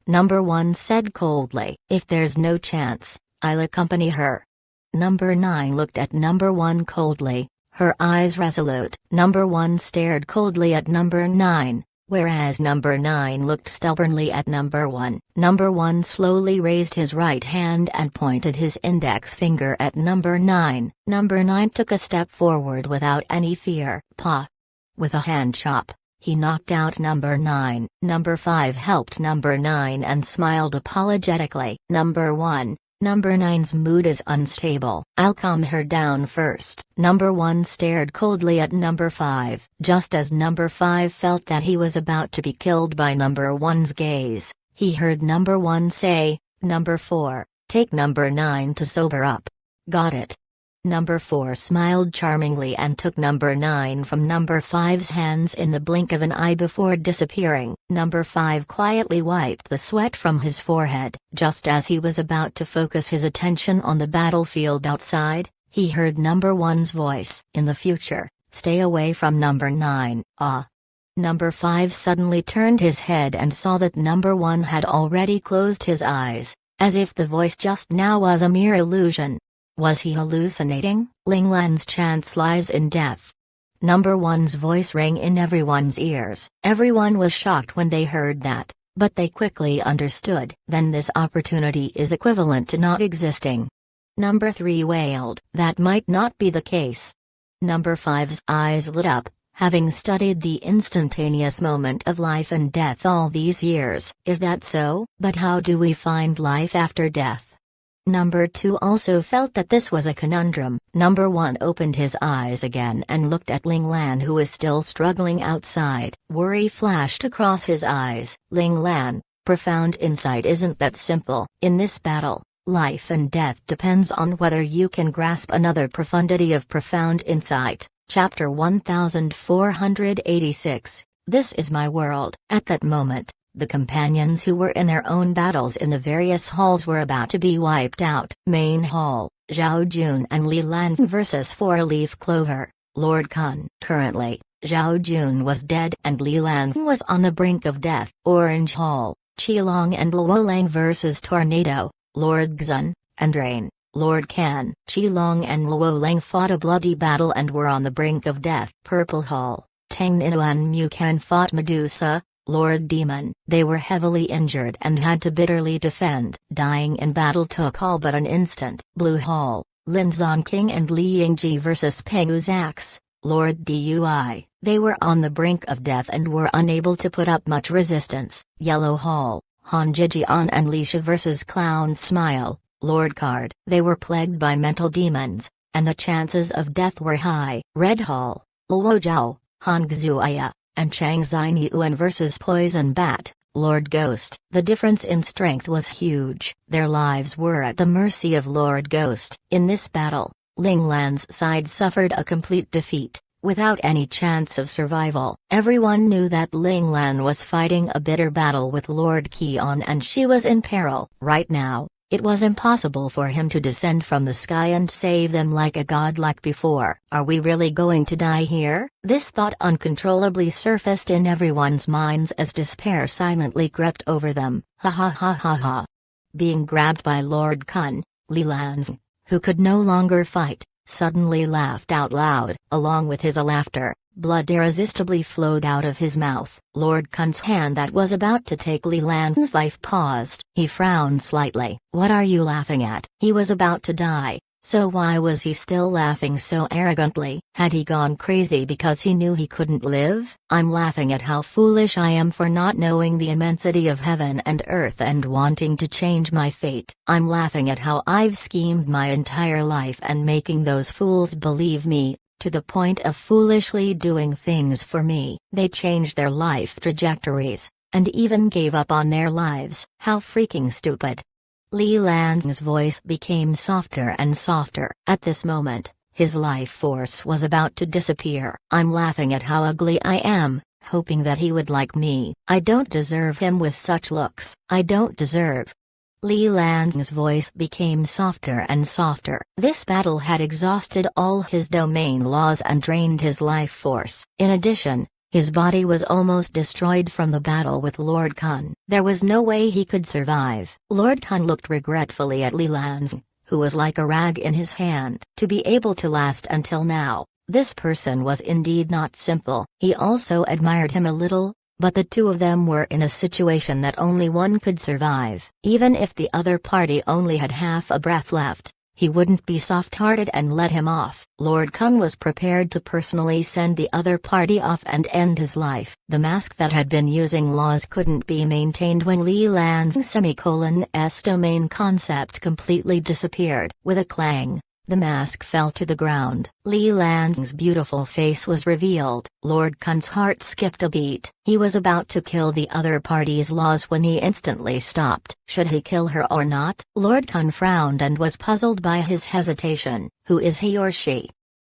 Number 1 said coldly. If there's no chance, I'll accompany her. Number 9 looked at Number 1 coldly, her eyes resolute. Number 1 stared coldly at Number 9, whereas Number 9 looked stubbornly at Number 1. Number 1 slowly raised his right hand and pointed his index finger at Number 9. Number 9 took a step forward without any fear. Pa! With a hand chop, he knocked out Number 9. Number 5 helped Number 9 and smiled apologetically. Number 1. Number 9's mood is unstable. I'll calm her down first. Number 1 stared coldly at Number 5. Just as Number 5 felt that he was about to be killed by Number 1's gaze, he heard Number 1 say, Number 4, take Number 9 to sober up. Got it. Number 4 smiled charmingly and took Number 9 from Number 5's hands in the blink of an eye before disappearing. Number 5 quietly wiped the sweat from his forehead. Just as he was about to focus his attention on the battlefield outside, he heard Number 1's voice. In the future, stay away from Number 9. Ah. Number 5 suddenly turned his head and saw that Number 1 had already closed his eyes, as if the voice just now was a mere illusion. Was he hallucinating? Ling Lan's chance lies in death. Number 1's voice rang in everyone's ears. Everyone was shocked when they heard that, but they quickly understood. Then this opportunity is equivalent to not existing. Number 3 wailed. That might not be the case. Number 5's eyes lit up, having studied the instantaneous moment of life and death all these years. Is that so? But how do we find life after death? Number 2 also felt that this was a conundrum. Number 1 opened his eyes again and looked at Ling Lan, who was still struggling outside. Worry flashed across his eyes. Ling Lan, profound insight isn't that simple. In this battle, life and death depends on whether you can grasp another profundity of profound insight. Chapter 1486, This is my world. At that moment, the companions who were in their own battles in the various halls were about to be wiped out. Main Hall, Zhao Jun and Li Lan vs. Four-Leaf Clover, Lord Kun. Currently, Zhao Jun was dead and Li Lan was on the brink of death. Orange Hall, Qilong and Luo Lang vs. Tornado, Lord Xun, and Rain, Lord Kan. Qilong and Luo Lang fought a bloody battle and were on the brink of death. Purple Hall, Tang Ninu and Mu Kan fought Medusa, Lord Demon. They were heavily injured and had to bitterly defend. Dying in battle took all but an instant. Blue Hall, Lin Zonking and Li Yingji vs. Peng Uzax, Lord Dui. They were on the brink of death and were unable to put up much resistance. Yellow Hall, Han Jijian and Li Shi vs. Clown Smile, Lord Card. They were plagued by mental demons, and the chances of death were high. Red Hall, Luo Zhao, Han Xuaya, and Chang Xinyuan vs. Poison Bat, Lord Ghost. The difference in strength was huge. Their lives were at the mercy of Lord Ghost. In this battle, Ling Lan's side suffered a complete defeat, without any chance of survival. Everyone knew that Ling Lan was fighting a bitter battle with Lord Qian and she was in peril. Right now, it was impossible for him to descend from the sky and save them like a god like before. Are we really going to die here? This thought uncontrollably surfaced in everyone's minds as despair silently crept over them. Ha ha ha ha ha. Being grabbed by Lord Kun, Li Lan, who could no longer fight, suddenly laughed out loud. Along with his laughter, blood irresistibly flowed out of his mouth. Lord Kun's hand that was about to take Li Lan's life paused. He frowned slightly. What are you laughing at? He was about to die. So why was he still laughing so arrogantly? Had he gone crazy because he knew he couldn't live? I'm laughing at how foolish I am for not knowing the immensity of heaven and earth and wanting to change my fate. I'm laughing at how I've schemed my entire life and making those fools believe me, to the point of foolishly doing things for me. They changed their life trajectories, and even gave up on their lives. How freaking stupid. Li Lang's voice became softer and softer. At this moment, his life force was about to disappear. I'm laughing at how ugly I am, hoping that he would like me. I don't deserve him with such looks. I don't deserve. Li Lang's voice became softer and softer. This battle had exhausted all his domain laws and drained his life force. In addition, his body was almost destroyed from the battle with Lord Kun. There was no way he could survive. Lord Kun looked regretfully at Li Lang, who was like a rag in his hand. To be able to last until now, this person was indeed not simple. He also admired him a little, but the two of them were in a situation that only one could survive. Even if the other party only had half a breath left, he wouldn't be soft-hearted and let him off. Lord Kun was prepared to personally send the other party off and end his life. The mask that had been using laws couldn't be maintained when Li Lang's domain concept completely disappeared. With a clang, the mask fell to the ground. Li Lang's beautiful face was revealed. Lord Kun's heart skipped a beat. He was about to kill the other party's laws when he instantly stopped. Should he kill her or not? Lord Kun frowned and was puzzled by his hesitation. Who is he or she?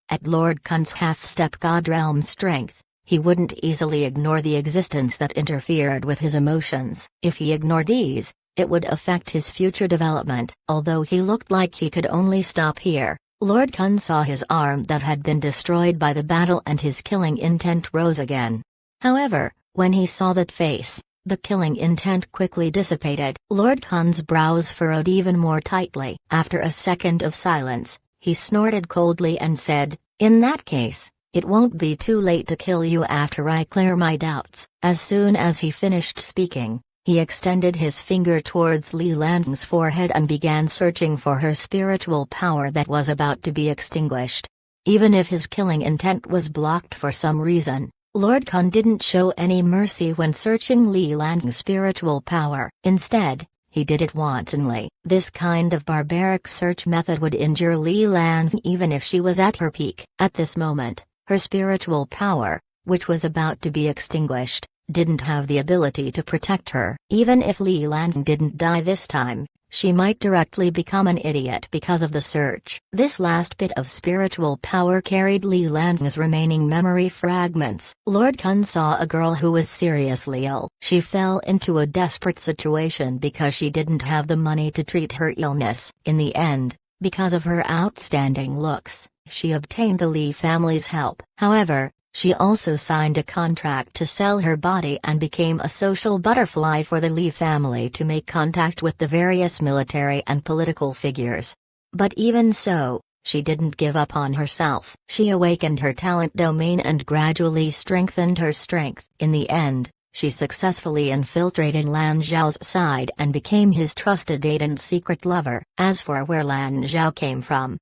At Lord Kun's half-step God realm strength, he wouldn't easily ignore the existence that interfered with his emotions. If he ignored these, it would affect his future development. Although he looked like he could only stop here, Lord Kun saw his arm that had been destroyed by the battle and his killing intent rose again. However, when he saw that face, the killing intent quickly dissipated. Lord Kun's brows furrowed even more tightly. After a second of silence, he snorted coldly and said, "In that case, it won't be too late to kill you after I clear my doubts." As soon as he finished speaking, he extended his finger towards Li Lang's forehead and began searching for her spiritual power that was about to be extinguished. Even if his killing intent was blocked for some reason, Lord Kun didn't show any mercy when searching Li Lang's spiritual power. Instead, he did it wantonly. This kind of barbaric search method would injure Li Lang even if she was at her peak. At this moment, her spiritual power, which was about to be extinguished, didn't have the ability to protect her. Even if Li Lang didn't die this time, she might directly become an idiot because of the search. This last bit of spiritual power carried Li Lang's remaining memory fragments. Lord Kun saw a girl who was seriously ill. She fell into a desperate situation because she didn't have the money to treat her illness. In the end, because of her outstanding looks, she obtained the Li family's help. However, she also signed a contract to sell her body and became a social butterfly for the Li family to make contact with the various military and political figures. But even so, she didn't give up on herself. She awakened her talent domain and gradually strengthened her strength. In the end, she successfully infiltrated Lan Zhao's side and became his trusted aide and secret lover. As for where Lan Zhao came from,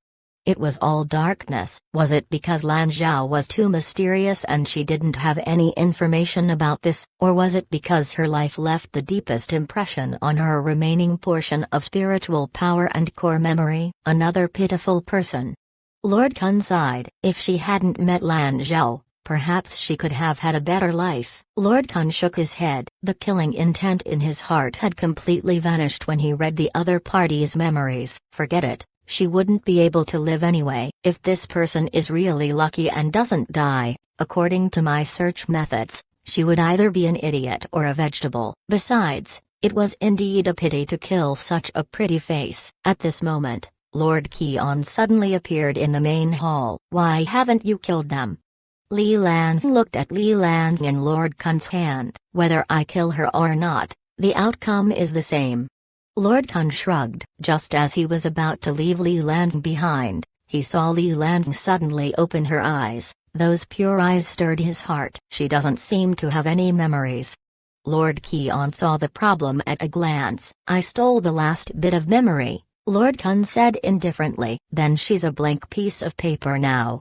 it was all darkness. Was it because Lan Zhao was too mysterious and she didn't have any information about this, or was it because her life left the deepest impression on her remaining portion of spiritual power and core memory? Another pitiful person. Lord Kun sighed. If she hadn't met Lan Zhao, perhaps she could have had a better life. Lord Kun shook his head. The killing intent in his heart had completely vanished when he read the other party's memories. Forget it. She wouldn't be able to live anyway. If this person is really lucky and doesn't die, according to my search methods, she would either be an idiot or a vegetable. Besides, it was indeed a pity to kill such a pretty face. At this moment, Lord Qian suddenly appeared in the main hall. Why haven't you killed them? Li Lang looked at Li Lang in Lord Kun's hand. Whether I kill her or not, the outcome is the same. Lord Kun shrugged. Just as he was about to leave Li Lang behind, he saw Li Lang suddenly open her eyes. Those pure eyes stirred his heart. She doesn't seem to have any memories. Lord Qian saw the problem at a glance. I stole the last bit of memory, Lord Kun said indifferently. Then she's a blank piece of paper now.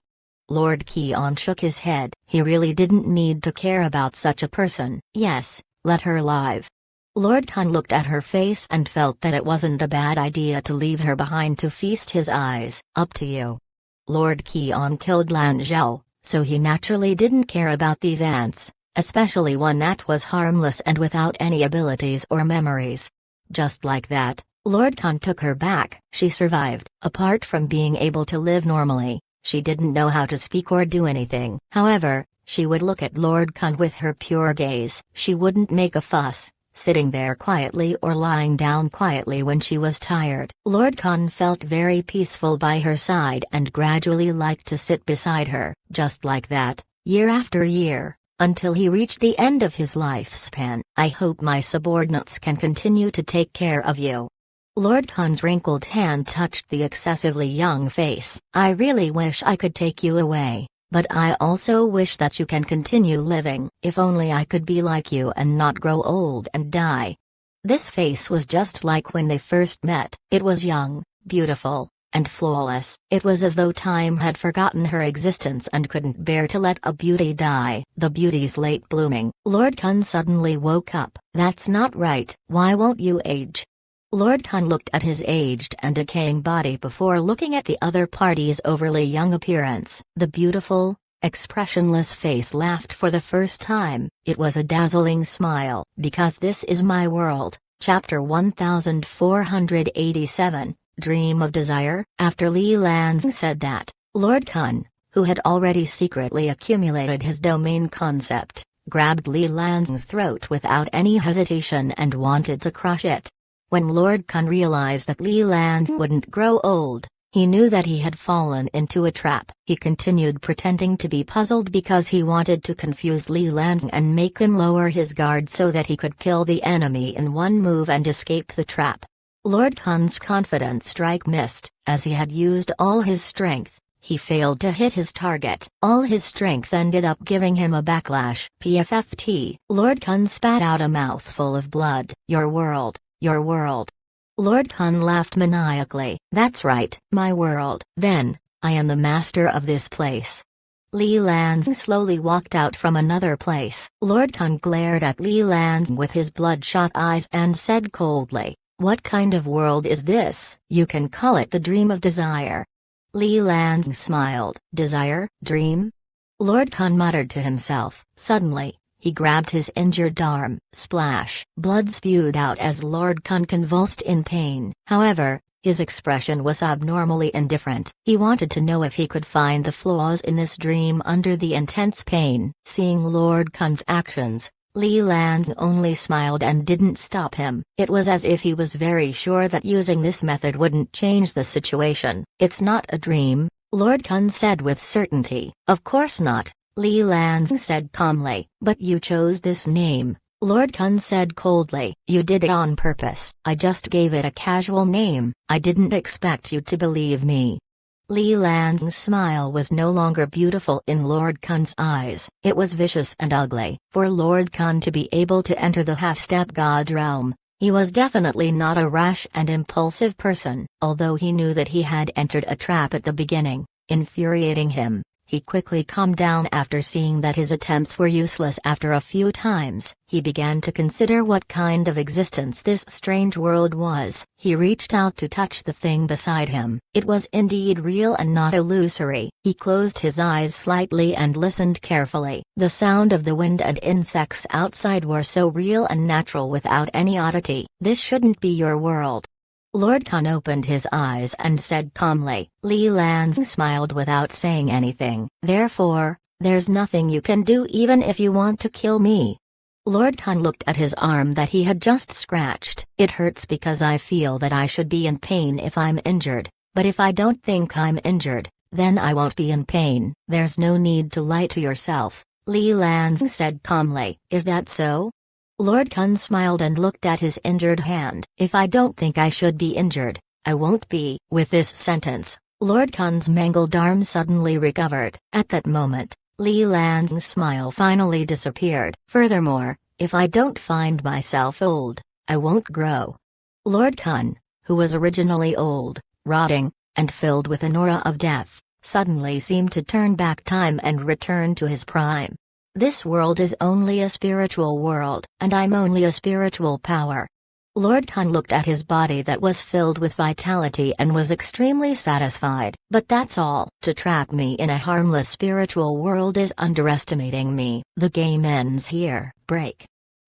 Lord Keon shook his head. He really didn't need to care about such a person. Yes, let her live. Lord Kun looked at her face and felt that it wasn't a bad idea to leave her behind to feast his eyes. Up to you. Lord Keon killed Lan Zhao, so he naturally didn't care about these ants, especially one that was harmless and without any abilities or memories. Just like that, Lord Kun took her back. She survived. Apart from being able to live normally, she didn't know how to speak or do anything. However, she would look at Lord Kun with her pure gaze. She wouldn't make a fuss, sitting there quietly or lying down quietly when she was tired. Lord Kun felt very peaceful by her side and gradually liked to sit beside her, just like that, year after year, until he reached the end of his lifespan. I hope my subordinates can continue to take care of you. Lord Kun's wrinkled hand touched the excessively young face. I really wish I could take you away. But I also wish that you can continue living. If only I could be like you and not grow old and die. This face was just like when they first met. It was young, beautiful, and flawless. It was as though time had forgotten her existence and couldn't bear to let a beauty die. The beauty's late blooming. Lord Kun suddenly woke up. That's not right. Why won't you age? Lord Kun looked at his aged and decaying body before looking at the other party's overly young appearance. The beautiful, expressionless face laughed for the first time. It was a dazzling smile. Because this is my world. Chapter 1487, Dream of Desire. After Li Lan said that, Lord Kun, who had already secretly accumulated his domain concept, grabbed Li Lan's throat without any hesitation and wanted to crush it. When Lord Kun realized that Li Lan wouldn't grow old, he knew that he had fallen into a trap. He continued pretending to be puzzled because he wanted to confuse Li Lan and make him lower his guard so that he could kill the enemy in one move and escape the trap. Lord Kun's confident strike missed. As he had used all his strength, he failed to hit his target. All his strength ended up giving him a backlash. PFFT. Lord Kun spat out a mouthful of blood. Your world. Your world. Lord Kun laughed maniacally. That's right, my world. Then, I am the master of this place. Li Lan slowly walked out from another place. Lord Kun glared at Li Lan with his bloodshot eyes and said coldly, what kind of world is this? You can call it the dream of desire. Li Lan smiled. Desire? Dream? Lord Kun muttered to himself. Suddenly, he grabbed his injured arm. Splash! Blood spewed out as Lord Kun convulsed in pain. However, his expression was abnormally indifferent. He wanted to know if he could find the flaws in this dream under the intense pain. Seeing Lord Kun's actions, Li Lan only smiled and didn't stop him. It was as if he was very sure that using this method wouldn't change the situation. It's not a dream, Lord Kun said with certainty. Of course not. Li Lan said calmly. But you chose this name, Lord Kun said coldly. You did it on purpose. I just gave it a casual name. I didn't expect you to believe me. Li Lan's smile was no longer beautiful in Lord Kun's eyes. It was vicious and ugly. For Lord Kun to be able to enter the half-step god realm, he was definitely not a rash and impulsive person. Although he knew that he had entered a trap at the beginning, infuriating him, he quickly calmed down after seeing that his attempts were useless. After a few times, he began to consider what kind of existence this strange world was. He reached out to touch the thing beside him. It was indeed real and not illusory. He closed his eyes slightly and listened carefully. The sound of the wind and insects outside were so real and natural without any oddity. This shouldn't be your world. Lord Kun opened his eyes and said calmly. Li Lan smiled without saying anything. Therefore, there's nothing you can do even if you want to kill me. Lord Kun looked at his arm that he had just scratched. It hurts because I feel that I should be in pain if I'm injured, but if I don't think I'm injured, then I won't be in pain. There's no need to lie to yourself, Li Lan said calmly. Is that so? Lord Kun smiled and looked at his injured hand. If I don't think I should be injured, I won't be. With this sentence, Lord Kun's mangled arm suddenly recovered. At that moment, Li Lan's smile finally disappeared. Furthermore, if I don't find myself old, I won't grow. Lord Kun, who was originally old, rotting, and filled with an aura of death, suddenly seemed to turn back time and return to his prime. This world is only a spiritual world, and I'm only a spiritual power. Lord Khan looked at his body that was filled with vitality and was extremely satisfied. But that's all. To trap me in a harmless spiritual world is underestimating me. The game ends here. Break.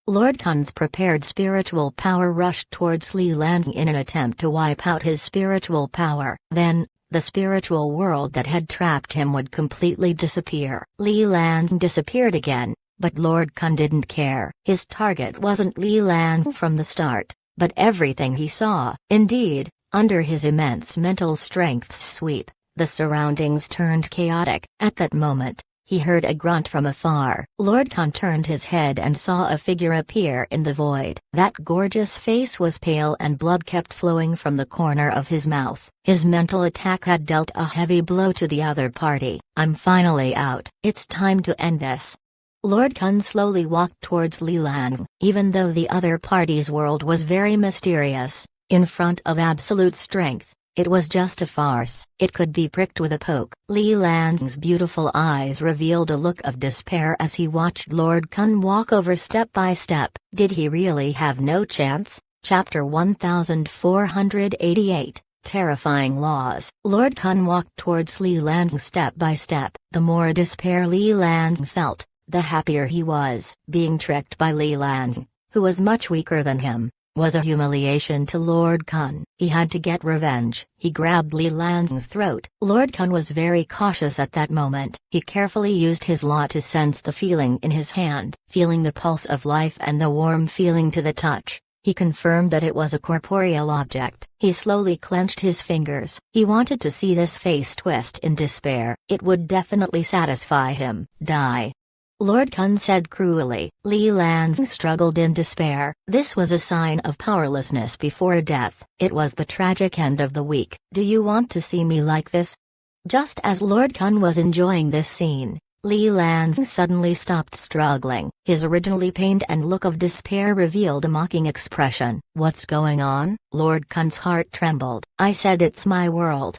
Lord Khan's prepared spiritual power rushed towards Li Lang in an attempt to wipe out his spiritual power. Then, the spiritual world that had trapped him would completely disappear. Li Lang disappeared again, but Lord Khan didn't care. His target wasn't Li Lang from the start, but everything he saw. Indeed, under his immense mental strength's sweep, the surroundings turned chaotic. At that moment, he heard a grunt from afar. Lord Khan turned his head and saw a figure appear in the void. That gorgeous face was pale and blood kept flowing from the corner of his mouth. His mental attack had dealt a heavy blow to the other party. I'm finally out. It's time to end this. Lord Khan slowly walked towards Li Lang. Even though the other party's world was very mysterious, in front of absolute strength, it was just a farce. It could be pricked with a poke. Li Lang's beautiful eyes revealed a look of despair as he watched Lord Khan walk over step by step. Did he really have no chance? Chapter 1488, Terrifying Laws. Lord Khan walked towards Li Lang step by step. The more despair Li Lang felt, the happier he was. Being tricked by Li Lang, who was much weaker than him, was a humiliation to Lord Khan. He had to get revenge. He grabbed Li Lang's throat. Lord Khan was very cautious at that moment. He carefully used his law to sense the feeling in his hand. Feeling the pulse of life and the warm feeling to the touch, he confirmed that it was a corporeal object. He slowly clenched his fingers. He wanted to see this face twist in despair. It would definitely satisfy him. Die. Lord Khan said cruelly. Li Lang struggled in despair. This was a sign of powerlessness before death. It was the tragic end of the week. Do you want to see me like this? Just as Lord Khan was enjoying this scene, Li Lang suddenly stopped struggling. His originally pained and look of despair revealed a mocking expression. What's going on? Lord Khan's heart trembled. I said it's my world.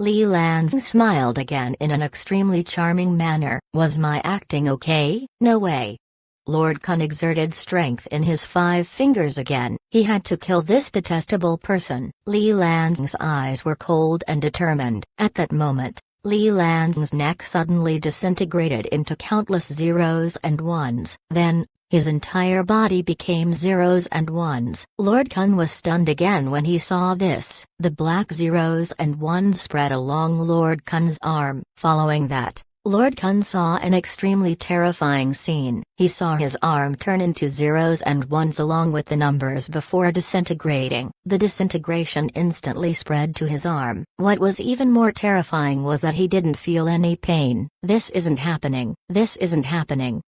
Li Lang smiled again in an extremely charming manner. Was my acting okay? No way. Lord Khan exerted strength in his 5 fingers again. He had to kill this detestable person. Li Lang's eyes were cold and determined. At that moment, Li Lang's neck suddenly disintegrated into countless zeros and ones. Then, his entire body became zeros and ones. Lord Khan was stunned again when he saw this. The black zeros and ones spread along Lord Khan's arm. Following that, Lord Khan saw an extremely terrifying scene. He saw his arm turn into zeros and ones along with the numbers before disintegrating. The disintegration instantly spread to his arm. What was even more terrifying was that he didn't feel any pain. This isn't happening. This isn't happening.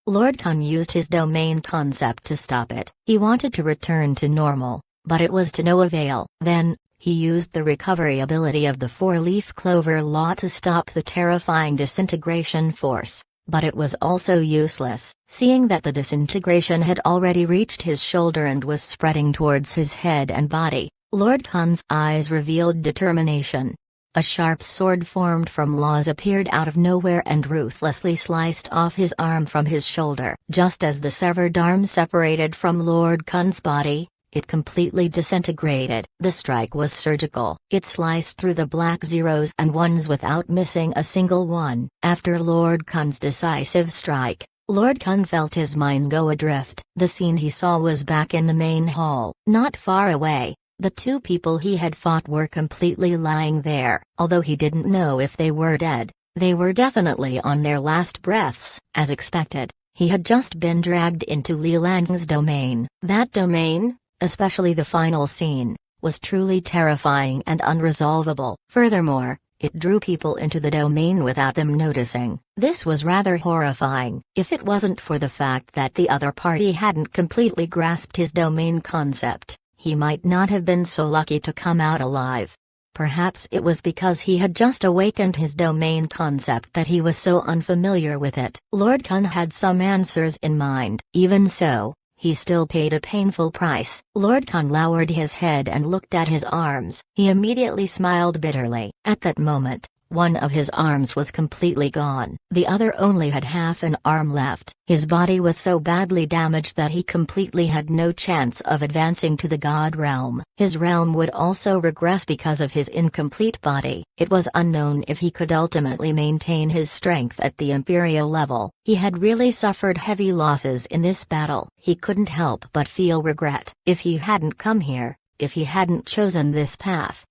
Lord Khan used his domain concept to stop it. He wanted to return to normal, but it was to no avail. Then, he used the recovery ability of the 4-leaf clover law to stop the terrifying disintegration force, but it was also useless, seeing that the disintegration had already reached his shoulder and was spreading towards his head and body. Lord Khan's eyes revealed determination. A sharp sword formed from laws appeared out of nowhere and ruthlessly sliced off his arm from his shoulder. Just as the severed arm separated from Lord Khan's body, it completely disintegrated. The strike was surgical. It sliced through the black zeros and ones without missing a single one. After Lord Khan's decisive strike, Lord Khan felt his mind go adrift. The scene he saw was back in the main hall. Not far away, the 2 people he had fought were completely lying there. Although he didn't know if they were dead, they were definitely on their last breaths. As expected, he had just been dragged into Li Lang's domain. That domain, especially the final scene, was truly terrifying and unresolvable. Furthermore, it drew people into the domain without them noticing. This was rather horrifying. If it wasn't for the fact that the other party hadn't completely grasped his domain concept, he might not have been so lucky to come out alive. Perhaps it was because he had just awakened his domain concept that he was so unfamiliar with it. Lord Khan had some answers in mind. Even so, he still paid a painful price. Lord Khan lowered his head and looked at his arms. He immediately smiled bitterly. At that moment, one of his arms was completely gone. The other only had half an arm left. His body was so badly damaged that he completely had no chance of advancing to the god realm. His realm would also regress because of his incomplete body. It was unknown if he could ultimately maintain his strength at the imperial level. He had really suffered heavy losses in this battle. He couldn't help but feel regret. If he hadn't come here, if he hadn't chosen this path,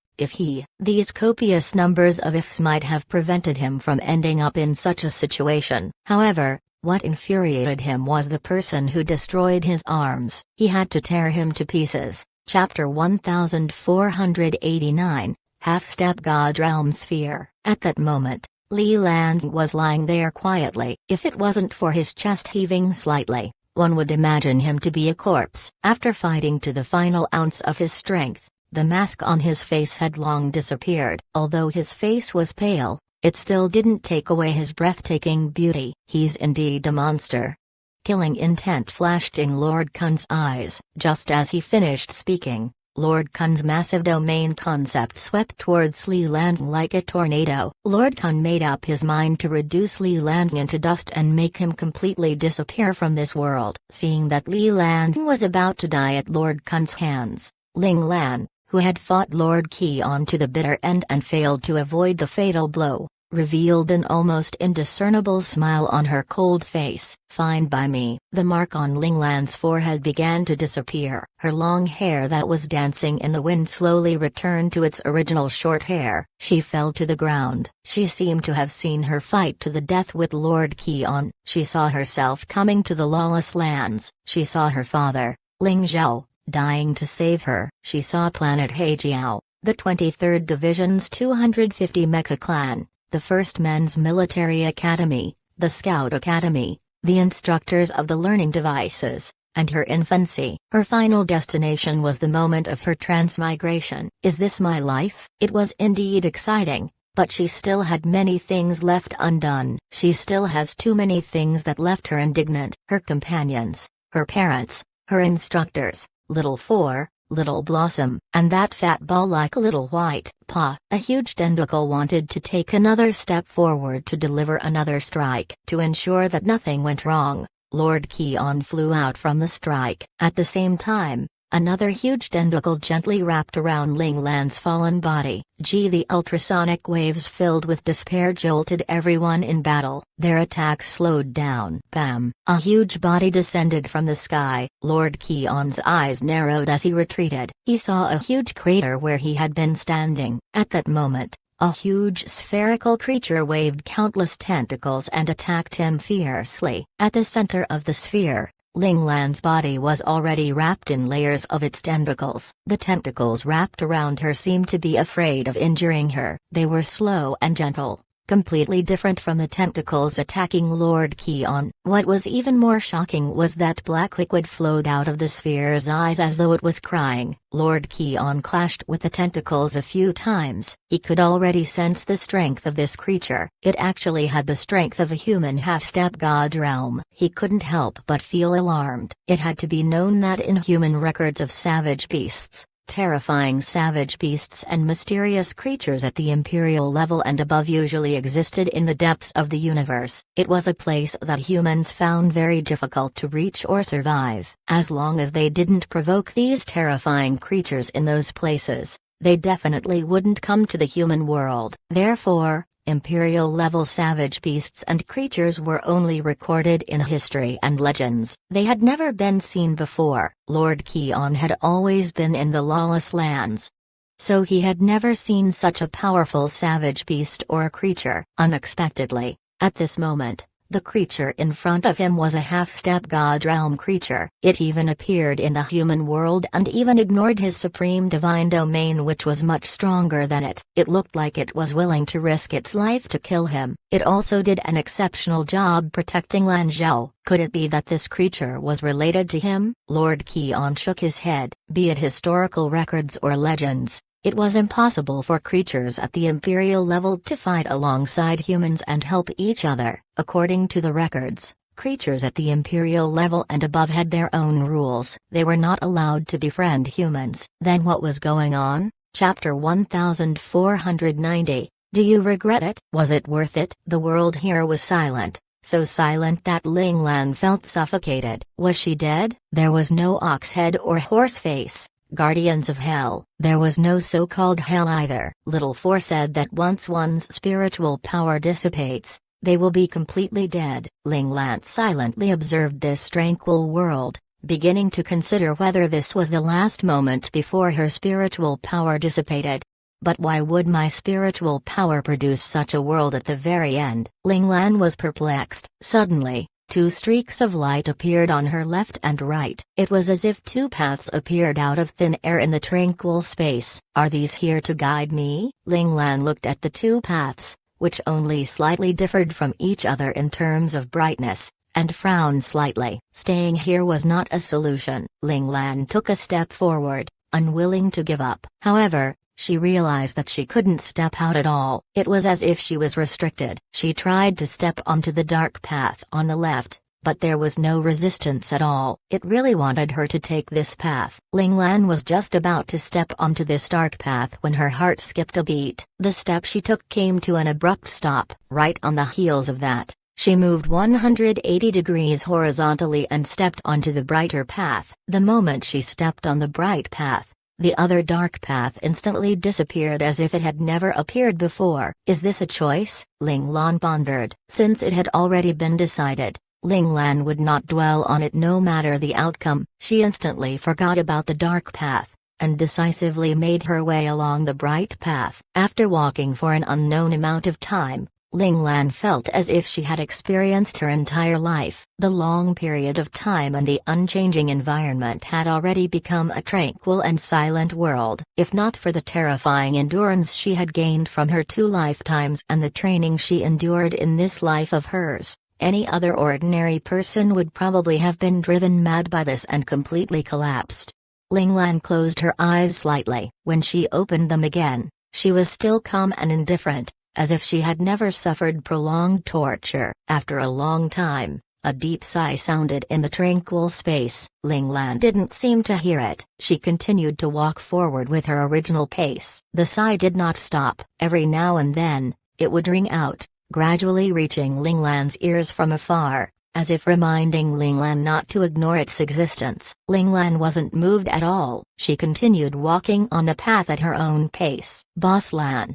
these copious numbers of ifs might have prevented him from ending up in such a situation. However, what infuriated him was the person who destroyed his arms. He had to tear him to pieces. Chapter 1489, Half-Step God Realm Sphere. At that moment, Li Lan was lying there quietly. If it wasn't for his chest heaving slightly, one would imagine him to be a corpse. After fighting to the final ounce of his strength, the mask on his face had long disappeared. Although his face was pale, it still didn't take away his breathtaking beauty. He's indeed a monster. Killing intent flashed in Lord Khan's eyes. Just as he finished speaking, Lord Khan's massive domain concept swept towards Li Lan like a tornado. Lord Khan made up his mind to reduce Li Lan into dust and make him completely disappear from this world. Seeing that Li Lan was about to die at Lord Khan's hands, Ling Lan, who had fought Lord Qian to the bitter end and failed to avoid the fatal blow, revealed an almost indiscernible smile on her cold face. "Fine by me." The mark on Ling Lan's forehead began to disappear. Her long hair that was dancing in the wind slowly returned to its original short hair. She fell to the ground. She seemed to have seen her fight to the death with Lord Qian. She saw herself coming to the lawless lands. She saw her father, Ling Zhao, dying to save her. She saw Planet Heijiao, the 23rd Division's 250 Mecha Clan, the 1st Men's Military Academy, the Scout Academy, the instructors of the learning devices, and her infancy. Her final destination was the moment of her transmigration. Is this my life? It was indeed exciting, but she still had many things left undone. She still has too many things that left her indignant. Her companions, her parents, her instructors, Little Four, Little Blossom, and that fat ball like Little White Paw. A huge tentacle wanted to take another step forward to deliver another strike. To ensure that nothing went wrong, Lord Qian flew out from the strike. At the same time, another huge tentacle gently wrapped around Ling Lan's fallen body. The ultrasonic waves filled with despair jolted everyone in battle. Their attacks slowed down. Bam! A huge body descended from the sky. Lord Qian's eyes narrowed as he retreated. He saw a huge crater where he had been standing. At that moment, a huge spherical creature waved countless tentacles and attacked him fiercely. At the center of the sphere, Ling Lan's body was already wrapped in layers of its tentacles. The tentacles wrapped around her seemed to be afraid of injuring her. They were slow and gentle, completely different from the tentacles attacking Lord Qian. What was even more shocking was that black liquid flowed out of the sphere's eyes as though it was crying. Lord Qian clashed with the tentacles a few times. He could already sense the strength of this creature. It actually had the strength of a human half-step god realm. He couldn't help but feel alarmed. It had to be known that in human records of savage beasts, terrifying savage beasts and mysterious creatures at the imperial level and above usually existed in the depths of the universe. It was a place that humans found very difficult to reach or survive. As long as they didn't provoke these terrifying creatures in those places, they definitely wouldn't come to the human world. Therefore, imperial-level savage beasts and creatures were only recorded in history and legends. They had never been seen before. Lord Qian had always been in the lawless lands, so he had never seen such a powerful savage beast or creature. Unexpectedly, at this moment, the creature in front of him was a half-step god realm creature. It even appeared in the human world and even ignored his supreme divine domain, which was much stronger than it. It looked like it was willing to risk its life to kill him. It also did an exceptional job protecting Lan Zhao. Could it be that this creature was related to him? Lord Qian shook his head. Be it historical records or legends, it was impossible for creatures at the imperial level to fight alongside humans and help each other. According to the records, Creatures at the Imperial level and above had their own rules. They were not allowed to befriend humans. Then what was going on? Chapter 1490. Do you regret it? Was it worth it? The world here was silent. So silent that Ling Lan felt suffocated. Was she dead? There was no ox head or horse face. Guardians of Hell. There was no so-called hell either. Little Four said that once one's spiritual power dissipates, they will be completely dead. Ling Lan silently observed this tranquil world, beginning to consider whether this was the last moment before her spiritual power dissipated. But why would my spiritual power produce such a world at the very end? Ling Lan was perplexed. Suddenly, two streaks of light appeared on her left and right. It was as if two paths appeared out of thin air in the tranquil space. Are these here to guide me? Ling Lan looked at the two paths, which only slightly differed from each other in terms of brightness, and frowned slightly. Staying here was not a solution. Ling Lan took a step forward, unwilling to give up. However, she realized that she couldn't step out at all. It was as if she was restricted. She tried to step onto the dark path on the left, but there was no resistance at all. It really wanted her to take this path. Ling Lan was just about to step onto this dark path when her heart skipped a beat. The step she took came to an abrupt stop. Right on the heels of that, she moved 180 degrees horizontally and stepped onto the brighter path. The moment she stepped on the bright path, the other dark path instantly disappeared as if it had never appeared before. Is this a choice? Ling Lan pondered. Since it had already been decided, Ling Lan would not dwell on it no matter the outcome. She instantly forgot about the dark path, and decisively made her way along the bright path. After walking for an unknown amount of time, Ling Lan felt as if she had experienced her entire life. The long period of time and the unchanging environment had already become a tranquil and silent world. If not for the terrifying endurance she had gained from her 2 lifetimes and the training she endured in this life of hers, any other ordinary person would probably have been driven mad by this and completely collapsed. Ling Lan closed her eyes slightly. When she opened them again, she was still calm and indifferent, as if she had never suffered prolonged torture. After a long time, a deep sigh sounded in the tranquil space. Ling Lan didn't seem to hear it. She continued to walk forward with her original pace. The sigh did not stop. Every now and then, it would ring out, gradually reaching Ling Lan's ears from afar, as if reminding Ling Lan not to ignore its existence. Ling Lan wasn't moved at all. She continued walking on the path at her own pace. Boss Lan.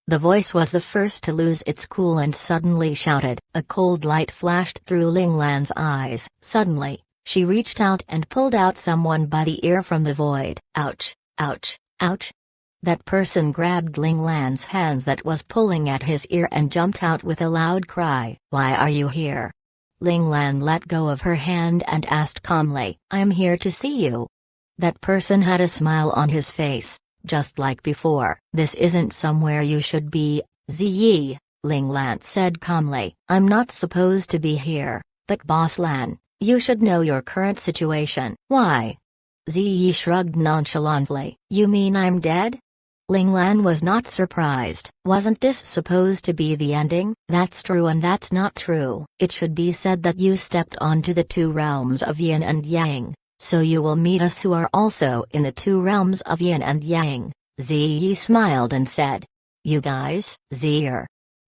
The voice was the first to lose its cool and suddenly shouted. A cold light flashed through Ling Lan's eyes. Suddenly, she reached out and pulled out someone by the ear from the void. Ouch, ouch, ouch. That person grabbed Ling Lan's hand that was pulling at his ear and jumped out with a loud cry. Why are you here? Ling Lan let go of her hand and asked calmly. I am here to see you. That person had a smile on his face, just like before. This isn't somewhere you should be, Ziyi, Ling Lan said calmly. I'm not supposed to be here, but Boss Lan, you should know your current situation. Why? Ziyi shrugged nonchalantly. You mean I'm dead? Ling Lan was not surprised. Wasn't this supposed to be the ending? That's true and that's not true. It should be said that you stepped onto the 2 realms of yin and yang, so you will meet us who are also in the 2 realms of yin and yang. Ziyi smiled and said. You guys? Zier.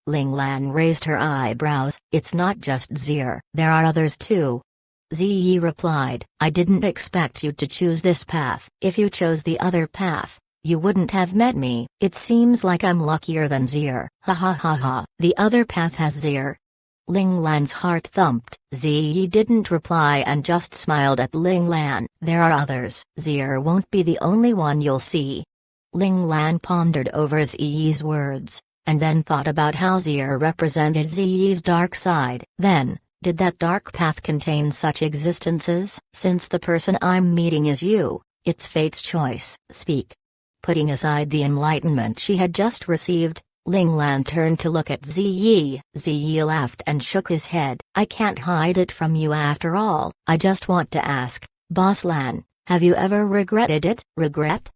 Ling Lan raised her eyebrows. It's not just Zier. There are others too. Ziyi replied. I didn't expect you to choose this path. If you chose the other path, you wouldn't have met me. It seems like I'm luckier than Zier. Ha ha ha ha. The other path has Zier. Ling Lan's heart thumped. Ziyi didn't reply and just smiled at Ling Lan. There are others. Zier won't be the only one you'll see. Ling Lan pondered over Ziyi's words, and then thought about how Zier represented Ziyi's dark side. Then, did that dark path contain such existences? Since the person I'm meeting is you, it's fate's choice. Speak. Putting aside the enlightenment she had just received, Ling Lan turned to look at Ziyi. Ziyi laughed and shook his head. I can't hide it from you after all. I just want to ask, Boss Lan, have you ever regretted it? Regret?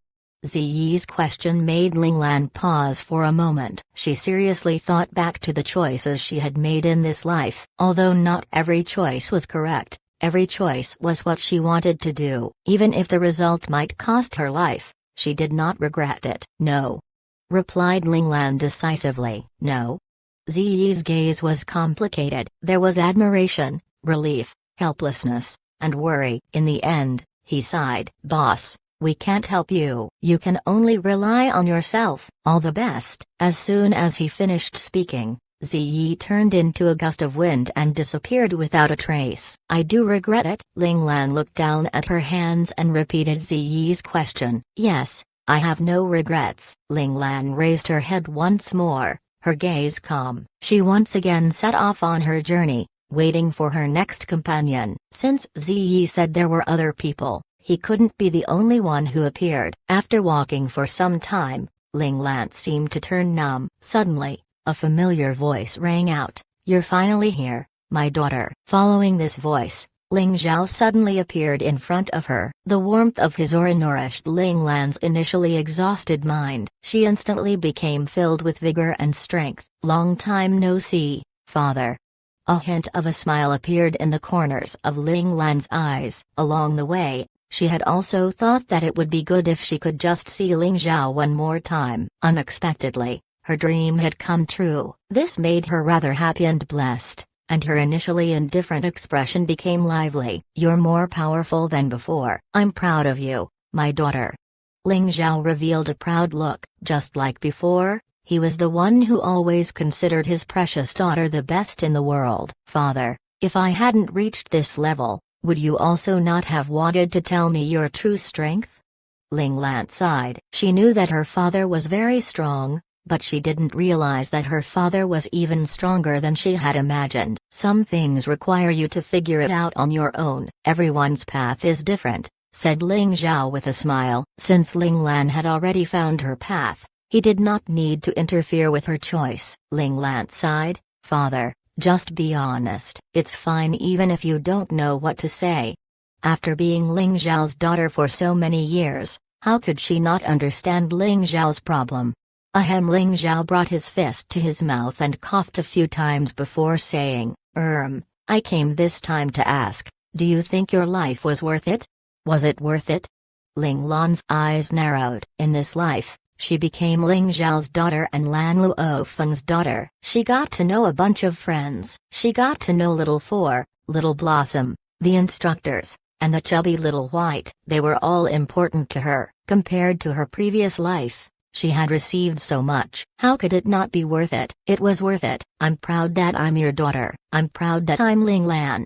Ziyi's question made Ling Lan pause for a moment. She seriously thought back to the choices she had made in this life. Although not every choice was correct, every choice was what she wanted to do. Even if the result might cost her life, she did not regret it. No, replied Ling Lan decisively. No. Ziyi's gaze was complicated. There was admiration, relief, helplessness, and worry. In the end, he sighed. Boss, we can't help you. You can only rely on yourself. All the best. As soon as he finished speaking, Ziyi turned into a gust of wind and disappeared without a trace. I do regret it. Ling Lan looked down at her hands and repeated Ziyi's question. Yes, I have no regrets. Ling Lan raised her head once more, her gaze calm. She once again set off on her journey, waiting for her next companion. Since Ziyi said there were other people, he couldn't be the only one who appeared. After walking for some time, Ling Lan seemed to turn numb. Suddenly, a familiar voice rang out. You're finally here, my daughter. Following this voice, Ling Zhao suddenly appeared in front of her. The warmth of his aura nourished Ling Lan's initially exhausted mind. She instantly became filled with vigor and strength. Long time no see, father. A hint of a smile appeared in the corners of Ling Lan's eyes. Along the way, she had also thought that it would be good if she could just see Ling Zhao one more time. Unexpectedly, her dream had come true. This made her rather happy and blessed, and her initially indifferent expression became lively. You're more powerful than before. I'm proud of you, my daughter. Ling Zhao revealed a proud look. Just like before, he was the one who always considered his precious daughter the best in the world. Father, if I hadn't reached this level, would you also not have wanted to tell me your true strength? Ling Lan sighed. She knew that her father was very strong, but she didn't realize that her father was even stronger than she had imagined. Some things require you to figure it out on your own. Everyone's path is different, said Ling Zhao with a smile. Since Ling Lan had already found her path, he did not need to interfere with her choice. Ling Lan sighed. Father, just be honest. It's fine even if you don't know what to say. After being Ling Zhao's daughter for so many years, how could she not understand Ling Zhao's problem? Ahem. Ling Zhao brought his fist to his mouth and coughed a few times before saying, I came this time to ask, do you think your life was worth it? Was it worth it? Ling Lan's eyes narrowed. In this life, she became Ling Zhao's daughter and Lan Luofeng's daughter. She got to know a bunch of friends. She got to know Little Four, Little Blossom, the instructors, and the chubby Little White. They were all important to her. Compared to her previous life, she had received so much. How could it not be worth it? It was worth it. I'm proud that I'm your daughter. I'm proud that I'm Ling Lan.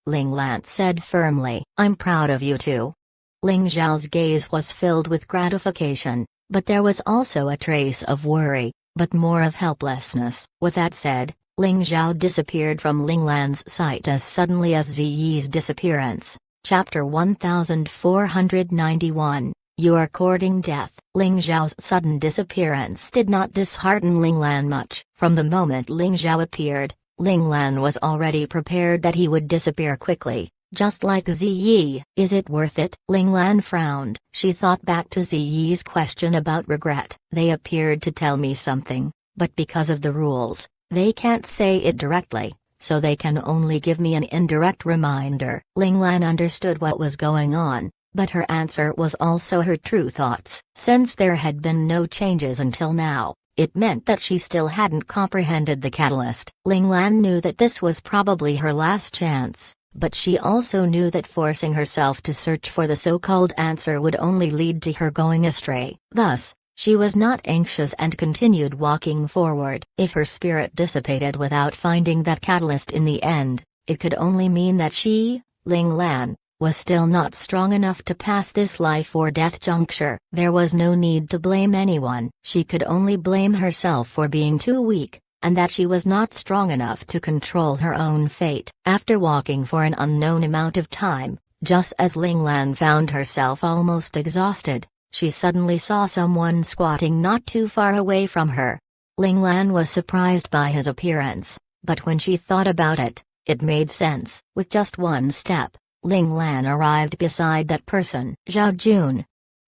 Ling Lan said firmly. I'm proud of you too. Ling Zhao's gaze was filled with gratification, but there was also a trace of worry, but more of helplessness. With that said, Ling Zhao disappeared from Ling Lan's sight as suddenly as Ziyi's disappearance. Chapter 1491. You are courting death. Ling Zhao's sudden disappearance did not dishearten Ling Lan much. From the moment Ling Zhao appeared, Ling Lan was already prepared that he would disappear quickly, just like Ziyi. Is it worth it? Ling Lan frowned. She thought back to Ziyi's question about regret. They appeared to tell me something, but because of the rules, they can't say it directly, so they can only give me an indirect reminder. Ling Lan understood what was going on, but her answer was also her true thoughts. Since there had been no changes until now, it meant that she still hadn't comprehended the catalyst. Ling Lan knew that this was probably her last chance, but she also knew that forcing herself to search for the so-called answer would only lead to her going astray. Thus, she was not anxious and continued walking forward. If her spirit dissipated without finding that catalyst in the end, it could only mean that she, Ling Lan, was still not strong enough to pass this life or death juncture. There was no need to blame anyone. She could only blame herself for being too weak, and that she was not strong enough to control her own fate. After walking for an unknown amount of time, just as Ling Lan found herself almost exhausted, she suddenly saw someone squatting not too far away from her. Ling Lan was surprised by his appearance, but when she thought about it, it made sense. With just one step, Ling Lan arrived beside that person. Zhao Jun.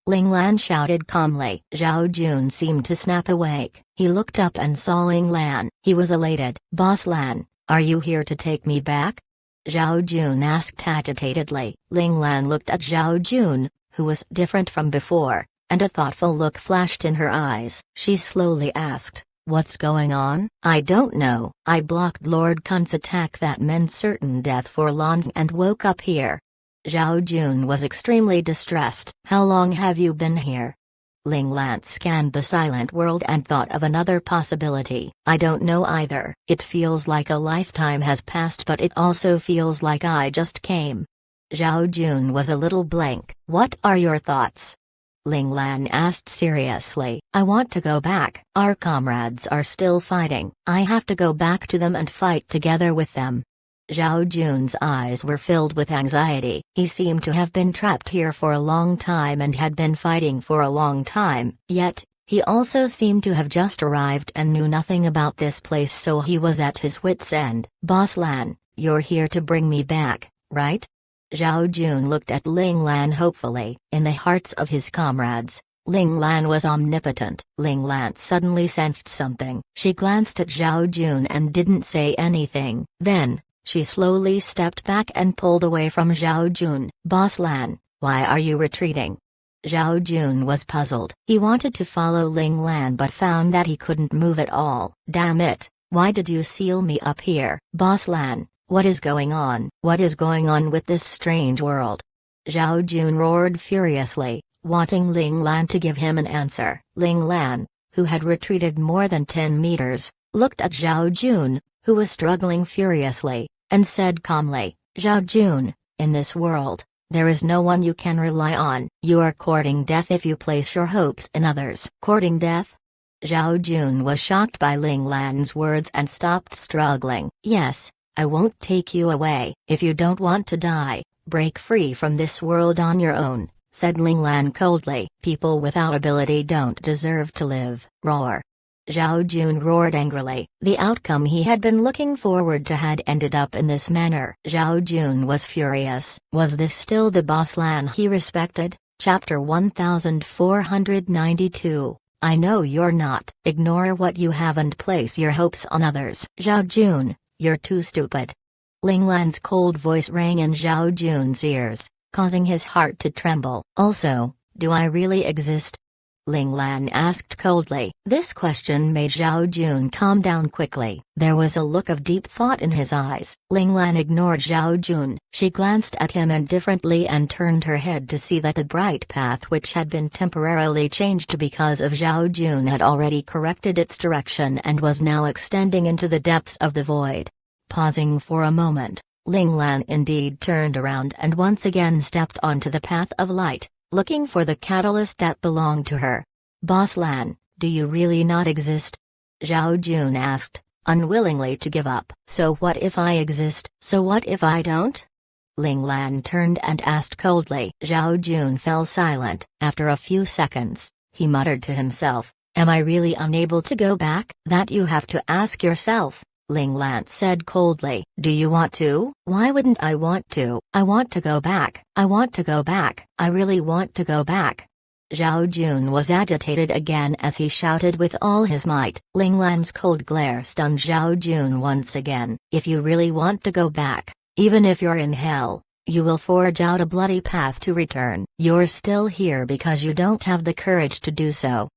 Ling Lan shouted calmly. Zhao Jun seemed to snap awake. He looked up and saw Ling Lan. He was elated. "Boss Lan, are you here to take me back?" Zhao Jun asked agitatedly. Ling Lan looked at Zhao Jun, who was different from before, and a thoughtful look flashed in her eyes. She slowly asked, "What's going on?" "I don't know. I blocked Lord Kun's attack that meant certain death for Lan and woke up here." Zhao Jun was extremely distressed. "How long have you been here?" Ling Lan scanned the silent world and thought of another possibility. "I don't know either. It feels like a lifetime has passed, but it also feels like I just came." Zhao Jun was a little blank. "What are your thoughts?" Ling Lan asked seriously. "I want to go back. Our comrades are still fighting. I have to go back to them and fight together with them." Zhao Jun's eyes were filled with anxiety. He seemed to have been trapped here for a long time and had been fighting for a long time. Yet, he also seemed to have just arrived and knew nothing about this place, so he was at his wits' end. "Boss Lan, you're here to bring me back, right?" Zhao Jun looked at Ling Lan hopefully. In the hearts of his comrades, Ling Lan was omnipotent. Ling Lan suddenly sensed something. She glanced at Zhao Jun and didn't say anything. Then, she slowly stepped back and pulled away from Zhao Jun. "Boss Lan, why are you retreating?" Zhao Jun was puzzled. He wanted to follow Ling Lan but found that he couldn't move at all. "Damn it, why did you seal me up here?" "Boss Lan, what is going on? What is going on with this strange world?" Zhao Jun roared furiously, wanting Ling Lan to give him an answer. Ling Lan, who had retreated more than 10 meters, looked at Zhao Jun, who was struggling furiously, and said calmly, "Zhao Jun, in this world, there is no one you can rely on. You are courting death if you place your hopes in others." "Courting death?" Zhao Jun was shocked by Ling Lan's words and stopped struggling. "Yes, I won't take you away. If you don't want to die, break free from this world on your own," said Ling Lan coldly. "People without ability don't deserve to live." Roar. Zhao Jun roared angrily. The outcome he had been looking forward to had ended up in this manner. Zhao Jun was furious. Was this still the Boss Lan he respected? Chapter 1492. "I know you're not. Ignore what you have and place your hopes on others." "Zhao Jun, you're too stupid." Ling Lan's cold voice rang in Zhao Jun's ears, causing his heart to tremble. "Also, do I really exist?" Ling Lan asked coldly. This question made Zhao Jun calm down quickly. There was a look of deep thought in his eyes. Ling Lan ignored Zhao Jun. She glanced at him indifferently and turned her head to see that the bright path which had been temporarily changed because of Zhao Jun had already corrected its direction and was now extending into the depths of the void. Pausing for a moment, Ling Lan indeed turned around and once again stepped onto the path of light, looking for the catalyst that belonged to her. "Boss Lan, do you really not exist?" Zhao Jun asked, unwillingly to give up. "So what if I exist? So what if I don't?" Ling Lan turned and asked coldly. Zhao Jun fell silent. After a few seconds, he muttered to himself, "Am I really unable to go back?" "That you have to ask yourself," Ling Lan said coldly. "Do you want to?" "Why wouldn't I want to? I want to go back. I want to go back. I really want to go back." Zhao Jun was agitated again as he shouted with all his might. Ling Lan's cold glare stunned Zhao Jun once again. "If you really want to go back, even if you're in hell, you will forge out a bloody path to return. You're still here because you don't have the courage to do so."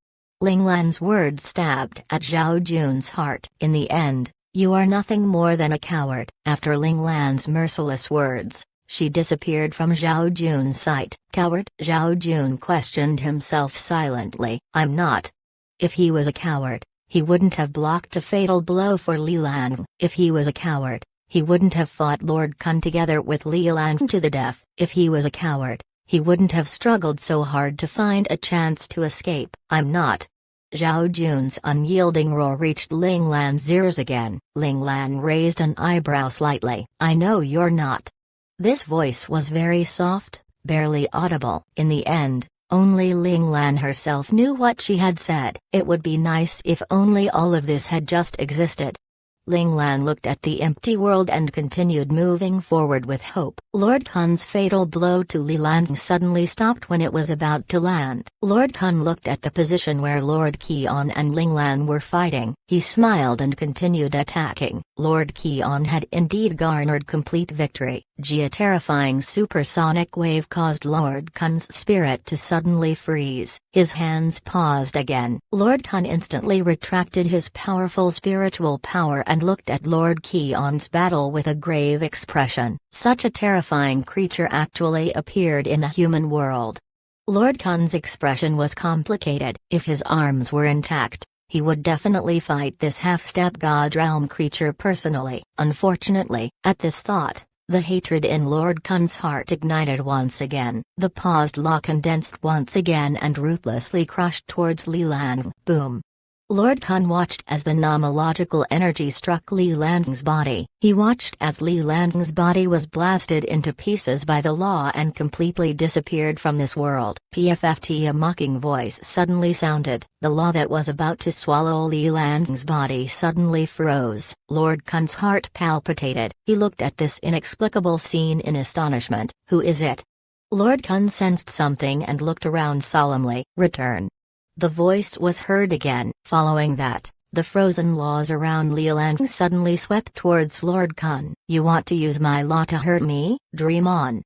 Ling Lan's words stabbed at Zhao Jun's heart. In the end, "You are nothing more than a coward." After Ling Lan's merciless words, she disappeared from Zhao Jun's sight. "Coward?" Zhao Jun questioned himself silently. "I'm not." If he was a coward, he wouldn't have blocked a fatal blow for Li Lan. If he was a coward, he wouldn't have fought Lord Kun together with Li Lan to the death. If he was a coward, he wouldn't have struggled so hard to find a chance to escape. "I'm not." Zhao Jun's unyielding roar reached Ling Lan's ears again. Ling Lan raised an eyebrow slightly. "I know you're not." This voice was very soft, barely audible. In the end, only Ling Lan herself knew what she had said. It would be nice if only all of this had just existed. Ling Lan looked at the empty world and continued moving forward with hope. Lord Kun's fatal blow to Li Lan suddenly stopped when it was about to land. Lord Kun looked at the position where Lord Qian and Ling Lan were fighting. He smiled and continued attacking. Lord Qian had indeed garnered complete victory. A terrifying supersonic wave caused Lord Kun's spirit to suddenly freeze. His hands paused again. Lord Kun instantly retracted his powerful spiritual power and looked at Lord Qian's battle with a grave expression. Such a terrifying creature actually appeared in the human world. Lord Kun's expression was complicated. If his arms were intact, he would definitely fight this half-step God realm creature personally. Unfortunately, at this thought, the hatred in Lord Kun's heart ignited once again. The paused law condensed once again and ruthlessly crushed towards Li Lan. Boom. Lord Kun watched as the nomological energy struck Li Lan's body. He watched as Li Lan's body was blasted into pieces by the law and completely disappeared from this world. PFFT, a mocking voice suddenly sounded. The law that was about to swallow Li Lan's body suddenly froze. Lord Kun's heart palpitated. He looked at this inexplicable scene in astonishment. Who is it? Lord Kun sensed something and looked around solemnly. Return. The voice was heard again. Following that, the frozen laws around Li Lan suddenly swept towards Lord Kun. You want to use my law to hurt me? Dream on.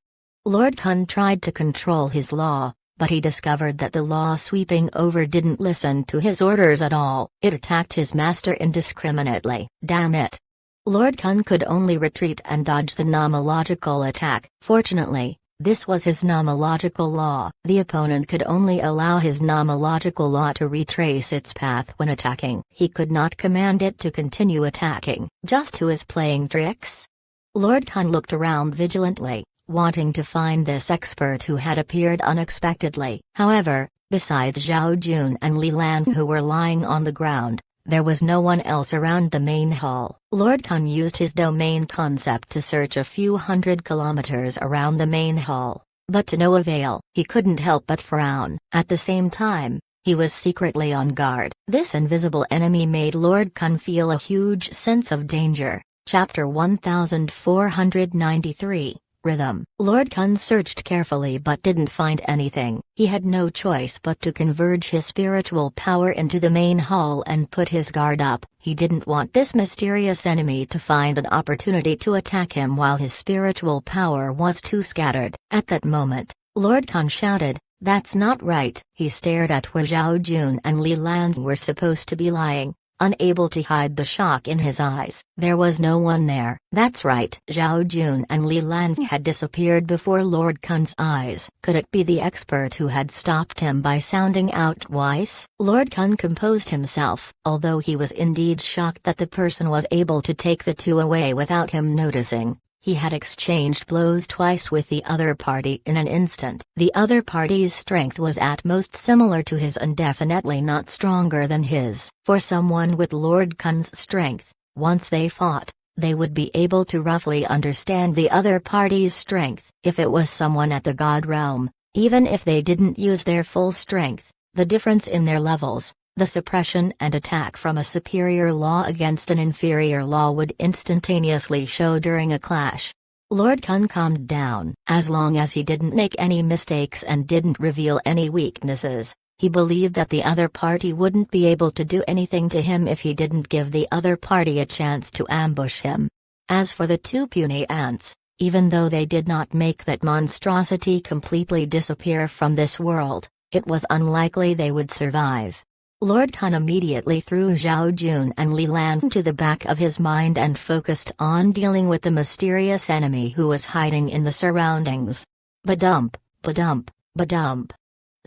Lord Kun tried to control his law, but he discovered that the law sweeping over didn't listen to his orders at all. It attacked his master indiscriminately. Damn it. Lord Kun could only retreat and dodge the nomological attack. Fortunately, this was his nomological law. The opponent could only allow his nomological law to retrace its path when attacking. He could not command it to continue attacking. Just who is playing tricks? Lord Kun looked around vigilantly, wanting to find this expert who had appeared unexpectedly. However, besides Zhao Jun and Li Lan who were lying on the ground, there was no one else around the main hall. Lord Kun used his domain concept to search a few hundred kilometers around the main hall, but to no avail. He couldn't help but frown. At the same time, he was secretly on guard. This invisible enemy made Lord Kun feel a huge sense of danger. Chapter 1493, Rhythm. Lord Kun searched carefully but didn't find anything. He had no choice but to converge his spiritual power into the main hall and put his guard up. He didn't want this mysterious enemy to find an opportunity to attack him while his spiritual power was too scattered. At that moment, Lord Kun shouted, "That's not right." He stared at where Zhao Jun and Li Lan were supposed to be lying, unable to hide the shock in his eyes. There was no one there. That's right. Zhao Jun and Li Lan had disappeared before Lord Kun's eyes. Could it be the expert who had stopped him by sounding out twice? Lord Kun composed himself. Although he was indeed shocked that the person was able to take the two away without him noticing, he had exchanged blows twice with the other party in an instant. The other party's strength was at most similar to his and definitely not stronger than his. For someone with Lord Kun's strength, once they fought, they would be able to roughly understand the other party's strength. If it was someone at the God realm, even if they didn't use their full strength, the difference in their levels, the suppression and attack from a superior law against an inferior law would instantaneously show during a clash. Lord Kun calmed down. As long as he didn't make any mistakes and didn't reveal any weaknesses, he believed that the other party wouldn't be able to do anything to him if he didn't give the other party a chance to ambush him. As for the two puny ants, even though they did not make that monstrosity completely disappear from this world, it was unlikely they would survive. Lord Kun immediately threw Zhao Jun and Li Lan to the back of his mind and focused on dealing with the mysterious enemy who was hiding in the surroundings. Badump, badump, badump.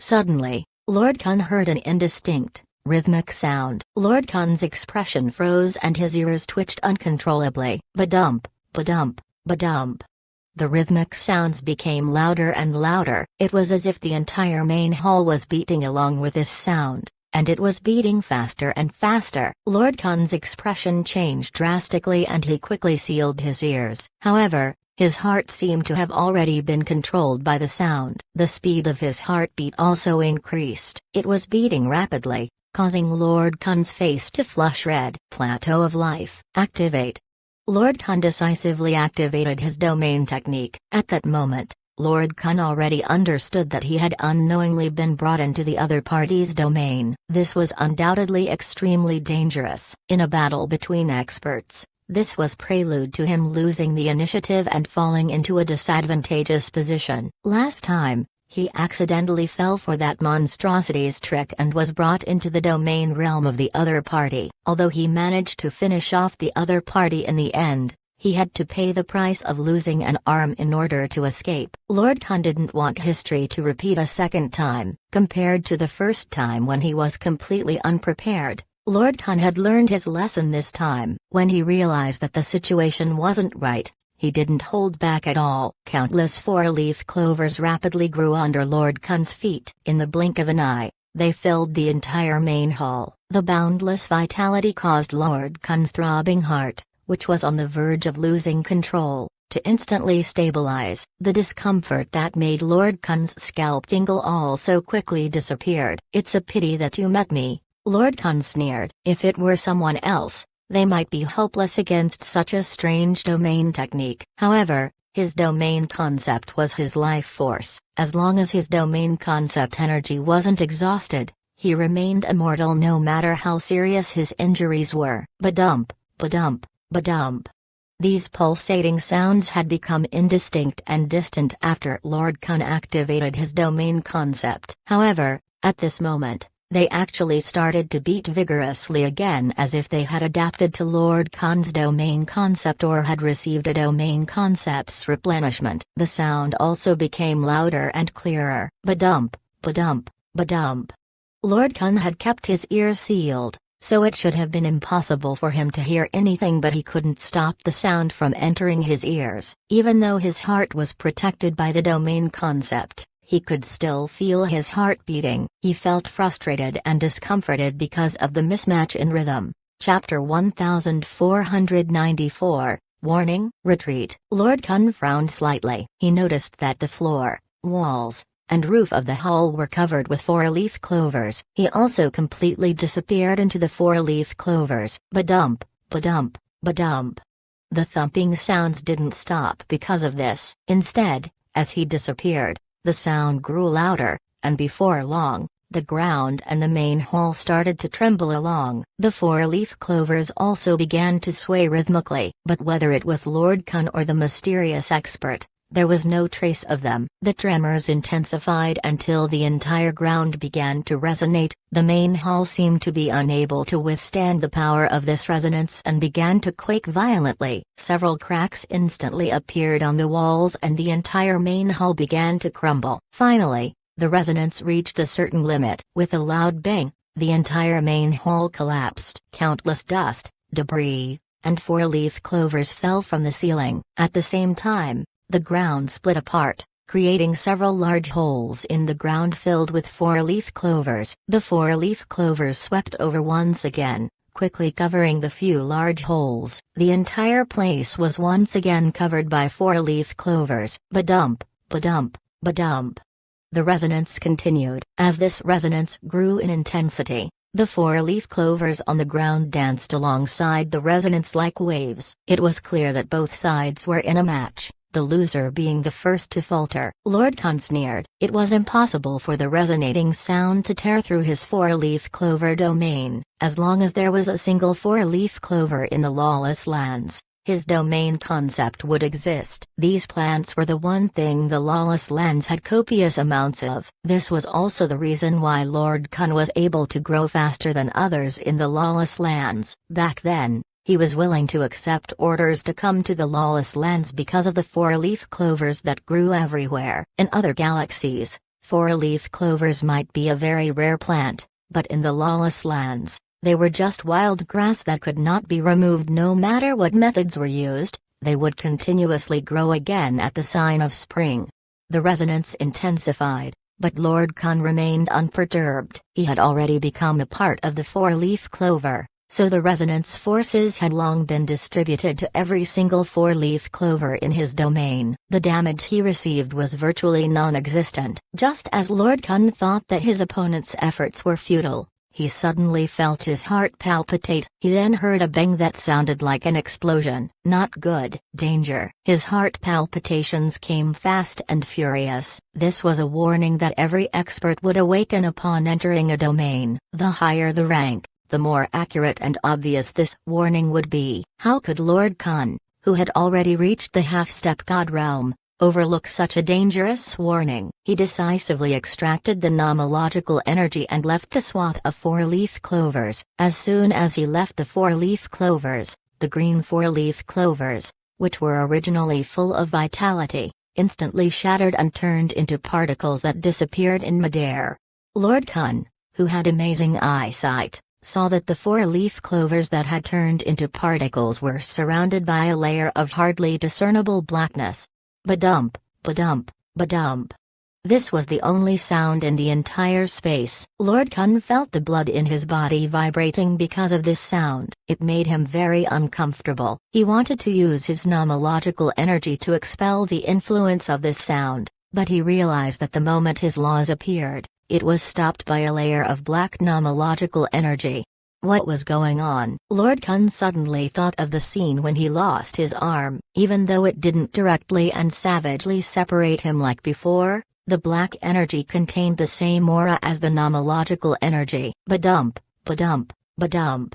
Suddenly, Lord Kun heard an indistinct, rhythmic sound. Lord Kun's expression froze and his ears twitched uncontrollably. Badump, badump, badump. The rhythmic sounds became louder and louder. It was as if the entire main hall was beating along with this sound. And it was beating faster and faster. Lord Kun's expression changed drastically and he quickly sealed his ears. However, his heart seemed to have already been controlled by the sound. The speed of his heartbeat also increased. It was beating rapidly, causing Lord Kun's face to flush red. Plateau of Life. Activate. Lord Kun decisively activated his domain technique. At that moment, Lord Kun already understood that he had unknowingly been brought into the other party's domain. This was undoubtedly extremely dangerous. In a battle between experts, this was prelude to him losing the initiative and falling into a disadvantageous position. Last time, he accidentally fell for that monstrosity's trick and was brought into the domain realm of the other party. Although he managed to finish off the other party in the end, he had to pay the price of losing an arm in order to escape. Lord Kun didn't want history to repeat a second time. Compared to the first time when he was completely unprepared, Lord Kun had learned his lesson this time. When he realized that the situation wasn't right, he didn't hold back at all. Countless four-leaf clovers rapidly grew under Lord Kun's feet. In the blink of an eye, they filled the entire main hall. The boundless vitality caused Lord Kun's throbbing heart, which was on the verge of losing control, to instantly stabilize. The discomfort that made Lord Kun's scalp tingle also quickly disappeared. "It's a pity that you met me," Lord Kun sneered. If it were someone else, they might be hopeless against such a strange domain technique. However, his domain concept was his life force. As long as his domain concept energy wasn't exhausted, he remained immortal no matter how serious his injuries were. Ba-dump, ba-dump, ba-dump. These pulsating sounds had become indistinct and distant after Lord Kun activated his domain concept. However, at this moment, they actually started to beat vigorously again, as if they had adapted to Lord Kun's domain concept or had received a domain concept's replenishment. The sound also became louder and clearer. Ba-dump, ba-dump, ba-dump. Lord Kun had kept his ears sealed, so it should have been impossible for him to hear anything, but he couldn't stop the sound from entering his ears. Even though his heart was protected by the domain concept, he could still feel his heart beating. He felt frustrated and discomforted because of the mismatch in rhythm. Chapter 1494. Warning, Retreat. Lord Kun frowned slightly. He noticed that the floor, walls, and roof of the hall were covered with four-leaf clovers. He also completely disappeared into the four-leaf clovers. Ba-dump, ba-dump, ba-dump. The thumping sounds didn't stop because of this. Instead, as he disappeared, the sound grew louder, and before long, the ground and the main hall started to tremble along. The four-leaf clovers also began to sway rhythmically. But whether it was Lord Kun or the mysterious expert, there was no trace of them. The tremors intensified until the entire ground began to resonate. The main hall seemed to be unable to withstand the power of this resonance and began to quake violently. Several cracks instantly appeared on the walls and the entire main hall began to crumble. Finally, the resonance reached a certain limit. With a loud bang, the entire main hall collapsed. Countless dust, debris, and four-leaf clovers fell from the ceiling. At the same time, the ground split apart, creating several large holes in the ground filled with four-leaf clovers. The four-leaf clovers swept over once again, quickly covering the few large holes. The entire place was once again covered by four-leaf clovers. Ba-dump, ba-dump, ba-dump. The resonance continued. As this resonance grew in intensity, the four-leaf clovers on the ground danced alongside the resonance like waves. It was clear that both sides were in a match, the loser being the first to falter. Lord Kun sneered. It was impossible for the resonating sound to tear through his four-leaf clover domain. As long as there was a single four-leaf clover in the lawless lands, his domain concept would exist. These plants were the one thing the lawless lands had copious amounts of. This was also the reason why Lord Kun was able to grow faster than others in the lawless lands. Back then, he was willing to accept orders to come to the lawless lands because of the four-leaf clovers that grew everywhere. In other galaxies, four-leaf clovers might be a very rare plant, but in the lawless lands, they were just wild grass that could not be removed no matter what methods were used. They would continuously grow again at the sign of spring. The resonance intensified, but Lord Kun remained unperturbed. He had already become a part of the four-leaf clover, so the resonance forces had long been distributed to every single four-leaf clover in his domain. The damage he received was virtually non-existent. Just as Lord Kun thought that his opponent's efforts were futile, he suddenly felt his heart palpitate. He then heard a bang that sounded like an explosion. Not good. Danger. His heart palpitations came fast and furious. This was a warning that every expert would awaken upon entering a domain. The higher the rank, the more accurate and obvious this warning would be. How could Lord Khan, who had already reached the half-step god realm, overlook such a dangerous warning? He decisively extracted the nomological energy and left the swath of four-leaf clovers. As soon as he left the four-leaf clovers, the green four-leaf clovers, which were originally full of vitality, instantly shattered and turned into particles that disappeared in midair. Lord Khan, who had amazing eyesight, saw that the four-leaf clovers that had turned into particles were surrounded by a layer of hardly discernible blackness. Badump, badump, badump. This was the only sound in the entire space. Lord Khan felt the blood in his body vibrating because of this sound. It made him very uncomfortable. He wanted to use his nomological energy to expel the influence of this sound, but he realized that the moment his laws appeared, it was stopped by a layer of black nomological energy. What was going on? Lord Khan suddenly thought of the scene when he lost his arm. Even though it didn't directly and savagely separate him like before, the black energy contained the same aura as the nomological energy. Badump, badump, badump.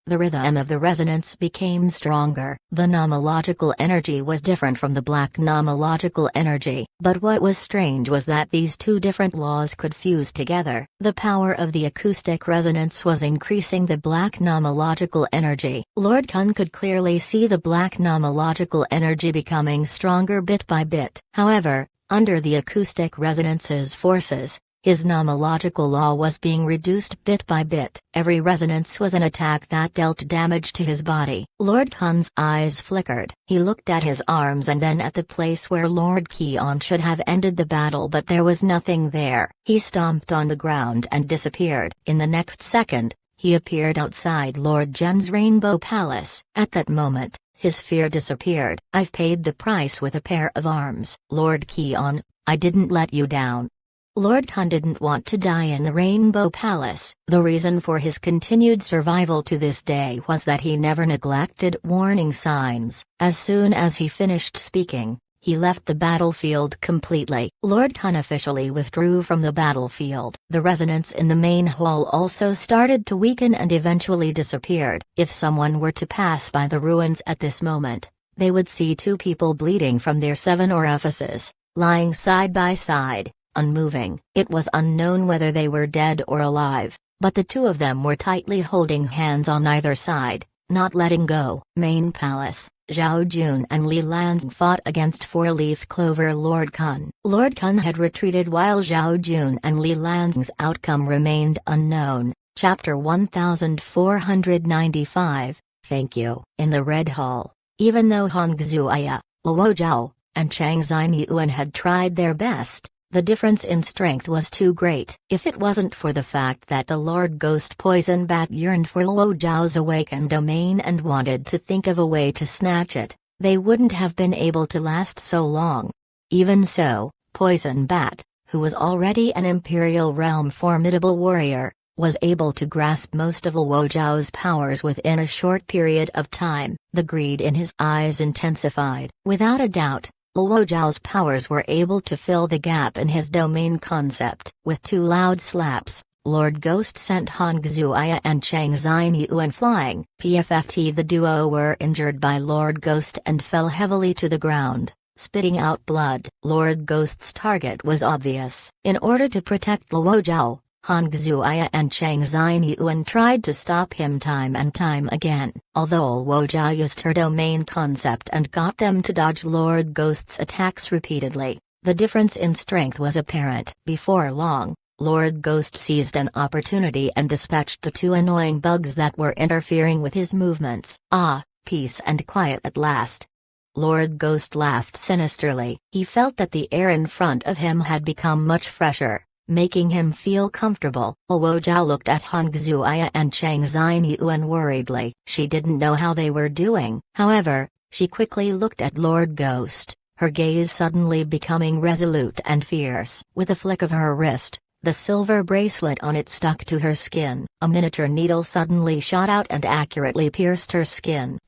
The rhythm of the resonance became stronger. The nomological energy was different from the black nomological energy, but what was strange was that these two different laws could fuse together. The power of the acoustic resonance was increasing the black nomological energy. Lord Khan could clearly see the black nomological energy becoming stronger bit by bit. However, under the acoustic resonance's forces, his nomological law was being reduced bit by bit. Every resonance was an attack that dealt damage to his body. Lord Khan's eyes flickered. He looked at his arms and then at the place where Lord Kion should have ended the battle, but there was nothing there. He stomped on the ground and disappeared. In the next second, he appeared outside Lord Jen's Rainbow Palace. At that moment, his fear disappeared. I've paid the price with a pair of arms. Lord Kion, I didn't let you down. Lord Khan didn't want to die in the Rainbow Palace. The reason for his continued survival to this day was that he never neglected warning signs. As soon as he finished speaking, he left the battlefield completely. Lord Khan officially withdrew from the battlefield. The resonance in the main hall also started to weaken and eventually disappeared. If someone were to pass by the ruins at this moment, they would see two people bleeding from their 7 orifices, lying side by side, unmoving. It was unknown whether they were dead or alive, but the two of them were tightly holding hands on either side, not letting go. Main Palace. Zhao Jun and Li Lang fought against four-leaf clover Lord Khan. Lord Khan had retreated while Zhao Jun and Li Lang's outcome remained unknown. Chapter 1495. Thank you. In the Red Hall, even though Hong Xuaya, Luo Zhao, and Chang Xinyuan had tried their best, the difference in strength was too great. If it wasn't for the fact that the Lord Ghost Poison Bat yearned for Luo Zhao's awakened domain and wanted to think of a way to snatch it, they wouldn't have been able to last so long. Even so, Poison Bat, who was already an Imperial Realm formidable warrior, was able to grasp most of Luo Zhao's powers within a short period of time. The greed in his eyes intensified. Without a doubt, Luo Zhao's powers were able to fill the gap in his domain concept. With 2 loud slaps, Lord Ghost sent Hong Xuaya and Chang Xinyuan flying. PFFT the duo were injured by Lord Ghost and fell heavily to the ground, spitting out blood. Lord Ghost's target was obvious. In order to protect Luo Zhao, Hong Xuaya and Chang Xinyuan tried to stop him time and time again. Although Luo Zhao used her domain concept and got them to dodge Lord Ghost's attacks repeatedly, the difference in strength was apparent. Before long, Lord Ghost seized an opportunity and dispatched the 2 annoying bugs that were interfering with his movements. Ah, peace and quiet at last. Lord Ghost laughed sinisterly. He felt that the air in front of him had become much fresher, making him feel comfortable. Luo Zhao looked at Hong Xuaya and Chang Xinyuan worriedly. She didn't know how they were doing. However, she quickly looked at Lord Ghost, her gaze suddenly becoming resolute and fierce. With a flick of her wrist, The silver bracelet on it stuck to her skin. A miniature needle suddenly shot out and accurately pierced her skin.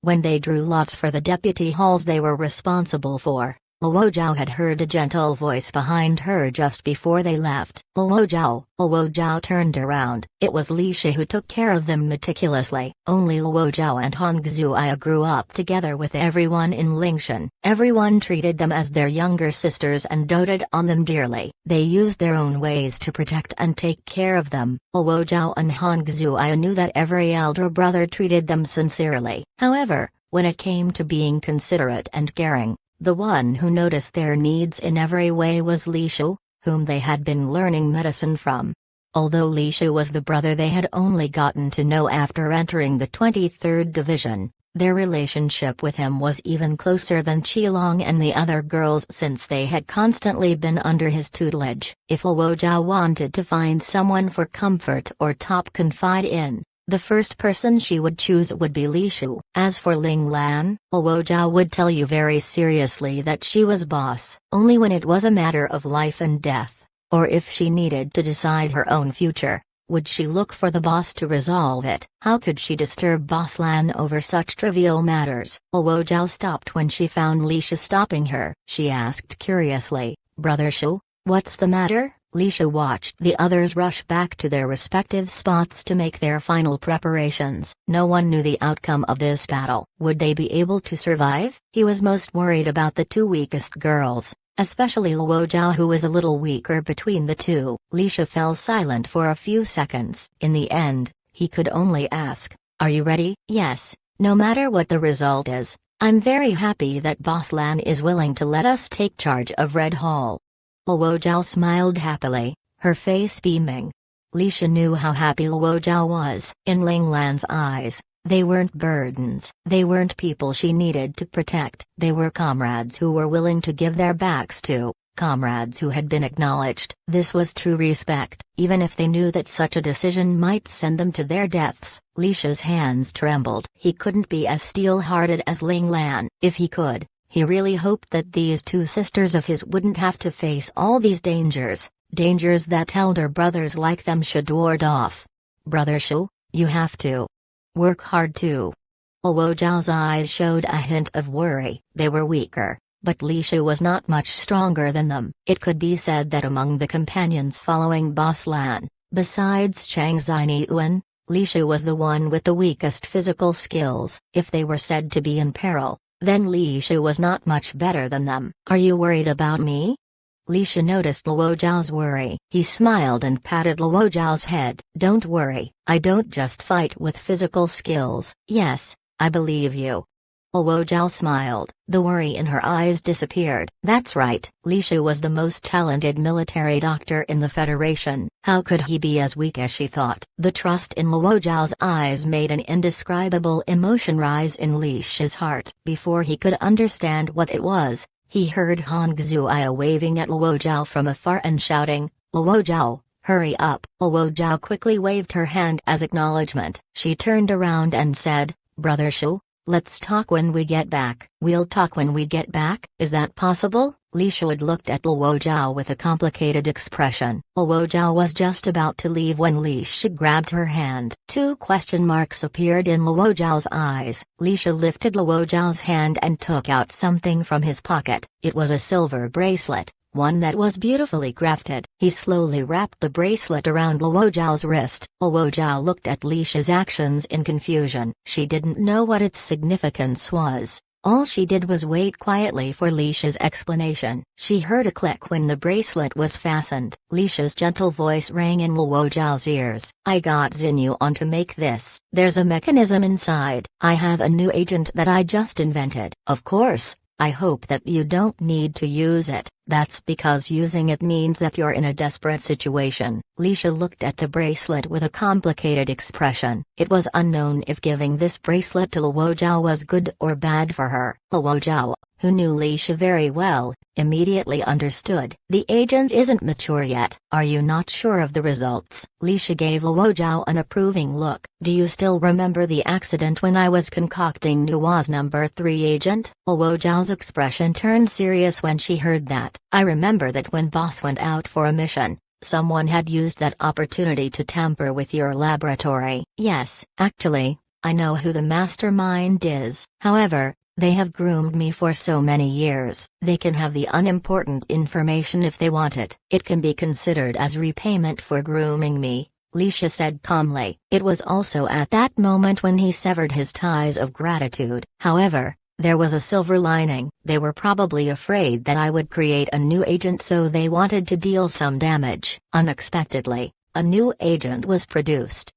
When they drew lots for the deputy halls they were responsible for, Luo Zhao had heard a gentle voice behind her just before they left. Luo Zhao. Luo Zhao turned around. It was Li Shi who took care of them meticulously. Only Luo Zhao and Han Xuya grew up together with everyone in Lingshan. Everyone treated them as their younger sisters and doted on them dearly. They used their own ways to protect and take care of them. Luo Zhao and Han Xuya knew that every elder brother treated them sincerely. However, when it came to being considerate and caring, the one who noticed their needs in every way was Li Shu, whom they had been learning medicine from. Although Li Shu was the brother they had only gotten to know after entering the 23rd Division, their relationship with him was even closer than Qilong and the other girls since they had constantly been under his tutelage. If Luo Zhao wanted to find someone for comfort or top confide in, the first person she would choose would be Li Shu. As for Ling Lan, Luo Zhao would tell you very seriously that she was boss only when it was a matter of life and death, or if she needed to decide her own future, would she look for the boss to resolve it. How could she disturb Boss Lan over such trivial matters? Luo Zhao stopped when she found Li Shu stopping her. She asked curiously, "Brother Shu, what's the matter?" Li Shu watched the others rush back to their respective spots to make their final preparations. No one knew the outcome of this battle. Would they be able to survive? He was most worried about the two weakest girls, especially Luo Zhao, who was a little weaker between the two. Li Shu fell silent for a few seconds. In the end, he could only ask, "Are you ready?" "Yes, no matter what the result is. I'm very happy that Boss Lan is willing to let us take charge of Red Hall." Luo Zhao smiled happily, her face beaming. Li Shu knew how happy Luo Zhao was. In Ling Lan's eyes, they weren't burdens. They weren't people she needed to protect. They were comrades who were willing to give their backs to, comrades who had been acknowledged. This was true respect, even if they knew that such a decision might send them to their deaths. Li Shu's hands trembled. He couldn't be as steel-hearted as Ling Lan. If he could, he really hoped that these two sisters of his wouldn't have to face all these dangers that elder brothers like them should ward off. "Brother Shu, you have to work hard too." Luo Zhao's eyes showed a hint of worry. They were weaker, but Li Shu was not much stronger than them. It could be said that among the companions following Boss Lan, besides Chang Xinyuan, Li Shu was the one with the weakest physical skills. If they were said to be in peril, then Li Shu was not much better than them. "Are you worried about me?" Li Shu noticed Luo Zhao's worry. He smiled and patted Luo Zhao's head. "Don't worry, I don't just fight with physical skills." "Yes, I believe you." Luo Zhao smiled. The worry in her eyes disappeared. That's right, Li Shu was the most talented military doctor in the Federation. How could he be as weak as she thought? The trust in Luo Zhao's eyes made an indescribable emotion rise in Li Shu's heart. Before he could understand what it was, he heard Han Xuya waving at Luo Zhao from afar and shouting, "Luo Zhao, hurry up." Luo Zhao quickly waved her hand as acknowledgement. She turned around and said, "Brother Shu, let's talk when we get back." "We'll talk when we get back? Is that possible?" Li Shu looked at Luo Zhao with a complicated expression. Luo Zhao was just about to leave when Li Shu grabbed her hand. Two question marks appeared in Luo Zhao's eyes. Li Shu lifted Luo Zhao's hand and took out something from his pocket. It was a silver bracelet, one that was beautifully crafted. He slowly wrapped the bracelet around Luo Zhao's wrist. Luo Zhao looked at Li Shu's actions in confusion. She didn't know what its significance was. All she did was wait quietly for Li Shu's explanation. She heard a click when the bracelet was fastened. Li Shu's gentle voice rang in Luo Zhao's ears. "I got Xinyu to make this. There's a mechanism inside. I have a new agent that I just invented. Of course, I hope that you don't need to use it. That's because using it means that you're in a desperate situation." Li Shu looked at the bracelet with a complicated expression. It was unknown if giving this bracelet to Luo Zhao was good or bad for her. Luo Zhao, who knew Li Shu very well, immediately understood. "The agent isn't mature yet. Are you not sure of the results?" Li Shu gave Luo Zhao an approving look. "Do you still remember the accident when I was concocting Nua's number 3 agent?" Luo Zhao's expression turned serious when she heard that. "I remember that when Boss went out for a mission, Someone had used that opportunity to tamper with your laboratory. Yes, actually, I know who the mastermind is. However, they have groomed me for so many years. They can have the unimportant information if they want it. It can be considered as repayment for grooming me, Leisha said calmly. It was also at that moment when he severed his ties of gratitude. However, there was a silver lining. They were probably afraid that I would create a new agent, so they wanted to deal some damage. Unexpectedly, a new agent was produced.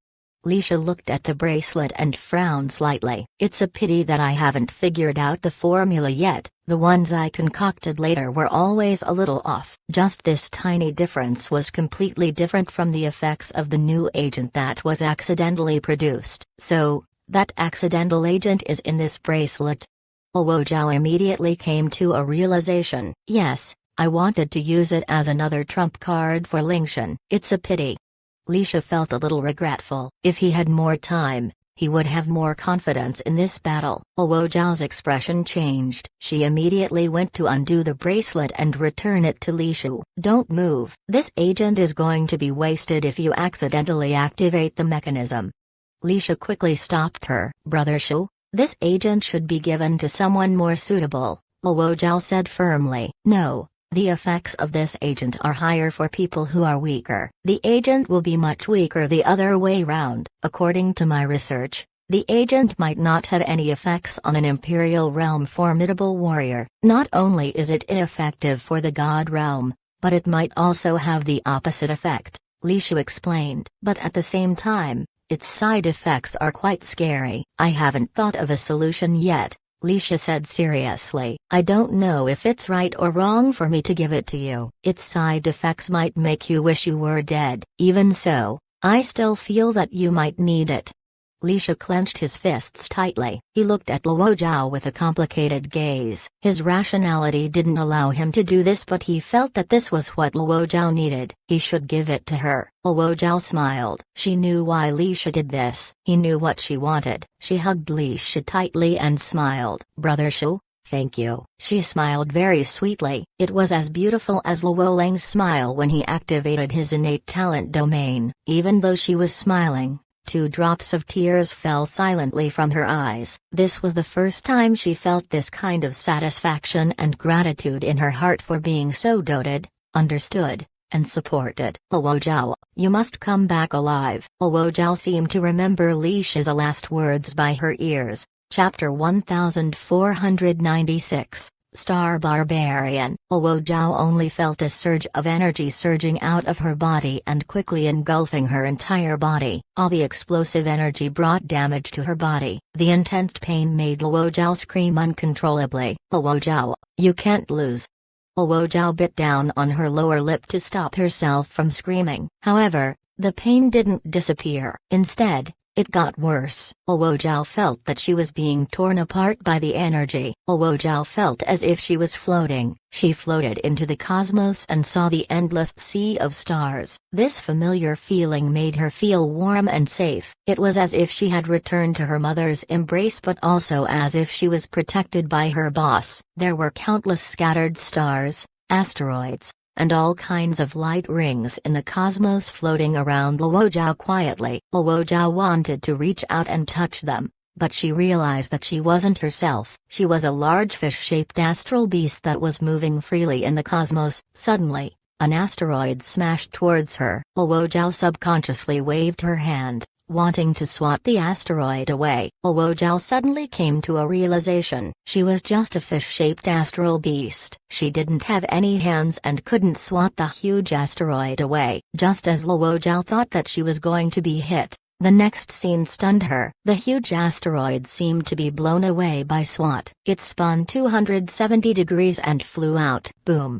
Leisha looked at the bracelet and frowned slightly. It's a pity that I haven't figured out the formula yet. The ones I concocted later were always a little off. Just this tiny difference was completely different from the effects of the new agent that was accidentally produced. So, that accidental agent is in this bracelet. Luo Zhao immediately came to a realization. Yes, I wanted to use it as another trump card for Lingshan. It's a pity. Leisha felt a little regretful. If he had more time, he would have more confidence in this battle. Luo Zhao's expression changed. She immediately went to undo the bracelet and return it to Li Shu. Don't move. This agent is going to be wasted if you accidentally activate the mechanism. Leisha quickly stopped her. Brother Shu, this agent should be given to someone more suitable, Luo Zhao said firmly. No. The effects of this agent are higher for people who are weaker. The agent will be much weaker the other way round. According to my research, the agent might not have any effects on an Imperial Realm formidable warrior. Not only is it ineffective for the God Realm, but it might also have the opposite effect, Li Shu explained. But at the same time, its side effects are quite scary. I haven't thought of a solution yet, Leisha said seriously. I don't know if it's right or wrong for me to give it to you. Its side effects might make you wish you were dead. Even so, I still feel that you might need it. Leisha clenched his fists tightly. He looked at Luo Zhao with a complicated gaze. His rationality didn't allow him to do this, but he felt that this was what Luo Zhao needed. He should give it to her. Luo Zhao smiled. She knew why Leisha did this. He knew what she wanted. She hugged Leisha tightly and smiled. Brother Shu, thank you. She smiled very sweetly. It was as beautiful as Luo Lang's smile when he activated his innate talent domain. Even though she was smiling, 2 drops of tears fell silently from her eyes. This was the first time she felt this kind of satisfaction and gratitude in her heart for being so doted, understood, and supported. Luo Zhao, you must come back alive. Luo Zhao seemed to remember Leisha's last words by her ears. Chapter 1496. Star Barbarian. Luo Zhao only felt a surge of energy surging out of her body and quickly engulfing her entire body. All the explosive energy brought damage to her body. The intense pain made Luo Zhao scream uncontrollably. Luo Zhao, you can't lose. Luo Zhao bit down on her lower lip to stop herself from screaming. However, the pain didn't disappear. Instead, it got worse. Luo Zhao felt that she was being torn apart by the energy. Luo Zhao felt as if she was floating. She floated into the cosmos and saw the endless sea of stars. This familiar feeling made her feel warm and safe. It was as if she had returned to her mother's embrace, but also as if she was protected by her boss. There were countless scattered stars, asteroids, and all kinds of light rings in the cosmos floating around Luo Zhao quietly. Luo Zhao wanted to reach out and touch them, but she realized that she wasn't herself. She was a large fish-shaped astral beast that was moving freely in the cosmos. Suddenly, an asteroid smashed towards her. Luo Zhao subconsciously waved her hand, wanting to swat the asteroid away. Luo Zhao suddenly came to a realization. She was just a fish-shaped astral beast. She didn't have any hands and couldn't swat the huge asteroid away. Just as Luo Zhao thought that she was going to be hit, the next scene stunned her. The huge asteroid seemed to be blown away by SWAT. It spun 270 degrees and flew out. Boom.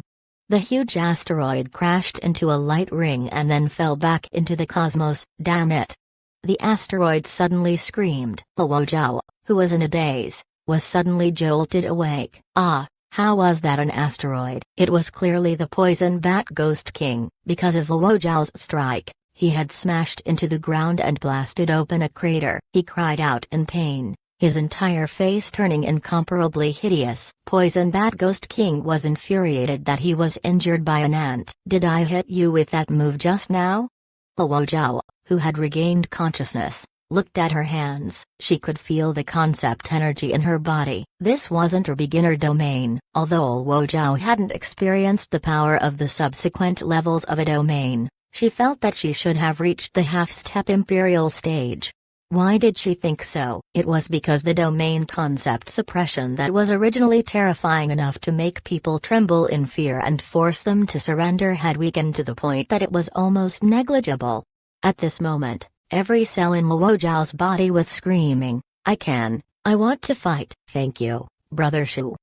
The huge asteroid crashed into a light ring and then fell back into the cosmos. Damn it. The asteroid suddenly screamed. Luo Zhao, who was in a daze, was suddenly jolted awake. Ah, how was that an asteroid? It was clearly the poison bat Ghost King. Because of Luo Zhao's strike, he had smashed into the ground and blasted open a crater. He cried out in pain. his entire face turning incomparably hideous. Poison Bat Ghost King was infuriated that he was injured by an ant. "Did I hit you with that move just now?" Luo Zhao, who had regained consciousness, looked at her hands. She could feel the concept energy in her body. This wasn't her beginner domain, although Luo Zhao hadn't experienced the power of the subsequent levels of a domain. She felt that she should have reached the half-step imperial stage. Why did she think so? It was because the domain concept suppression that was originally terrifying enough to make people tremble in fear and force them to surrender had weakened to the point that it was almost negligible. At this moment, every cell in Luo Zhao's body was screaming, I want to fight." "Thank you, Brother Shu."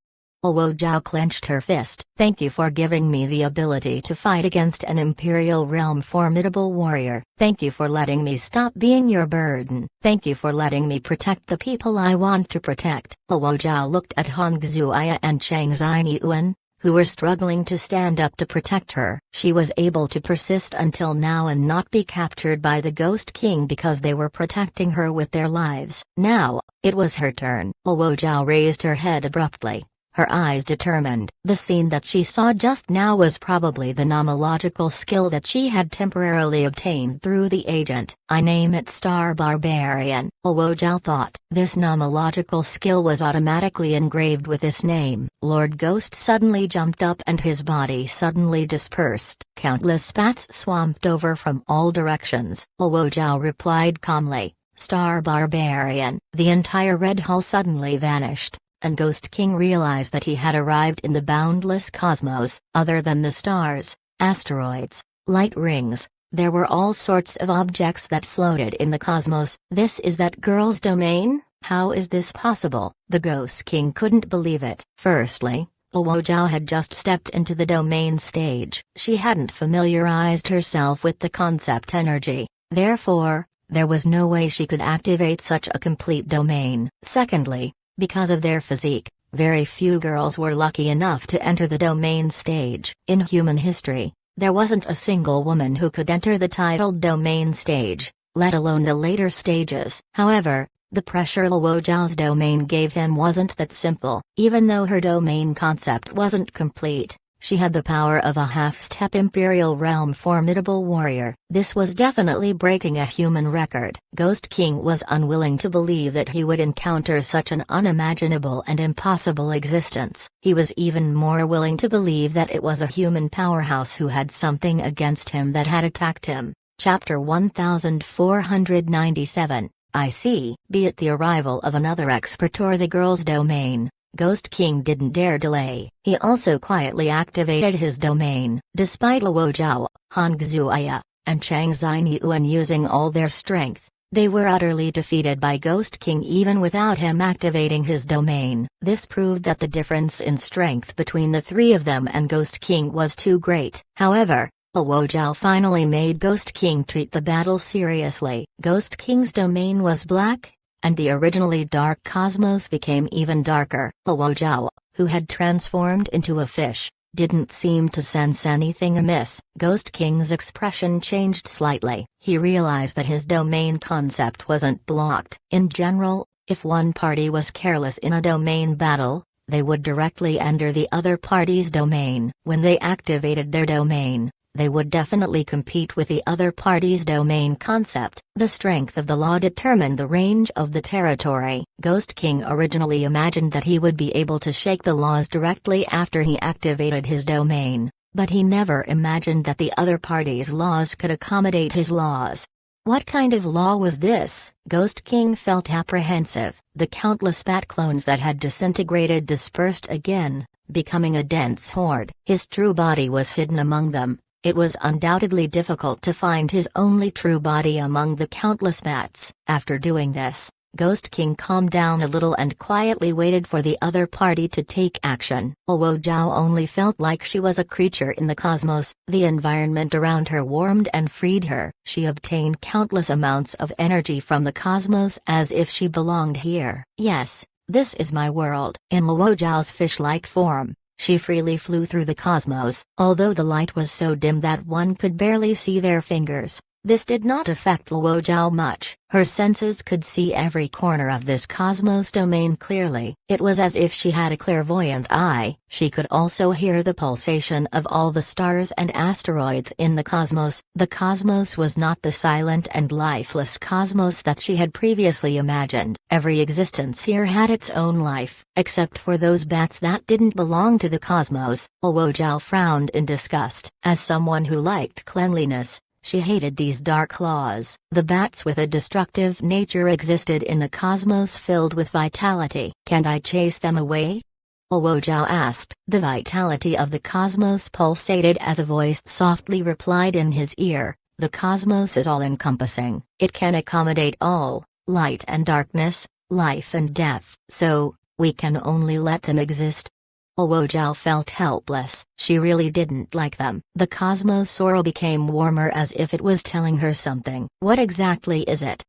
Luo Zhao clenched her fist. "Thank you for giving me the ability to fight against an Imperial Realm formidable warrior. Thank you for letting me stop being your burden. Thank you for letting me protect the people I want to protect." Luo Zhao looked at Hong Xuya and Chang Xinyuan, who were struggling to stand up to protect her. She was able to persist until now and not be captured by the Ghost King because they were protecting her with their lives. Now, it was her turn. Luo Zhao raised her head abruptly, her eyes determined. The scene that she saw just now was probably the nomological skill that she had temporarily obtained through the agent. "I name it Star Barbarian," Luo Zhao thought. This nomological skill was automatically engraved with this name. Lord Ghost suddenly jumped up and his body suddenly dispersed. Countless spats swamped over from all directions. Luo Zhao replied calmly, "Star Barbarian." The entire red hull suddenly vanished, and Ghost King realized that he had arrived in the boundless cosmos. Other than the stars, asteroids, light rings, there were all sorts of objects that floated in the cosmos. "This is that girl's domain? How is this possible?" The Ghost King couldn't believe it. Firstly, Luo Zhao had just stepped into the domain stage. She hadn't familiarized herself with the concept energy, therefore, there was no way she could activate such a complete domain. Secondly, because of their physique, very few girls were lucky enough to enter the domain stage. In human history, there wasn't a single woman who could enter the titled domain stage, let alone the later stages. However, the pressure Luo Zhao's domain gave him wasn't that simple. Even though her domain concept wasn't complete, she had the power of a half-step Imperial Realm formidable warrior. This was definitely breaking a human record. Ghost King was unwilling to believe that he would encounter such an unimaginable and impossible existence. He was even more willing to believe that it was a human powerhouse who had something against him that had attacked him. Chapter 1497. I see. Be it the arrival of another expert or the girl's domain, Ghost King didn't dare delay. He also quietly activated his domain. Despite Luo Zhao, Hong Xuya, and Chang Xinyuan using all their strength, they were utterly defeated by Ghost King even without him activating his domain. This proved that the difference in strength between the three of them and Ghost King was too great. However, Luo Zhao finally made Ghost King treat the battle seriously. Ghost King's domain was black, and the originally dark cosmos became even darker. Luo Zhao, who had transformed into a fish, didn't seem to sense anything amiss. Ghost King's expression changed slightly. He realized that his domain concept wasn't blocked. In general, if one party was careless in a domain battle, they would directly enter the other party's domain. When they activated their domain, they would definitely compete with the other party's domain concept. The strength of the law determined the range of the territory. Ghost King originally imagined that he would be able to shake the laws directly after he activated his domain, but he never imagined that the other party's laws could accommodate his laws. What kind of law was this? Ghost King felt apprehensive. The countless bat clones that had disintegrated dispersed again, becoming a dense horde. His true body was hidden among them. It was undoubtedly difficult to find his only true body among the countless bats. After doing this, Ghost King calmed down a little and quietly waited for the other party to take action. Luo Zhao only felt like she was a creature in the cosmos. The environment around her warmed and freed her. She obtained countless amounts of energy from the cosmos as if she belonged here. Yes, this is my world. In Luo Zhao's fish-like form, she freely flew through the cosmos. Although the light was so dim that one could barely see their fingers, This did not affect Luo Zhao much. Her senses could see every corner of this cosmos domain clearly. It was as if she had a clairvoyant eye. She could also hear the pulsation of all the stars and asteroids in the cosmos. The cosmos was not the silent and lifeless cosmos that she had previously imagined. Every existence here had its own life, except for those bats that didn't belong to the cosmos. Luo Zhao frowned in disgust. As someone who liked cleanliness, she hated these dark claws. The bats with a destructive nature existed in the cosmos filled with vitality. Can't I chase them away? Luo Zhao asked. The vitality of the cosmos pulsated as a voice softly replied in his ear. The cosmos is all-encompassing. It can accommodate all, light and darkness, life and death. So, we can only let them exist. Luo Zhao felt helpless. She really didn't like them. The cosmos aura became warmer as if it was telling her something. What exactly is it?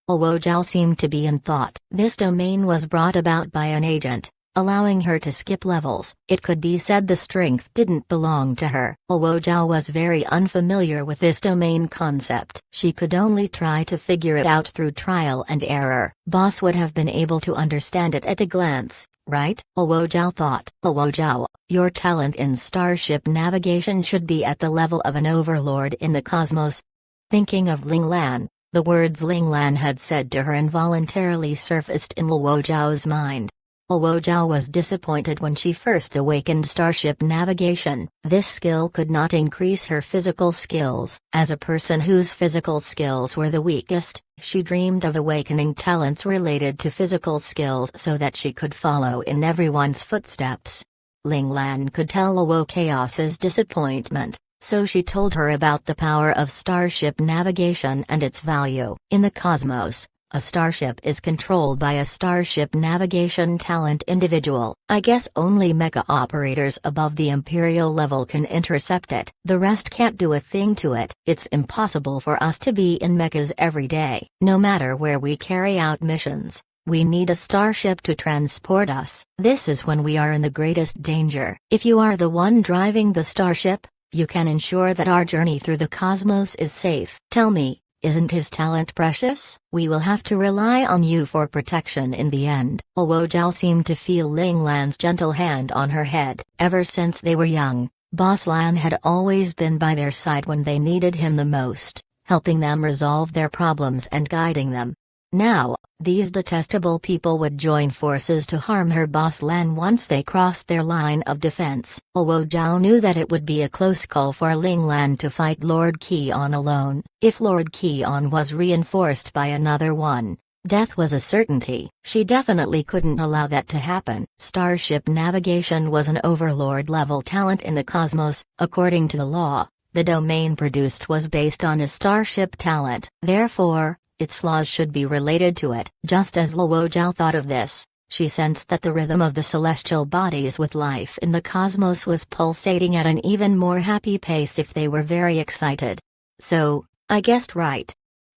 Luo Zhao seemed to be in thought. This domain was brought about by an agent, allowing her to skip levels. It could be said the strength didn't belong to her. Luo Zhao was very unfamiliar with this domain concept. She could only try to figure it out through trial and error. Boss would have been able to understand it at a glance, right? Luo Zhao thought. Luo Zhao, your talent in starship navigation should be at the level of an overlord in the cosmos. Thinking of Ling Lan, the words Ling Lan had said to her involuntarily surfaced in Luo Zhao's mind. Luo Zhao was disappointed when she first awakened starship navigation. This skill could not increase her physical skills. As a person whose physical skills were the weakest, she dreamed of awakening talents related to physical skills so that she could follow in everyone's footsteps. Ling Lan could tell Luo Chaos's disappointment, so she told her about the power of starship navigation and its value. In the cosmos, a starship is controlled by a starship navigation talent individual. I guess only mecha operators above the Imperial level can intercept it. The rest can't do a thing to it. It's impossible for us to be in mechas every day. No matter where we carry out missions, we need a starship to transport us. This is when we are in the greatest danger. If you are the one driving the starship, you can ensure that our journey through the cosmos is safe. Tell me, isn't his talent precious? We will have to rely on you for protection in the end. Luo Zhao seemed to feel Ling Lan's gentle hand on her head. Ever since they were young, Boss Lan had always been by their side when they needed him the most, helping them resolve their problems and guiding them. Now, these detestable people would join forces to harm her Boss Lan once they crossed their line of defense. Luo Zhao knew that it would be a close call for Ling Lan to fight Lord Qian alone. If Lord Qian was reinforced by another one, death was a certainty. She definitely couldn't allow that to happen. Starship navigation was an overlord-level talent in the cosmos. According to the law, the domain produced was based on a starship talent. Therefore, its laws should be related to it. Just as Luo Zhao thought of this, she sensed that the rhythm of the celestial bodies with life in the cosmos was pulsating at an even more happy pace if they were very excited. So, I guessed right.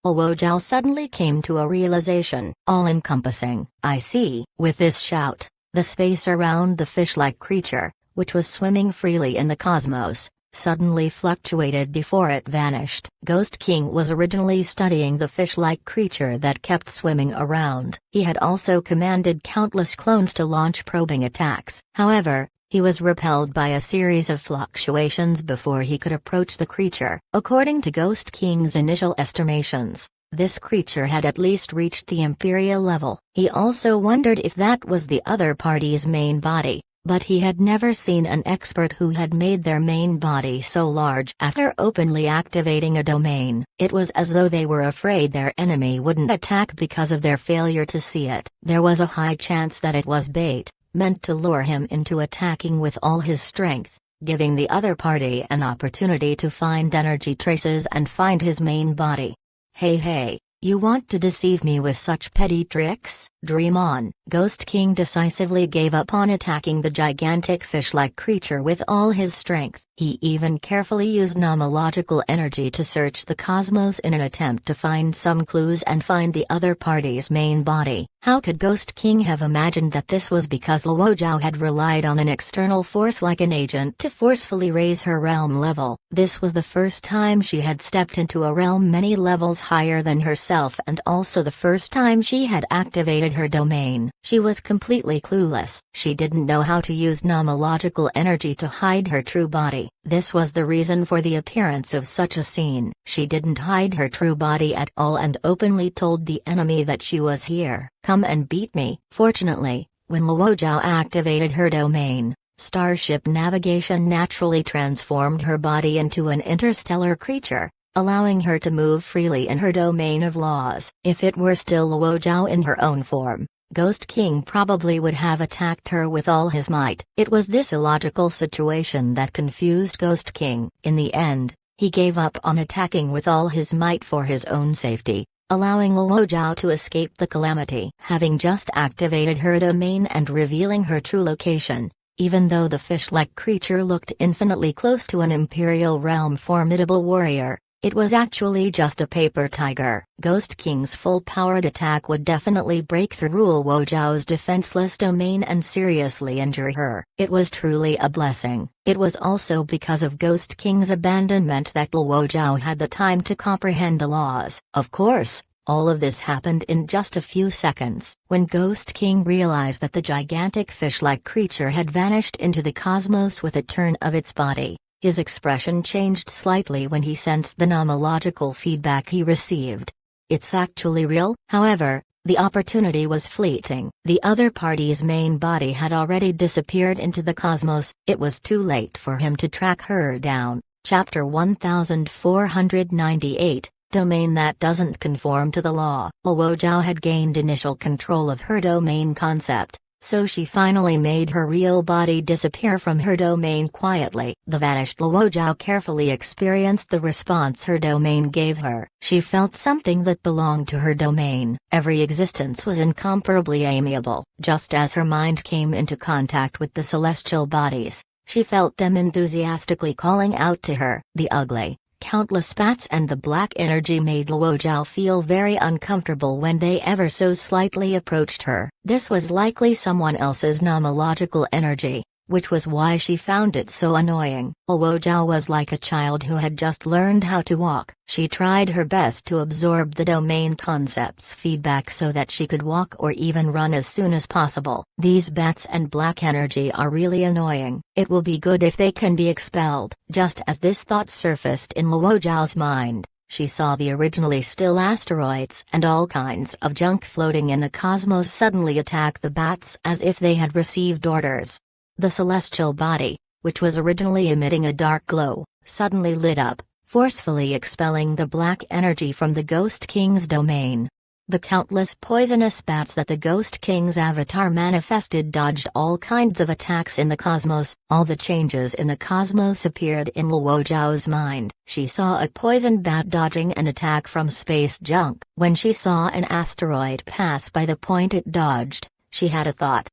Luo Zhao suddenly came to a realization. All-encompassing. I see. With this shout, the space around the fish-like creature, which was swimming freely in the cosmos, suddenly fluctuated before it vanished. Ghost King was originally studying the fish-like creature that kept swimming around. He had also commanded countless clones to launch probing attacks. However, he was repelled by a series of fluctuations before he could approach the creature. According to Ghost King's initial estimations, this creature had at least reached the Imperial level. He also wondered if that was the other party's main body, but he had never seen an expert who had made their main body so large. After openly activating a domain, it was as though they were afraid their enemy wouldn't attack because of their failure to see it. There was a high chance that it was bait, meant to lure him into attacking with all his strength, giving the other party an opportunity to find energy traces and find his main body. Hey, you want to deceive me with such petty tricks? Dream on. Ghost King decisively gave up on attacking the gigantic fish-like creature with all his strength. He even carefully used nomological energy to search the cosmos in an attempt to find some clues and find the other party's main body. How could Ghost King have imagined that this was because Luo Zhao had relied on an external force like an agent to forcefully raise her realm level? This was the first time she had stepped into a realm many levels higher than herself, and also the first time she had activated her domain. She was completely clueless. She didn't know how to use nomological energy to hide her true body. This was the reason for the appearance of such a scene. She didn't hide her true body at all and openly told the enemy that she was here. Come and beat me. Fortunately, when Luo Zhao activated her domain, Starship Navigation naturally transformed her body into an interstellar creature, allowing her to move freely in her domain of laws. If it were still Luo Zhao in her own form, Ghost King probably would have attacked her with all his might. It was this illogical situation that confused Ghost King. In the end, he gave up on attacking with all his might for his own safety, allowing Luo Zhao to escape the calamity. Having just activated her domain and revealing her true location, even though the fish-like creature looked infinitely close to an Imperial Realm formidable warrior, it was actually just a paper tiger. Ghost King's full-powered attack would definitely break through Luo Zhao's defenseless domain and seriously injure her. It was truly a blessing. It was also because of Ghost King's abandonment that Luo Zhao had the time to comprehend the laws. Of course, all of this happened in just a few seconds. When Ghost King realized that the gigantic fish-like creature had vanished into the cosmos with a turn of its body, his expression changed slightly when he sensed the nomological feedback he received. It's actually real? However, the opportunity was fleeting. The other party's main body had already disappeared into the cosmos. It was too late for him to track her down. Chapter 1498, Domain that doesn't conform to the law. Luo Zhao had gained initial control of her domain concept, so she finally made her real body disappear from her domain quietly. The vanished Luo Zhao carefully experienced the response her domain gave her. She felt something that belonged to her domain. Every existence was incomparably amiable. Just as her mind came into contact with the celestial bodies, she felt them enthusiastically calling out to her. The ugly, countless spats and the black energy made Luo Zhao feel very uncomfortable when they ever so slightly approached her. This was likely someone else's nomological energy, which was why she found it so annoying. Luo Zhao was like a child who had just learned how to walk. She tried her best to absorb the domain concept's feedback so that she could walk or even run as soon as possible. These bats and black energy are really annoying. It will be good if they can be expelled. Just as this thought surfaced in Luo Zhao's mind, she saw the originally still asteroids and all kinds of junk floating in the cosmos suddenly attack the bats as if they had received orders. The celestial body, which was originally emitting a dark glow, suddenly lit up, forcefully expelling the black energy from the Ghost King's domain. The countless poisonous bats that the Ghost King's avatar manifested dodged all kinds of attacks in the cosmos. All the changes in the cosmos appeared in Luo Zhao's mind. She saw a poisoned bat dodging an attack from space junk. When she saw an asteroid pass by the point it dodged, she had a thought.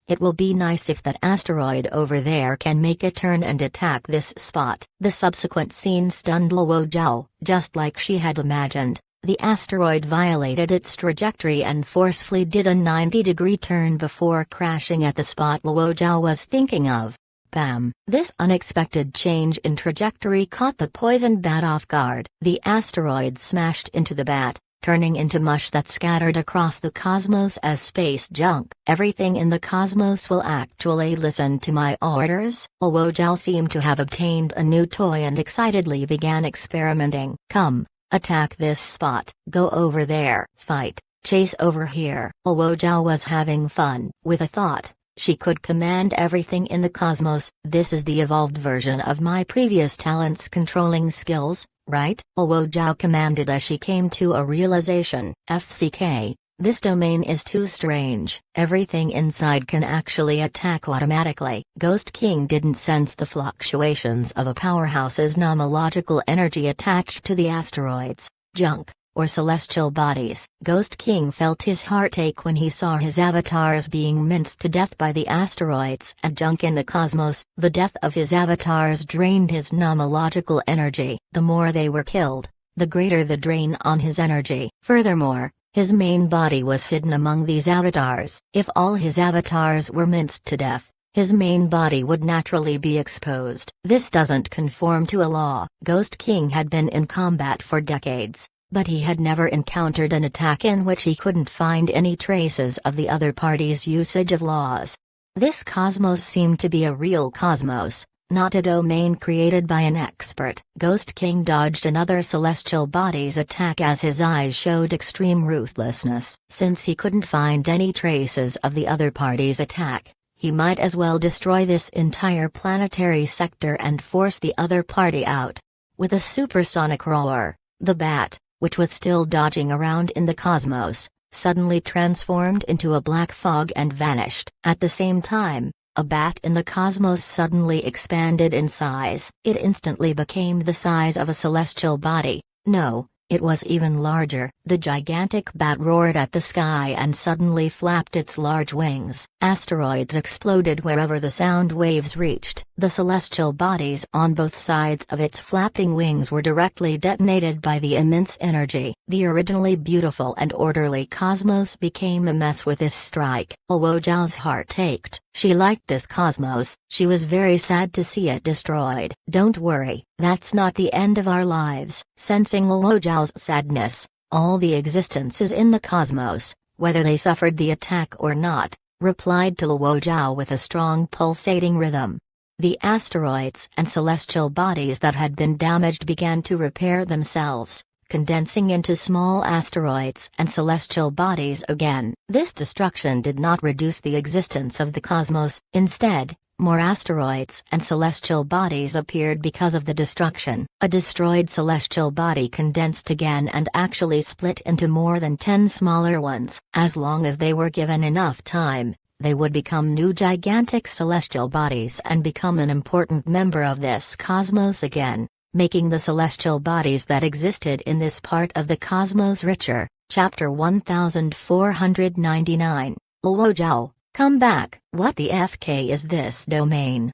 It will be nice if that asteroid over there can make a turn and attack this spot. The subsequent scene stunned Luo Zhao. Just like she had imagined, the asteroid violated its trajectory and forcefully did a 90-degree turn before crashing at the spot Luo Zhao was thinking of. Bam! This unexpected change in trajectory caught the poisoned bat off guard. The asteroid smashed into the bat, turning into mush that scattered across the cosmos as space junk. Everything in the cosmos will actually listen to my orders? Luo Zhao seemed to have obtained a new toy and excitedly began experimenting. Come, attack this spot, go over there, fight, chase over here. Luo Zhao was having fun. With a thought, she could command everything in the cosmos. This is the evolved version of my previous talents controlling skills, right? Luo Zhao commanded as she came to a realization. FCK, this domain is too strange. Everything inside can actually attack automatically. Ghost King didn't sense the fluctuations of a powerhouse's nomological energy attached to the asteroids, junk, or celestial bodies. Ghost King felt his heart ache when he saw his avatars being minced to death by the asteroids and junk in the cosmos. The death of his avatars drained his nomological energy. The more they were killed, the greater the drain on his energy. Furthermore, his main body was hidden among these avatars. If all his avatars were minced to death, his main body would naturally be exposed. This doesn't conform to a law. Ghost King had been in combat for decades, but he had never encountered an attack in which he couldn't find any traces of the other party's usage of laws. This cosmos seemed to be a real cosmos, not a domain created by an expert. Ghost King dodged another celestial body's attack as his eyes showed extreme ruthlessness. Since he couldn't find any traces of the other party's attack, he might as well destroy this entire planetary sector and force the other party out. With a supersonic roar, the bat, which was still dodging around in the cosmos, suddenly transformed into a black fog and vanished. At the same time, a bat in the cosmos suddenly expanded in size. It instantly became the size of a celestial body. No, it was even larger. The gigantic bat roared at the sky and suddenly flapped its large wings. Asteroids exploded wherever the sound waves reached. The celestial bodies on both sides of its flapping wings were directly detonated by the immense energy. The originally beautiful and orderly cosmos became a mess with this strike. Luo Zhao's heart ached. She liked this cosmos. She was very sad to see it destroyed. Don't worry, that's not the end of our lives. Sensing Luo Zhao's sadness, all the existences in the cosmos, whether they suffered the attack or not, replied to Luo Zhao with a strong pulsating rhythm. The asteroids and celestial bodies that had been damaged began to repair themselves, condensing into small asteroids and celestial bodies again. This destruction did not reduce the existence of the cosmos. Instead, more asteroids and celestial bodies appeared because of the destruction. A destroyed celestial body condensed again and actually split into more than 10 smaller ones. As long as they were given enough time, they would become new gigantic celestial bodies and become an important member of this cosmos again, making the celestial bodies that existed in this part of the cosmos richer. Chapter 1499. Luo Zhao, come back. What the FK is this domain?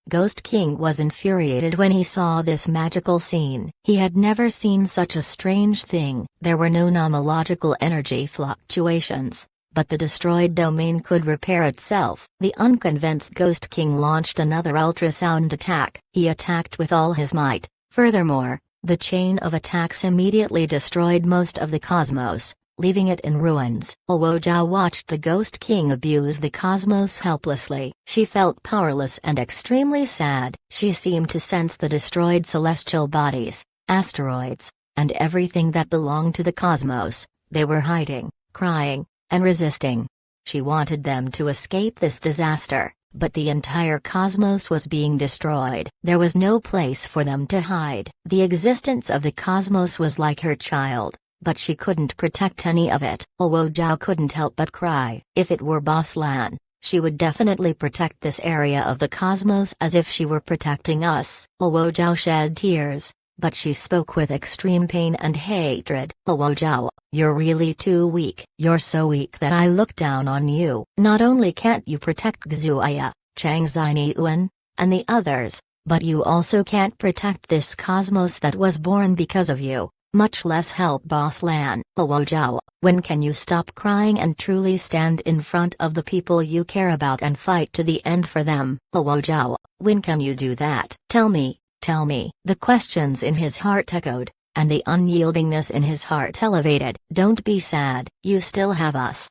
Ghost King was infuriated when he saw this magical scene. He had never seen such a strange thing. There were no nomological energy fluctuations, but the destroyed domain could repair itself. The unconvinced Ghost King launched another ultrasound attack. He attacked with all his might. Furthermore, the chain of attacks immediately destroyed most of the cosmos, leaving it in ruins. Luo Zhao watched the Ghost King abuse the cosmos helplessly. She felt powerless and extremely sad. She seemed to sense the destroyed celestial bodies, asteroids, and everything that belonged to the cosmos. They were hiding, crying, and resisting. She wanted them to escape this disaster, but the entire cosmos was being destroyed. There was no place for them to hide. The existence of the cosmos was like her child, but she couldn't protect any of it. Luo Zhao couldn't help but cry. If it were Boss Lan, she would definitely protect this area of the cosmos as if she were protecting us. Luo Zhao shed tears, but she spoke with extreme pain and hatred. Luo Zhao, you're really too weak. You're so weak that I look down on you. Not only can't you protect Xuaya, Chang Xinyuan, and the others, but you also can't protect this cosmos that was born because of you, much less help Boss Lan. Luo Zhao, when can you stop crying and truly stand in front of the people you care about and fight to the end for them? Luo Zhao, when can you do that? Tell me. Tell me. The questions in his heart echoed, and the unyieldingness in his heart elevated. Don't be sad, you still have us.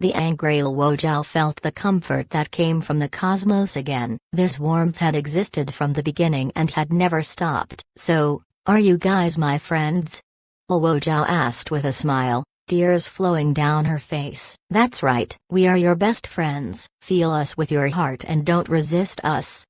The angry Luo Zhao felt the comfort that came from the cosmos again. This warmth had existed from the beginning and had never stopped. So, are you guys my friends? Luo Zhao asked with a smile, tears flowing down her face. That's right, we are your best friends. Feel us with your heart and don't resist us.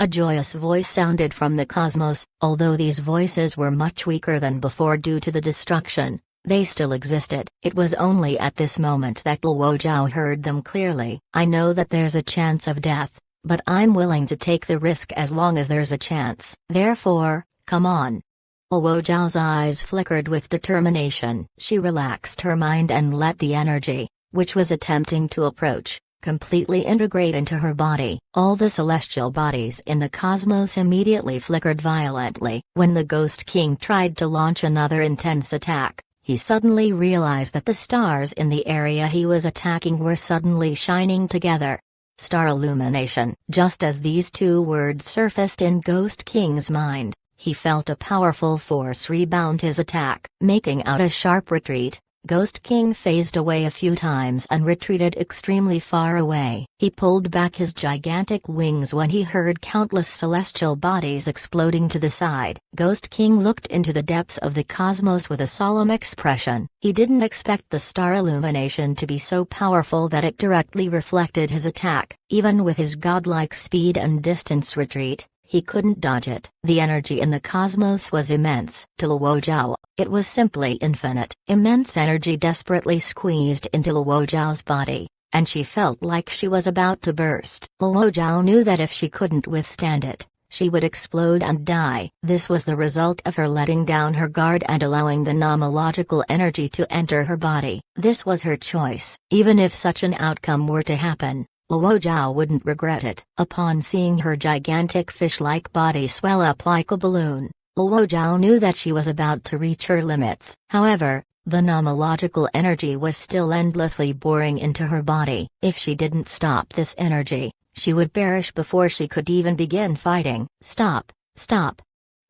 A joyous voice sounded from the cosmos. Although these voices were much weaker than before due to the destruction, they still existed. It was only at this moment that Luo Zhao heard them clearly. I know that there's a chance of death, but I'm willing to take the risk as long as there's a chance. Therefore, come on. Luo Zhao's eyes flickered with determination. She relaxed her mind and let the energy, which was attempting to approach, completely integrate into her body. All the celestial bodies in the cosmos immediately flickered violently. When the Ghost King tried to launch another intense attack, he suddenly realized that the stars in the area he was attacking were suddenly shining together. Star illumination. Just as these two words surfaced in Ghost King's mind, he felt a powerful force rebound his attack. Making out a sharp retreat, Ghost King phased away a few times and retreated extremely far away. He pulled back his gigantic wings when he heard countless celestial bodies exploding to the side. Ghost King looked into the depths of the cosmos with a solemn expression. He didn't expect the star illumination to be so powerful that it directly reflected his attack. Even with his godlike speed and distance retreat, he couldn't dodge it. The energy in the cosmos was immense. To Luo Zhao, it was simply infinite. Immense energy desperately squeezed into Luo Zhao's body, and she felt like she was about to burst. Luo Zhao knew that if she couldn't withstand it, she would explode and die. This was the result of her letting down her guard and allowing the nomological energy to enter her body. This was her choice. Even if such an outcome were to happen, Luo Zhao wouldn't regret it. Upon seeing her gigantic fish-like body swell up like a balloon, Luo Zhao knew that she was about to reach her limits. However, the nomological energy was still endlessly boring into her body. If she didn't stop this energy, she would perish before she could even begin fighting. Stop, stop.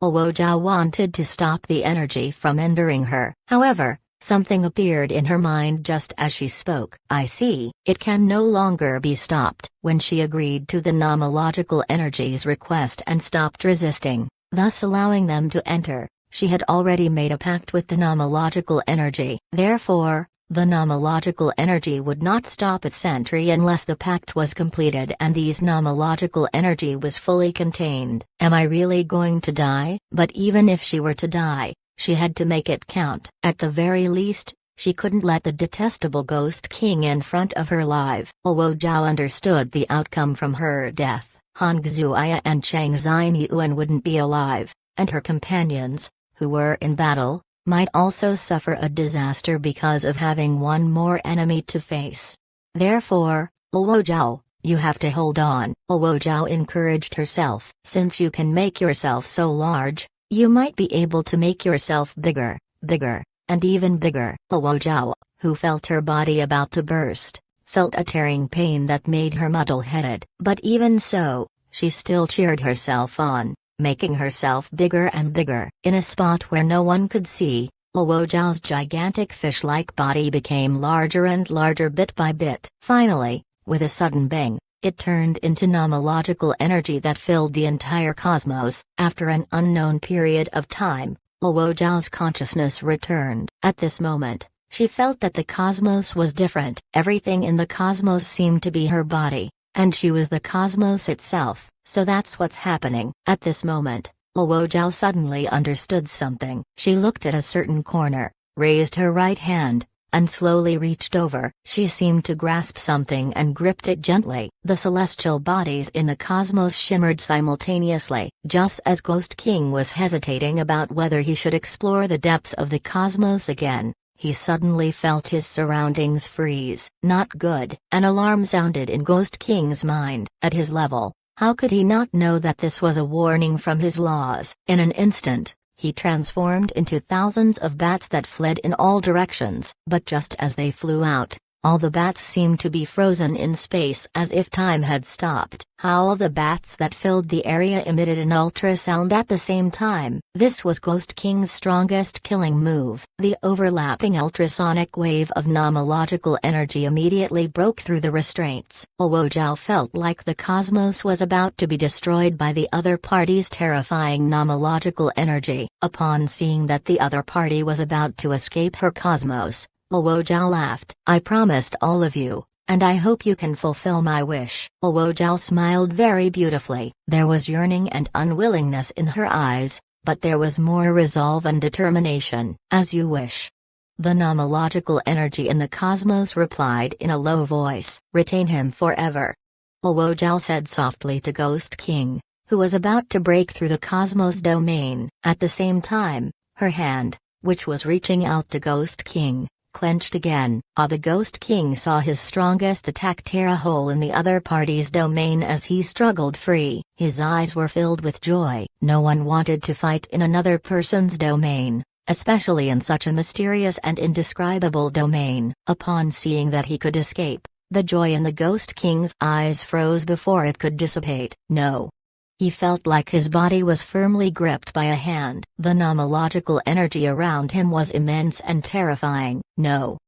Luo Zhao wanted to stop the energy from entering her. However, something appeared in her mind just as she spoke. I see. It can no longer be stopped. When she agreed to the nomological energy's request and stopped resisting, thus allowing them to enter, she had already made a pact with the nomological energy. Therefore, the nomological energy would not stop its entry unless the pact was completed and these nomological energy was fully contained. Am I really going to die? But even if she were to die, she had to make it count. At the very least, she couldn't let the detestable Ghost King in front of her live. Luo Zhao understood the outcome from her death. Han Xuya and Chang Xinyuan wouldn't be alive, and her companions, who were in battle, might also suffer a disaster because of having one more enemy to face. Therefore, Luo Zhao, you have to hold on. Luo Zhao encouraged herself. Since you can make yourself so large, you might be able to make yourself bigger, bigger, and even bigger. Luo Zhao, who felt her body about to burst, felt a tearing pain that made her muddle-headed. But even so, she still cheered herself on, making herself bigger and bigger. In a spot where no one could see, Luo Zhao's gigantic fish-like body became larger and larger bit by bit. Finally, with a sudden bang, it turned into nomological energy that filled the entire cosmos. After an unknown period of time, Luo Zhao's consciousness returned. At this moment, she felt that the cosmos was different. Everything in the cosmos seemed to be her body, and she was the cosmos itself, so that's what's happening. At this moment, Luo Zhao suddenly understood something. She looked at a certain corner, raised her right hand, and slowly reached over. She seemed to grasp something and gripped it gently. The celestial bodies in the cosmos shimmered simultaneously. Just as Ghost King was hesitating about whether he should explore the depths of the cosmos again, he suddenly felt his surroundings freeze. Not good. An alarm sounded in Ghost King's mind. At his level, how could he not know that this was a warning from his laws? In an instant, he transformed into thousands of bats that fled in all directions. But just as they flew out, all the bats seemed to be frozen in space as if time had stopped. All the bats that filled the area emitted an ultrasound at the same time. This was Ghost King's strongest killing move. The overlapping ultrasonic wave of nomological energy immediately broke through the restraints. Luo Zhao felt like the cosmos was about to be destroyed by the other party's terrifying nomological energy. Upon seeing that the other party was about to escape her cosmos, Luo Zhao laughed. I promised all of you, and I hope you can fulfill my wish. Luo Zhao smiled very beautifully. There was yearning and unwillingness in her eyes, but there was more resolve and determination. As you wish. The nomological energy in the cosmos replied in a low voice. Retain him forever. Luo Zhao said softly to Ghost King, who was about to break through the Cosmos domain. At the same time, her hand, which was reaching out to Ghost King, clenched again. The Ghost King saw his strongest attack tear a hole in the other party's domain as he struggled free. His eyes were filled with joy. No one wanted to fight in another person's domain, especially in such a mysterious and indescribable domain. Upon seeing that he could escape, the joy in the Ghost King's eyes froze before it could dissipate. No. He felt like his body was firmly gripped by a hand. The nomological energy around him was immense and terrifying. No.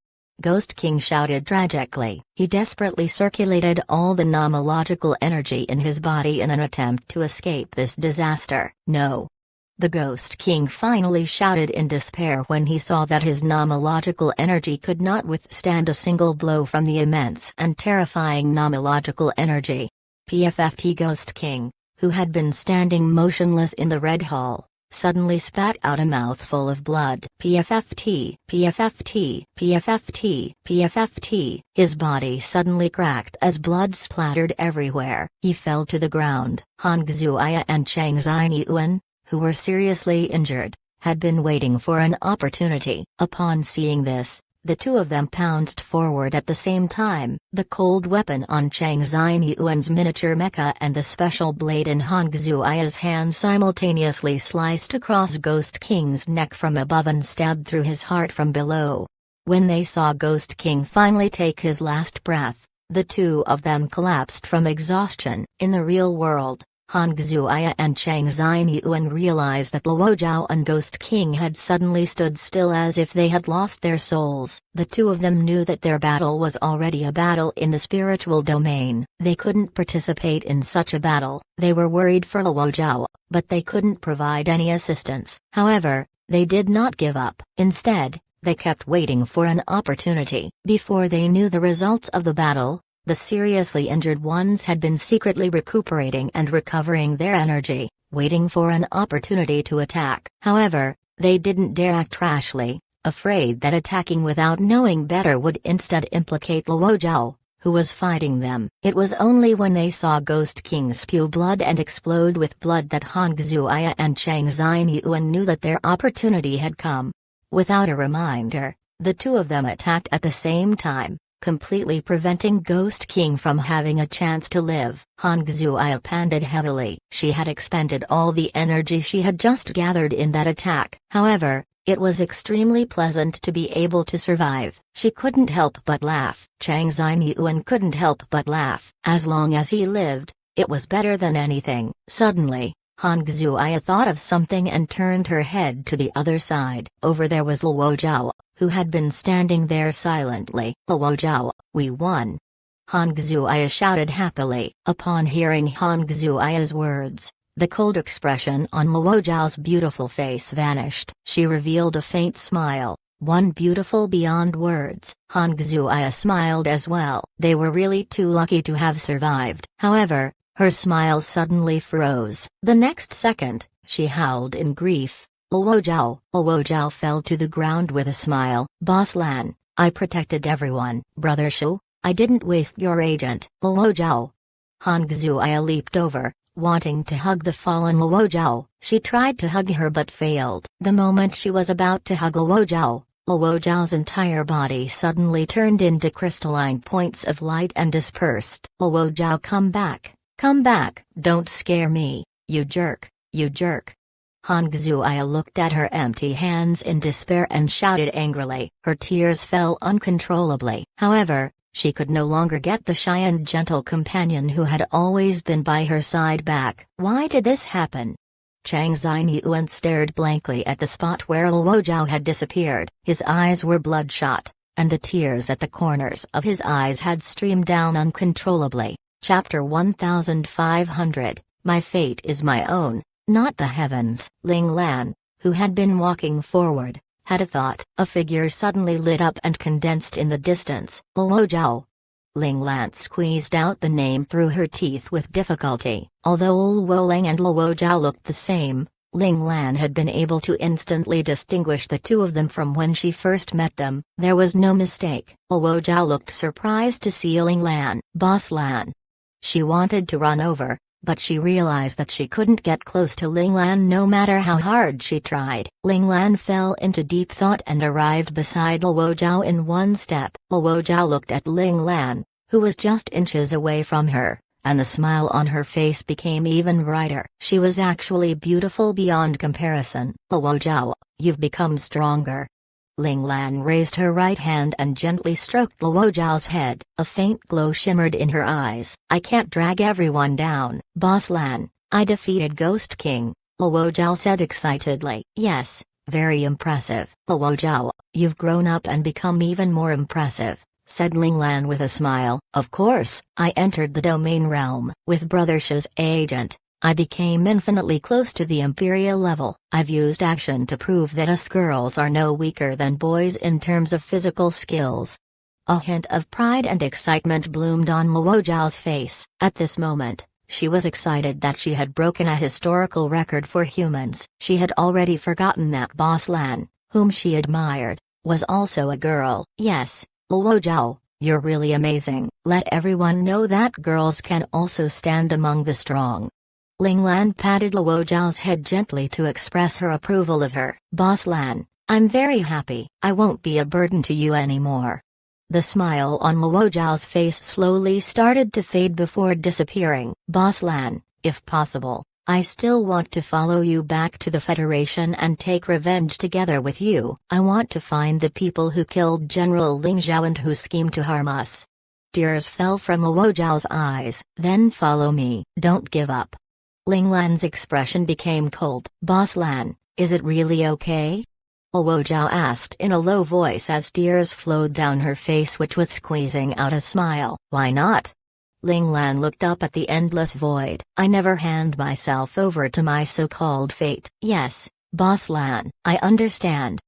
Ghost King shouted tragically. He desperately circulated all the nomological energy in his body in an attempt to escape this disaster. No. The Ghost King finally shouted in despair when he saw that his nomological energy could not withstand a single blow from the immense and terrifying nomological energy. PFFT Ghost King, who had been standing motionless in the Red Hall, suddenly spat out a mouthful of blood. PFFT, PFFT, PFFT, PFFT. His body suddenly cracked as blood splattered everywhere. He fell to the ground. Han Xuya and Chang Xinyuan, who were seriously injured, had been waiting for an opportunity. Upon seeing this, the two of them pounced forward at the same time. The cold weapon on Chang Xinyuan's miniature mecha and the special blade in Han Xuya's hand simultaneously sliced across Ghost King's neck from above and stabbed through his heart from below. When they saw Ghost King finally take his last breath, the two of them collapsed from exhaustion. In the real world, Han Xuya and Chang Xinyuan realized that Luo Zhao and Ghost King had suddenly stood still as if they had lost their souls. The two of them knew that their battle was already a battle in the spiritual domain. They couldn't participate in such a battle. They were worried for Luo Zhao, but they couldn't provide any assistance. However, they did not give up. Instead, they kept waiting for an opportunity. Before they knew the results of the battle, the seriously injured ones had been secretly recuperating and recovering their energy, waiting for an opportunity to attack. However, they didn't dare act rashly, afraid that attacking without knowing better would instead implicate Luo Zhao, who was fighting them. It was only when they saw Ghost King spew blood and explode with blood that Han Xuya and Chang Xinyuan knew that their opportunity had come. Without a reminder, the two of them attacked at the same time, completely preventing Ghost King from having a chance to live. Han Xuya panted heavily. She had expended all the energy she had just gathered in that attack. However, it was extremely pleasant to be able to survive. She couldn't help but laugh. Chang Xinyuan couldn't help but laugh. As long as he lived, it was better than anything. Suddenly, Han Xuya thought of something and turned her head to the other side. Over there was Luo Zhao, who had been standing there silently. Luo Zhao, we won! Han Xuya shouted happily. Upon hearing Han Xuya's words, the cold expression on Luo Zhao's beautiful face vanished. She revealed a faint smile, one beautiful beyond words. Han Xuya smiled as well. They were really too lucky to have survived. However, her smile suddenly froze. The next second, she howled in grief. Luo Zhao. Luo Zhao fell to the ground with a smile. Boss Lan, I protected everyone. Brother Shu, I didn't waste your agent. Luo Zhao. Han Xuya leaped over, wanting to hug the fallen Luo Zhao. She tried to hug her but failed. The moment she was about to hug Luo Zhao's entire body suddenly turned into crystalline points of light and dispersed. Luo Zhao, come back. Come back. Don't scare me, you jerk, you jerk. Han Xuya looked at her empty hands in despair and shouted angrily. Her tears fell uncontrollably. However, she could no longer get the shy and gentle companion who had always been by her side back. Why did this happen? Chang Xinyuan stared blankly at the spot where Luo Zhao had disappeared. His eyes were bloodshot, and the tears at the corners of his eyes had streamed down uncontrollably. Chapter 1500, My fate is my own, not the heavens. Ling Lan, who had been walking forward, had a thought. A figure suddenly lit up and condensed in the distance. Luo Zhao. Ling Lan squeezed out the name through her teeth with difficulty. Although Luo Ling and Luo Zhao looked the same, Ling Lan had been able to instantly distinguish the two of them from when she first met them. There was no mistake. Luo Zhao looked surprised to see Ling Lan. Boss Lan. She wanted to run over, but she realized that she couldn't get close to Ling Lan no matter how hard she tried. Ling Lan fell into deep thought and arrived beside Luo Zhao in one step. Luo Zhao looked at Ling Lan, who was just inches away from her, and the smile on her face became even brighter. She was actually beautiful beyond comparison. Luo Zhao, you've become stronger. Ling Lan raised her right hand and gently stroked Luo Zhao's head. A faint glow shimmered in her eyes. I can't drag everyone down. Boss Lan, I defeated Ghost King, Luo Zhao said excitedly. Yes, very impressive. Luo Zhao, you've grown up and become even more impressive, said Ling Lan with a smile. Of course, I entered the domain realm. With Brother Shi's agent, I became infinitely close to the Imperial level. I've used action to prove that us girls are no weaker than boys in terms of physical skills. A hint of pride and excitement bloomed on Luo Zhao's face. At this moment, she was excited that she had broken a historical record for humans. She had already forgotten that Boss Lan, whom she admired, was also a girl. Yes, Luo Zhao, you're really amazing. Let everyone know that girls can also stand among the strong. Ling Lan patted Luo Zhao's head gently to express her approval of her. Boss Lan, I'm very happy. I won't be a burden to you anymore. The smile on Luo Zhao's face slowly started to fade before disappearing. Boss Lan, if possible, I still want to follow you back to the Federation and take revenge together with you. I want to find the people who killed General Ling Zhao and who schemed to harm us. Tears fell from Luo Zhao's eyes. Then follow me. Don't give up. Ling Lan's expression became cold. Boss Lan, is it really okay? Luo Zhao asked in a low voice as tears flowed down her face, which was squeezing out a smile. Why not? Ling Lan looked up at the endless void. I never hand myself over to my so-called fate. Yes, Boss Lan, I understand.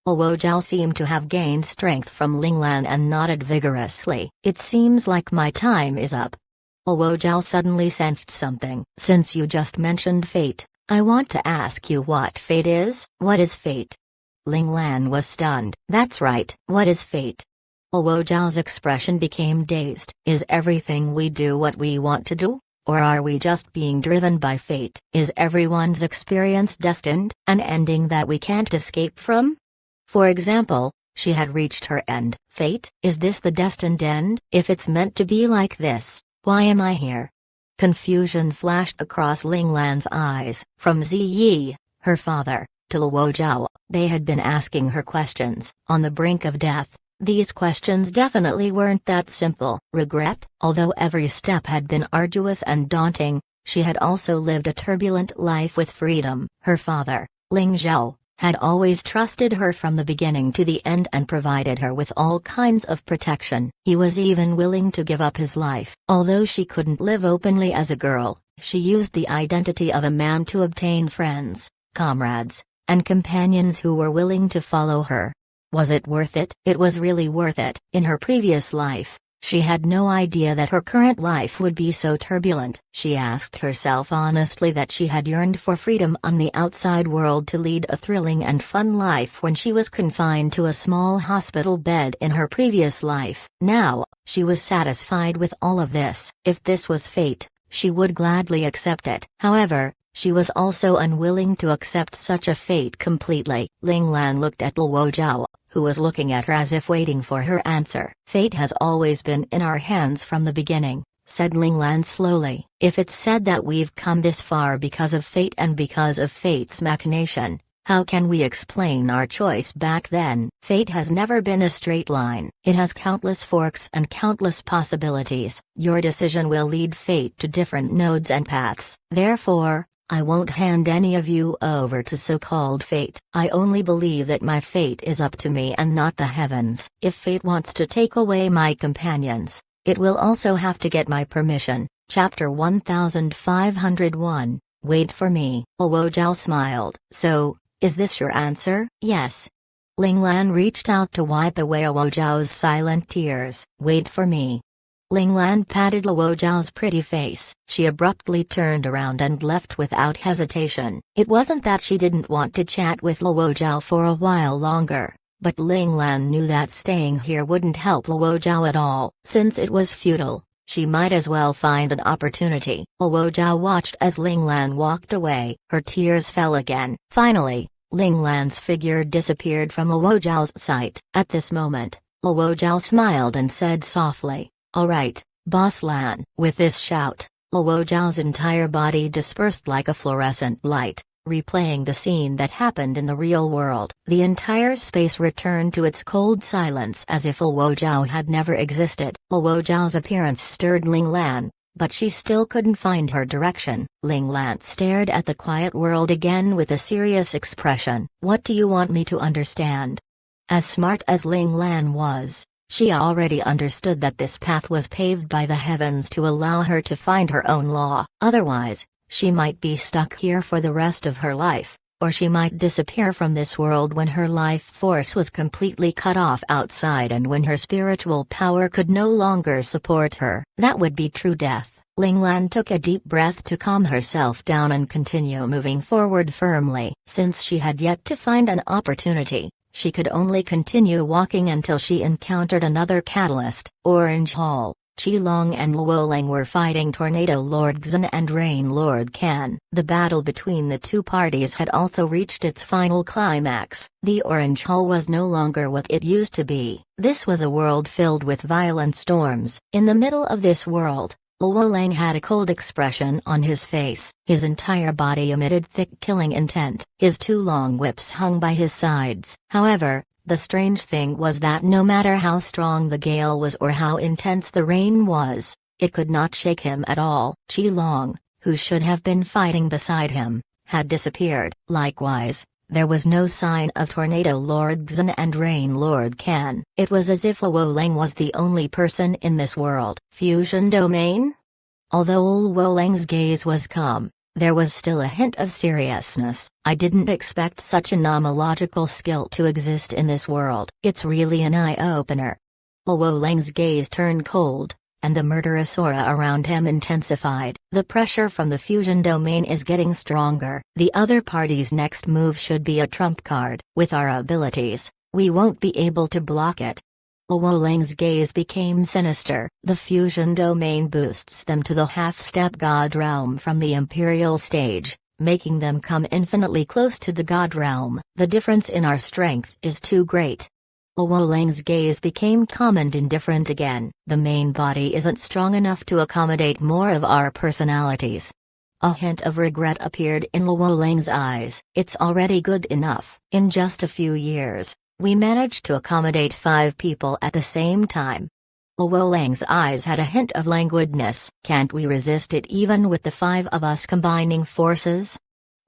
Luo Zhao seemed to have gained strength from Ling Lan and nodded vigorously. It seems like my time is up. Luo Zhao suddenly sensed something. Since you just mentioned fate, I want to ask you what fate is. What is fate? Ling Lan was stunned. That's right. What is fate? Luo Zhao's expression became dazed. Is everything we do what we want to do? Or are we just being driven by fate? Is everyone's experience destined, an ending that we can't escape from? For example, she had reached her end. Fate? Is this the destined end? If it's meant to be like this, why am I here? Confusion flashed across Ling Lan's eyes. From Ziyi, her father, to Luo Zhao, they had been asking her questions. On the brink of death, these questions definitely weren't that simple. Regret? Although every step had been arduous and daunting, she had also lived a turbulent life with freedom. Her father, Ling Zhao, had always trusted her from the beginning to the end and provided her with all kinds of protection. He was even willing to give up his life. Although she couldn't live openly as a girl, she used the identity of a man to obtain friends, comrades, and companions who were willing to follow her. Was it worth it? It was really worth it. In her previous life, she had no idea that her current life would be so turbulent. She asked herself honestly that she had yearned for freedom on the outside world to lead a thrilling and fun life when she was confined to a small hospital bed in her previous life. Now, she was satisfied with all of this. If this was fate, she would gladly accept it. However, she was also unwilling to accept such a fate completely. Ling Lan looked at Luo Zhao, who was looking at her as if waiting for her answer. Fate has always been in our hands from the beginning, said Ling Lan slowly. If it's said that we've come this far because of fate and because of fate's machination, how can we explain our choice back then? Fate has never been a straight line. It has countless forks and countless possibilities. Your decision will lead fate to different nodes and paths. Therefore, I won't hand any of you over to so-called fate. I only believe that my fate is up to me and not the heavens. If fate wants to take away my companions, it will also have to get my permission. Chapter 1501, Wait for me. Luo Zhao smiled. So, is this your answer? Yes. Ling Lan reached out to wipe away Luo Zhao's silent tears. Wait for me. Ling Lan patted Luo Zhao's pretty face. She abruptly turned around and left without hesitation. It wasn't that she didn't want to chat with Luo Zhao for a while longer, but Ling Lan knew that staying here wouldn't help Luo Zhao at all. Since it was futile, She might as well find an opportunity. Luo Zhao watched as Ling Lan walked away. Her tears fell again. Finally, Ling Lan's figure disappeared from Luo Zhao's sight. At this moment, Luo Zhao smiled and said softly, "All right, Boss Lan." With this shout, Luo Zhao's entire body dispersed like a fluorescent light, replaying the scene that happened in the real world. The entire space returned to its cold silence as if Luo Zhao had never existed. Luo Zhao's appearance stirred Ling Lan, but she still couldn't find her direction. Ling Lan stared at the quiet world again with a serious expression. "What do you want me to understand?" As smart as Ling Lan was, she already understood that this path was paved by the heavens to allow her to find her own law. Otherwise, she might be stuck here for the rest of her life, or she might disappear from this world when her life force was completely cut off outside and when her spiritual power could no longer support her. That would be true death. Ling Lan took a deep breath to calm herself down and continue moving forward firmly. Since she had yet to find an opportunity, she could only continue walking until she encountered another catalyst. Orange Hall. Qilong and Luoleng were fighting Tornado Lord Xin and Rain Lord Can. The battle between the two parties had also reached its final climax. The Orange Hall was no longer what it used to be. This was a world filled with violent storms. In the middle of this world, Luoleng had a cold expression on his face. His entire body emitted thick killing intent. His two long whips hung by his sides. However, the strange thing was that no matter how strong the gale was or how intense the rain was, it could not shake him at all. Qilong, who should have been fighting beside him, had disappeared. Likewise, there was no sign of Tornado Lord Xin and Rain Lord Can. It was as if Luoleng was the only person in this world. Fusion domain? Although Luoleng's gaze was calm, there was still a hint of seriousness. "I didn't expect such a nomological skill to exist in this world. It's really an eye-opener." Luoleng's gaze turned cold, and the murderous aura around him intensified. "The pressure from the fusion domain is getting stronger. The other party's next move should be a trump card. With our abilities, we won't be able to block it." Luoleng's gaze became sinister. "The fusion domain boosts them to the half-step god realm from the imperial stage, making them come infinitely close to the god realm. The difference in our strength is too great." Luoleng's gaze became calm and indifferent again. "The main body isn't strong enough to accommodate more of our personalities." A hint of regret appeared in Luoleng's eyes. "It's already good enough. In just a few years, we managed to accommodate 5 people at the same time." Luoleng's eyes had a hint of languidness. "Can't we resist it even with the 5 of us combining forces?"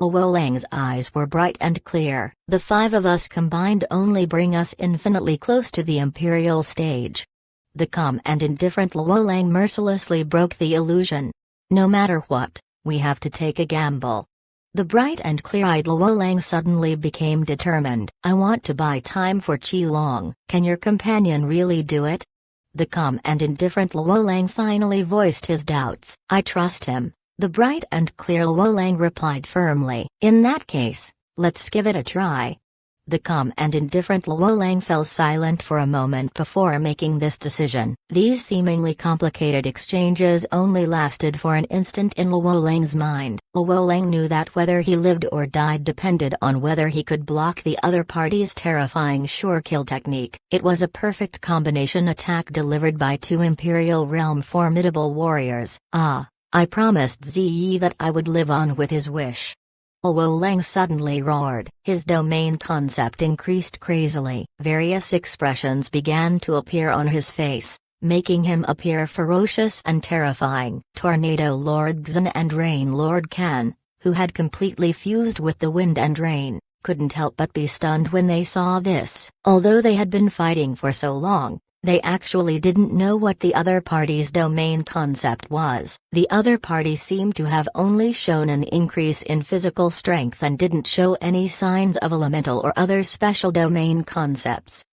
Luoleng's eyes were bright and clear. "The 5 of us combined only bring us infinitely close to the imperial stage." The calm and indifferent Luoleng mercilessly broke the illusion. "No matter what, we have to take a gamble." The bright and clear-eyed Luoleng suddenly became determined. "I want to buy time for Qilong. Can your companion really do it?" The calm and indifferent Luoleng finally voiced his doubts. "I trust him." The bright and clear Luoleng replied firmly. "In that case, let's give it a try." The calm and indifferent Luoleng fell silent for a moment before making this decision. These seemingly complicated exchanges only lasted for an instant in Luoleng's mind. Luoleng knew that whether he lived or died depended on whether he could block the other party's terrifying sure-kill technique. It was a perfect combination attack delivered by 2 Imperial Realm formidable warriors. I promised Ziyi that I would live on with his wish." Luoleng suddenly roared. His domain concept increased crazily. Various expressions began to appear on his face, making him appear ferocious and terrifying. Tornado Lord Xin and Rain Lord Can, who had completely fused with the wind and rain, couldn't help but be stunned when they saw this. Although they had been fighting for so long, they actually didn't know what the other party's domain concept was. The other party seemed to have only shown an increase in physical strength and didn't show any signs of elemental or other special domain concepts.